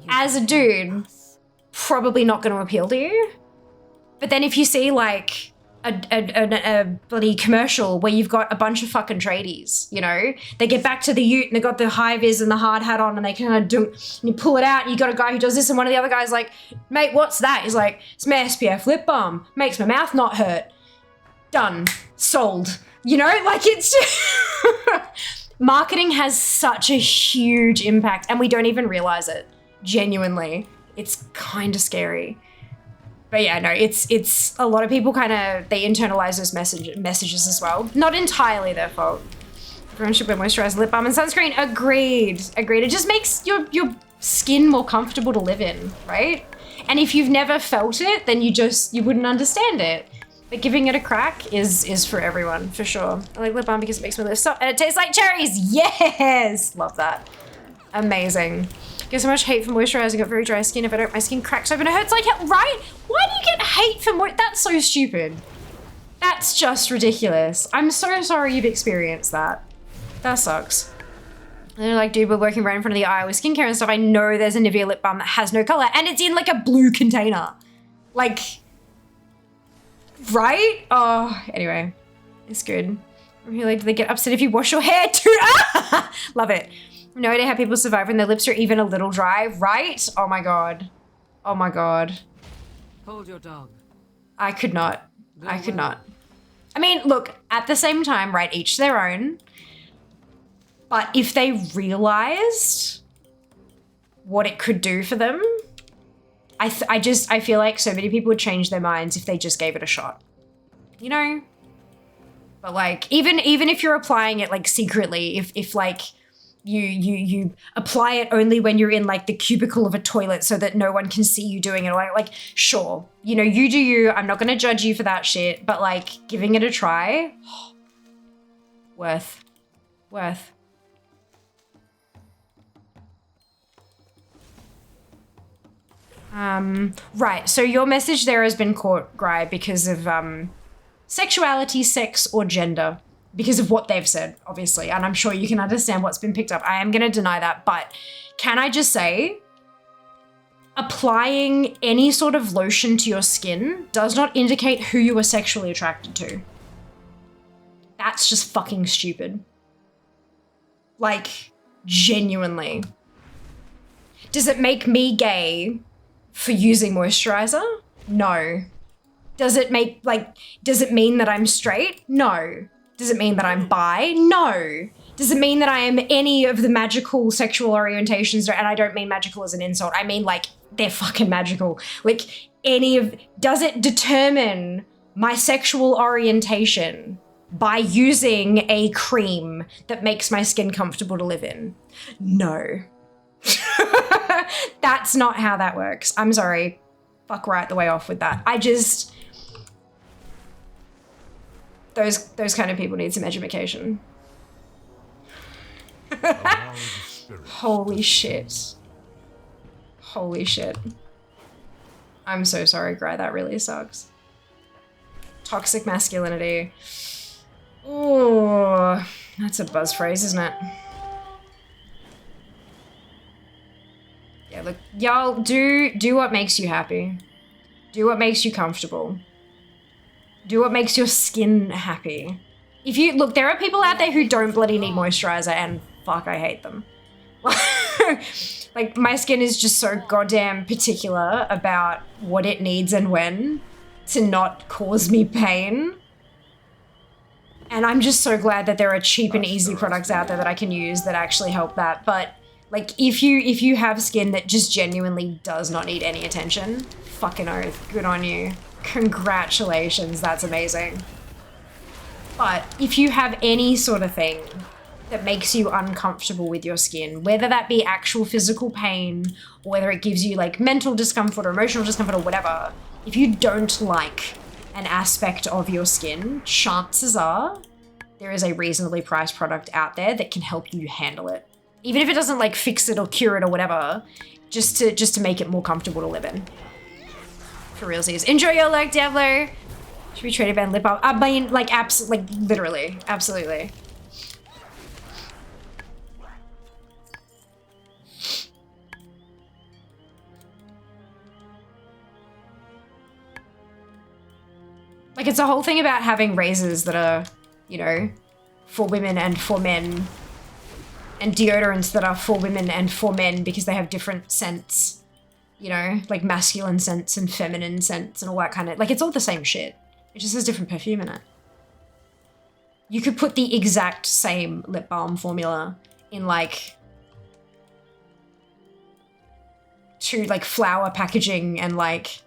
as a dude, probably not going to appeal to you. But then if you see like a bloody commercial where you've got a bunch of fucking tradies, you know, they get back to the ute and they got the high vis and the hard hat on and they kind of do, and you pull it out and you got a guy who does this and one of the other guys like, mate, what's that? He's like, it's my SPF lip balm, makes my mouth not hurt. Done. Sold. You know, like, it's just marketing has such a huge impact and we don't even realize it. Genuinely. It's kind of scary. But yeah, no, it's a lot of people kind of, they internalize those messages as well. Not entirely their fault. Everyone should wear moisturizer, lip balm, and sunscreen. Agreed. It just makes your skin more comfortable to live in, right? And if you've never felt it, then you wouldn't understand it. But giving it a crack is for everyone, for sure. I like lip balm because it makes my lips soft and it tastes like cherries. Yes! Love that. Amazing. Get so much hate for moisturizing. I got very dry skin. If I don't, my skin cracks open. It hurts like hell, right? Why do you get hate for That's so stupid. That's just ridiculous. I'm so sorry you've experienced that. That sucks. And they're like, dude, we're working right in front of the eye with skincare and stuff. I know there's a Nivea lip balm that has no color and it's in like a blue container. Like, right? Oh, anyway, it's good. Really, do they get upset if you wash your hair too? Love it. No idea how people survive when their lips are even a little dry, right? Oh my god. Oh my god. Hold your dog. I could not. I could not. I mean, look, at the same time, right, each their own. But if they realized what it could do for them, I feel like so many people would change their minds if they just gave it a shot. You know? But like, even if you're applying it like secretly, if like you apply it only when you're in like the cubicle of a toilet so that no one can see you doing it, like sure, you know, you do you. I'm not gonna judge you for that shit, but like giving it a try, worth. Right, so your message there has been caught, Gry, because of sexuality, sex, or gender. Because of what they've said, obviously, and I'm sure you can understand what's been picked up. I am gonna deny that, but can I just say, applying any sort of lotion to your skin does not indicate who you are sexually attracted to. That's just fucking stupid. Like, genuinely. Does it make me gay for using moisturizer? No. Does it mean that I'm straight? No. Does it mean that I'm bi? No. Does it mean that I am any of the magical sexual orientations? And I don't mean magical as an insult. I mean like they're fucking magical. Like does it determine my sexual orientation by using a cream that makes my skin comfortable to live in? No. That's not how that works. I'm sorry. Fuck right the way off with that. Those kind of people need some education. Holy shit. Holy shit. I'm so sorry, Gry. That really sucks. Toxic masculinity. Oh, that's a buzz phrase, isn't it? Yeah, look, y'all do what makes you happy. Do what makes you comfortable. Do what makes your skin happy. Look, there are people out there who don't bloody need moisturizer, and fuck, I hate them. Like, my skin is just so goddamn particular about what it needs and when to not cause me pain. And I'm just so glad that there are cheap and easy products out there that I can use that actually help that. But, like, if you have skin that just genuinely does not need any attention, fucking oath, good on you. Congratulations, that's amazing. But if you have any sort of thing that makes you uncomfortable with your skin, whether that be actual physical pain, or whether it gives you like mental discomfort or emotional discomfort or whatever, if you don't like an aspect of your skin, chances are there is a reasonably priced product out there that can help you handle it. Even if it doesn't like fix it or cure it or whatever, just to make it more comfortable to live in. For realsies. Enjoy your luck, Devler. Should we trade a band lip balm? I mean, like, literally. Absolutely. Like, it's a whole thing about having razors that are, you know, for women and for men. And deodorants that are for women and for men because they have different scents. You know, like masculine scents and feminine scents and all that kind of, like, it's all the same shit. It just has different perfume in it. You could put the exact same lip balm formula in like to like flower packaging and like,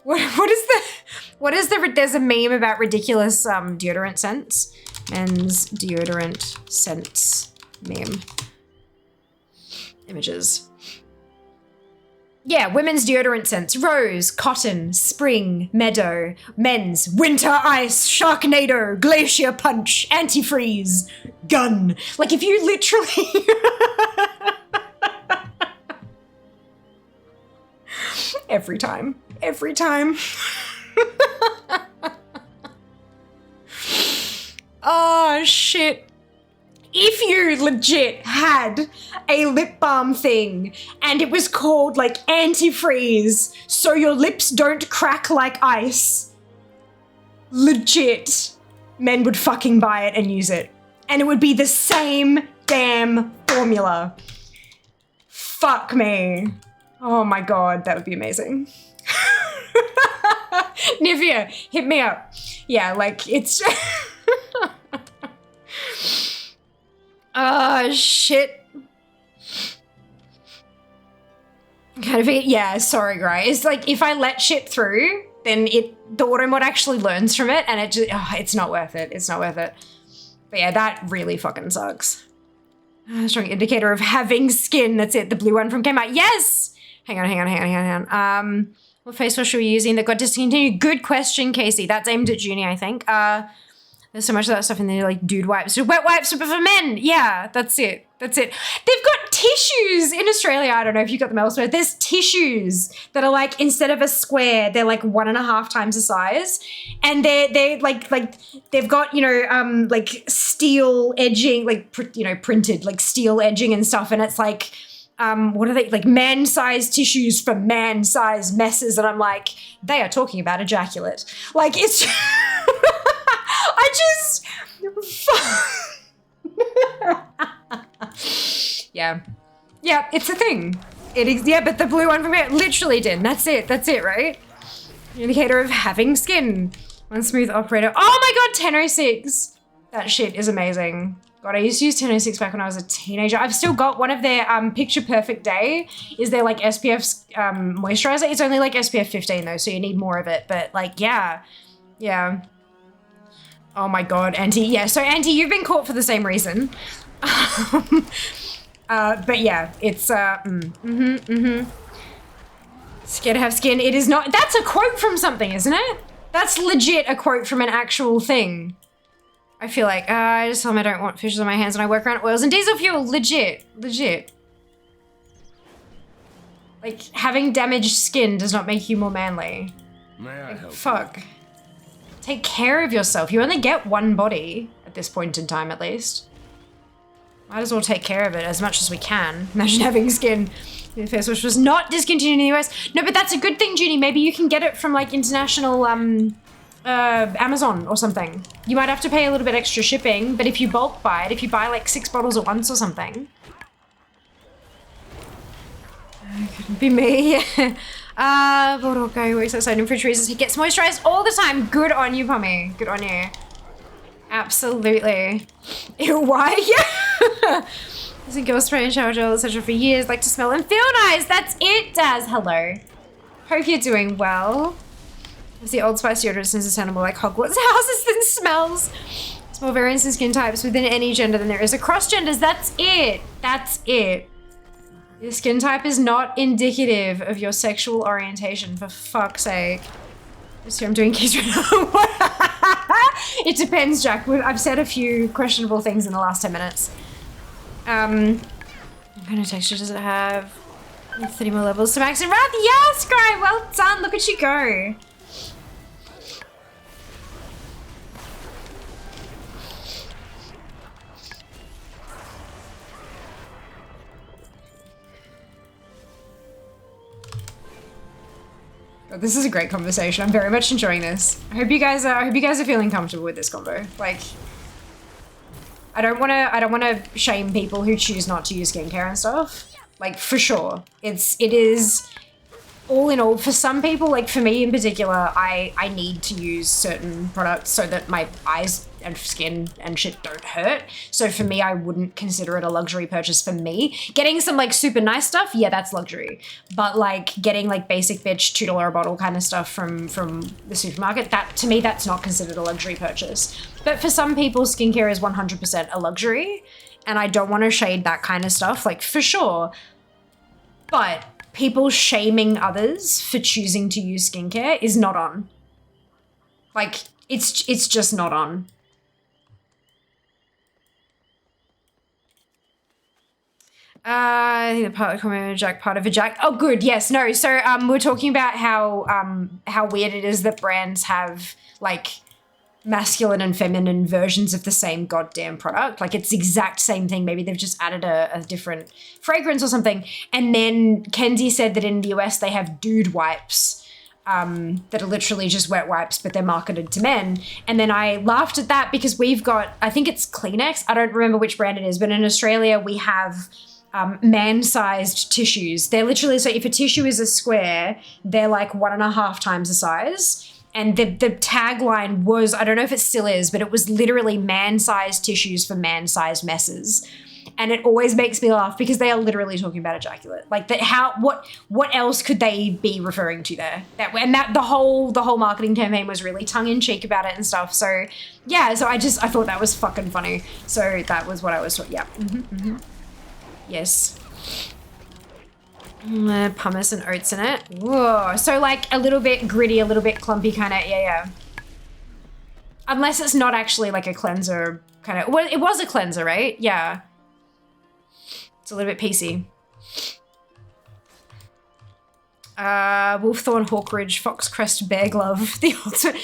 there's a meme about ridiculous deodorant scents. Men's deodorant scents meme. Images. Yeah, women's deodorant scents. Rose, cotton, spring, meadow. Men's winter ice, Sharknado, glacier punch, antifreeze, gun. Like if you literally... Every time. Oh, shit. If you legit had a lip balm thing and it was called like antifreeze so your lips don't crack like ice, legit, men would fucking buy it and use it. And it would be the same damn formula. Fuck me. Oh my god, that would be amazing. Nivea, hit me up. Yeah, like it's. Oh shit. Kind of, yeah, sorry guys. Like if I let shit through, then the auto mod actually learns from it, and it just, it's not worth it. It's not worth it. But yeah, that really fucking sucks. Strong indicator of having skin. That's it. The blue one from Kmart. Yes. Hang on. What face wash are we using that got discontinued? Good question, Casey. That's aimed at Junie, I think. There's so much of that stuff in there, like dude wipes, wet wipes for men. Yeah, that's it. They've got tissues in Australia. I don't know if you got them elsewhere. There's tissues that are like, instead of a square, they're like 1.5 times the size, and they're like they've got, you know, like steel edging, like printed like steel edging and stuff, and it's like. What are they, like man-sized tissues for man-sized messes? And I'm like, they are talking about ejaculate. Like, it's yeah, it's a thing. It is, yeah, but the blue one from here literally did. That's it, right? Indicator of having skin. One smooth operator. Oh my god, 1006. That shit is amazing. God, I used to use 1006 back when I was a teenager. I've still got one of their Picture Perfect Day is their like SPF moisturizer. It's only like SPF 15 though, so you need more of it. But like, yeah. Oh my god, Auntie. Yeah, so Auntie, you've been caught for the same reason. But yeah, it's scared to have skin. It is not. That's a quote from something, isn't it? That's legit a quote from an actual thing. I feel like, I just told him I don't want fishes on my hands when I work around oils and diesel fuel. Legit. Like, having damaged skin does not make you more manly. May I help? Fuck. Take care of yourself. You only get one body at this point in time, at least. Might as well take care of it as much as we can. Imagine having skin. The face wash was not discontinued in the US. No, but that's a good thing, Judy. Maybe you can get it from like international, Amazon or something. You might have to pay a little bit extra shipping, but if you bulk buy it, if you buy like 6 bottles at once or something. Couldn't be me. Bulldog guy who works outside in fridge freezers. He gets moisturized all the time. Good on you, Pommy. Good on you. Absolutely. Ew, why? Yeah. Using girl spray and shower gel, etc. for years. Like to smell and feel nice. That's it, Daz. Hello. Hope you're doing well. It's the Old Spice deodorant since it's animal like Hogwarts houses than smells. There's more variants in skin types within any gender than there is across genders. That's it. Your skin type is not indicative of your sexual orientation, for fuck's sake. Just here I'm doing keys right now. It depends, Jack. I've said a few questionable things in the last 10 minutes. What kind of texture does it have? 30 more levels to max and wrath. Yes, Sky, well done. Look at you go. God, this is a great conversation. I'm very much enjoying this. I hope you guys are feeling comfortable with this combo. Like, I don't want to shame people who choose not to use skincare and stuff. Like, for sure. It is all in all, for some people, like for me in particular, I need to use certain products so that my eyes and skin and shit don't hurt. So for me, I wouldn't consider it a luxury purchase for me. Getting some like super nice stuff, yeah, that's luxury. But like getting like basic bitch $2 a bottle kind of stuff from the supermarket, that to me, that's not considered a luxury purchase. But for some people, skincare is 100% a luxury. And I don't want to shade that kind of stuff, like for sure. But people shaming others for choosing to use skincare is not on. Like, it's just not on. I think the part of the Jack part of a Jack. Oh, good. Yes. No. So we're talking about how weird it is that brands have like masculine and feminine versions of the same goddamn product. Like it's the exact same thing. Maybe they've just added a different fragrance or something. And then Kenzie said that in the US they have dude wipes that are literally just wet wipes, but they're marketed to men. And then I laughed at that because we've got, I think it's Kleenex. I don't remember which brand it is, but in Australia we have man-sized tissues. They're literally, so if a tissue is a square, they're like 1.5 times the size. And the tagline was, I don't know if it still is, but it was literally man-sized tissues for man-sized messes. And it always makes me laugh because they are literally talking about ejaculate. Like what else could they be referring to there? The whole marketing campaign was really tongue-in-cheek about it and stuff. So yeah, so I thought that was fucking funny. So that was what I was, yeah. Yes. Pumice and oats in it. Whoa. So like a little bit gritty, a little bit clumpy kind of, yeah. Unless it's not actually like a cleanser kind of, well, it was a cleanser, right? Yeah. It's a little bit PC. Wolfthorn, Hawkridge, Foxcrest, Bear Glove. The ultimate...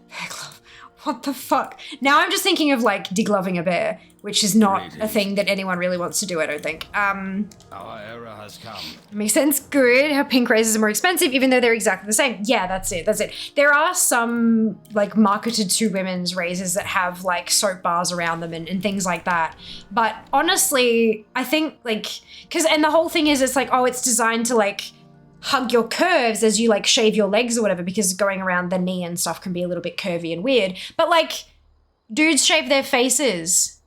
Bear Glove. What the fuck? Now I'm just thinking of like degloving a bear, which is not a thing that anyone really wants to do, I don't think. Our era has come. Makes sense. Good. How pink razors are more expensive, even though they're exactly the same. Yeah, that's it. There are some like marketed to women's razors that have like soap bars around them and things like that. But honestly, I think like, and the whole thing is it's like, oh, it's designed to like hug your curves as you like shave your legs or whatever, because going around the knee and stuff can be a little bit curvy and weird. But like, dudes shave their faces.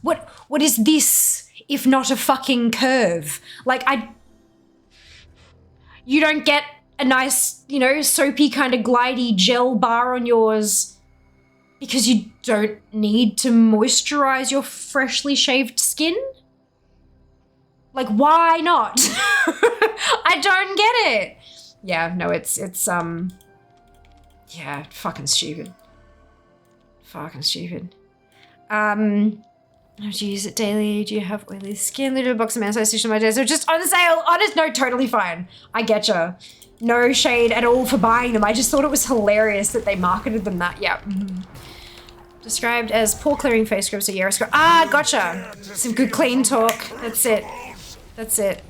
What is this if not a fucking curve? Like you don't get a nice, you know, soapy kind of glidey gel bar on yours because you don't need to moisturize your freshly shaved skin? Like, why not? I don't get it. Yeah, no, it's yeah, fucking stupid. Fucking stupid. Do you use it daily? Do you have oily skin? Little box of man-sized tissue on my day. So just on sale. Honest, no, totally fine. I getcha. No shade at all for buying them. I just thought it was hilarious that they marketed them that. Yeah. Described as pore clearing face scrubs or Yarrow scrub. Ah, gotcha. Some good clean talk. That's it. That's it.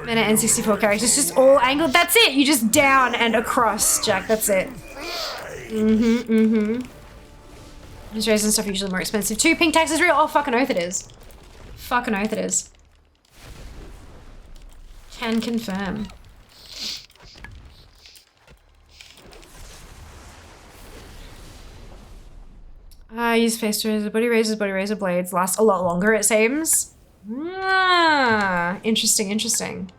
Mana N64 characters, just all angled. That's it. You just down and across, Jack. That's it. Australian stuff are usually more expensive too. Pink tax is real. Oh, fucking oath it is. Fucking oath it is. Can confirm. I use face razor, body razor blades last a lot longer, it seems. Ah, interesting.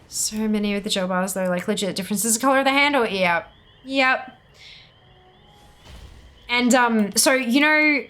So many of the gel bars though, like legit differences in color of the handle. Yep. And so, you know,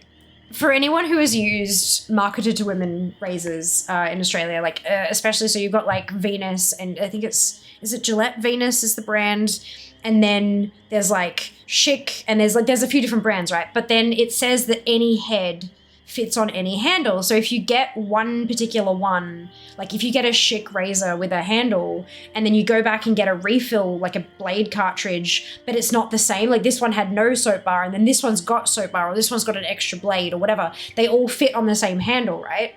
for anyone who has used marketed to women razors in Australia, like especially, so you've got like Venus, and I think is it Gillette? Venus is the brand. And then there's like Schick, and there's a few different brands, right? But then it says that any head fits on any handle. So if you get one particular one, like if you get a Schick razor with a handle and then you go back and get a refill, like a blade cartridge, but it's not the same, like this one had no soap bar and then this one's got soap bar, or this one's got an extra blade or whatever, they all fit on the same handle, right?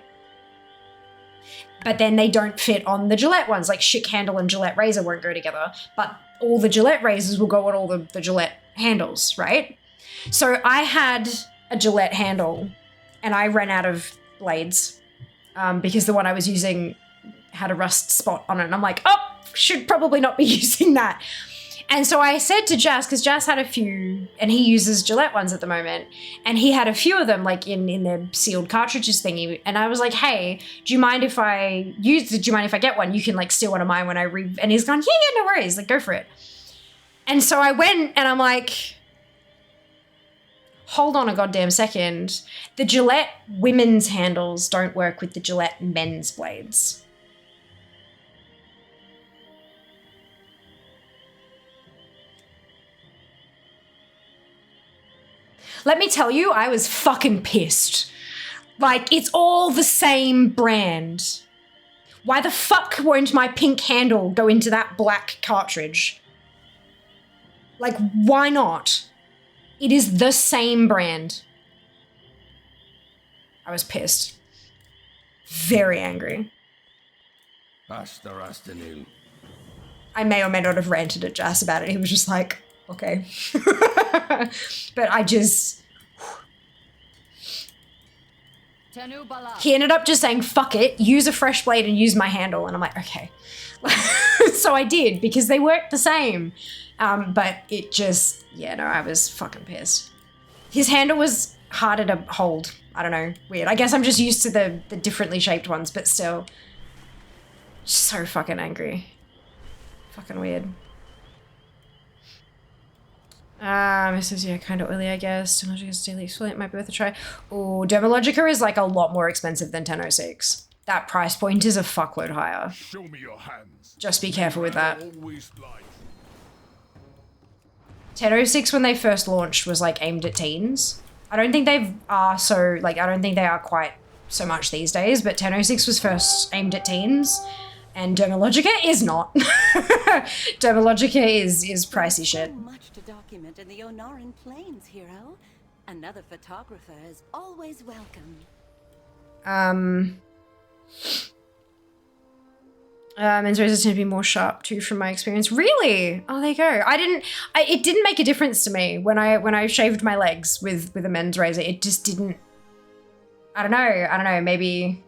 But then they don't fit on the Gillette ones, like Schick handle and Gillette razor won't go together, but all the Gillette razors will go on all the Gillette handles, right? So I had a Gillette handle and I ran out of blades because the one I was using had a rust spot on it. And I'm like, oh, should probably not be using that. And so I said to Jas, because Jas had a few, and he uses Gillette ones at the moment, and he had a few of them like in their sealed cartridges thingy. And I was like, hey, do you mind if I get one? You can like steal one of mine when I and he's gone, yeah, no worries, like go for it. And so I went and I'm like, hold on a goddamn second. The Gillette women's handles don't work with the Gillette men's blades. Let me tell you, I was fucking pissed. Like, it's all the same brand. Why the fuck won't my pink handle go into that black cartridge? Like, why not? It is the same brand. I was pissed. Very angry. Afternoon. I may or may not have ranted at Jas about it. He was just like, okay. But I just... He ended up just saying, fuck it, use a fresh blade and use my handle. And I'm like, okay. So I did, because they worked the same. But it just, yeah, no, I was fucking pissed. His handle was harder to hold. I don't know, weird. I guess I'm just used to the differently shaped ones, but still. So fucking angry. Fucking weird. This is, yeah, kind of oily, I guess. Dermalogica's daily exfoliant might be worth a try. Oh, Dermalogica is like a lot more expensive than 1006. That price point is a fuckload higher. Show me your hands. Just be careful with that. 1006 when they first launched was like aimed at teens. I don't think they are so, like, I don't think they are quite so much these days, but 1006 was first aimed at teens. And Dermalogica is not. Dermalogica is pricey shit. So much to document in the Onaran Plains, hero. Another photographer is always welcome. Men's razors tend to be more sharp too, from my experience. Really? Oh, there you go. It didn't make a difference to me when I shaved my legs with a men's razor. It just didn't. I don't know. Maybe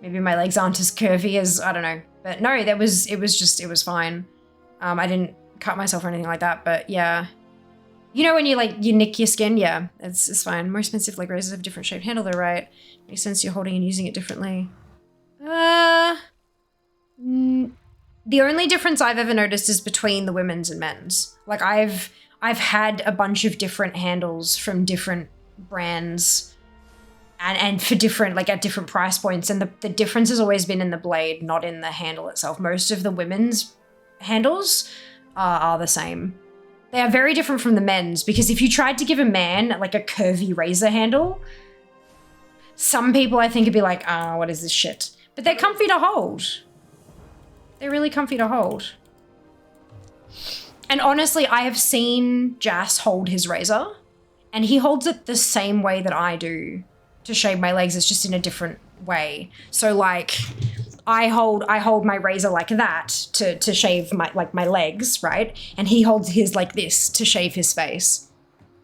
my legs aren't as curvy as, I don't know. But no, it was fine. I didn't cut myself or anything like that, but yeah. You know when you nick your skin? Yeah, it's fine. More expensive leg razors have a different shaped handle though, right? Makes sense you're holding and using it differently. The only difference I've ever noticed is between the women's and men's. Like I've had a bunch of different handles from different brands and for different, like at different price points. And the difference has always been in the blade, not in the handle itself. Most of the women's handles are the same. They are very different from the men's, because if you tried to give a man like a curvy razor handle, some people I think would be like, oh, what is this shit? But they're comfy to hold. They're really comfy to hold. And honestly, I have seen Jas hold his razor, and he holds it the same way that I do to shave my legs. It's just in a different way. So like, I hold my razor like that to shave my legs, right? And he holds his like this to shave his face.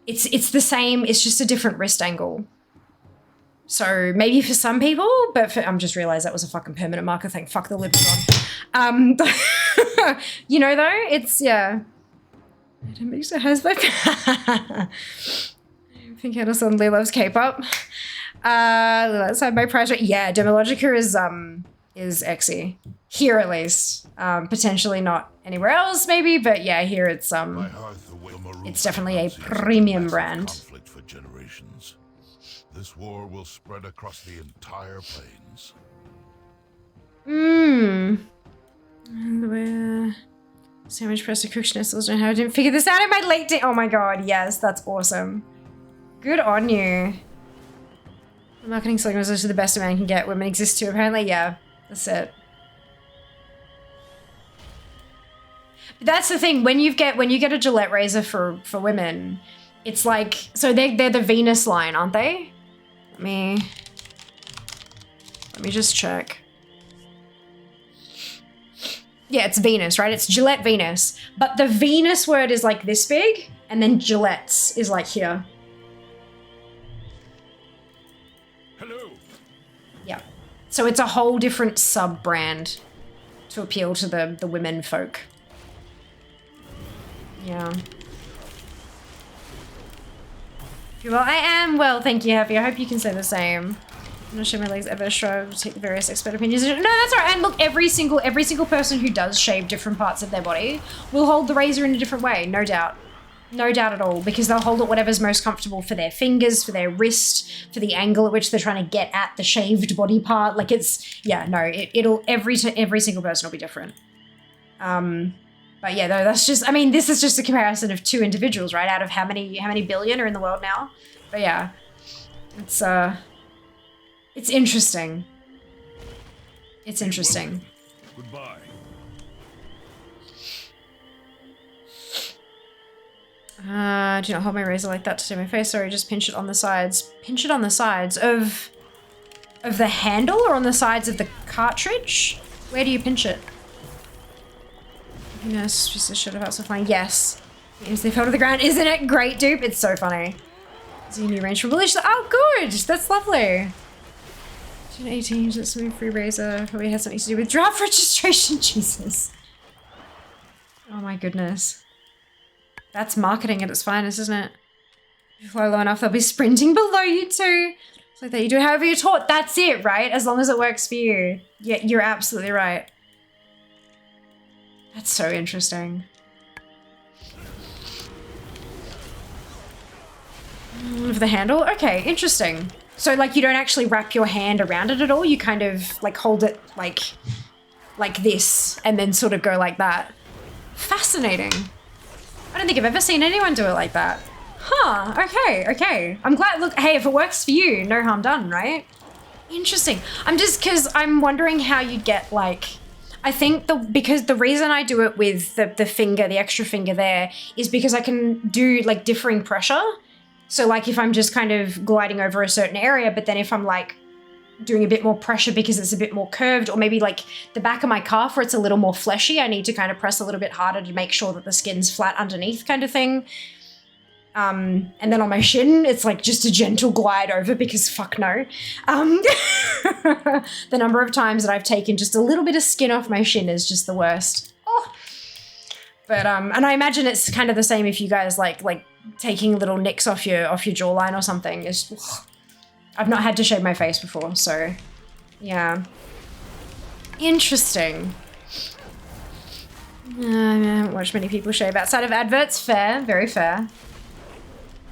It's the same, it's just a different wrist angle. So maybe for some people, but I'm just realized that was a fucking permanent marker thing. Fuck, the lid was on. You know though, it's, yeah. It makes it has my I think Anderson Lee loves K-pop. That's my price rate. Yeah, Dermalogica is exy. Here at least. Potentially not anywhere else maybe, but yeah, here it's definitely a premium brand. Conflict for generations. This war will spread across the entire plains. Sandwich press to Completionist. I didn't figure this out in my late day. Oh my god, yes, that's awesome. Good on you. Marketing slogan is also the best a man can get. Women exist too, apparently. Yeah, that's it. But that's the thing. When you get a Gillette razor for women, it's like, so they're the Venus line, aren't they? Let me just check. Yeah, it's Venus, right? It's Gillette Venus. But the Venus word is like this big, and then Gillette's is like here. Hello. Yeah. So it's a whole different sub-brand to appeal to the women folk. Yeah. Well, I am well, thank you, Happy. I hope you can say the same. I'm not sure my legs ever strive to take the various expert opinions. No, that's all right. And look, every single person who does shave different parts of their body will hold the razor in a different way, no doubt. No doubt at all, because they'll hold it whatever's most comfortable for their fingers, for their wrist, for the angle at which they're trying to get at the shaved body part. Like it's, yeah, no, it'll, every single person will be different. But yeah, though, that's just, I mean, this is just a comparison of two individuals, right? Out of how many billion are in the world now? But yeah, it's interesting. It's interesting. Goodbye. Do not hold my razor like that to my face. Sorry, just pinch it on the sides. Pinch it on the sides of the handle or on the sides of the cartridge? Where do you pinch it? Yes, just a shit about so fine. Yes. Yes, they fell to the ground. Isn't it great, dupe? It's so funny. It's a new range from Village. Oh, good. That's lovely. 2018, that's something free razor. Probably has something to do with draft registration. Jesus. Oh my goodness. That's marketing at its finest, isn't it? If you fly low enough, they'll be sprinting below you too. It's like that. You do however you're taught. That's it, right? As long as it works for you. Yeah, you're absolutely right. That's so interesting. Of the handle? Okay, interesting. So like you don't actually wrap your hand around it at all. You kind of like hold it like this and then sort of go like that. Fascinating. I don't think I've ever seen anyone do it like that. Huh, okay. I'm glad, look, hey, if it works for you, no harm done, right? Interesting. Because I'm wondering how you'd get like, I think because the reason I do it with the finger, the extra finger there, is because I can do like differing pressure. So like if I'm just kind of gliding over a certain area, but then if I'm like doing a bit more pressure because it's a bit more curved, or maybe like the back of my calf where it's a little more fleshy, I need to kind of press a little bit harder to make sure that the skin's flat underneath kind of thing. And then on my shin, it's like just a gentle glide over because fuck no. The number of times that I've taken just a little bit of skin off my shin is just the worst. Oh. But and I imagine it's kind of the same if you guys like taking little nicks off your jawline or something. I've not had to shave my face before, so yeah. Interesting. I haven't watched many people shave outside of adverts. Fair, very fair.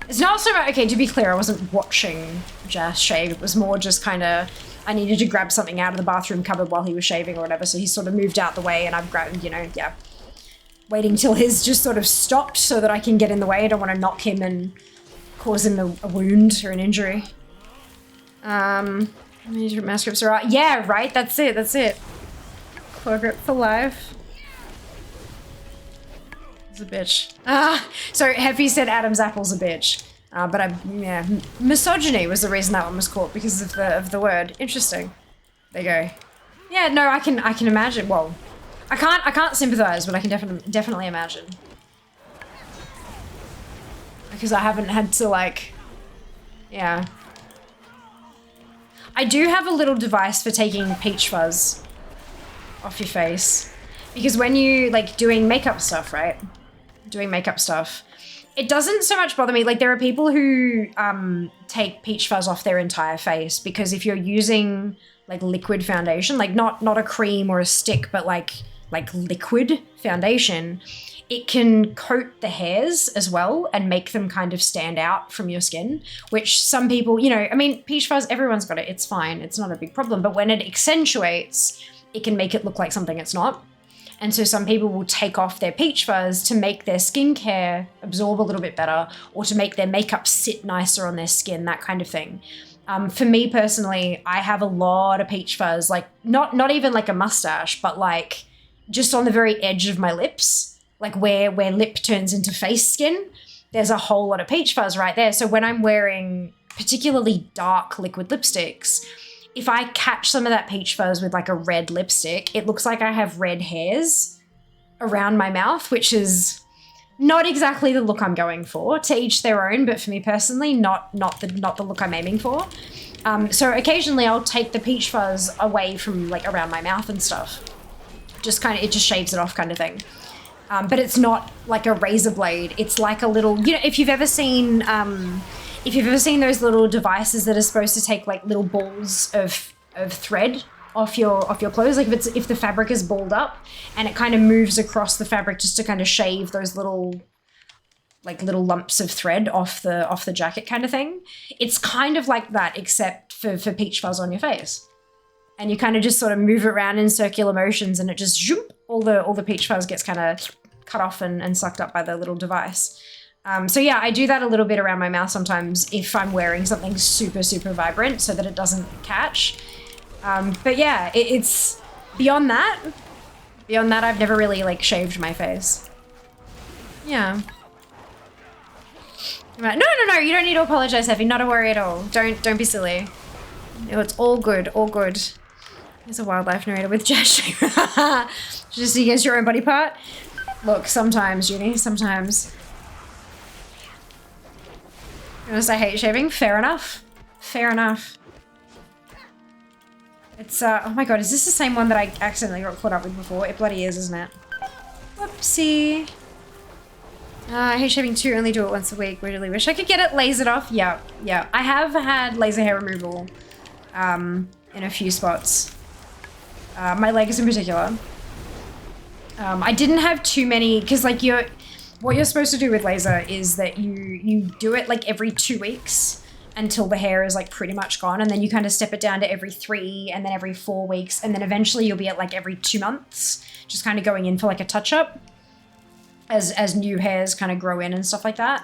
It's not so much, okay, to be clear, I wasn't watching Jas shave. It was more just kind of, I needed to grab something out of the bathroom cupboard while he was shaving or whatever, so he sort of moved out the way and I've grabbed, you know, yeah. Waiting till his just sort of stopped so that I can get in the way. I don't want to knock him and cause him a wound or an injury. Manuscripts are right. Yeah, right, that's it. Claw grip for life. A bitch. So Heffy said Adam's apple's a bitch. But yeah, misogyny was the reason that one was caught because of the word. Interesting. There you go. Yeah, no, I can imagine. Well, I can't sympathize, but I can definitely imagine. Because I haven't had to like, yeah. I do have a little device for taking peach fuzz off your face. Because when you like doing makeup stuff, right? Doing makeup stuff, it doesn't so much bother me. Like there are people who take peach fuzz off their entire face because if you're using like liquid foundation, like not a cream or a stick, but like liquid foundation, it can coat the hairs as well and make them kind of stand out from your skin, which some people, you know, I mean, peach fuzz, everyone's got it. It's fine. It's not a big problem. But when it accentuates, it can make it look like something it's not. And so some people will take off their peach fuzz to make their skincare absorb a little bit better or to make their makeup sit nicer on their skin, that kind of thing. For me personally, I have a lot of peach fuzz, like not even like a mustache, but like just on the very edge of my lips, like where lip turns into face skin, there's a whole lot of peach fuzz right there. So when I'm wearing particularly dark liquid lipsticks, if I catch some of that peach fuzz with like a red lipstick, it looks like I have red hairs around my mouth, which is not exactly the look I'm going for. To each their own, but for me personally, not the look I'm aiming for. So occasionally I'll take the peach fuzz away from like around my mouth and stuff. Just kind of, it just shaves it off kind of thing. But it's not like a razor blade. It's like a little, you know, if you've ever seen those little devices that are supposed to take like little balls of thread off your clothes, like if the fabric is balled up and it kind of moves across the fabric just to kind of shave those little lumps of thread off the jacket kind of thing. It's kind of like that, except for peach fuzz on your face. And you kind of just sort of move it around in circular motions and it just zoom, all the peach fuzz gets kind of cut off and sucked up by the little device. So yeah, I do that a little bit around my mouth sometimes if I'm wearing something super, super vibrant so that it doesn't catch. But yeah, it's beyond that, I've never really like shaved my face. Yeah. No, you don't need to apologize, Effie, not a worry at all. Don't be silly. No, it's all good, all good. There's a wildlife narrator with Jess. Just so you guys your own body part. Look, sometimes, Junie, sometimes. Honest, I hate shaving. Fair enough. Fair enough. It's, oh my god, is this the same one that I accidentally got caught up with before? It bloody is, isn't it? Whoopsie. I hate shaving too, only do it once a week. Really wish I could get it lasered off. Yeah, yeah. I have had laser hair removal in a few spots. My legs in particular. I didn't have too many, because like what you're supposed to do with laser is that you do it like every 2 weeks until the hair is like pretty much gone, and then you kind of step it down to every 3 and then every 4 weeks, and then eventually you'll be at like every 2 months, just kind of going in for like a touch-up as new hairs kind of grow in and stuff like that.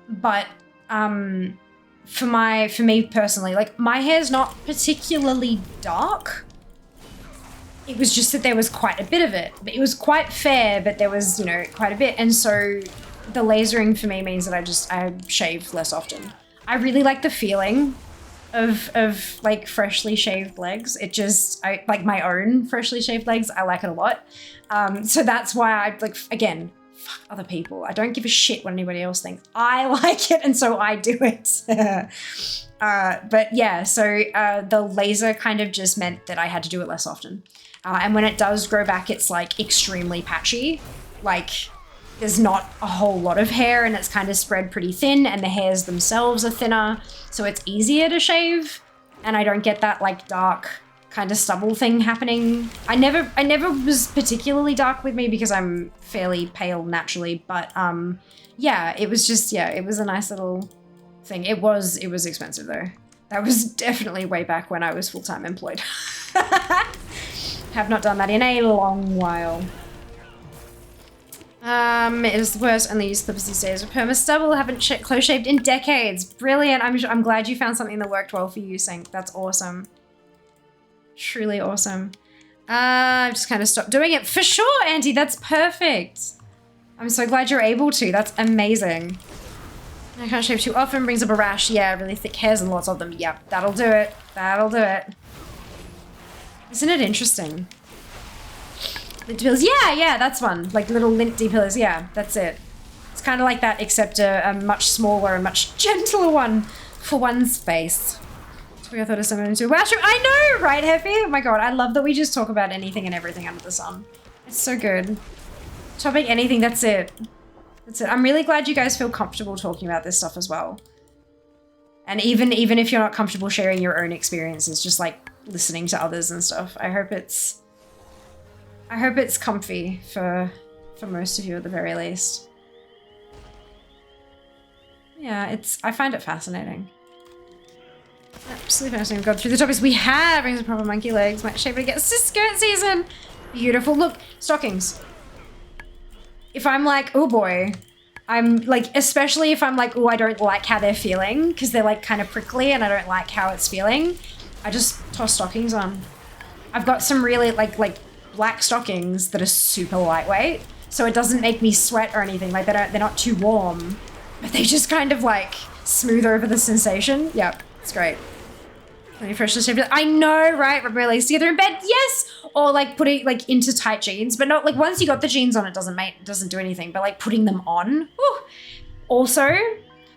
But for me personally, like my hair's not particularly dark. It was just that there was quite a bit of it. It was quite fair, but there was, you know, quite a bit. And so the lasering for me means that I shave less often. I really like the feeling of like freshly shaved legs. It just, I like my own freshly shaved legs. I like it a lot. So that's why I like, again, fuck other people. I don't give a shit what anybody else thinks. I like it, and so I do it. But yeah, so the laser kind of just meant that I had to do it less often. And when it does grow back, it's like extremely patchy. Like there's not a whole lot of hair, and it's kind of spread pretty thin, and the hairs themselves are thinner. So it's easier to shave, and I don't get that like dark kind of stubble thing happening. I never was particularly dark with me because I'm fairly pale naturally, but yeah, it was just, yeah, it was a nice little thing. It was expensive though. That was definitely way back when I was full-time employed. Have not done that in a long while. It is the worst. Only use clippers these days. Perma stubble. Haven't close shaved in decades. Brilliant. I'm glad you found something that worked well for you, Sync. That's awesome. Truly awesome. I've just kind of stopped doing it. For sure, Auntie. That's perfect. I'm so glad you're able to. That's amazing. I can't shave too often. Brings up a rash. Yeah, really thick hairs and lots of them. Yep, that'll do it. That'll do it. Isn't it interesting? Lint pillars. Yeah, that's one. Like little lint pillars. Yeah, that's it. It's kind of like that, except a much smaller and much gentler one for one's face. I thought of someone into. Wow, I know, right, Heffy? Oh my god, I love that we just talk about anything and everything under the sun. It's so good. Topic anything, that's it. That's it. I'm really glad you guys feel comfortable talking about this stuff as well. And even if you're not comfortable sharing your own experiences, just like listening to others and stuff. I hope it's comfy for most of you at the very least. Yeah, I find it fascinating. Absolutely fascinating. We've gone through the topics we have. Brings proper monkey legs. Might shave it again. It's skirt season. Beautiful. Look, stockings. If I'm like, oh boy, I'm like, especially if I'm like, oh, I don't like how they're feeling because they're like kind of prickly and I don't like how it's feeling, I just toss stockings on. I've got some really like black stockings that are super lightweight, so it doesn't make me sweat or anything. Like they're not too warm, but they just kind of like smooth over the sensation. Yep, it's great. Freshly shaved. I know, right? Rub my legs together in bed, yes. Or like putting like into tight jeans, but not like once you got the jeans on, it doesn't do anything. But like putting them on. Whew. Also,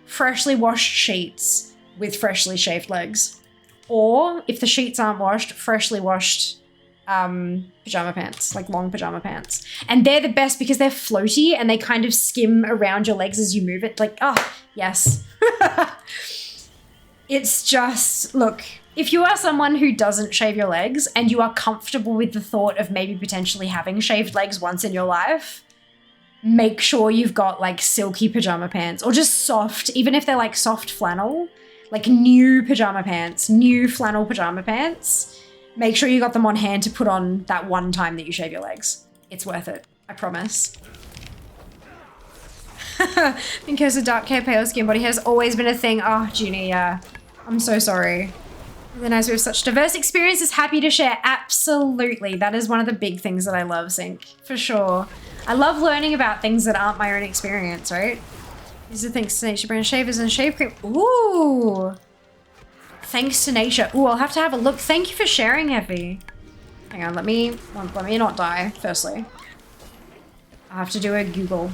freshly washed sheets with freshly shaved legs, or if the sheets aren't washed, freshly washed pajama pants, like long pajama pants, and they're the best because they're floaty and they kind of skim around your legs as you move it. Like, oh yes. It's just, look, if you are someone who doesn't shave your legs and you are comfortable with the thought of maybe potentially having shaved legs once in your life, make sure you've got like silky pajama pants or just soft, even if they're like soft flannel, like new pajama pants, new flannel pajama pants. Make sure you got them on hand to put on that one time that you shave your legs. It's worth it, I promise. Because the dark hair, pale skin, body hair has always been a thing. Oh, Junie, yeah. I'm so sorry. Really nice. We have such diverse experiences. Happy to share. Absolutely. That is one of the big things that I love, Sync. For sure. I love learning about things that aren't my own experience, right? These are thanks to nature brand shavers and shave cream. Ooh. Thanks to nature. Ooh, I'll have to have a look. Thank you for sharing, Effie. Hang on, let me not die, firstly. I have to do a Google.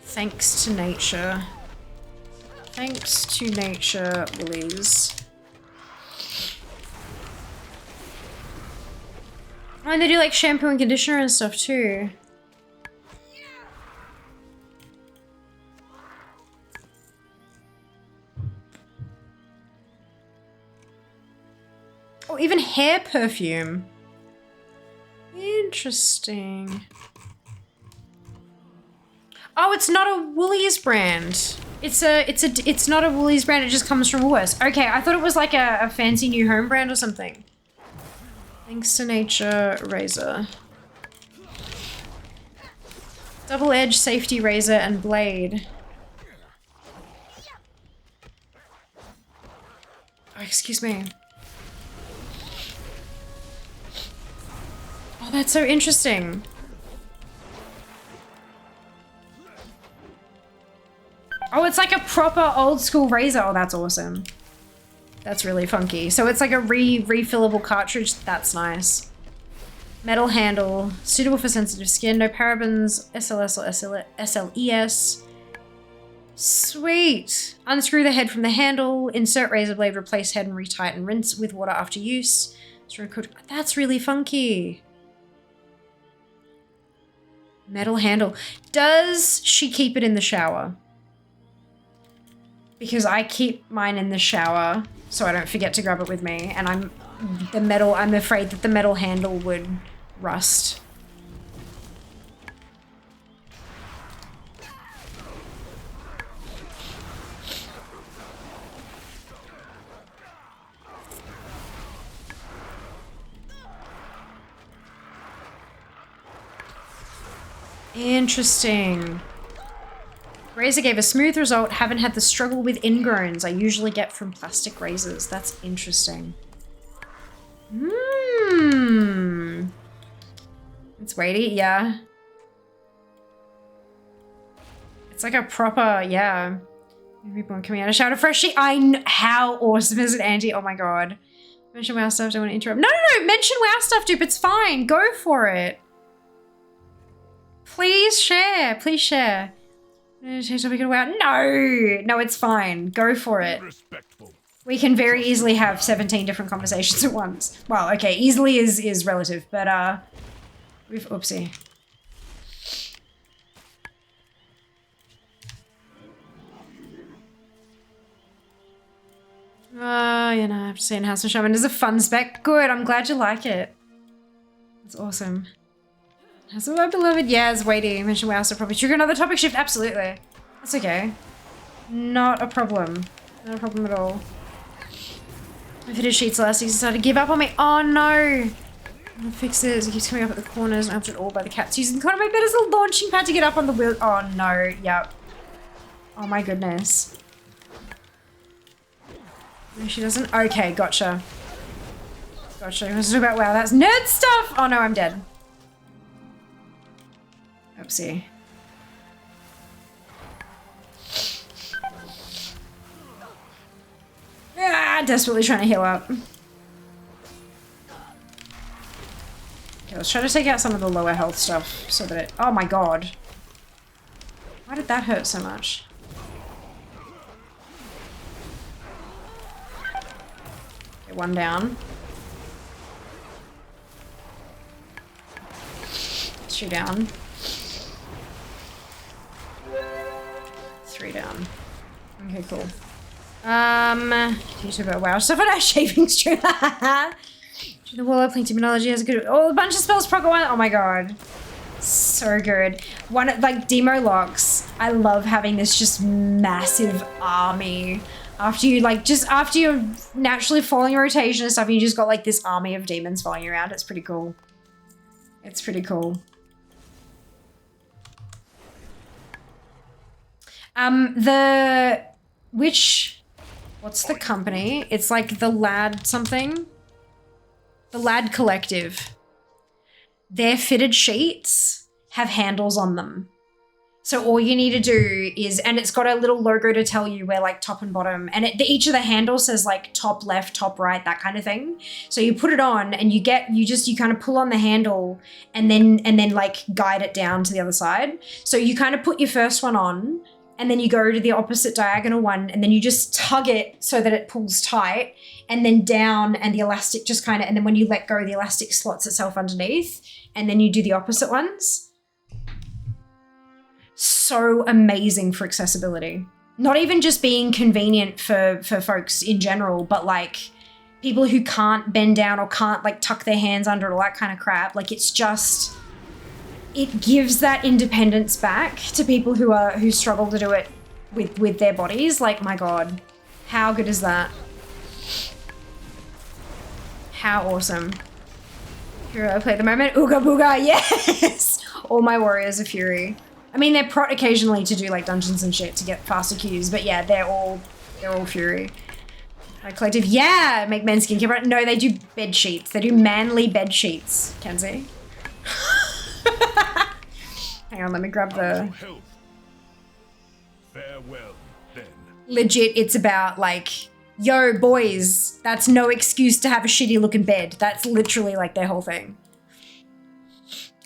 Thanks to nature. Thanks to nature, Willies. Oh, and they do like shampoo and conditioner and stuff too. Oh, even hair perfume. Interesting. Oh, it's not a Woolies brand. It's not a Woolies brand. It just comes from Woolworths. Okay, I thought it was like a fancy new home brand or something. Thanks to nature razor. Double-edged safety razor and blade. Oh, excuse me. Oh, that's so interesting. Oh, it's like a proper old school razor. Oh, that's awesome. That's really funky. So it's like a refillable cartridge. That's nice. Metal handle, suitable for sensitive skin, no parabens, SLS or SLES. Sweet. Unscrew the head from the handle, insert razor blade, replace head and retighten, rinse with water after use. That's really funky. Metal handle. Does she keep it in the shower? Because I keep mine in the shower so I don't forget to grab it with me, and I'm afraid that the metal handle would rust. Interesting. Razor gave a smooth result. Haven't had the struggle with ingrowns I usually get from plastic razors. That's interesting. It's weighty, yeah. It's like a proper, yeah. People are coming out of shower freshly. How awesome is it, Andy? Oh my god. Mention WoW stuff. Don't want to interrupt. No, mention WoW stuff, dude. It's fine. Go for it. Please share. Please share. No, it's fine. Go for it. We can very easily have 17 different conversations at once. Well, okay, easily is relative, but oopsie. You know, I have to say House of Shaman is a fun spec. Good, I'm glad you like it. That's awesome. House of my beloved, yes, waiting. Mention WoW, so probably trigger another topic shift. Absolutely. That's okay. Not a problem. Not a problem at all. My fitted sheets last season decided to give up on me. Oh no! I'm gonna fix this. It keeps coming up at the corners and after it all by the cats using kind of my bed as a launching pad to get up on the wheel. Oh no, yep. Oh my goodness. No, she doesn't. Okay, gotcha. Gotcha. I was talking about WoW. That's nerd stuff! Oh no, I'm dead. Oopsie. Ah, desperately trying to heal up. Okay, let's try to take out some of the lower health stuff so that it... Oh my god. Why did that hurt so much? Okay, one down. 2 down. 3 down. Okay, cool. Teach about WoW stuff on our shaving stream. The wall of terminology has a good. Oh, a bunch of spells proc one. Oh my god, so good. One like demo locks. I love having this just massive army. After you after you're naturally following rotation and stuff, you just got like this army of demons following you around. It's pretty cool. It's pretty cool. What's the company? It's like the Lad something. The Lad Collective. Their fitted sheets have handles on them. So all you need to do is, and it's got a little logo to tell you where like top and bottom, and each of the handles says like top left, top right, that kind of thing. So you put it on and you kind of pull on the handle and then like guide it down to the other side. So you kind of put your first one on, and then you go to the opposite diagonal one, and then you just tug it so that it pulls tight, and then down, and the elastic just kind of, and then when you let go, the elastic slots itself underneath, and then you do the opposite ones. So amazing for accessibility. Not even just being convenient for folks in general, but like people who can't bend down or can't like tuck their hands under it, all that kind of crap. Like it's just, it gives that independence back to people who struggle to do it with their bodies. Like, my God, how good is that? How awesome. Hero I play at the moment, Ooga Booga, yes! All my warriors are Fury. I mean, they're prot occasionally to do like dungeons and shit to get faster queues, but yeah, they're all Fury. Collective, yeah, make men skincare. No, they do bed sheets. They do manly bed sheets, Kenzie. Hang on, let me grab the... Farewell, then. Legit, it's about like, yo, boys, that's no excuse to have a shitty looking bed. That's literally like their whole thing.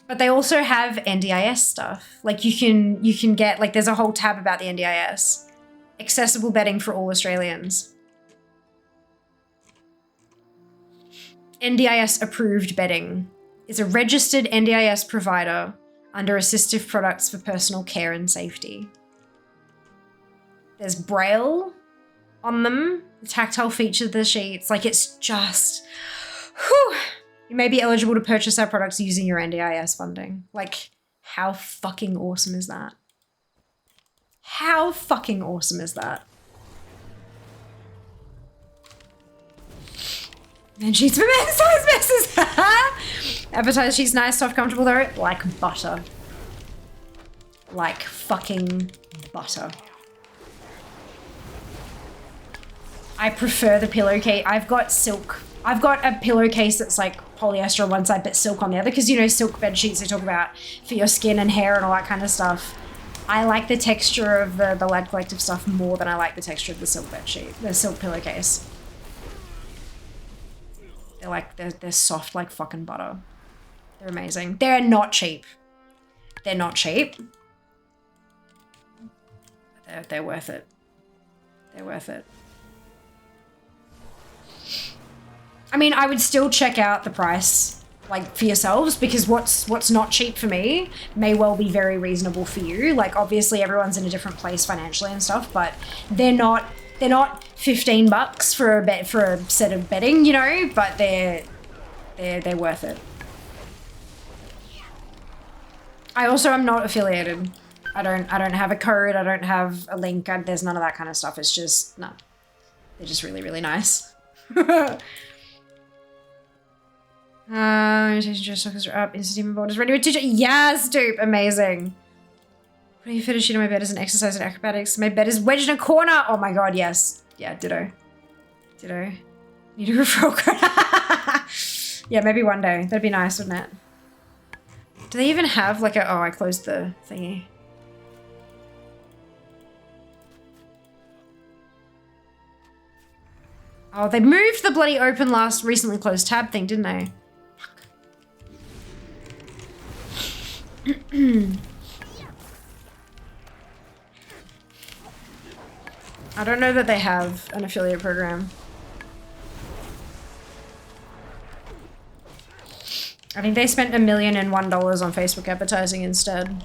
But they also have NDIS stuff. Like you can get, like there's a whole tab about the NDIS. Accessible bedding for all Australians. NDIS approved bedding is a registered NDIS provider under assistive products for personal care and safety. There's Braille on them, the tactile feature of the sheets. Like it's just, whew. You may be eligible to purchase our products using your NDIS funding. Like, how fucking awesome is that? How fucking awesome is that? And sheets for men's size messes. Advertise she's nice, soft, comfortable though. Like butter. Like fucking butter. I prefer the pillowcase. I've got silk. I've got a pillowcase that's like polyester on one side but silk on the other, because you know silk bed sheets they talk about for your skin and hair and all that kind of stuff. I like the texture of the Lad Collective stuff more than I like the texture of the silk bed sheet, the silk pillowcase. They're like, they're soft like fucking butter. They're amazing. They're not cheap. They're not cheap. They're worth it. They're worth it. I mean, I would still check out the price, like, for yourselves, because what's not cheap for me may well be very reasonable for you. Like, obviously everyone's in a different place financially and stuff, but they're not $15 for a set of bedding, you know, but they're worth it. I also am not affiliated. I don't have a code, I don't have a link, there's none of that kind of stuff. It's just, no. They're just really, really nice. Stockers are up. Instagram board is ready with teacher. Yes, dude, amazing. What do you fit a sheet on my bed as an exercise in acrobatics? My bed is wedged in a corner. Oh my god, yes. Yeah, ditto. Ditto. Need a referral code. Yeah, maybe one day. That'd be nice, wouldn't it? Do they even have like a... Oh, I closed the thingy. Oh, they moved the bloody open last recently closed tab thing, didn't they? I don't know that they have an affiliate program. I think they spent $1,001 on Facebook advertising instead.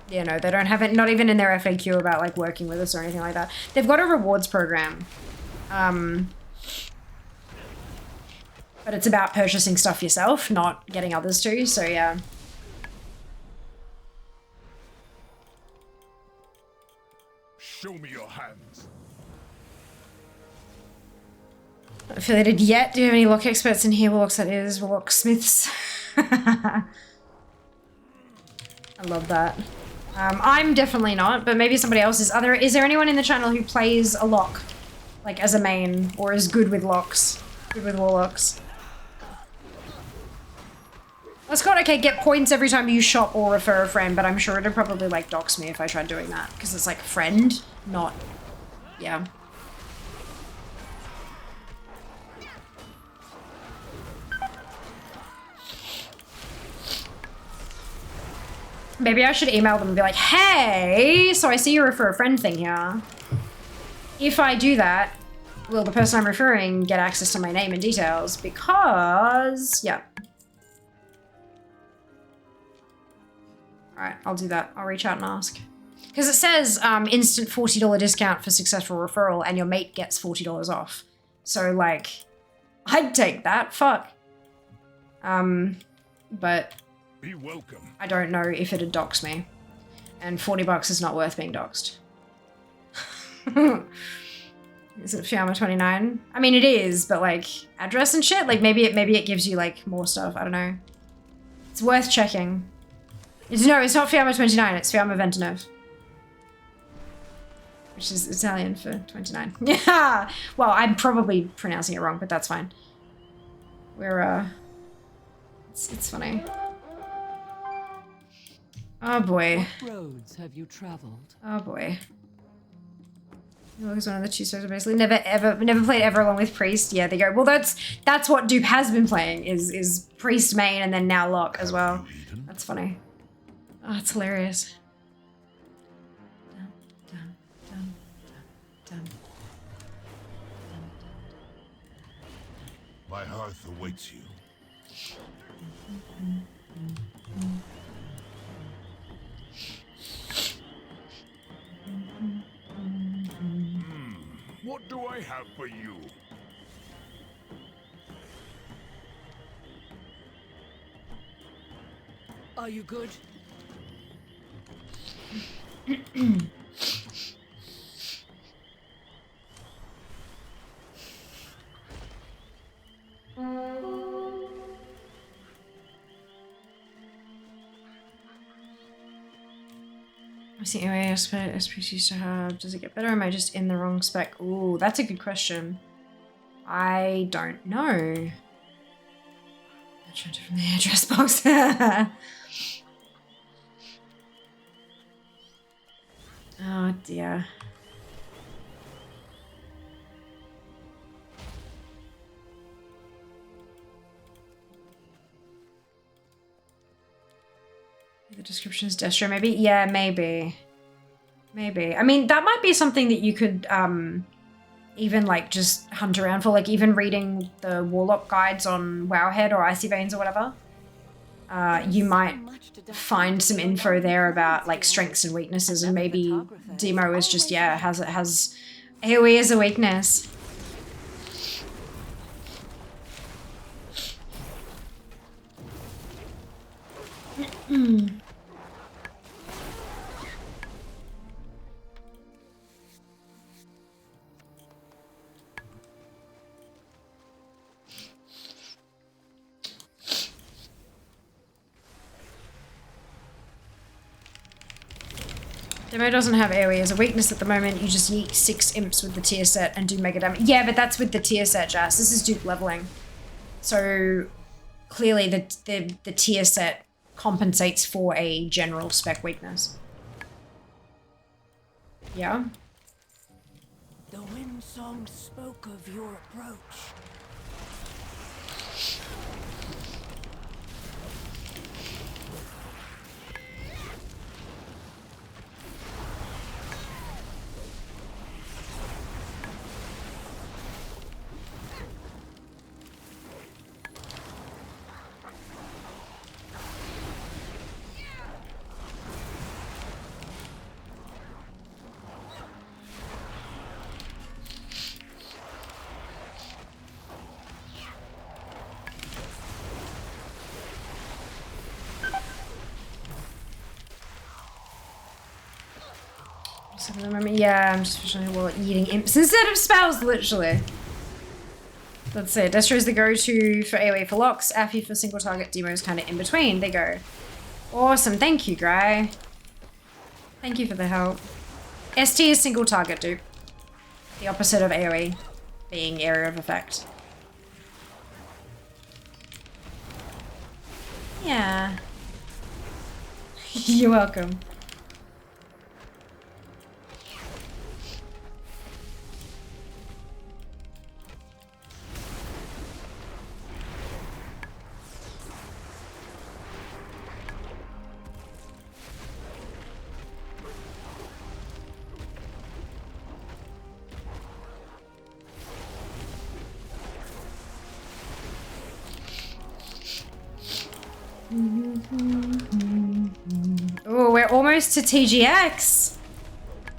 Yeah, no, they don't have it, not even in their FAQ about like working with us or anything like that. They've got a rewards program. But it's about purchasing stuff yourself, not getting others to, so yeah. Show me your hands. Not affiliated yet. Do you have any lock experts in here? Warlocks, that is. Warlock Smiths. I love that. I'm definitely not, but maybe somebody else is. Is there anyone in the channel who plays a lock? Like as a main, or is good with locks? Good with warlocks? That's got okay, get points every time you shop or refer a friend, but I'm sure it'd probably like dox me if I tried doing that, because it's like friend, not, yeah. Maybe I should email them and be like, hey, so I see you refer a friend thing here. If I do that, will the person I'm referring get access to my name and details? Because, yeah. All right, I'll do that. I'll reach out and ask. Because it says instant $40 discount for successful referral and your mate gets $40 off. So, like, I'd take that. Fuck. But be welcome. I don't know if it'd dox me. And $40 is not worth being doxed. Is it Fiamma 29? I mean, it is, but like address and shit. Like maybe it gives you like more stuff. I don't know. It's worth checking. No, it's not Fiamma 29. It's Fiamma 29, which is Italian for 29. Yeah. Well, I'm probably pronouncing it wrong, but that's fine. We're it's funny. Oh boy. What roads have you traveled? Oh boy. He was one of the two stars basically never played ever along with Priest. Yeah, they go. Well, that's what Dupe has been playing is Priest main and then now Locke as well. That's funny. Oh, it's hilarious. My hearth awaits you. What do I have for you? Are you good? I see anyway, SPC used to have. Does it get better or am I just in the wrong spec? Ooh, that's a good question. I don't know. I'm trying to from the address box. Oh dear. The description is Destro, maybe? Yeah, maybe. Maybe. I mean, that might be something that you could even like just hunt around for, like even reading the Warlock guides on Wowhead or Icy Veins or whatever. You might find some info there about like strengths and weaknesses, and maybe Demo is just, yeah, has AoE as a weakness. Demo doesn't have AoE as a weakness at the moment. You just yeet 6 imps with the tier set and do mega damage. Yeah, but that's with the tier set, Jazz. This is Duke leveling. So clearly the tier set compensates for a general spec weakness. Yeah? The wind song spoke of your approach. So at the moment, yeah, I'm just visualizing Warlock eating imps instead of spells, literally. Let's see. Destro is the go-to for AoE for locks. Affy for single target. Demo's kind of in between. They go. Awesome. Thank you, Gray. Thank you for the help. ST is single target, dupe. The opposite of AoE being area of effect. Yeah. You're welcome. Oh, we're almost to TGX.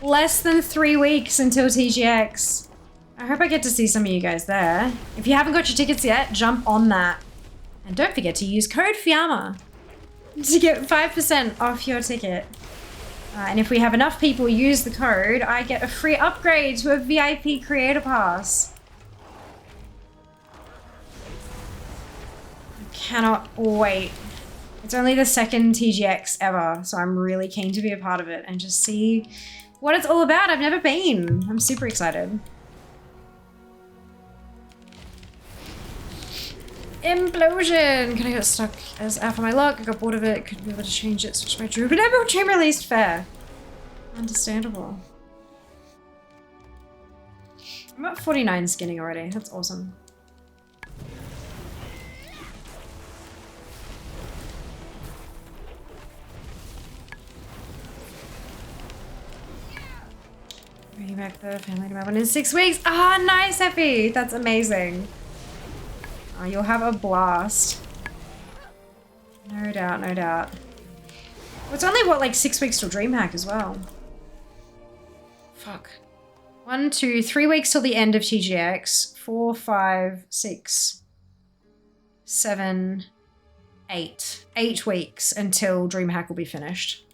Less than 3 weeks until TGX. I hope I get to see some of you guys there. If you haven't got your tickets yet, jump on that. And don't forget to use code FIAMA to get 5% off your ticket. And if we have enough people use the code, I get a free upgrade to a VIP Creator Pass. I cannot wait. It's only the second TGX ever, so I'm really keen to be a part of it and just see what it's all about. I've never been. I'm super excited. Implosion! Can I get stuck as Alpha my luck? I got bored of it. Couldn't be able to change it. Switch my true. But Emerald Chain released fair. Understandable. I'm at 49 skinning already. That's awesome. Bringing back the family to Melbourne in 6 weeks. Ah, nice, Effie. That's amazing. Oh, you'll have a blast. No doubt, no doubt. Well, it's only, what, like 6 weeks till DreamHack as well. Fuck. 1, 2, 3 weeks till the end of TGX. 4, 5, 6, 7, 8. 8 weeks until DreamHack will be finished.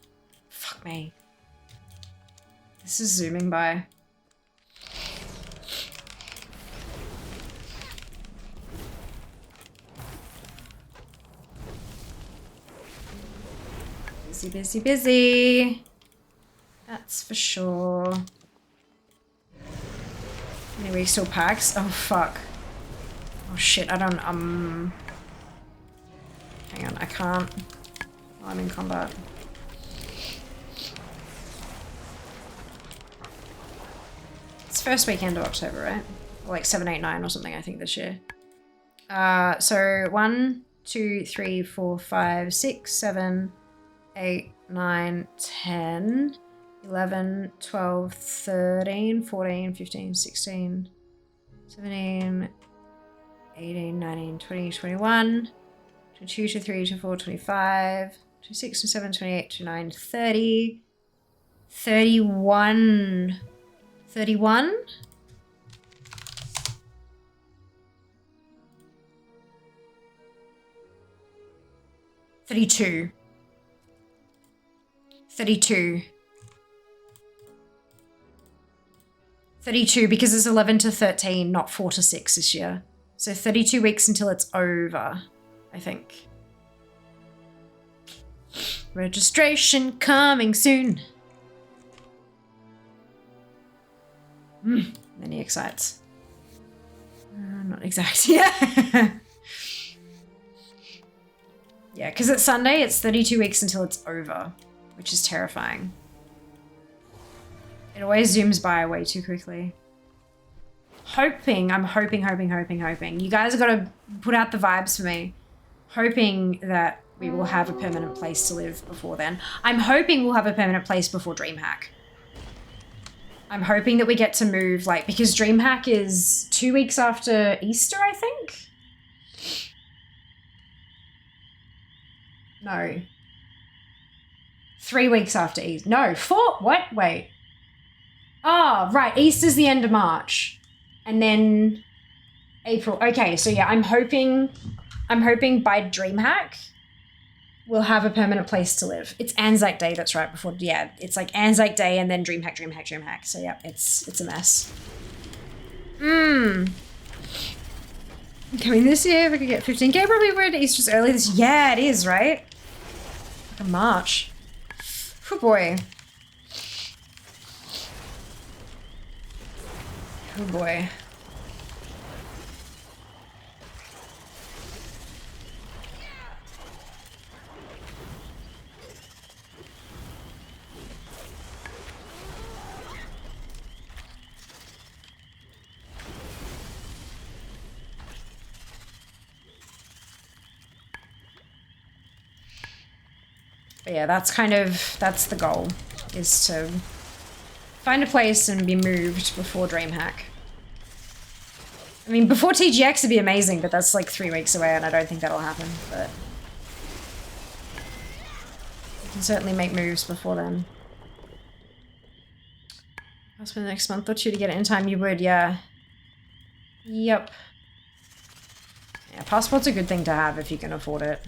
Fuck me. This is zooming by. Busy, busy, busy. That's for sure. Anyway, still packs. Oh, fuck. Oh, shit. I don't, hang on, I can't. Oh, I'm in combat. It's first weekend of October, right? Or like 7, 8, 9 or something, I think, this year. So 1, 2, 3, 4, 5, 6, 7, 8, 9, 10, 11, 12, 13, 14, 15, 16, 17, 18, 19, 20, 21, 22, 23, 24, 25, 26, 27, 28, 29, 30, 31. 31? 32. 32. 32 because it's 11 to 13, not 4 to 6 this year. So 32 weeks until it's over, I think. Registration coming soon. Many excites. Not exact, yeah. Yeah, because it's Sunday, it's 32 weeks until it's over, which is terrifying. It always zooms by way too quickly. I'm hoping. You guys have got to put out the vibes for me. Hoping that we will have a permanent place to live before then. I'm hoping we'll have a permanent place before DreamHack. I'm hoping that we get to move, like, because DreamHack is 2 weeks after Easter, I think? No. 3 weeks after Easter. No, 4, what? Wait. Oh, right, Easter's the end of March. And then April. Okay, so yeah, I'm hoping by DreamHack we'll have a permanent place to live. It's Anzac Day, that's right, before, yeah, it's like Anzac Day and then DreamHack. So yeah, it's a mess. Coming this year, if we could get 15K, probably we're at Easter's early this year. Yeah, it is, right? Like a March. Oh boy. Oh boy. But yeah, that's the goal, is to find a place and be moved before DreamHack. I mean, before TGX would be amazing, but that's like 3 weeks away and I don't think that'll happen, but can certainly make moves before then. I'll spend the next month or two to get it in time. You would, yeah. Yep. Yeah, passport's a good thing to have if you can afford it.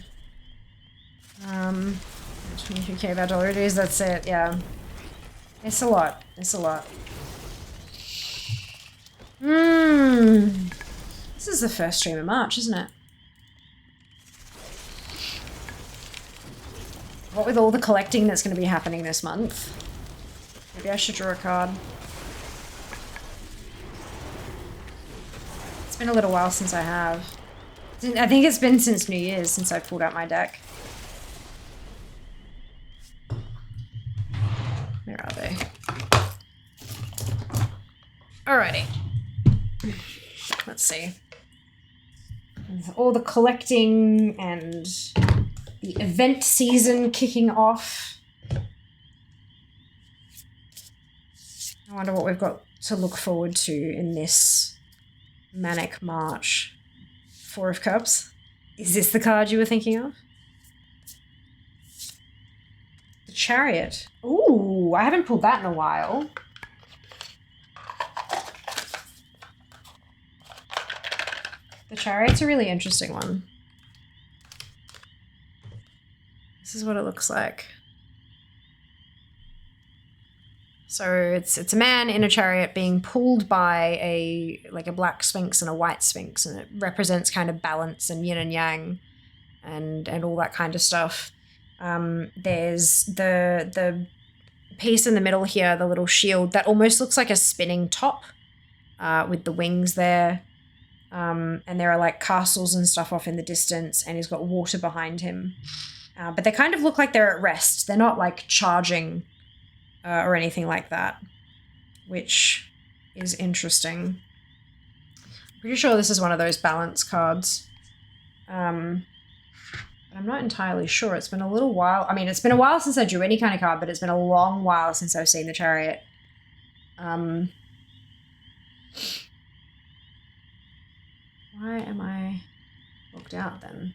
23k about dollar it is, that's it, yeah. It's a lot. It's a lot. This is the first stream of March, isn't it? What with all the collecting that's going to be happening this month? Maybe I should draw a card. It's been a little while since I have. I think it's been since New Year's since I pulled out my deck. Where are they? Alrighty. Let's see. With all the collecting and the event season kicking off. I wonder what we've got to look forward to in this manic March. 4 of Cups. Is this the card you were thinking of? The Chariot. Ooh, I haven't pulled that in a while. The Chariot's a really interesting one. This is what it looks like. So it's a man in a chariot being pulled by a black sphinx and a white sphinx, and it represents kind of balance and yin and yang and all that kind of stuff. There's the piece in the middle here, the little shield, that almost looks like a spinning top with the wings there. And there are like castles and stuff off in the distance, and he's got water behind him. But they kind of look like they're at rest. They're not like charging or anything like that, which is interesting. Pretty sure this is one of those balance cards. But I'm not entirely sure. It's been a little while. I mean, it's been a while since I drew any kind of card, but it's been a long while since I've seen the Chariot. Why am I locked out then?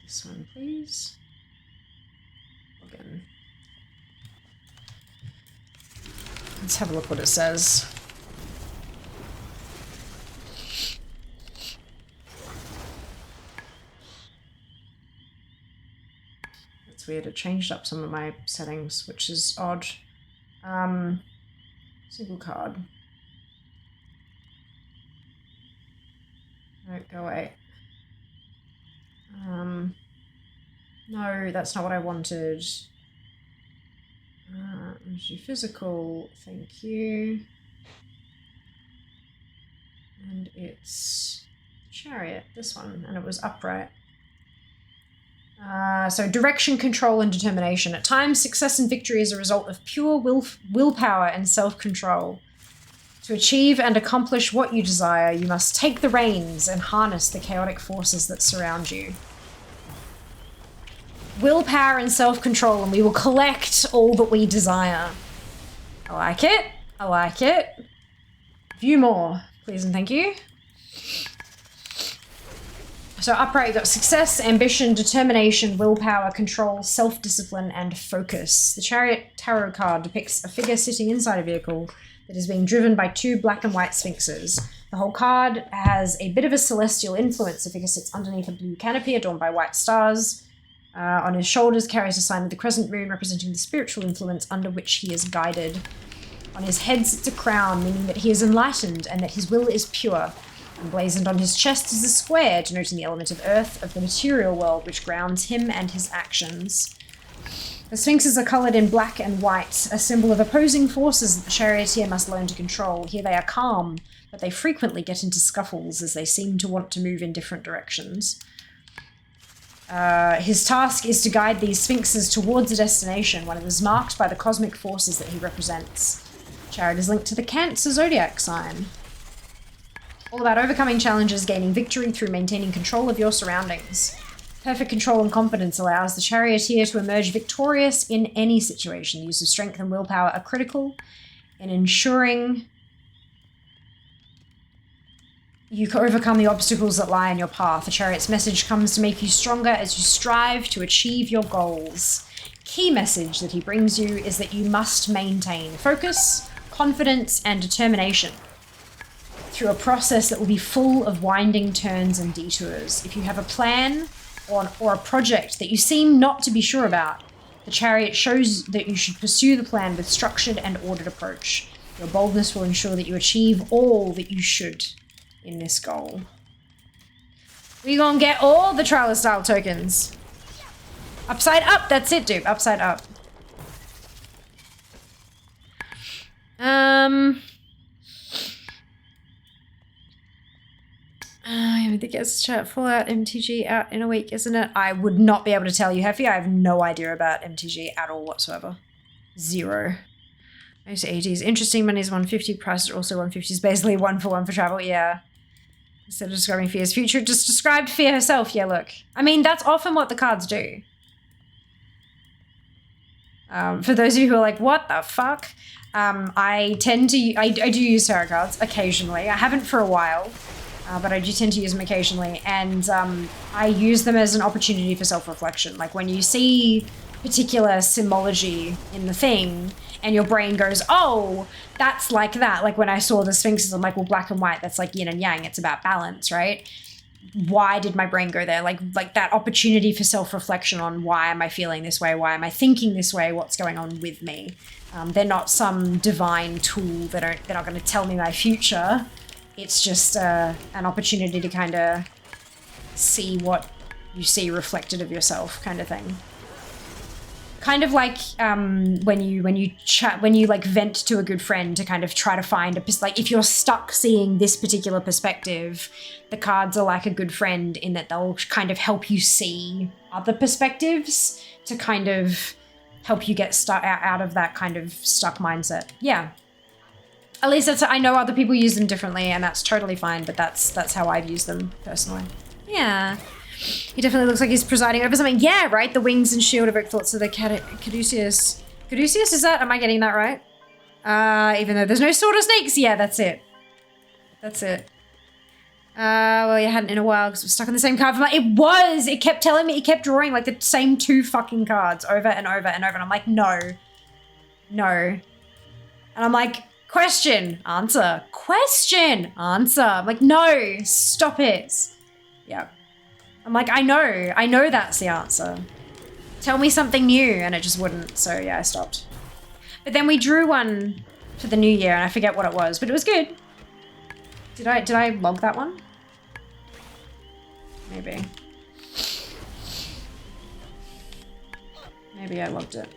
This one, please. Again. Let's have a look what it says. That's weird. It changed up some of my settings, which is odd. Single card. No, go away. No, that's not what I wanted. Let's do physical, thank you. And it's Chariot, this one, and it was upright. So direction, control, and determination. At times, success and victory is a result of pure willpower and self-control. To achieve and accomplish what you desire, you must take the reins and harness the chaotic forces that surround you. Willpower and self-control, and we will collect all that we desire. I like it. I like it. View more, please and thank you. So upright, you've got success, ambition, determination, willpower, control, self-discipline, and focus. The Chariot tarot card depicts a figure sitting inside a vehicle that is being driven by 2 black and white sphinxes. The whole card has a bit of a celestial influence. The figure sits underneath a blue canopy adorned by white stars. On his shoulders carries a sign of the crescent moon, representing the spiritual influence under which he is guided. On his head sits a crown, meaning that he is enlightened and that his will is pure. Emblazoned on his chest is a square, denoting the element of earth of the material world, which grounds him and his actions. The sphinxes are coloured in black and white, a symbol of opposing forces that the charioteer must learn to control. Here they are calm, but they frequently get into scuffles as they seem to want to move in different directions. His task is to guide these sphinxes towards a destination, one that is marked by the cosmic forces that he represents. Chariot is linked to the Cancer zodiac sign. All about overcoming challenges, gaining victory through maintaining control of your surroundings. Perfect control and confidence allows the charioteer to emerge victorious in any situation. The use of strength and willpower are critical in ensuring you can overcome the obstacles that lie in your path. The Chariot's message comes to make you stronger as you strive to achieve your goals. Key message that he brings you is that you must maintain focus, confidence, and determination through a process that will be full of winding turns and detours. If you have a plan or a project that you seem not to be sure about, the Chariot shows that you should pursue the plan with structured and ordered approach. Your boldness will ensure that you achieve all that you should in this goal. We gonna get all the Trial style tokens. Upside up, that's it, dude. Upside up. I think it's chat Fallout MTG out in a week, isn't it? I would not be able to tell you, Heffy. I have no idea about MTG at all whatsoever. Zero. Most 80s. Interesting, money's 150, prices are also 150. Is basically 1-for-1 for travel, yeah. Instead of describing Fear's future, just described Fear herself. Yeah, look. I mean, that's often what the cards do. For those of you who are like, what the fuck? I do use tarot cards occasionally. I haven't for a while, but I do tend to use them occasionally. And I use them as an opportunity for self-reflection. Like when you see particular symbology in the thing and your brain goes, oh, that's like that. Like when I saw the Sphinxes, I'm like, well, black and white, that's like yin and yang. It's about balance, right? Why did my brain go there? Like that opportunity for self-reflection on why am I feeling this way? Why am I thinking this way? What's going on with me? They're not some divine tool they're not going to tell me my future. It's just an opportunity to kind of see what you see reflected of yourself, kind of thing. Kind of like when you like vent to a good friend to kind of try to find like if you're stuck seeing this particular perspective, the cards are like a good friend in that they'll kind of help you see other perspectives to kind of help you get stuck out of that kind of stuck mindset. Yeah. At least I know other people use them differently and that's totally fine, but that's how I've used them personally. Yeah. He definitely looks like he's presiding over something. Yeah, right? The wings and shield evoke thoughts of the Caduceus. Caduceus, is that? Am I getting that right? Even though there's no sword or snakes. Yeah, that's it. That's it. Well, you hadn't in a while because we're stuck on the same card for it was! It kept telling me, it kept drawing like the same 2 fucking cards over and over and over. And I'm like, no. No. And I'm like, question, answer, question, answer. I'm like, no, stop it. Yeah. I'm like, I know that's the answer. Tell me something new, and it just wouldn't, so yeah, I stopped. But then we drew one for the new year, and I forget what it was, but it was good. Did I log that one? Maybe. Maybe I logged it.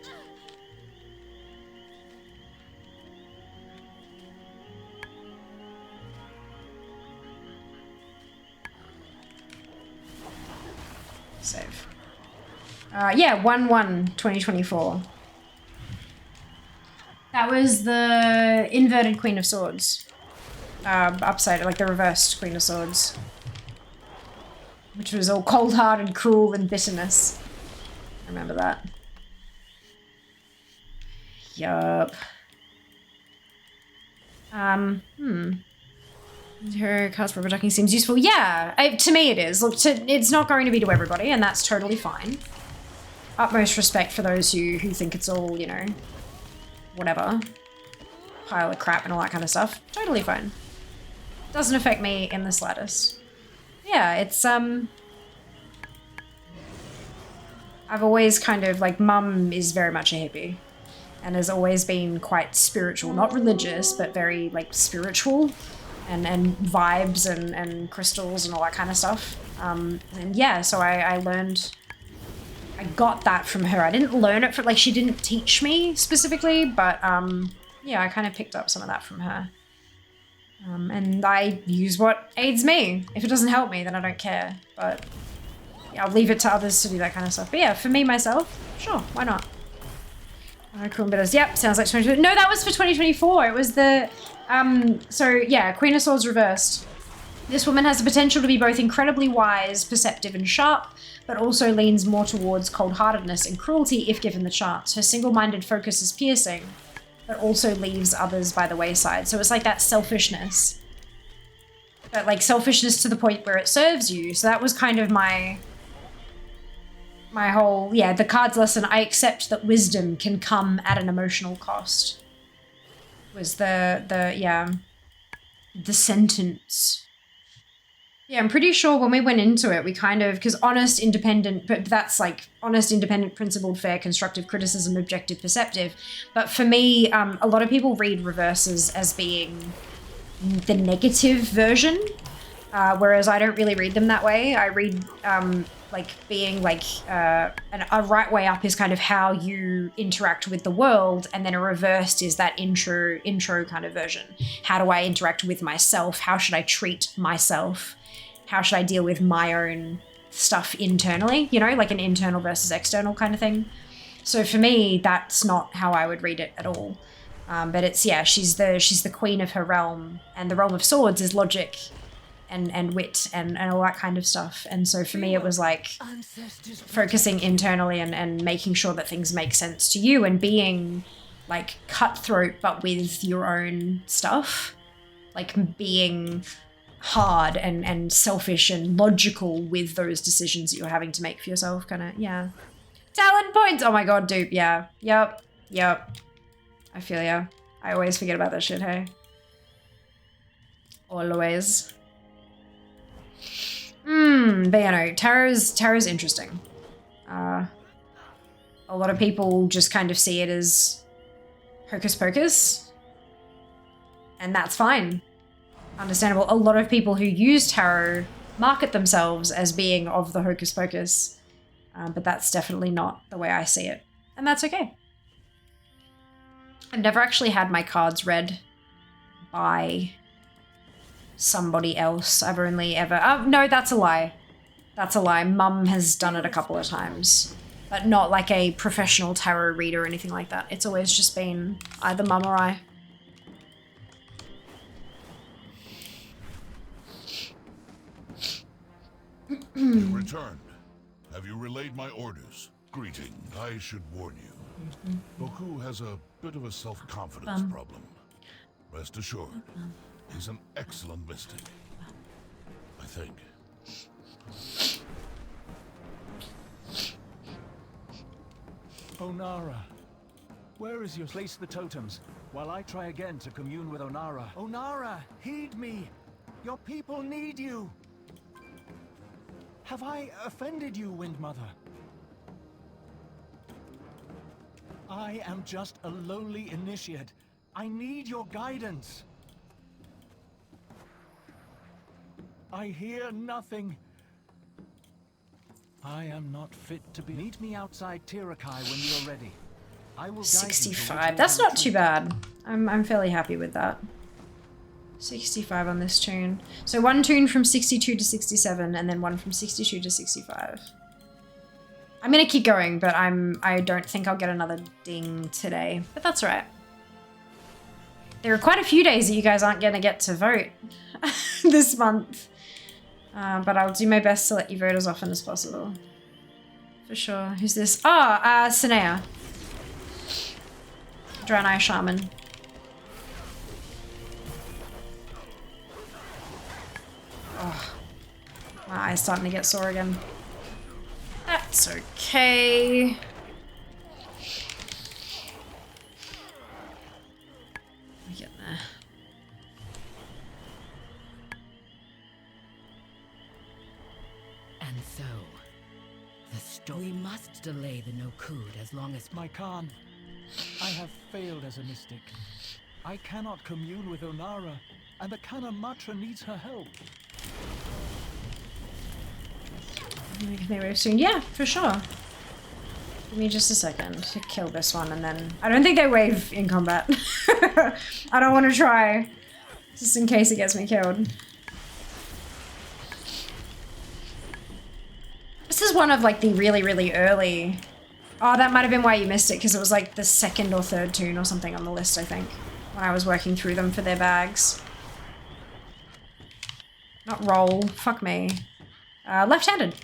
Save. Yeah, 1/1/2024. That was the inverted Queen of Swords. Upside, like the reversed Queen of Swords. Which was all cold-hearted, cruel, and bitterness. I remember that. Yup. Her cards for producing seems useful. Yeah, to me it is. Look, it's not going to be to everybody, and that's totally fine. Utmost respect for those who think it's all, you know, whatever. Pile of crap and all that kind of stuff. Totally fine. Doesn't affect me in the slightest. Yeah, it's, I've always kind of, like, Mum is very much a hippie. And has always been quite spiritual. Not religious, but very, like, spiritual. And vibes and crystals and all that kind of stuff. And yeah, so I learned, I got that from her. I didn't learn it from, like, she didn't teach me specifically, but yeah, I kind of picked up some of that from her. And I use what aids me. If it doesn't help me, then I don't care. But yeah, I'll leave it to others to do that kind of stuff. But yeah, for me, myself, sure, why not? Cool bitters. Yep, sounds like 2020. No, that was for 2024. It was the, so yeah, Queen of Swords reversed. This woman has the potential to be both incredibly wise, perceptive, and sharp, but also leans more towards cold-heartedness and cruelty if given the chance. Her single-minded focus is piercing. but also leaves others by the wayside. So it's like that selfishness. But like selfishness to the point where it serves you. So that was kind of my whole, yeah, the cards lesson. I accept that wisdom can come at an emotional cost. Was the sentence. Yeah, I'm pretty sure when we went into it, we kind of, because honest, independent, but that's like honest, independent, principled, fair, constructive criticism, objective, perceptive. But for me, a lot of people read reverses as being the negative version, whereas I don't really read them that way. I read like being like a right way up is kind of how you interact with the world, and then a reversed is that intro kind of version. How do I interact with myself? How should I treat myself? How should I deal with my own stuff internally? You know, like an internal versus external kind of thing. So for me, that's not how I would read it at all. But it's, yeah, she's the queen of her realm, and the realm of swords is logic and wit and all that kind of stuff. And so for me, it was like focusing internally and making sure that things make sense to you and being like cutthroat, but with your own stuff, like being hard and selfish and logical with those decisions that you're having to make for yourself, kind of, yeah. Talent points! Oh my god, dupe, yeah. Yep. I feel ya. I always forget about that shit, hey? Always. But you know, tarot's interesting. A lot of people just kind of see it as hocus pocus, and that's fine. Understandable. A lot of people who use tarot market themselves as being of the hocus pocus, but that's definitely not the way I see it, and that's okay. I've never actually had my cards read by somebody else. I've only ever... no, that's a lie. That's a lie. Mum has done it a couple of times, but not like a professional tarot reader or anything like that. It's always just been either Mum or I. You returned. Have you relayed my orders? Greeting. I should warn you. Boku has a bit of a self-confidence problem. Rest assured, he's an excellent mystic. I think. Onara, where is your... Place the totems, while I try again to commune with Onara. Onara, heed me! Your people need you! Have I offended you, Wind Mother? I am just a lowly initiate. I need your guidance. I hear nothing. I am not fit to be... Meet me outside Tirakai when you're ready. I will 65. That's not too bad. I'm fairly happy with that. 65 on this tune. So one tune from 62 to 67, and then one from 62 to 65. I'm gonna keep going, but I don't think I'll get another ding today, but that's all right. There are quite a few days that you guys aren't gonna get to vote this month, but I'll do my best to let you vote as often as possible. For sure. Who's this? Oh, Sanea. Draenei Shaman. Oh, my eye's starting to get sore again. That's okay. We're getting there. And so, the story... We must delay the Nokud as long as... My Khan, I have failed as a mystic. I cannot commune with Onara, and the Kanamatra needs her help. Soon. Yeah, for sure. Give me just a second to kill this one, and then... I don't think they wave in combat. I don't want to try, just in case it gets me killed. This is one of like the really, really early... Oh, that might have been why you missed it, because it was like the second or third tune or something on the list, I think, when I was working through them for their bags. Not roll. Fuck me. Left-handed.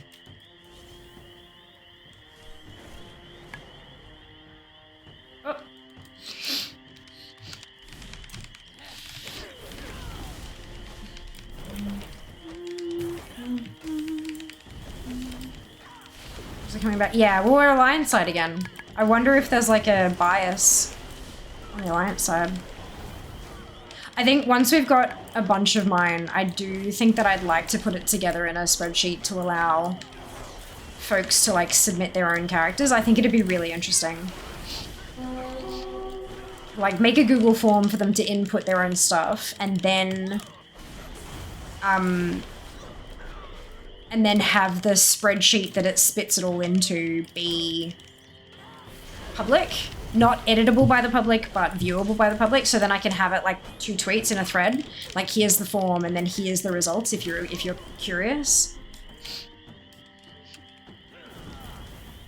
are coming back. Yeah, well, we're Alliance side again. I wonder if there's like a bias on the Alliance side. I think once we've got a bunch of mine, I do think that I'd like to put it together in a spreadsheet to allow folks to like submit their own characters. I think it'd be really interesting. Like make a Google form for them to input their own stuff and then have the spreadsheet that it spits it all into be public. Not editable by the public, but viewable by the public. So then I can have it like 2 tweets in a thread. Like here's the form and then here's the results if you're curious.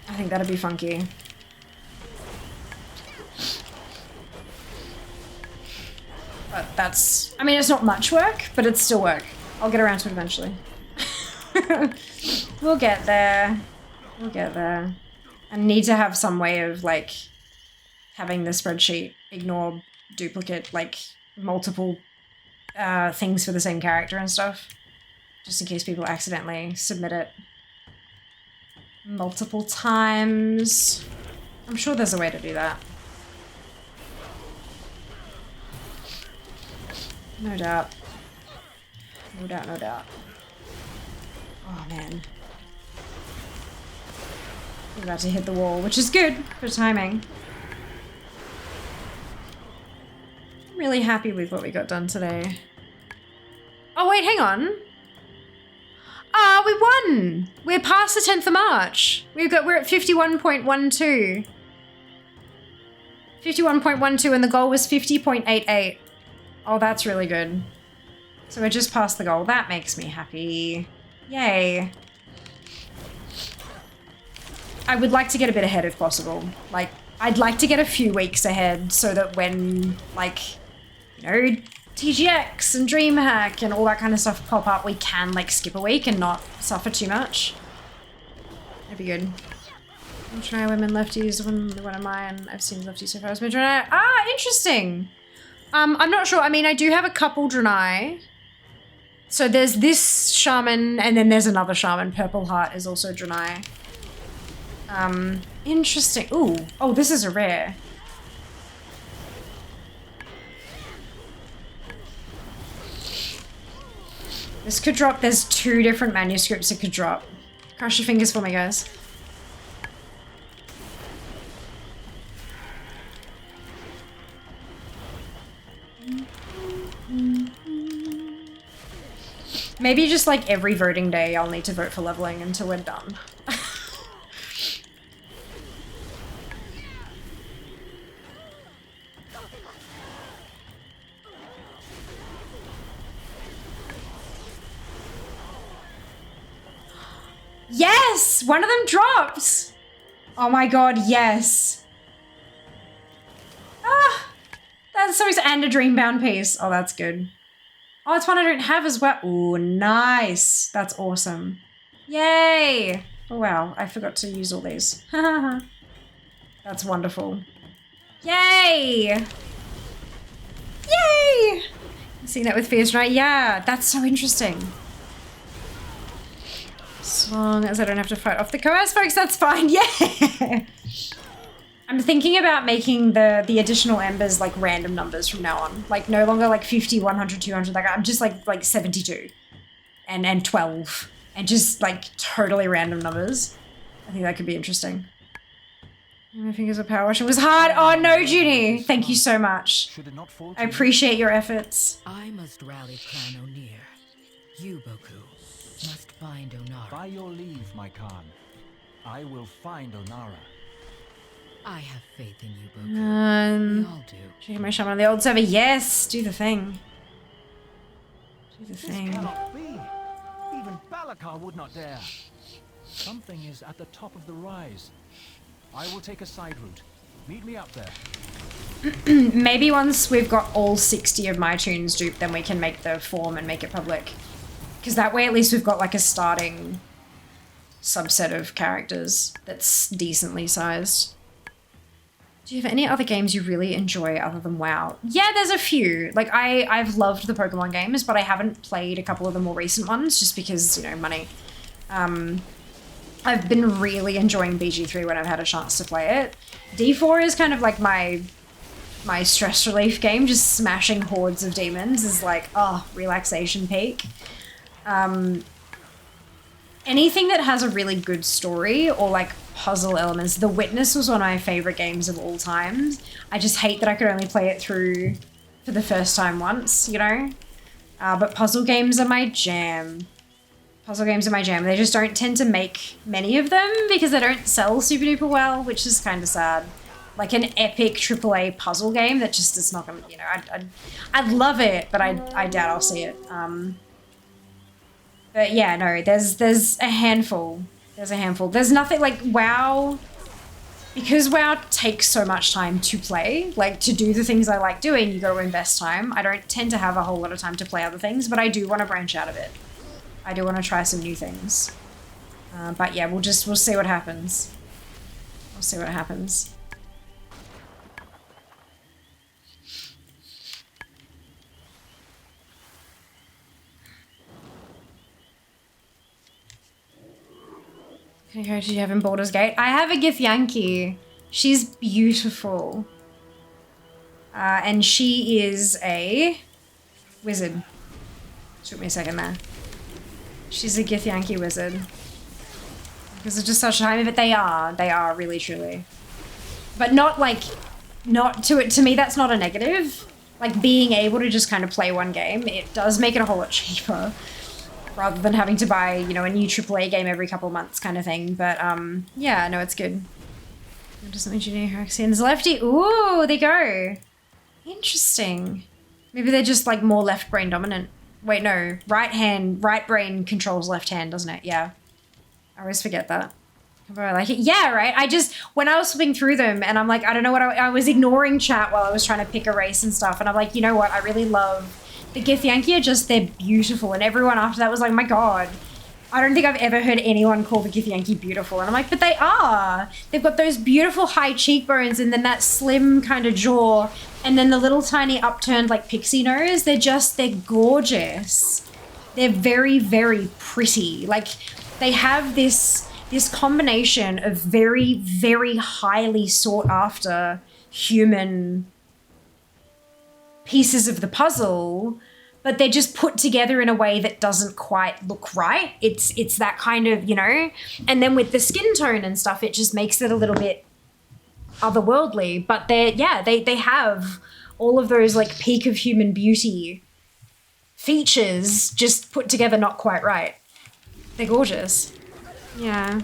I think that'd be funky. But that's, I mean, it's not much work, but it's still work. I'll get around to it eventually. We'll get there. We'll get there. I need to have some way of like having the spreadsheet ignore duplicate, like multiple things for the same character and stuff. Just in case people accidentally submit it multiple times. I'm sure there's a way to do that. No doubt. No doubt, no doubt. Oh man. We're about to hit the wall, which is good for timing. I'm really happy with what we got done today. Oh wait, hang on. Ah, we won! We're past the 10th of March. We're at 51.12. 51.12 and the goal was 50.88. Oh, that's really good. So we're just past the goal. That makes me happy. Yay. I would like to get a bit ahead if possible. Like, I'd like to get a few weeks ahead so that when, like, you know, TGX and DreamHack and all that kind of stuff pop up, we can, like, skip a week and not suffer too much. That'd be good. I'll try women lefties. One of mine. I've seen lefties so far. I've been trying to... Ah, interesting. I'm not sure. I mean, I do have a couple Draenei. So there's this shaman, and then there's another shaman. Purple Heart is also Draenei. Interesting. Ooh. Oh, this is a rare. This could drop. There's 2 different manuscripts it could drop. Cross your fingers for me, guys. Maybe just like every voting day I'll need to vote for leveling until we're done. Yes! One of them drops! Oh my god, yes. Ah! That's so exciting. And a Dreambound piece. Oh, that's good. Oh, it's one I don't have as well. Ooh, nice. That's awesome. Yay! Oh, wow. I forgot to use all these. That's wonderful. Yay! Yay! Seeing that with Fierce, right? Yeah, that's so interesting. As long as I don't have to fight off the coerce folks, that's fine. Yeah! I'm thinking about making the additional embers like random numbers from now on. Like no longer like 50, 100, 200, like I'm just like 72 and 12 and just like totally random numbers. I think that could be interesting. My fingers are power washing. It was hard. Oh no, Junie. Thank you so much. I appreciate your efforts. I must rally Clan O'Neill. You, Boku, must find Onara. By your leave, my Khan. I will find Onara. I have faith in you, Boku. We all do. Checking my shaman on the old server. Yes, do the thing. Do the thing. This cannot be. Even Balakar would not dare. Something is at the top of the rise. I will take a side route. Meet me up there. Maybe once we've got all 60 of my tunes duped, then we can make the form and make it public. Because that way at least we've got like a starting subset of characters that's decently sized. Do you have any other games you really enjoy other than WoW? Yeah, there's a few. Like, I've loved the Pokemon games, but I haven't played a couple of the more recent ones just because, you know, money. I've been really enjoying BG3 when I've had a chance to play it. D4 is kind of like my stress relief game. Just smashing hordes of demons is like, oh, relaxation peak. Anything that has a really good story or like puzzle elements. The Witness was one of my favorite games of all time. I just hate that I could only play it through for the first time once, you know? But puzzle games are my jam. Puzzle games are my jam. They just don't tend to make many of them because they don't sell super duper well, which is kind of sad. Like an epic AAA puzzle game that just is not gonna, you know, I'd love it, but I doubt I'll see it. But yeah, no, there's a handful. There's a handful. There's nothing like WoW, because WoW takes so much time to play, like to do the things I like doing, you got to invest time. I don't tend to have a whole lot of time to play other things, but I do want to branch out of it. I do want to try some new things. But yeah, we'll see what happens. We'll see what happens. What kind of character do you have in Baldur's Gate? I have a Githyanki. She's beautiful. And she is a wizard. Took me a second there. She's a Githyanki wizard. Because it's just such a time, but they are really truly. But not like, to me that's not a negative. Like being able to just kind of play one game, it does make it a whole lot cheaper. Rather than having to buy, you know, a new AAA game every couple of months kind of thing. But yeah, no, it's good. Doesn't mean you know Hyraxian's lefty. Ooh, they go. Interesting. Maybe they're just like more left brain dominant. Wait, no. Right brain controls left hand, doesn't it? Yeah. I always forget that. But I like it. Yeah, right. When I was flipping through them and I'm like, I don't know what I was ignoring chat while I was trying to pick a race and stuff. And I'm like, you know what? I really love the Githyanki are just, they're beautiful. And everyone after that was like, my God, I don't think I've ever heard anyone call the Githyanki beautiful. And I'm like, but they are. They've got those beautiful high cheekbones and then that slim kind of jaw and then the little tiny upturned like pixie nose. They're gorgeous. They're very, very pretty. Like they have this combination of very, very highly sought after human pieces of the puzzle, but they're just put together in a way that doesn't quite look right. It's that kind of, you know, and then with the skin tone and stuff, it just makes it a little bit otherworldly. But they have all of those like peak of human beauty features just put together not quite right. They're gorgeous. Yeah.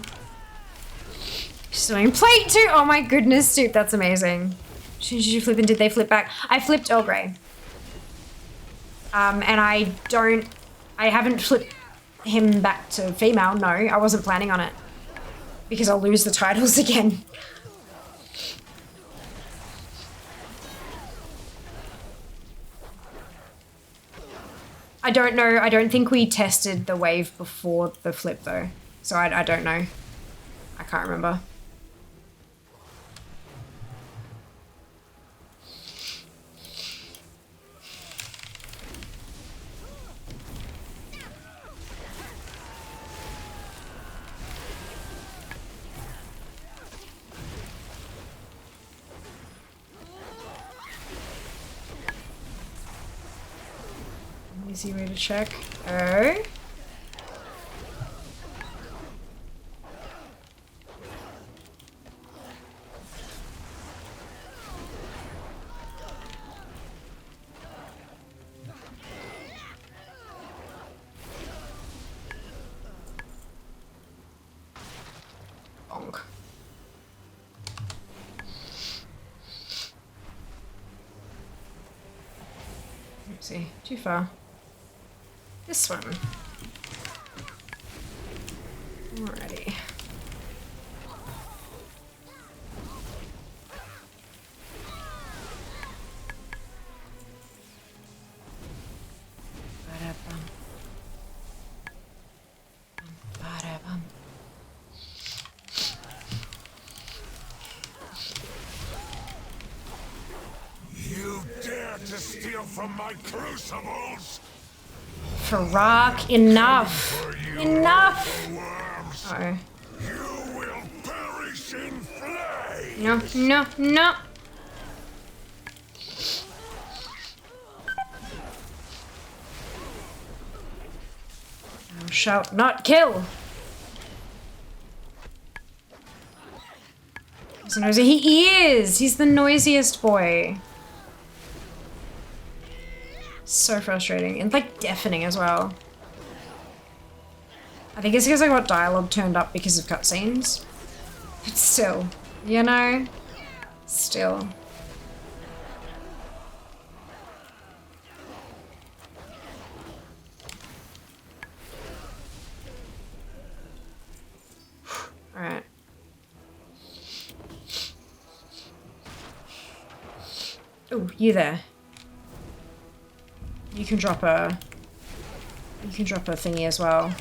Sewing plate too. Oh my goodness, dude, that's amazing. Did you flip and did they flip back? I flipped Earl Grey. And I haven't flipped him back to female, no. I wasn't planning on it. Because I'll lose the titles again. I don't know. I don't think we tested the wave before the flip though. So I don't know. I can't remember. Easy way to check. Oh. Bonk. Oopsie, too far. This one. Alrighty. You dare to steal from my crucibles? Farak, enough. Enough. Uh-oh. No, no, no. Thou shalt not kill. He's noisy. He is. He's the noisiest boy. So frustrating and like deafening as well. I think it's because I got dialogue turned up because of cutscenes. But still, you know, still. All right. Oh, you there. You can drop a thingy as well.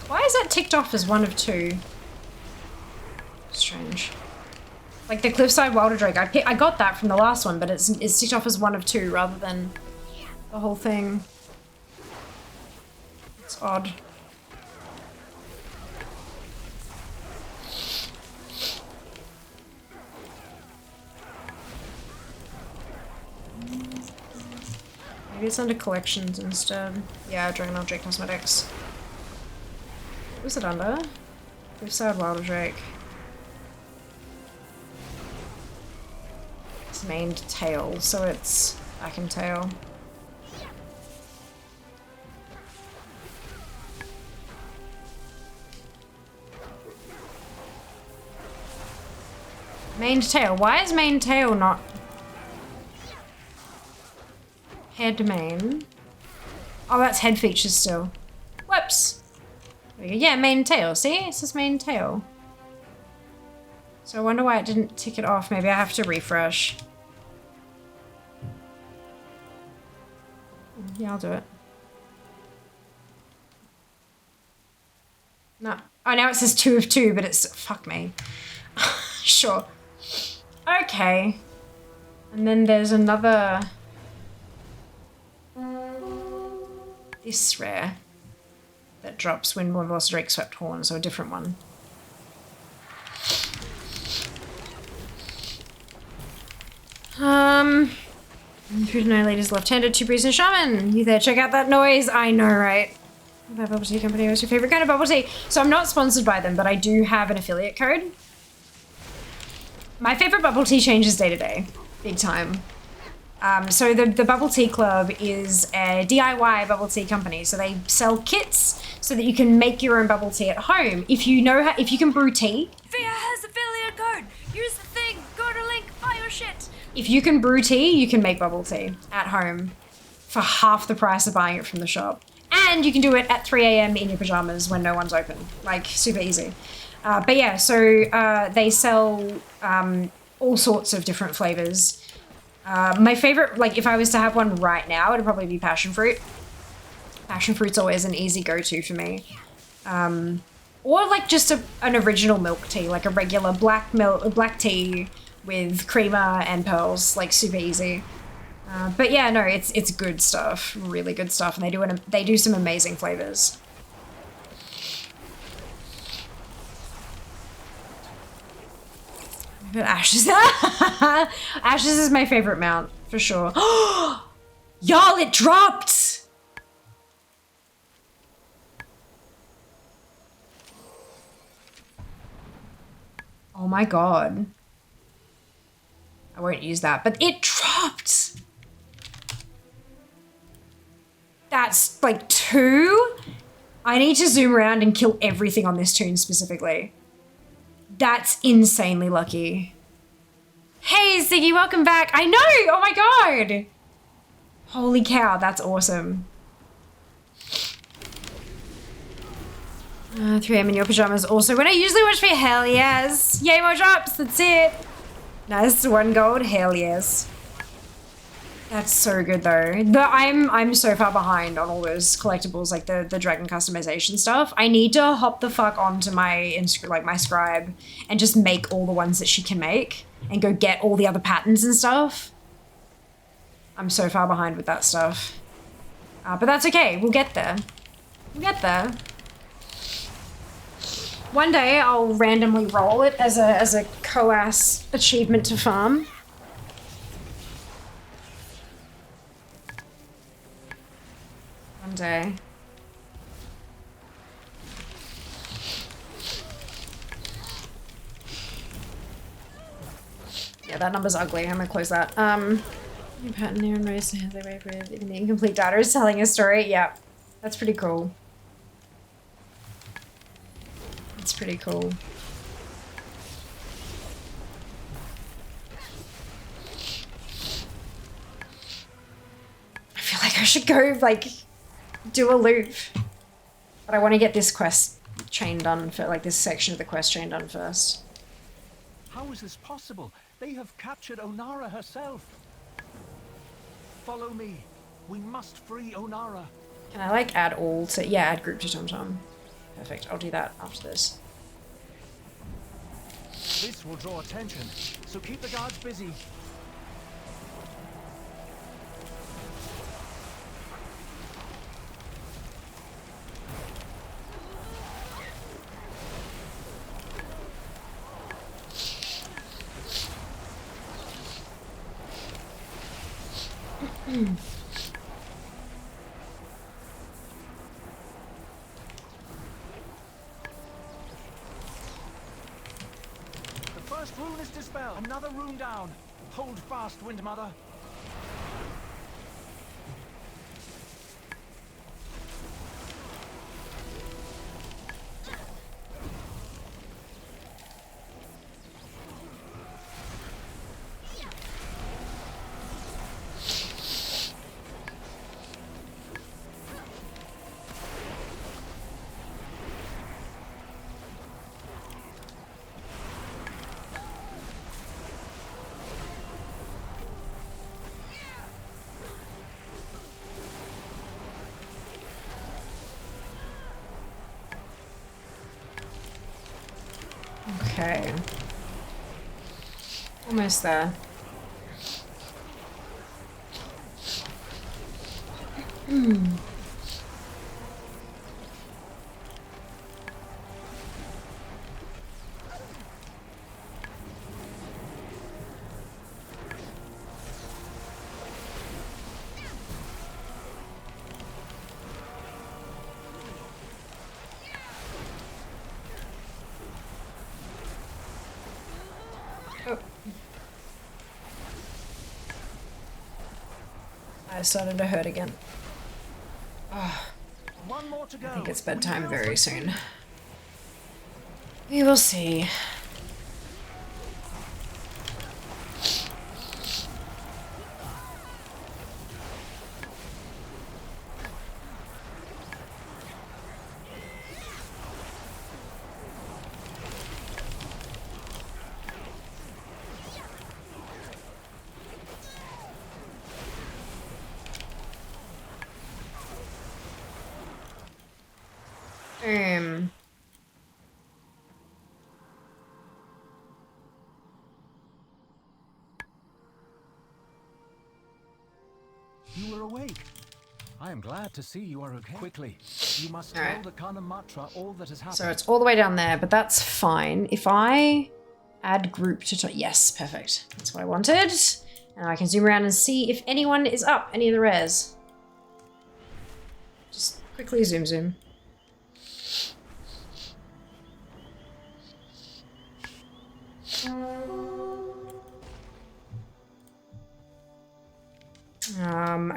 Why is that ticked off as one of two? Strange. Like the Cliffside Wilder Drake, I got that from the last one, but it's ticked off as one of two rather than the whole thing. It's odd. Maybe it's under collections instead. Yeah, Dragon Drake Cosmetics. What was it under? Cliffside Wilder Drake. It's maned tail, so it's back and tail. Maned tail. Why is maned tail not head mane? Oh, that's head features still. Whoops. There we go. Yeah, mane tail. See? It says mane tail. So I wonder why it didn't tick it off. Maybe I have to refresh. Yeah, I'll do it. No. Oh, now it says 2 of 2, but it's... Fuck me. Sure. Okay. And then there's another... This rare. That drops Windborne Velocity Drake Swept Horn, so a different one. Food and ladies left-handed, 2 priests and shaman. You there, check out that noise. I know, right? That bubble tea company was your favorite kind of bubble tea. So I'm not sponsored by them, but I do have an affiliate code. My favorite bubble tea changes day to day, big time. So the Bubble Tea Club is a DIY bubble tea company. So they sell kits so that you can make your own bubble tea at home. If you know how, if you can brew tea. Via has affiliate code. Use the thing. Go to link. Buy your shit. If you can brew tea, you can make bubble tea at home for half the price of buying it from the shop. And you can do it at 3 AM in your pajamas when no one's open. Like, super easy. But yeah, so they sell all sorts of different flavors. My favorite, like if I was to have one right now, it'd probably be passion fruit. Passion fruit's always an easy go-to for me. Or like just an original milk tea, like a regular black tea with creamer and pearls, like super easy. But yeah, no, it's good stuff, really good stuff, and they do some amazing flavors. But Ashes, Ashes is my favorite mount for sure. Y'all, it dropped. Oh my god. I won't use that, but it dropped. That's like 2. I need to zoom around and kill everything on this toon specifically. That's insanely lucky. Hey, Ziggy, welcome back. I know! Oh my god! Holy cow, that's awesome. 3 AM in your pajamas also. When I usually watch for hell yes. Yay, more drops, that's it. Nice, 1 gold, hell yes. That's so good though. I'm so far behind on all those collectibles, like the dragon customization stuff. I need to hop the fuck onto my my scribe and just make all the ones that she can make and go get all the other patterns and stuff. I'm so far behind with that stuff. But that's okay, we'll get there. We'll get there. One day I'll randomly roll it as a coas achievement to farm. One day. Yeah, that number's ugly. I'm gonna close that. Pattern there and raised to have their way with even the incomplete data is telling a story. Yeah, that's pretty cool. That's pretty cool. I feel like I should go, like, do a loop. But I want to get this quest chain done for, like, this section of the quest chain done first. How is this possible? They have captured Onara herself. Follow me. We must free Onara. Can I, like, add all to... Yeah, add group to TomTom. Perfect. I'll do that after this. This will draw attention, so keep the guards busy. The first rune is dispelled. Another rune down. Hold fast, Windmother. Okay. Almost there. I started to hurt again. Oh, One more to go. I think it's bedtime very soon. We will see. You were awake. I am glad to see you are okay. Quickly, you must All tell right. the Kanamatra all that has happened. So it's all the way down there, but that's fine. If I add group to... Yes, perfect. That's what I wanted. And I can zoom around and see if anyone is up, any of the rares. Just quickly zoom.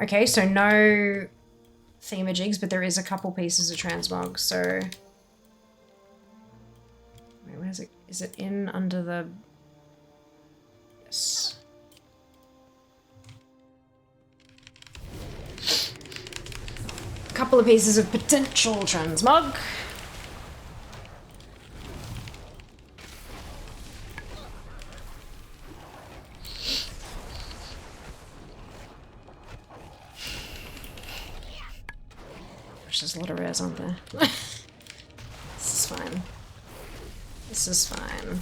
Okay, so no themajigs, but there is a couple pieces of transmog, so... Wait, where's it? Is it in under the... Yes. A couple of pieces of potential transmog. There's a lot of rares, aren't there? This is fine. This is fine.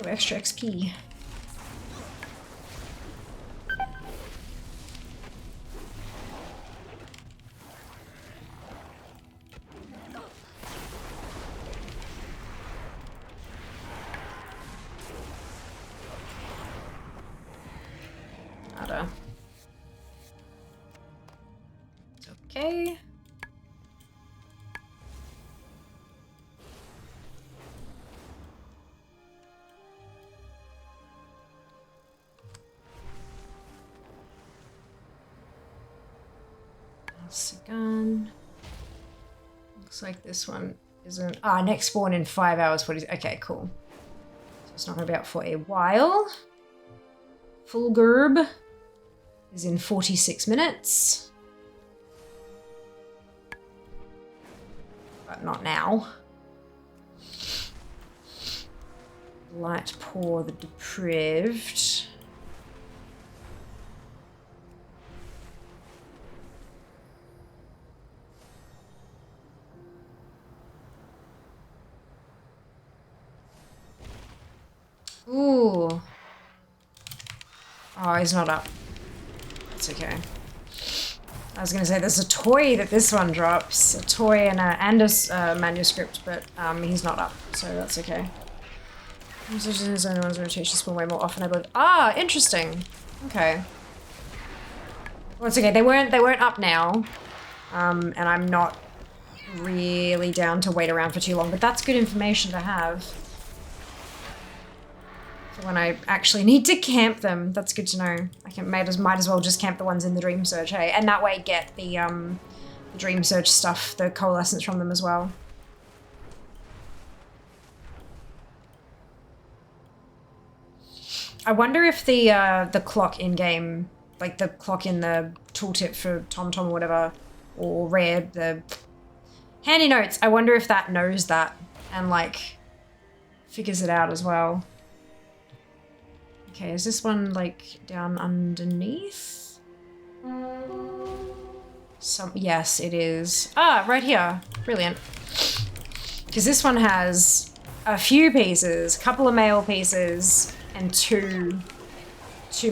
Ooh, extra XP. Nada. It's okay. That's a gun. Looks like this one isn't. Ah, next spawn in 5 hours. 40. Okay, cool. So it's not going to be up for a while. Full Gerb is in 46 minutes. But not now. Light Pour the Depraved. Ooh. Oh, he's not up. That's okay. I was gonna say there's a toy that this one drops, a toy and a manuscript, but he's not up, so that's okay. His only ones rotation spawn way more often, I believe. Ah, interesting. Okay. Well, it's okay. They weren't up now, and I'm not really down to wait around for too long. But that's good information to have for when I actually need to camp them. That's good to know. I might as well just camp the ones in the Dream Surge, hey, and that way get the Dream Surge stuff, the coalescence from them as well. I wonder if the clock in game, like the clock in the tooltip for TomTom or whatever, or Rare, the handy notes, I wonder if that knows that and like figures it out as well. Okay, is this one like down underneath? Yes, it is. Ah, right here. Brilliant. Because this one has a few pieces, a couple of mail pieces, and two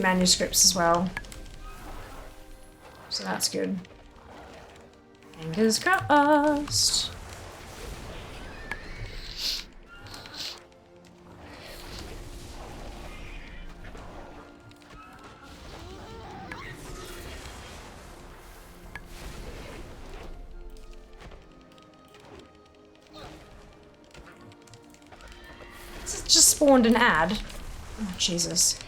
manuscripts as well. So that's good. Fingers crossed. Just spawned an ad. Oh, Jesus.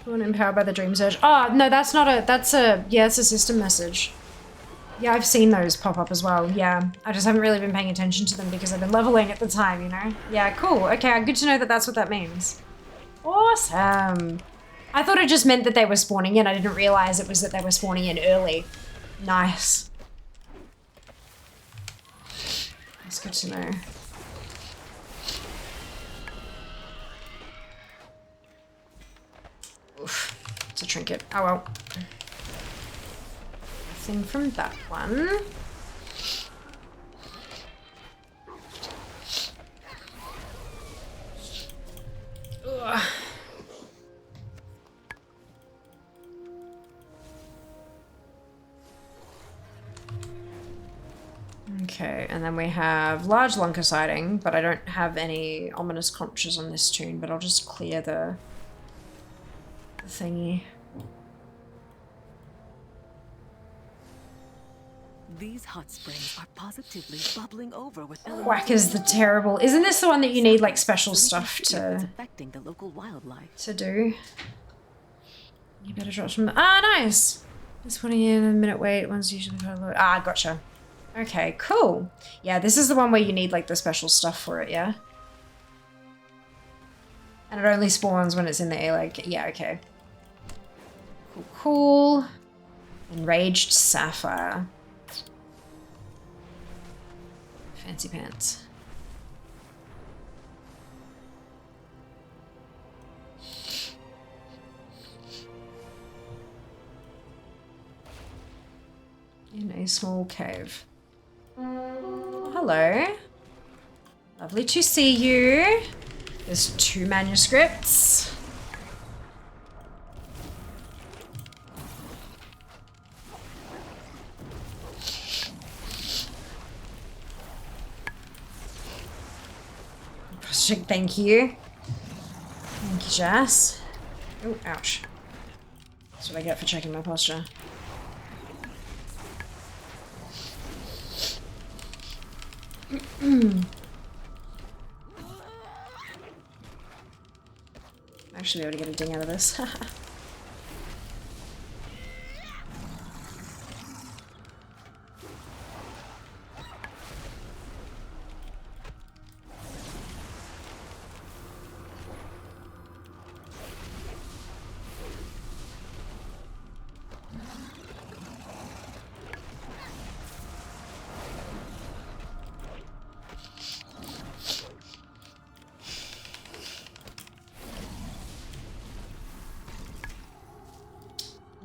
Empowered by the Dream Surge. Oh, no, that's not a, yeah, it's a system message. Yeah, I've seen those pop up as well, yeah. I just haven't really been paying attention to them because I've been leveling at the time, you know? Yeah, cool. Okay, good to know that that's what that means. Awesome. I thought it just meant that they were spawning in. I didn't realize it was that they were spawning in early. Nice. That's good to know. Oof, it's a trinket. Oh well. Nothing from that one. Ugh. Okay, and then we have large lunker sighting, but I don't have any ominous conches on this tune, but I'll just clear the thingy. These hot springs are positively bubbling over with Whackers the Terrible. Isn't this the one that you need like special stuff to affecting the local wildlife to do? You better drop some. Ah, nice. This one in a minute wait. One's usually quite low. Ah, gotcha. Okay, cool. Yeah, this is the one where you need like the special stuff for it, yeah? And it only spawns when it's in the air, like, yeah, okay. Cool, cool. Enraged Sapphire. Fancy pants. In a small cave. Oh, hello. Lovely to see you. There's 2 manuscripts. Thank you. Thank you, Jess. Oh, ouch. That's what I get for checking my posture. Actually, be able to get a ding out of this.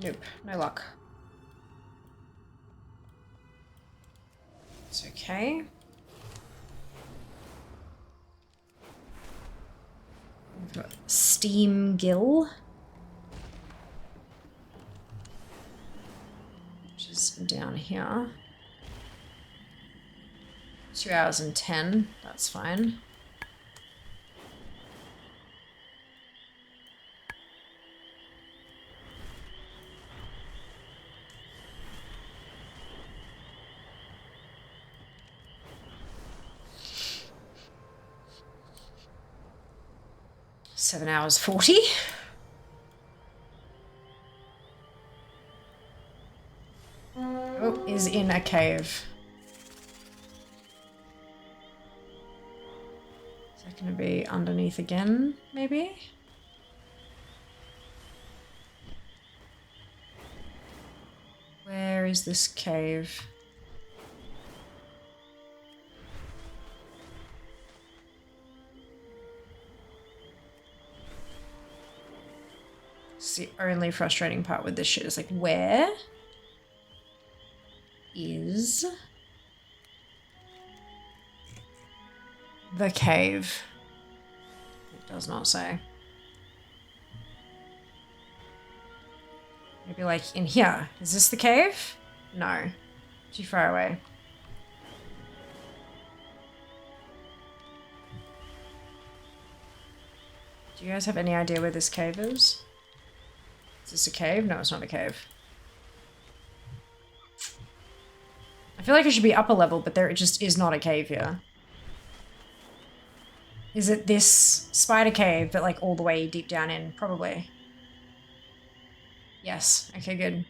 'Nope, no luck. It's okay. We've got Steam Gill, which is down here. 2 hours and 10, that's fine. Seven hours 40. Oh, is in a cave. Is that going to be underneath again, maybe? Where is this cave? It's the only frustrating part with this shit is like, where is the cave? It does not say. Maybe like in here. Is this the cave? No. Too far away. Do you guys have any idea where this cave is? Is this a cave? No, it's not a cave. I feel like it should be upper level, but there it just is not a cave here. Is it this spider cave, but like all the way deep down in? Probably. Yes. Okay, good.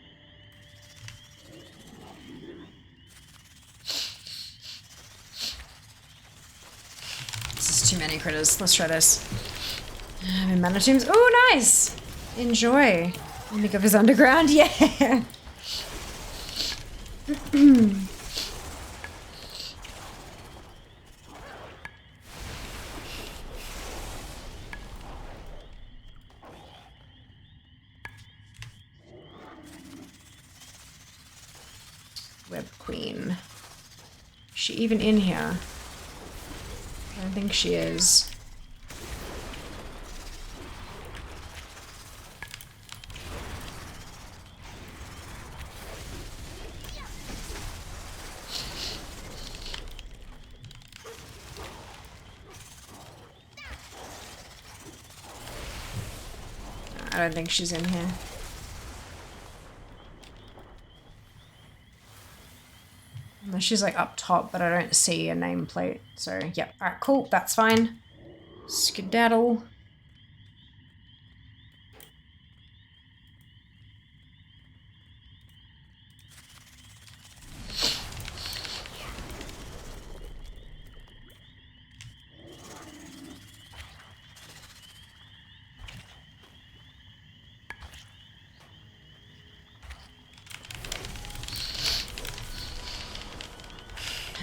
This is too many critters. Let's try this. Mana tombs. Oh, nice! Enjoy. Make of his underground. Yeah. Web Queen. Is she even in here? I don't think she is. I don't think she's in here. Unless she's like up top, but I don't see a nameplate. So, yep. Alright, cool. That's fine. Skedaddle.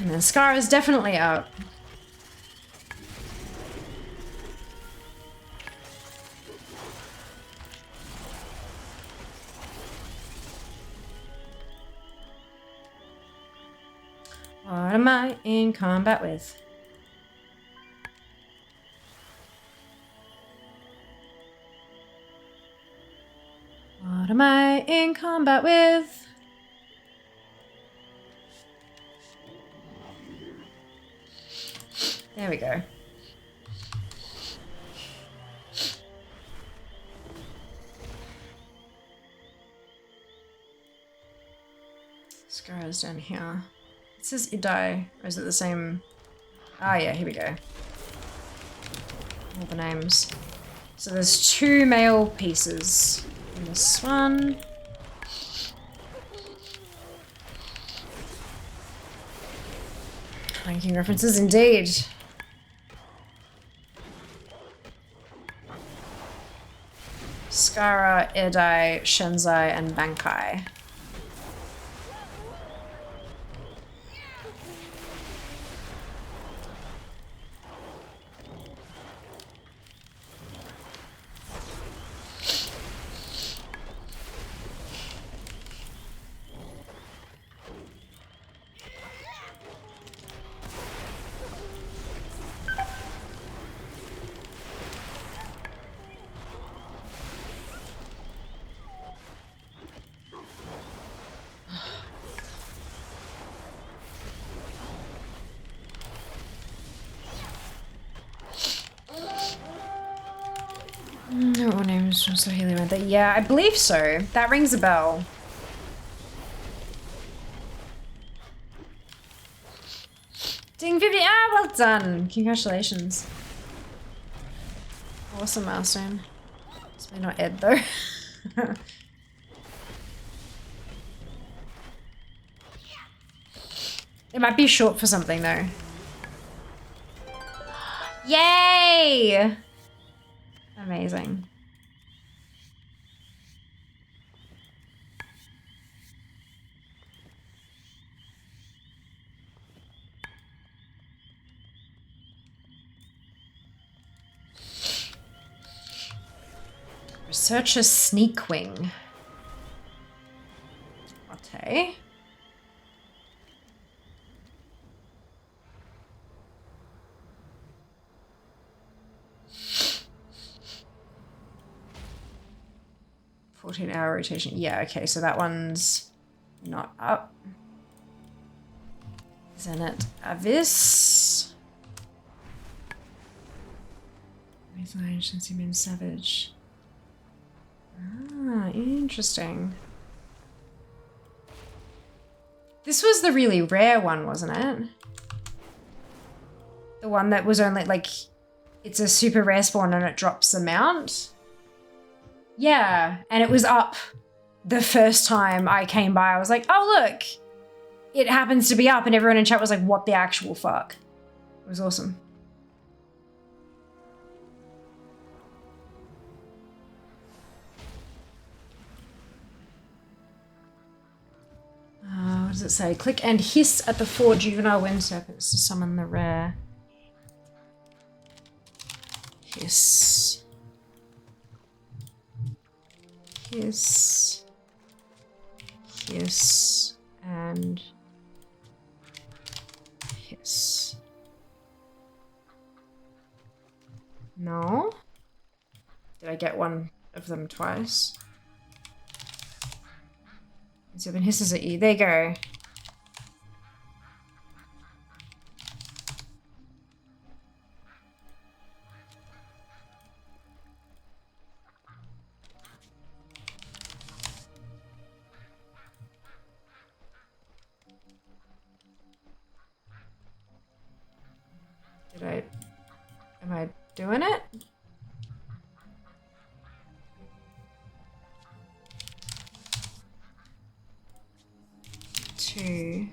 And then Scar is definitely up. What am I in combat with? What am I in combat with? There we go. Scar's down here. It says Idai, or is it the same? Ah, yeah, here we go. All the names. So there's 2 male pieces in this one. Ranking references indeed. Skara, Idai, Shenzai, and Bankai. No, what names from Swahili went there? Yeah, I believe so. That rings a bell. Ding 50. Ah, well done. Congratulations. Awesome milestone. It's maybe not Ed though. It might be short for something though. Yay! Amazing. Researcher Sneakwing. Okay. $14-hour rotation. Yeah, okay, so that one's not up. Zenit Avis. Since he been savage. Ah, interesting. This was the really rare one, wasn't it? The one that was only like, it's a super rare spawn and it drops the mount. Yeah, and it was up the first time I came by. I was like, oh look, it happens to be up, and everyone in chat was like, what the actual fuck? It was awesome. What does it say? Click and hiss at the 4 juvenile wind serpents to summon the rare. Hiss. Hiss. Hiss. And hiss. No? Did I get one of them twice? Seven hisses at you. There you go. Am I doing it? Two,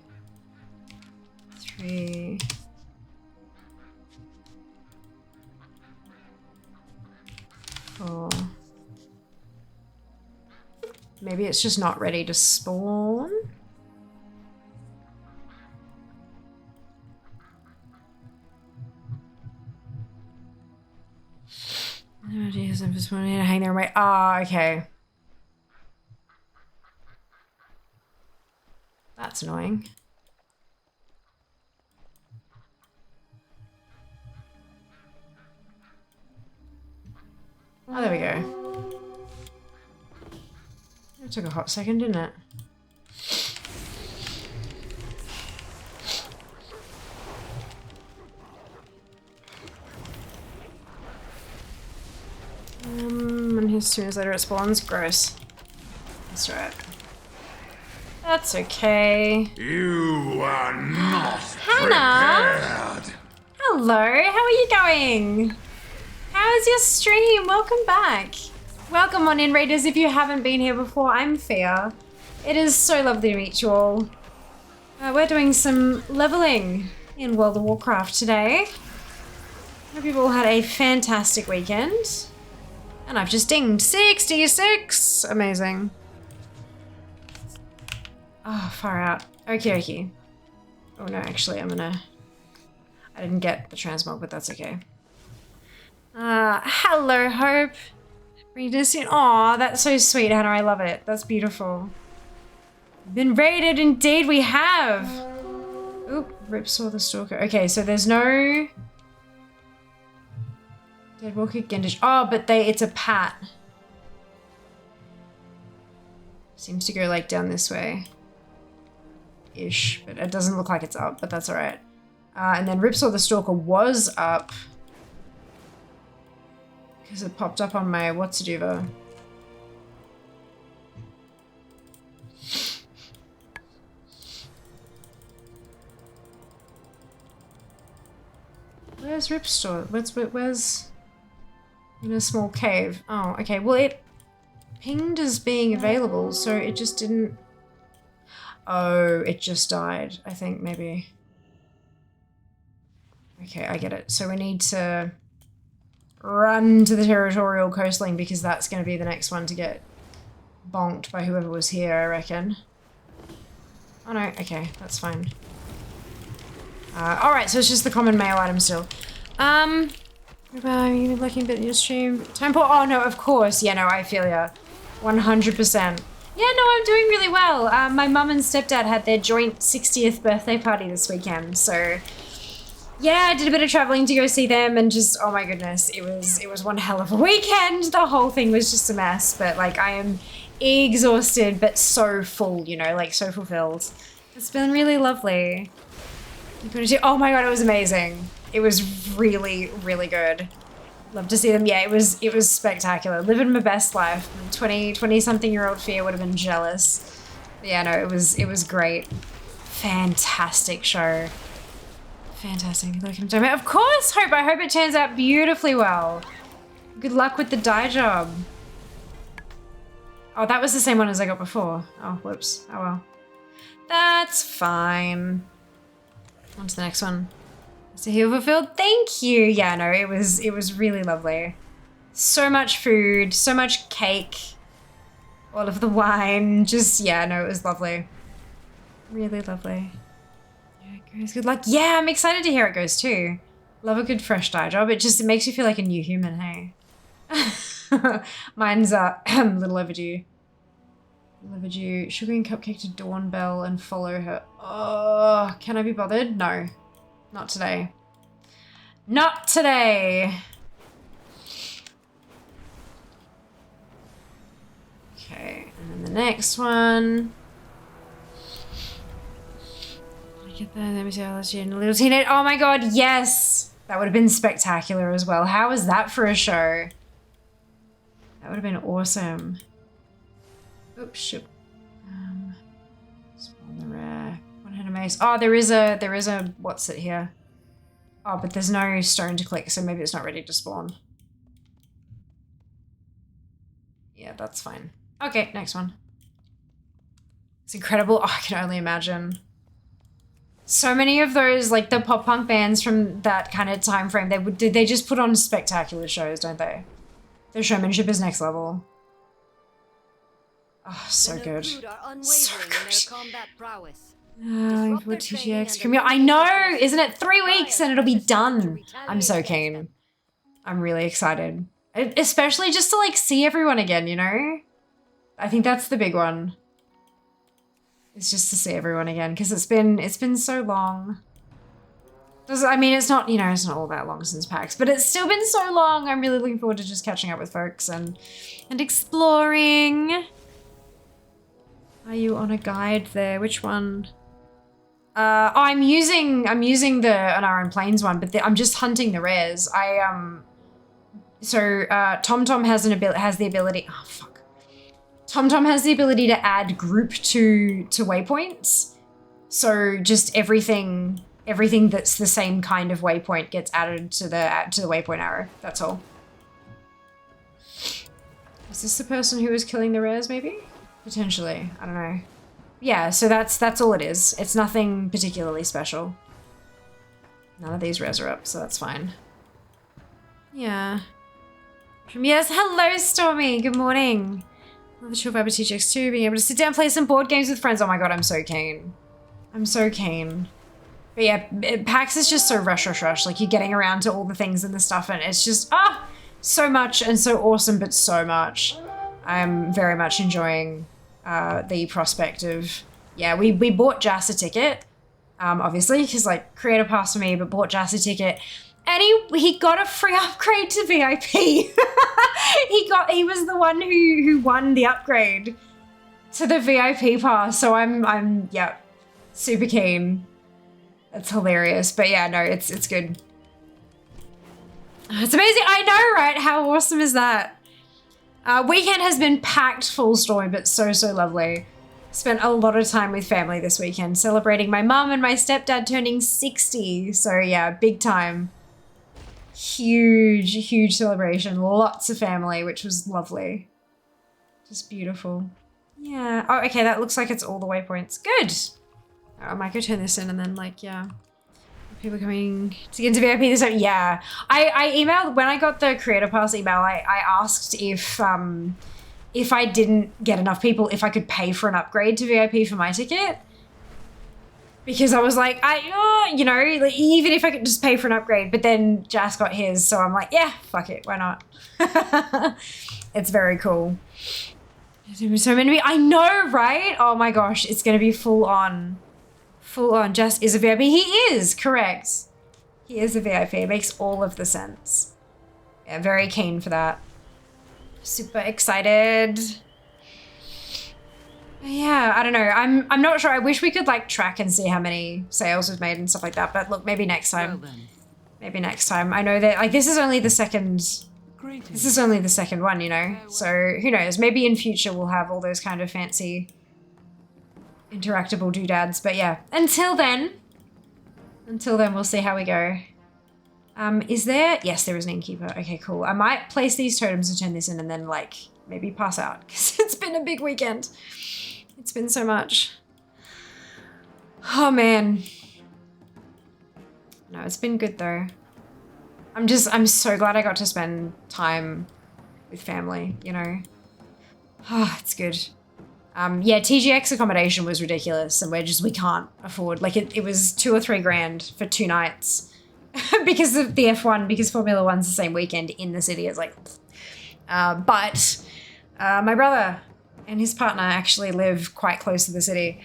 three, four. Maybe it's just not ready to spawn. Oh, geez, I'm just wanting to hang there and wait. Ah, okay. That's annoying. Oh, there we go. It took a hot second, didn't it? And as soon as later it spawns, gross. That's right. That's okay. You are not Hannah! prepared. Hello, how are you going? How's your stream? Welcome back. Welcome on in, Raiders, if you haven't been here before. I'm Fia. It is so lovely to meet you all. We're doing some leveling in World of Warcraft today. Hope you've all had a fantastic weekend. And I've just dinged 66! Amazing. Oh, far out. Okie dokie. Oh no, actually I didn't get the transmog, but that's okay. Hello, Hope. Aw, that's so sweet, Hannah. I love it. That's beautiful. Been raided, indeed we have. Oop, Rip saw the Stalker. Okay, so there's no Deadwalker Gendish. Oh, but it's a pat. Seems to go like down this way. Ish, but it doesn't look like it's up, but that's alright. And then Ripsaw the Stalker was up. Because it popped up on my what's-a-dover. Where's Ripsaw? Where's... In a small cave. Oh, okay. Well, it pinged as being available, so it just didn't... Oh, it just died, I think, maybe. Okay, I get it. So we need to run to the territorial coastline because that's going to be the next one to get bonked by whoever was here, I reckon. Oh no, okay, that's fine. Alright, so it's just the common mail item still. You've been looking a bit in your stream. Temple, oh no, of course. Yeah, no, I feel ya. 100%. Yeah, no, I'm doing really well. My mum and stepdad had their joint 60th birthday party this weekend, so yeah, I did a bit of traveling to go see them and just, oh my goodness, it was one hell of a weekend. The whole thing was just a mess, but like I am exhausted but so full, you know, like so fulfilled. It's been really lovely. Oh my god, it was amazing. It was really, really good. Love to see them. Yeah, it was spectacular. Living my best life. 20-something-year-old Fia would have been jealous. But yeah, no, it was great. Fantastic show. Fantastic. Of course, Hope. I hope it turns out beautifully well. Good luck with the dye job. Oh, that was the same one as I got before. Oh, whoops. Oh well. That's fine. On to the next one. So heal fulfilled. Thank you. Yeah, no, it was really lovely. So much food, so much cake, all of the wine. Just yeah, no, it was lovely. Really lovely. Yeah, it goes. Good luck. Yeah, I'm excited to hear it goes too. Love a good fresh dye job. It makes you feel like a new human, hey. Mine's a little overdue. Overdue. Sugar and cupcake to Dawn Bell and follow her. Oh, can I be bothered? No. Not today. Not today! Okay, and then the next one. Did I get that? Let me see how that's in a little teenage. Oh my god, yes! That would have been spectacular as well. How was that for a show? That would have been awesome. Oops, shit. Spawn the rare. One-handed mace. Oh, there is a what's it here? Oh, but there's no stone to click, so maybe it's not ready to spawn. Yeah, that's fine. Okay, next one. It's incredible. Oh, I can only imagine. So many of those, like the pop punk bands from that kind of time frame, they just put on spectacular shows, don't they? Their showmanship is next level. Oh, so good. So good. For TGX Premier. I know! Isn't it 3 weeks and it'll be done? I'm so keen. I'm really excited. Especially just to like see everyone again, you know? I think that's the big one. It's just to see everyone again because it's been so long. I mean, it's not, you know, it's not all that long since PAX, but it's still been so long. I'm really looking forward to just catching up with folks and exploring. Are you on a guide there? Which one? I'm using the Anaran Plains one, but I'm just hunting the rares. TomTom has the ability. Oh fuck. TomTom has the ability to add group to waypoints. So just everything that's the same kind of waypoint gets added to the waypoint arrow. That's all. Is this the person who was killing the rares? Maybe, potentially. I don't know. Yeah, so that's all it is. It's nothing particularly special. None of these rares are up, so that's fine. Yeah. Yes, hello Stormy, good morning. Love the chill vibe of TGX2, being able to sit down and play some board games with friends. Oh my god, I'm so keen. I'm so keen. But yeah, PAX is just so rush. Like you're getting around to all the things and the stuff and it's just, so much and so awesome, but so much. I'm very much enjoying the prospect of, yeah, we bought Jas a ticket, obviously, because like creator pass for me, but bought Jas a ticket, and he got a free upgrade to VIP. he was the one who won the upgrade to the VIP pass, so I'm yeah, super keen. It's hilarious, but yeah, no, it's good. It's amazing. I know, right? How awesome is that? Weekend has been packed full story, but so lovely. Spent a lot of time with family this weekend, celebrating my mum and my stepdad turning 60. So yeah, big time. Huge celebration. Lots of family, which was lovely. Just beautiful. Yeah. Oh, okay, that looks like it's all the waypoints. Good. I might go turn this in and then like, yeah. People coming to get into VIP this time. Yeah. I emailed, when I got the creator pass email, I asked if I didn't get enough people, if I could pay for an upgrade to VIP for my ticket. Because I was like, you know, like, even if I could just pay for an upgrade, but then Jas got his, so I'm like, yeah, fuck it, why not? It's very cool. There's so many, I know, right? Oh my gosh, it's gonna be full on. Jas is a VIP. He is, correct. He is a VIP. It makes all of the sense. Yeah, very keen for that. Super excited. Yeah, I don't know. I'm not sure. I wish we could like track and see how many sales we've made and stuff like that. But look, maybe next time. Well, maybe next time. I know that like this is only the second. This is only the second one, you know. So who knows? Maybe in future we'll have all those kind of fancy interactable doodads, but yeah, until then we'll see how we go. Is there? Yes, there is an innkeeper. Okay, cool. I might place these totems and turn this in and then like maybe pass out because it's been a big weekend. It's been so much. Oh man. No, it's been good though. I'm so glad I got to spend time with family, you know. It's good. Yeah, TGX accommodation was ridiculous and we can't afford, like it was $2 or $3 grand for 2 nights because of the F1, because Formula 1's the same weekend in the city. It's like, but my brother and his partner actually live quite close to the city.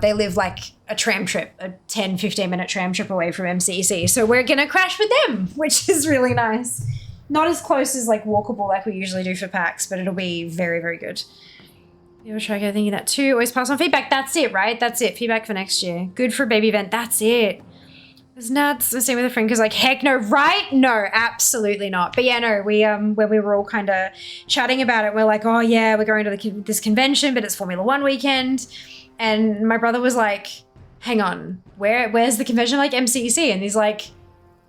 They live like a tram trip, a 10-15 minute tram trip away from MCEC. So we're gonna crash with them, which is really nice. Not as close as like walkable like we usually do for PAX, but it'll be very, very good. You'll try thinking that too. Always pass on feedback. That's it, right? That's it. Feedback for next year. Good for a baby event. That's it. It's nuts. The same with a friend because like, heck no, right? No, absolutely not. But yeah, no, we when we were all kind of chatting about it, we're like, oh yeah, we're going to this convention, but it's Formula 1 weekend. And my brother was like, hang on, where's the convention? Like MCEC? And he's like,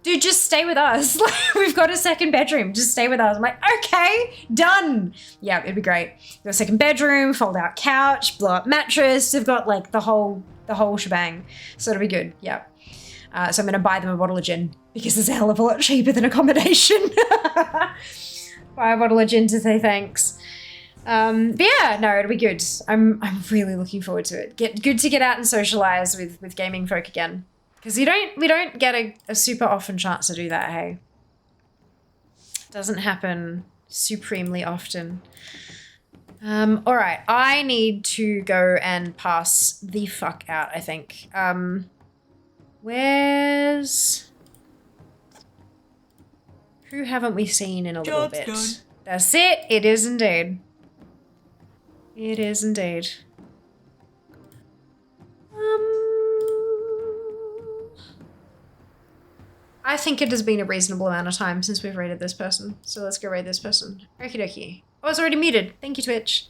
dude, just stay with us. Like, we've got a second bedroom. Just stay with us. I'm like, okay, done. Yeah, it'd be great. We've got a second bedroom, fold out couch, blow up mattress. They've got like the whole shebang. So it'll be good. Yeah. So I'm going to buy them a bottle of gin because it's a hell of a lot cheaper than accommodation. Buy a bottle of gin to say thanks. But yeah, no, it'll be good. I'm really looking forward to it. Good to get out and socialize with gaming folk again. Because we don't get a super often chance to do that, hey? Doesn't happen supremely often. All right, I need to go and pass the fuck out, I think. Where's... Who haven't we seen in a little Job's bit? done. That's it. It is indeed. It is indeed. I think it has been a reasonable amount of time since we've raided this person. So let's go raid this person. Okie dokie. Oh, it's already muted. Thank you, Twitch.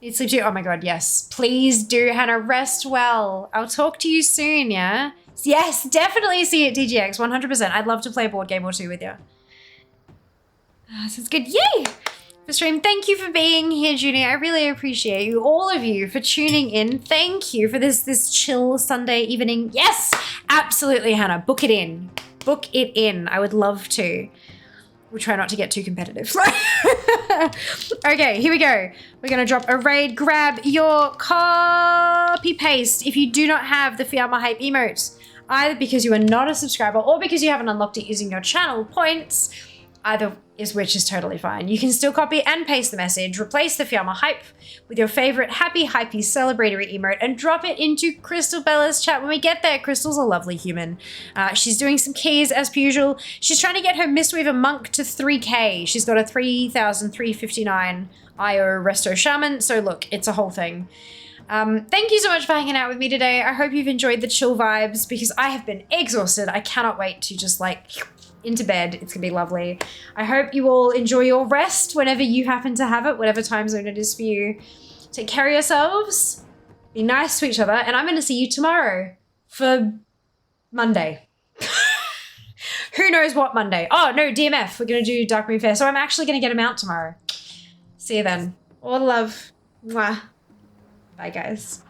Need sleep too. Oh my god, yes. Please do, Hannah. Rest well. I'll talk to you soon, yeah? Yes, definitely see you at DGX, 100%. I'd love to play a board game or two with you. Sounds good. Yay! For stream, thank you for being here, Junie. I really appreciate you, all of you, for tuning in. Thank you for this chill Sunday evening. Yes, absolutely, Hannah. Book it in. Book it in. I would love to. We'll try not to get too competitive. Okay, here we go. We're going to drop a raid. Grab your copy paste if you do not have the Fiamma Hype emotes, either because you are not a subscriber or because you haven't unlocked it using your channel points. Either is which is totally fine. You can still copy and paste the message, replace the Fiamma Hype with your favorite happy, hypey, celebratory emote, and drop it into Crystal Bella's chat when we get there. Crystal's a lovely human. She's doing some keys as per usual. She's trying to get her Mistweaver Monk to 3k. She's got a 3,359 IO Resto Shaman. So look, it's a whole thing. Thank you so much for hanging out with me today. I hope you've enjoyed the chill vibes because I have been exhausted. I cannot wait to just like into bed. It's gonna be lovely. I hope you all enjoy your rest whenever you happen to have it, whatever time zone it is for you. Take care of yourselves. Be nice to each other. And I'm gonna see you tomorrow for Monday. Who knows what Monday? Oh no, DMF. We're gonna do Dark Moon Fair. So I'm actually gonna get him out tomorrow. See you then. All the love. Mwah. Bye guys.